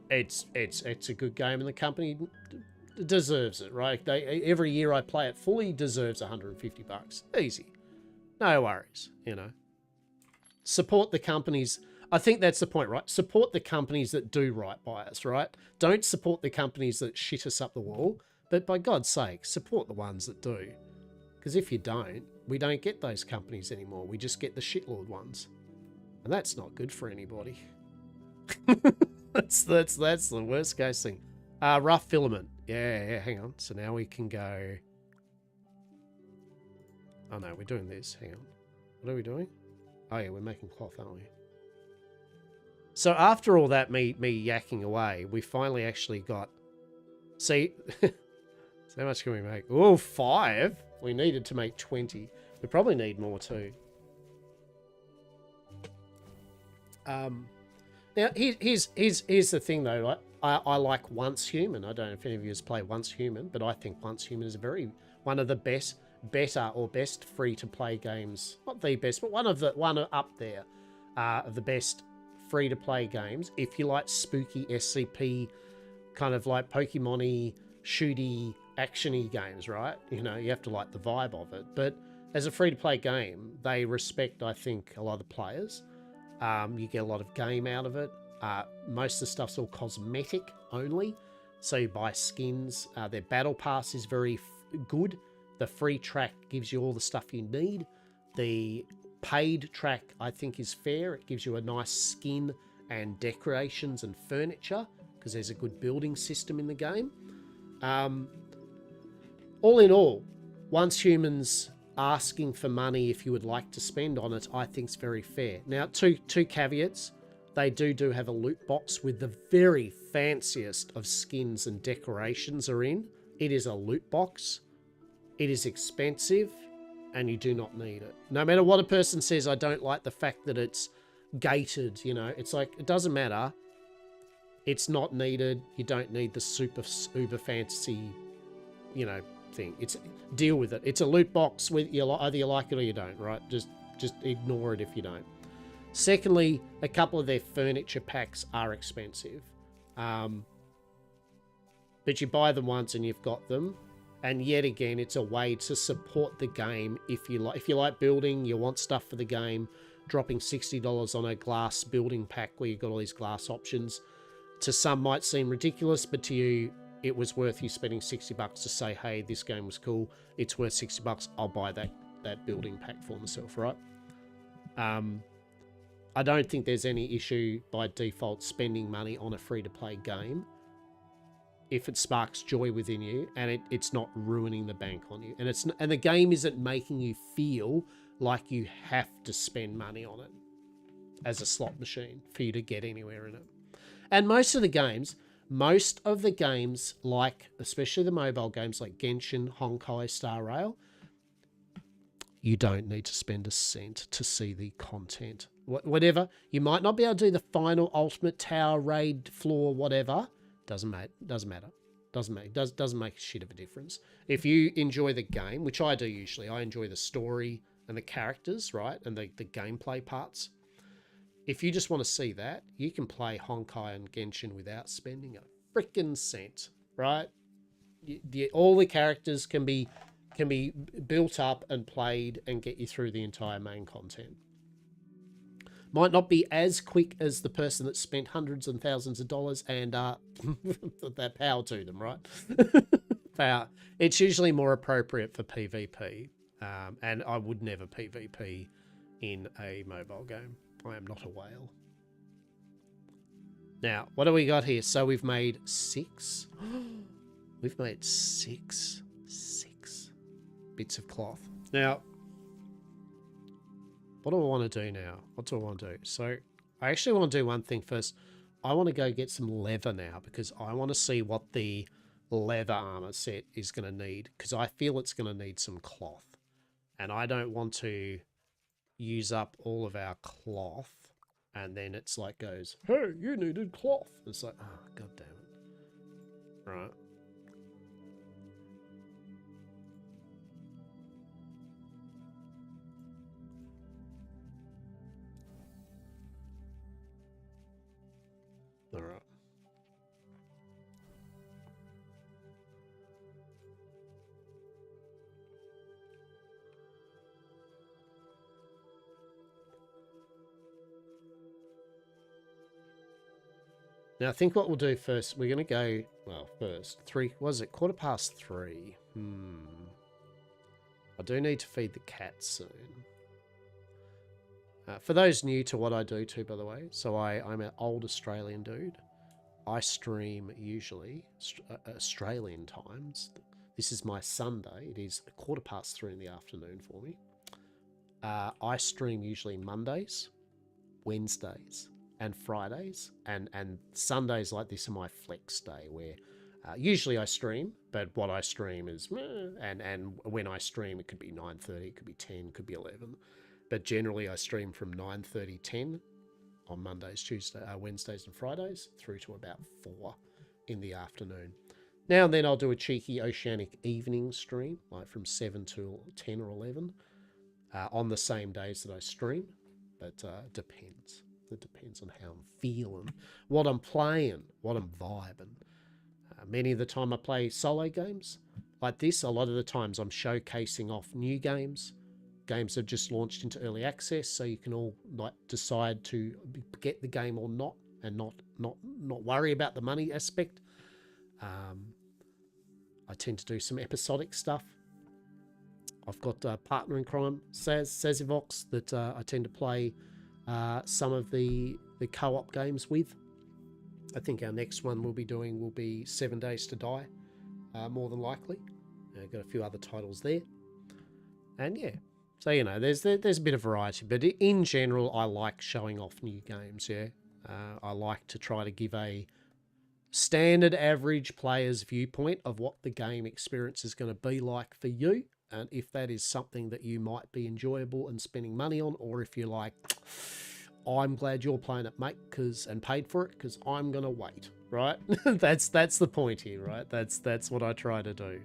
It's a good game, and the company deserves it, right? Every year I play it fully deserves $150. Easy, no worries. You know, support the companies. I think that's the point, right? Support the companies that do right by us, right? Don't support the companies that shit us up the wall. But by God's sake, support the ones that do. Because if you don't, we don't get those companies anymore. We just get the shitlord ones, and that's not good for anybody. That's the worst case thing. Rough filament. Yeah, hang on. So now we can go. Oh no, we're doing this. Hang on. What are we doing? Oh yeah, we're making cloth, aren't we? So after all that me yakking away, we finally actually got. See, so how much can we make? Oh, 5. We needed to make 20. We probably need more too. Now, here's the thing, though. Right? I like Once Human. I don't know if any of you has played Once Human, but I think Once Human is one of the best free-to-play games. Not the best, but one up there of the best free-to-play games. If you like spooky SCP, kind of like Pokemon-y, shooty, action-y games, right? You know, you have to like the vibe of it. But as a free-to-play game, they respect, I think, a lot of the players. You get a lot of game out of it. Most of the stuff's all cosmetic only, so you buy skins. Their battle pass is very good. The free track gives you all the stuff you need. The paid track, I think, is fair. It gives you a nice skin and decorations and furniture because there's a good building system in the game. All in all, Once Humans asking for money if you would like to spend on it, I think is very fair. Now, two caveats. They do have a loot box with the very fanciest of skins and decorations are in. It is a loot box. It is expensive, and you do not need it. No matter what a person says, I don't like the fact that it's gated, you know. It's like, it doesn't matter. It's not needed. You don't need the super uber fancy, you know, thing. It's deal with it. It's a loot box with either you like it or you don't, right? Just ignore it if you don't. Secondly, a couple of their furniture packs are expensive, but you buy them once and you've got them. And yet again, it's a way to support the game. If you like building, you want stuff for the game, dropping $60 on a glass building pack where you've got all these glass options, to some might seem ridiculous, but to you, it was worth you spending $60 to say, hey, this game was cool. It's worth $60. I'll buy that building pack for myself, right? I don't think there's any issue by default spending money on a free-to-play game if it sparks joy within you and it's not ruining the bank on you. And the game isn't making you feel like you have to spend money on it as a slot machine for you to get anywhere in it. And most of the games, like, especially the mobile games like Genshin, Honkai Star Rail, you don't need to spend a cent to see the content. Whatever. You might not be able to do the final ultimate tower, raid, floor, whatever. Doesn't matter. Doesn't make a shit of a difference. If you enjoy the game, which I do usually, I enjoy the story and the characters, right? And the gameplay parts. If you just want to see that, you can play Honkai and Genshin without spending a freaking cent, right? All the characters can be built up and played and get you through the entire main content. Might not be as quick as the person that spent hundreds and thousands of dollars, and that power to them, right? It's usually more appropriate for PvP, and I would never PvP in a mobile game. I am not a whale. Now, what do we got here? So we've made 6. We've made 6 bits of cloth. Now, what do I want to do now? What do I want to do? So I actually want to do one thing first. I want to go get some leather now because I want to see what the leather armor set is going to need, because I feel it's going to need some cloth. And I don't want to use up all of our cloth and then it's like goes, hey, you needed cloth. It's like, oh, god damn it. Right. All right. Now, I think what we'll do first, we're going to go, well, first, 3, was it 3:15? I do need to feed the cats soon. For those new to what I do too, by the way, so I'm an old Australian dude. I stream usually Australian times. This is my Sunday. It is 3:15 in the afternoon for me. I stream usually Mondays, Wednesdays, and Fridays, and Sundays like this are my flex day where usually I stream, but what I stream is and when I stream it could be 9:30, it could be 10, it could be 11, but generally I stream from 9:30, 10 on Mondays, Tuesdays, Wednesdays, and Fridays through to about 4 in the afternoon. Now and then I'll do a cheeky Oceanic evening stream, like from 7 to 10 or 11, on the same days that I stream, but it depends. It depends on how I'm feeling, what I'm playing, what I'm vibing. Many of the time I play solo games like this. A lot of the times I'm showcasing off new games. Games have just launched into early access, so you can all like decide to get the game or not, and not worry about the money aspect. I tend to do some episodic stuff. I've got a partner in crime, Sazivox, that I tend to play some of the co-op games with. I think our next one we'll be doing will be 7 Days to Die, more than likely. I've got a few other titles there, and yeah. So, you know, there's a bit of variety, but in general, I like showing off new games, yeah. I like to try to give a standard average player's viewpoint of what the game experience is going to be like for you, and if that is something that you might be enjoyable and spending money on, or if you're like, I'm glad you're playing it, mate, and paid for it, because I'm going to wait, right? that's the point here, right? That's what I try to do.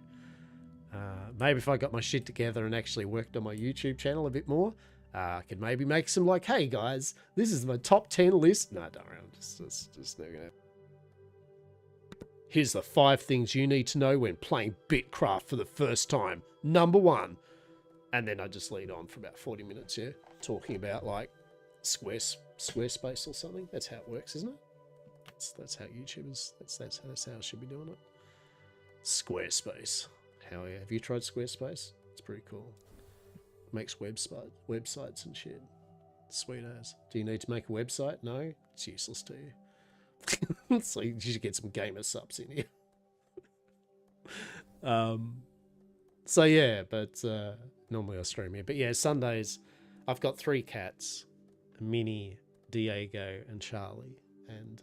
Maybe if I got my shit together and actually worked on my YouTube channel a bit more, I could maybe make some like, hey guys, this is my top 10 list. No, don't worry, I'm just never gonna. Here's the 5 things you need to know when playing Bitcraft for the first time. Number 1. And then I just lead on for about 40 minutes, yeah, talking about like Squarespace or something. That's how it works, isn't it? That's how YouTubers, that's how I should be doing it. Squarespace. Hell yeah. Have you tried Squarespace? It's pretty cool. Makes websites and shit. Sweet as. Do you need to make a website? No? It's useless to you. So you should get some gamer subs in here. So yeah, but normally I stream here. But yeah, Sundays, I've got 3 cats, Minnie, Diego, and Charlie. And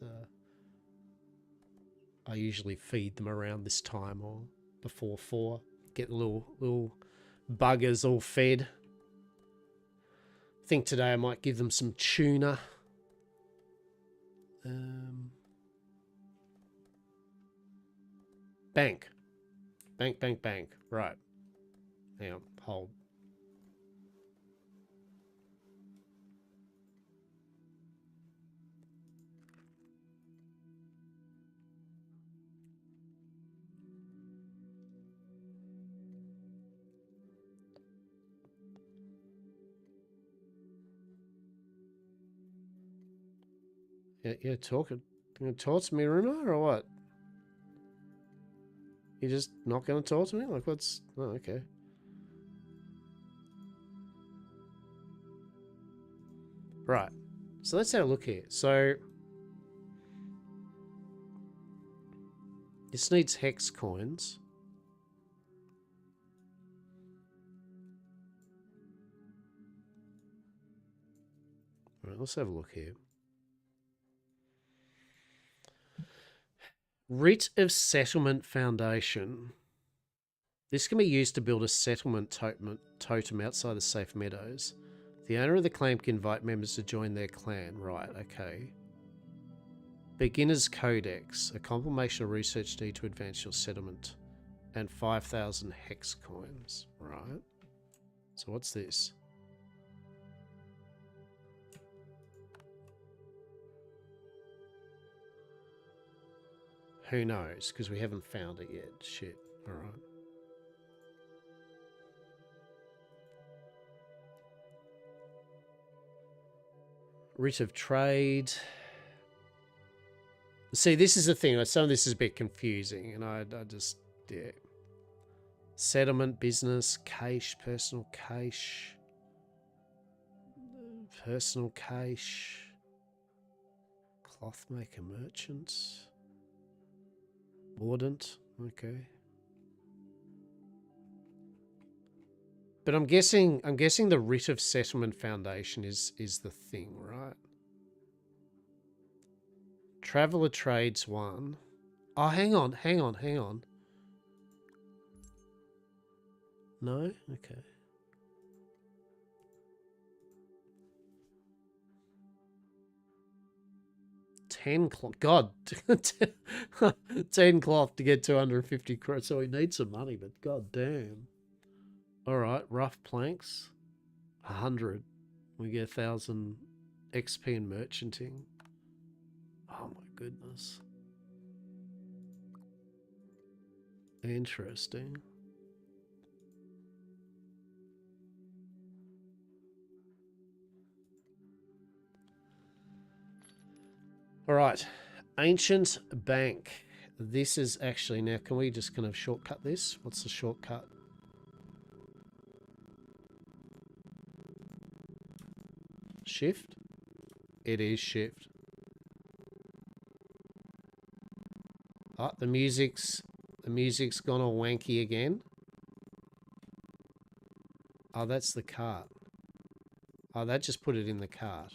I usually feed them around this time or before 4. Get the little buggers all fed. I think today I might give them some tuna. Bank. Right. Hang on. Hold. Yeah, talking. You gonna talk to me, Ruma, or what? You're just not going to talk to me? Like, what's... Oh, okay. Right. So let's have a look here. So... This needs hex coins. All right, let's have a look here. Writ of Settlement Foundation. This can be used to build a settlement totem outside the safe meadows. The owner of the clan can invite members to join their clan. Right, okay. Beginner's Codex. A compilation research need to advance your settlement. And 5,000 hex coins. Right. So what's this? Who knows? Because we haven't found it yet. Shit. Alright. Writ of Trade. See, this is the thing. Some of this is a bit confusing. And I just... Yeah. Settlement, business, cash, personal cash. Personal cash. Cloth maker, merchants. Mordant, okay. But I'm guessing the Writ of Settlement Foundation is the thing, right? Traveller Trades 1. Oh, hang on. No? Okay. God, 10 cloth to get 250 crores. So we need some money, but god damn. All right, rough planks, 100. We get 1,000 XP in merchanting. Oh my goodness. Interesting. All right, Ancient Bank. This is actually, now can we just kind of shortcut this? What's the shortcut? Shift? It is shift. Oh, the music's gone all wanky again. Oh, that's the cart. Oh, that just put it in the cart.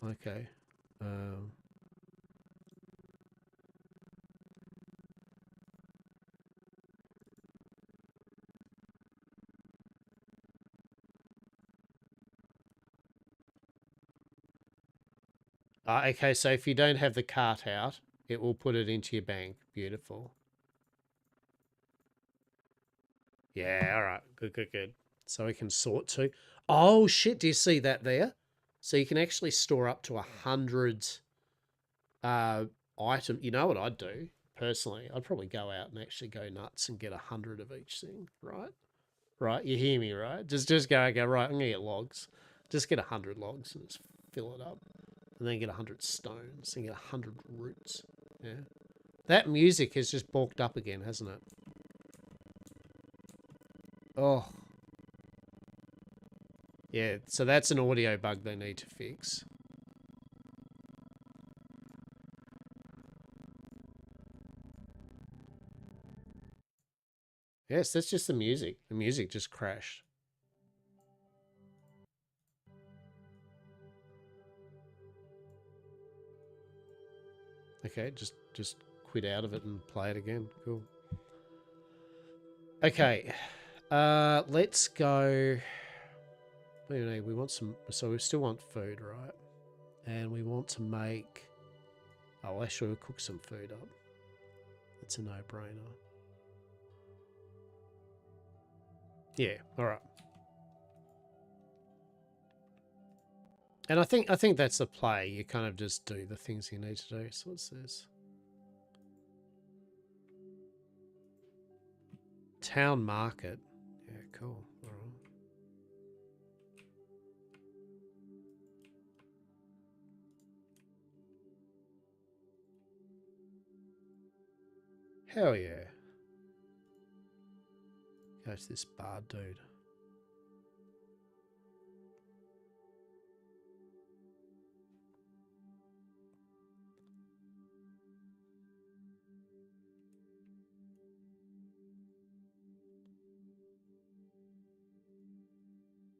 Okay. Okay, so if you don't have the cart out, it will put it into your bank. Beautiful. Yeah, all right. Good. So we can sort to. Oh, shit. Do you see that there? So you can actually store up to 100 item. You know what I'd do? Personally, I'd probably go out and actually go nuts and get 100 of each thing, right? Right, you hear me, right? Just go, right, I'm going to get logs. Just get 100 logs and just fill it up. And then get 100 stones and get 100 roots. Yeah. That music has just bulked up again, hasn't it? Oh. Yeah, so that's an audio bug they need to fix. Yes, that's just the music. The music just crashed. Okay, just quit out of it and play it again. Cool. Okay. Let's go. We want some, so we still want food, right? And we want to make, oh, actually we'll cook some food up. That's a no-brainer. Yeah, all right. And I think that's the play. You kind of just do the things you need to do. So what's this? Town market. Yeah, cool. All right. Hell yeah. Go to this bard dude.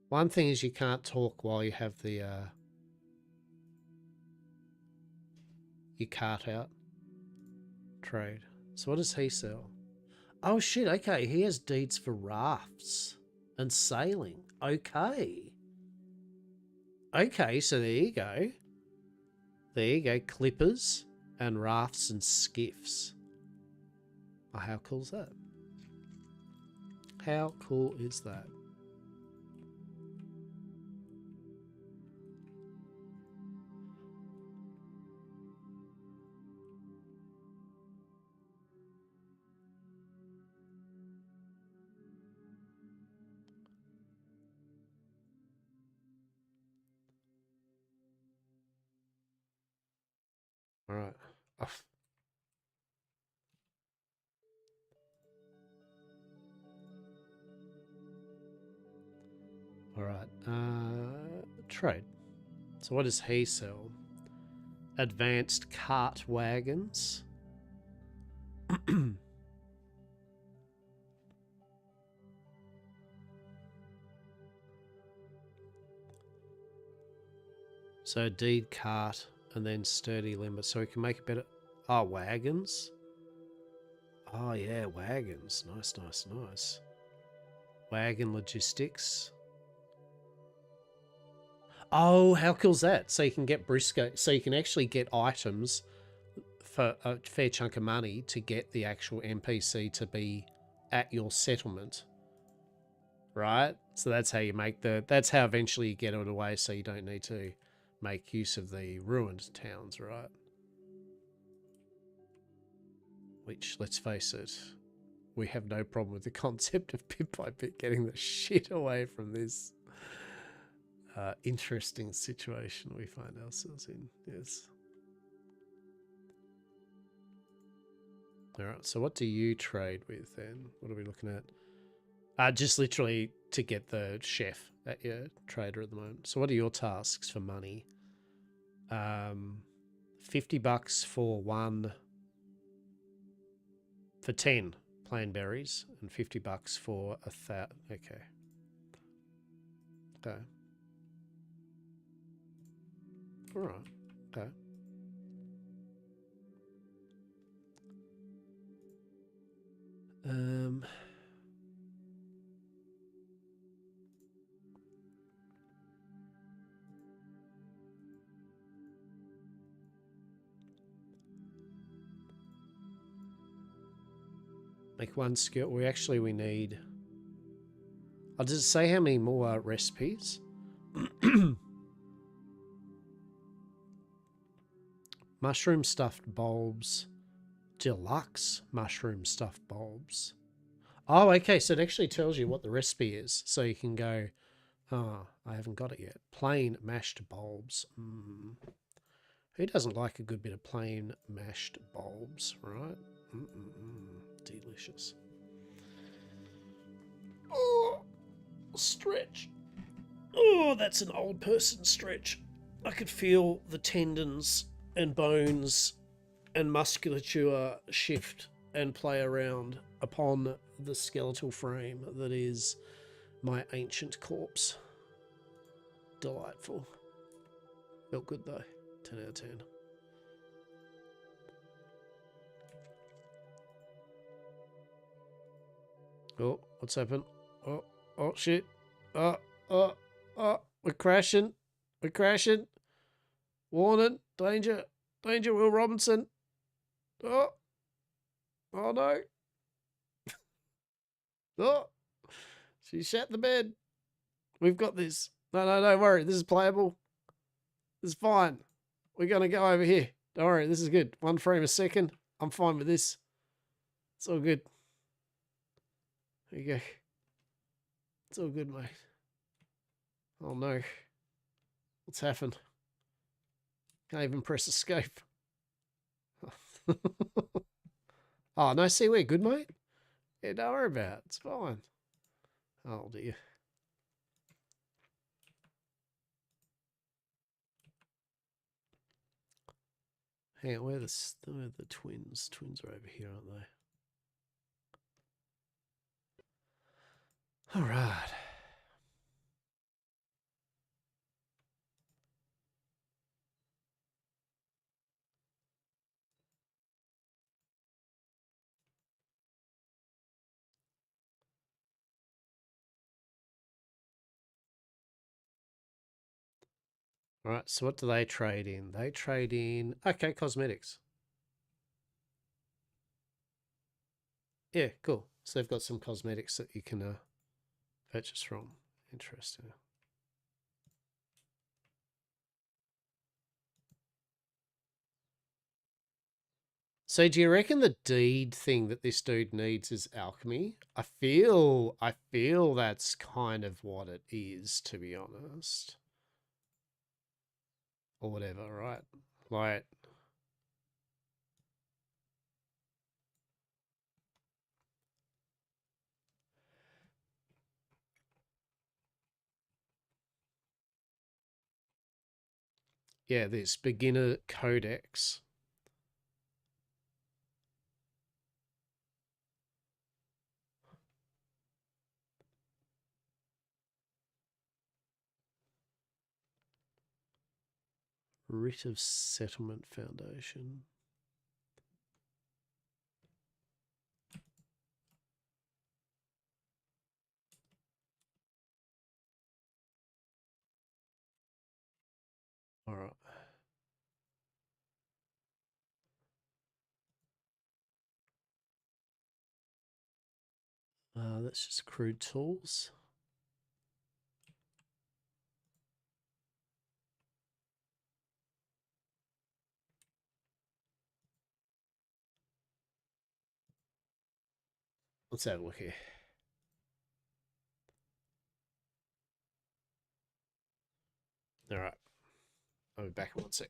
One thing is you can't talk while you have the your cart out. Trade. So what does he sell? Oh shit, okay. He has deeds for rafts and sailing. Okay. Okay, so there you go. There you go. Clippers and rafts and skiffs. Oh, how cool is that? How cool is that? All right. Off. All right. Trade. So what does he sell? Advanced cart wagons. So deed cart and then sturdy limber. So we can make a better... Oh, wagons? Oh, yeah, wagons. Nice, nice, nice. Wagon logistics. Oh, how cool's that? So you can get briscoe. So you can actually get items for a fair chunk of money to get the actual NPC to be at your settlement. Right? So that's how you make the... That's how eventually you get it away so you don't need to make use of the ruined towns, right? Which, let's face it, we have no problem with the concept of bit by bit getting the shit away from this interesting situation we find ourselves in. Yes. All right. So what do you trade with then? What are we looking at? Just literally to get the chef at your trader at the moment. So what are your tasks for money? $50 for 10 plain berries and $50 for 1,000. Okay. Okay. All right. Okay. Make one skill. We need... Oh, does it say how many more recipes? Mushroom stuffed bulbs. Deluxe mushroom stuffed bulbs. Oh, okay. So it actually tells you what the recipe is. So you can go, oh, I haven't got it yet. Plain mashed bulbs. Who doesn't like a good bit of plain mashed bulbs, right? Delicious. Oh, stretch. Oh, that's an old person stretch. I could feel the tendons and bones and musculature shift and play around upon the skeletal frame that is my ancient corpse. Delightful. Felt good though. 10 out of 10. Oh, what's happened? Oh, shit. Oh, we're crashing. We're crashing. Warning. Danger. Danger, Will Robinson. Oh no. Oh, she shat the bed. We've got this. No, don't worry. This is playable. This is fine. We're going to go over here. Don't worry. This is good. 1 frame a second. I'm fine with this. It's all good. There you go. It's all good, mate. Oh no. What's happened? Can't even press escape. Oh, no, see, we're good, mate. Yeah, don't worry about it. It's fine. Oh, dear. Hang on, where are the twins? Twins are over here, aren't they? All right. All right, so what do they trade in? They trade in, okay, cosmetics. Yeah, cool. So they've got some cosmetics that you can purchase from. Interesting. So do you reckon the deed thing that this dude needs is alchemy? I feel that's kind of what it is, to be honest. Or whatever, right? Like, yeah, this beginner codex. Writ of Settlement Foundation. All right. That's just crude tools. Let's have a look here. All right. I'll be back in 1 sec.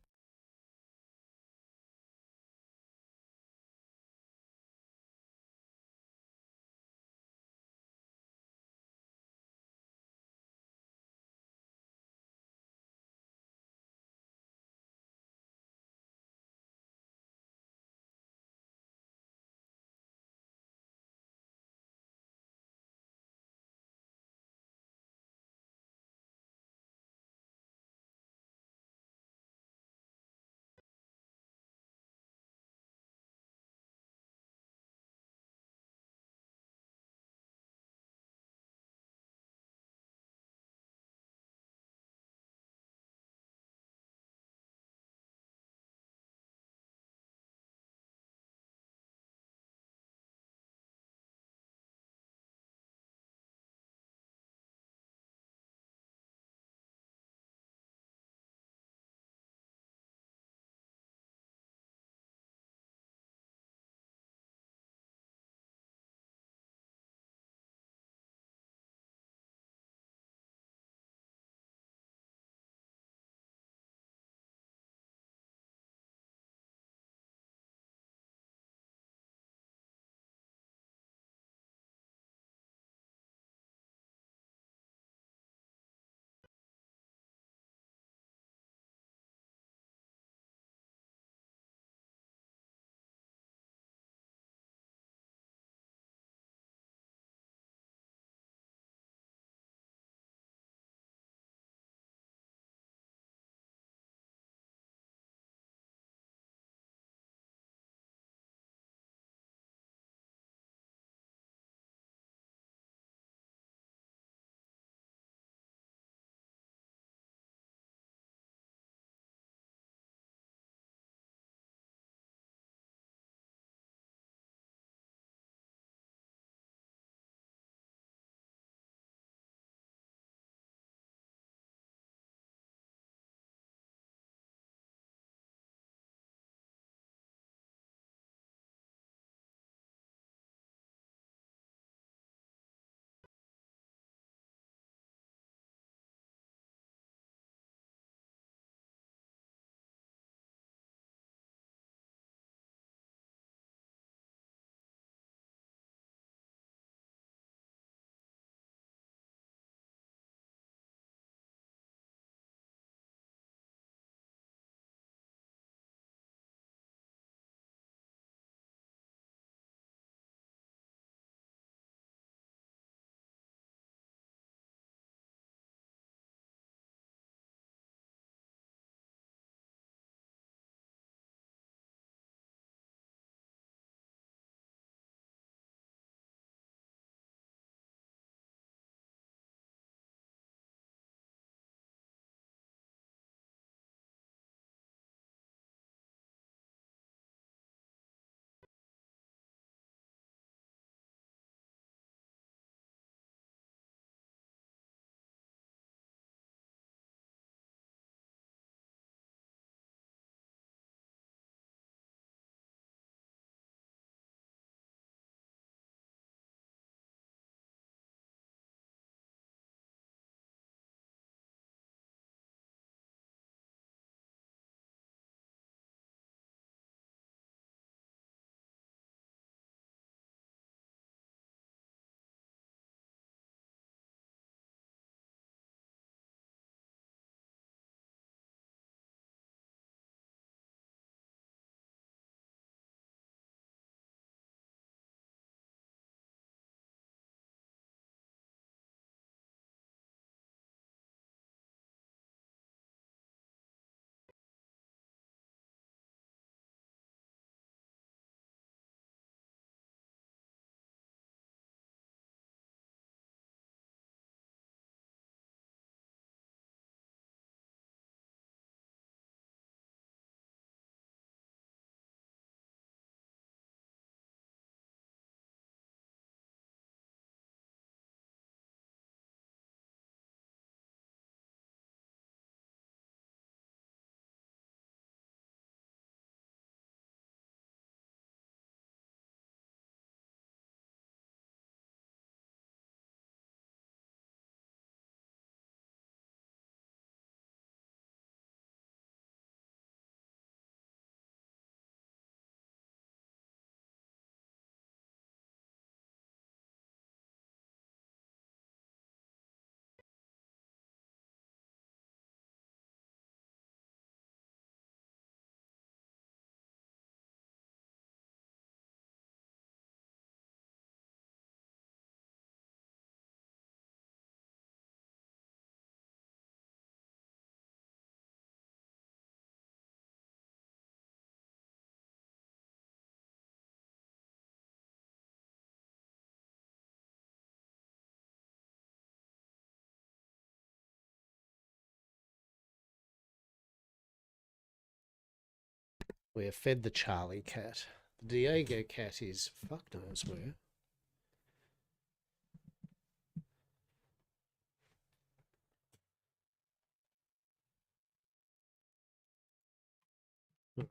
We have fed the Charlie cat. The Diego cat is fuck knows where.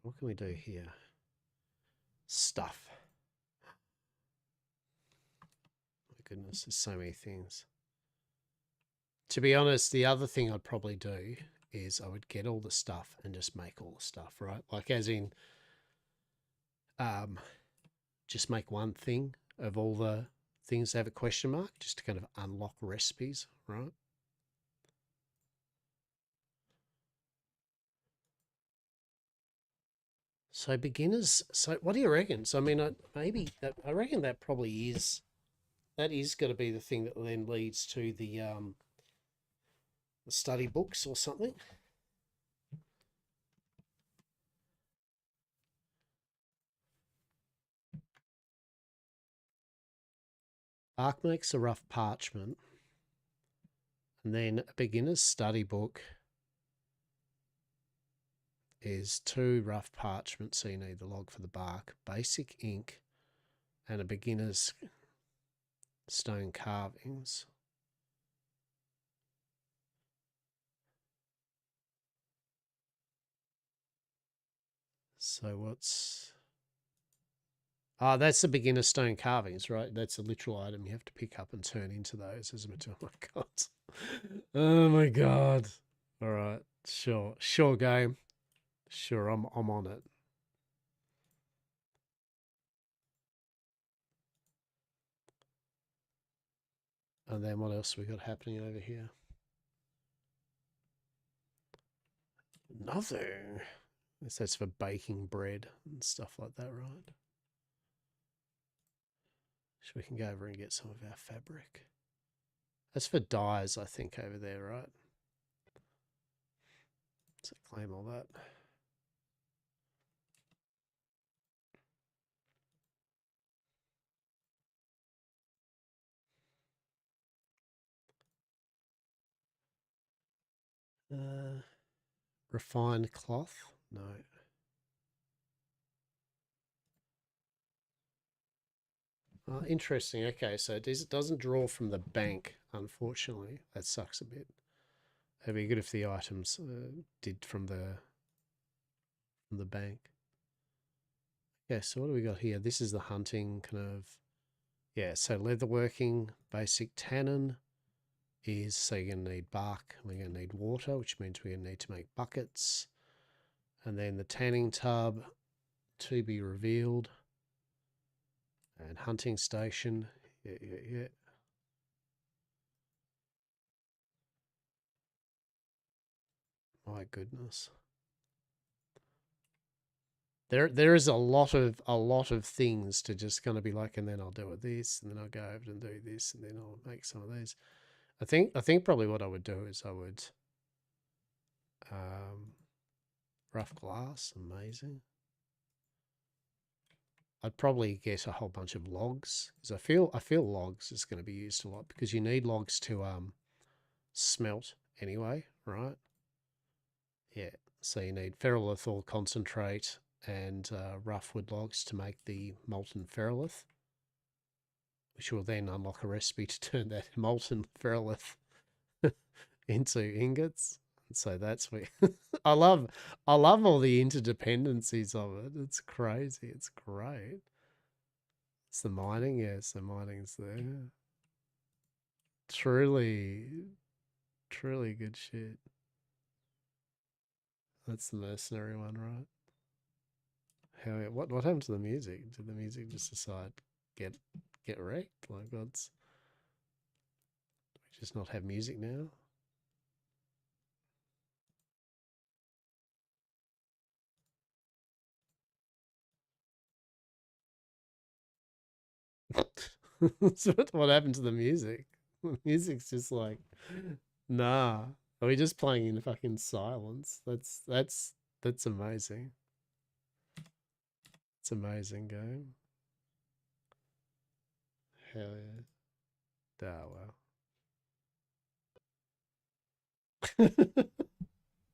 What can we do here? Stuff. My goodness, there's so many things. To be honest, the other thing I'd probably do is I would get all the stuff and just make all the stuff, right? Like as in just make one thing of all the things that have a question mark, just to kind of unlock recipes, right? So beginners, so what do you reckon? So I mean, I reckon that probably is, that is going to be the thing that then leads to the study books or something. Bark makes a rough parchment, and then a beginner's study book is 2 rough parchment, so you need the log for the bark, basic ink, and a beginner's stone carvings. So what's... Ah, that's the beginner stone carvings, right? That's a literal item you have to pick up and turn into those as a material. Oh my god. Oh my god. All right. Sure game. Sure, I'm on it. And then what else we got happening over here? Nothing. I guess that's for baking bread and stuff like that, right? So we can go over and get some of our fabric. That's for dyes, I think, over there, right? So claim all that. Refined cloth? No. Interesting. Okay, so it doesn't draw from the bank, unfortunately. That sucks a bit. It'd be good if the items did from the bank. Yeah, so what do we got here? This is the hunting kind of... Yeah, so leatherworking, basic tannin is, so you're going to need bark, we're going to need water, which means we're going to need to make buckets. And then the tanning tub, to be revealed. And hunting station, yeah. My goodness. There is a lot of things to just kind of be like, and then I'll do it this, and then I'll go over and do this, and then I'll make some of these. I think probably what I would do is I would rough glass, amazing. I'd probably get a whole bunch of logs, because I feel logs is going to be used a lot, because you need logs to smelt anyway, right? Yeah, so you need ferrolithal concentrate and rough wood logs to make the molten ferrolith, which will then unlock a recipe to turn that molten ferrolith into ingots. And so that's where I love all the interdependencies of it. It's crazy. It's great. It's the mining, yes, the mining's there. Truly, truly good shit. That's the mercenary one, right? How what happened to the music? Did the music just decide get wrecked? Like what's... we just not have music now? So what happened to the music? The music's just like, nah. Are we just playing in fucking silence? That's amazing. It's amazing game. Hell yeah. Ah well.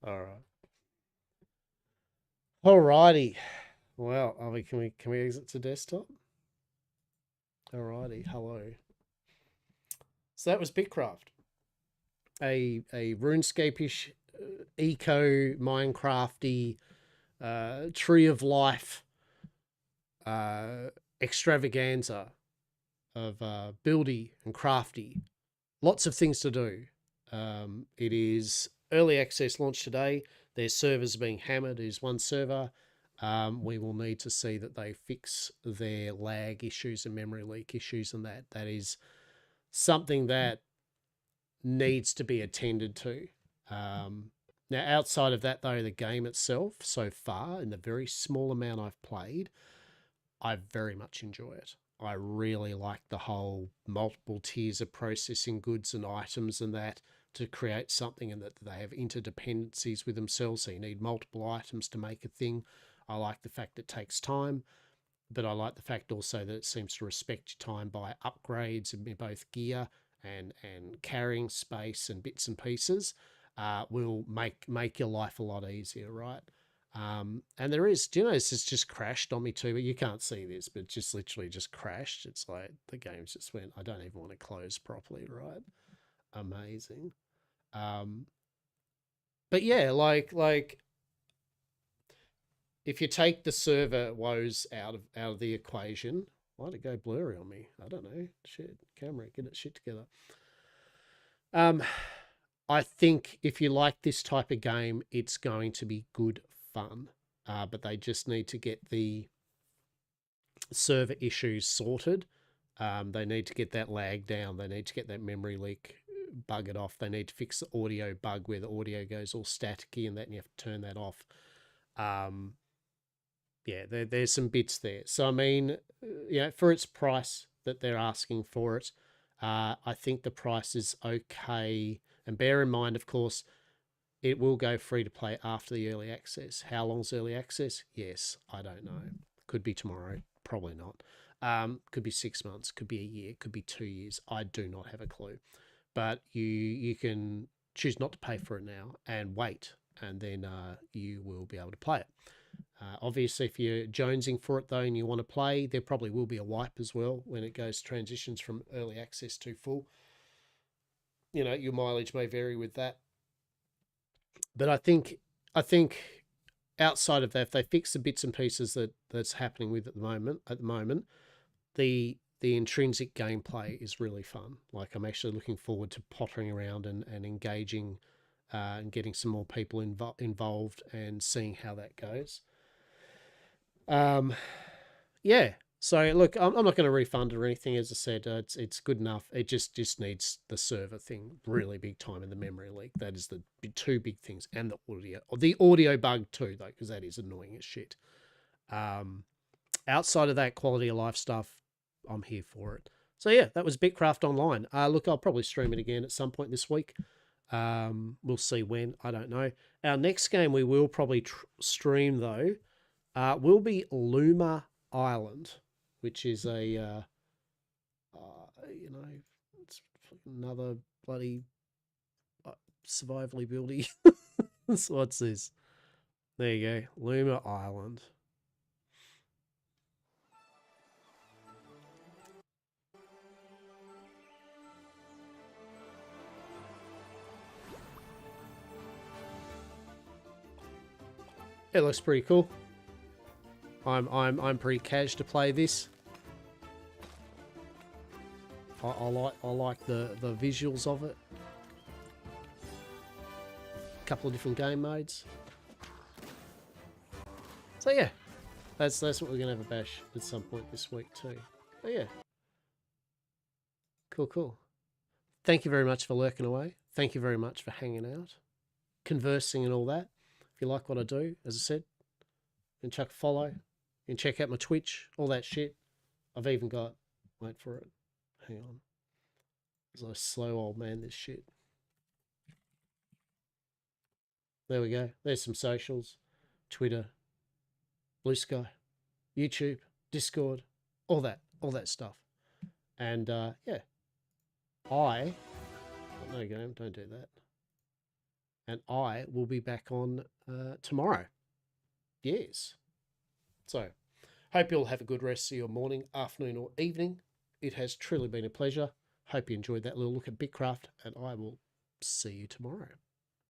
All right. Alrighty. Well, can we exit to desktop? Alrighty. Hello. So that was Bitcraft, a RuneScape-ish, eco Minecrafty, tree of life, extravaganza of buildy and crafty. Lots of things to do. It is early access launch today. Their servers are being hammered. Is one server. We will need to see that they fix their lag issues and memory leak issues, and that is something that needs to be attended to. Now, outside of that, though, the game itself, so far, in the very small amount I've played, I very much enjoy it. I really like the whole multiple tiers of processing goods and items and that to create something, and that they have interdependencies with themselves. So you need multiple items to make a thing. I like the fact it takes time, but I like the fact also that it seems to respect your time by upgrades in both gear and carrying space and bits and pieces. Will make your life a lot easier, right? And there is, do you know, this has just crashed on me too, but you can't see this, but just literally just crashed. It's like the game's just went, I don't even want to close properly, right? Amazing. But yeah, like if you take the server woes out of the equation, why'd it go blurry on me? I don't know. Shit, camera, get it shit together. I think if you like this type of game, it's going to be good fun. But they just need to get the server issues sorted. They need to get that lag down. They need to get that memory leak buggered off. They need to fix the audio bug where the audio goes all staticky and that, and you have to turn that off. Yeah, there's some bits there. So, I mean, for its price that they're asking for it, I think the price is okay. And bear in mind, of course, it will go free to play after the early access. How long's early access? Yes, I don't know. Could be tomorrow. Probably not. Could be 6 months. Could be a year. Could be 2 years. I do not have a clue. But you can choose not to pay for it now and wait, and then you will be able to play it. Obviously, if you're jonesing for it though and you want to play, there probably will be a wipe as well when it goes transitions from early access to full. Your mileage may vary with that. But I think outside of that, if they fix the bits and pieces that's happening with at the moment, the intrinsic gameplay is really fun. Like, I'm actually looking forward to pottering around and engaging and getting some more people involved and seeing how that goes. Yeah. So look, I'm not going to refund it or anything. As I said, it's good enough. It just needs the server thing really big time in the memory leak. That is the two big things, and the audio bug too, though, because that is annoying as shit. Outside of that, quality of life stuff, I'm here for it. So yeah, that was Bitcraft Online. Look, I'll probably stream it again at some point this week. We'll see when. I don't know. Our next game we will probably stream though will be Luma Island, which is a it's another bloody survivally buildy. So what's this? There you go, Luma Island. It looks pretty cool. I'm pretty cash to play this. I like the visuals of it. A couple of different game modes. So yeah, that's what we're gonna have a bash at some point this week too. But yeah, cool. Thank you very much for lurking away. Thank you very much for hanging out, conversing and all that. If you like what I do, as I said, you can chuck a follow. You can check out my Twitch, all that shit. I've even got, wait for it, hang on. It's like slow old man, this shit. There we go. There's some socials. Twitter, Blue Sky, YouTube, Discord, all that stuff. And yeah, no game, don't do that. And I will be back on tomorrow. years. So, hope you'll have a good rest of your morning, afternoon, or evening. It has truly been a pleasure. Hope you enjoyed that little look at Bitcraft, and I will see you tomorrow.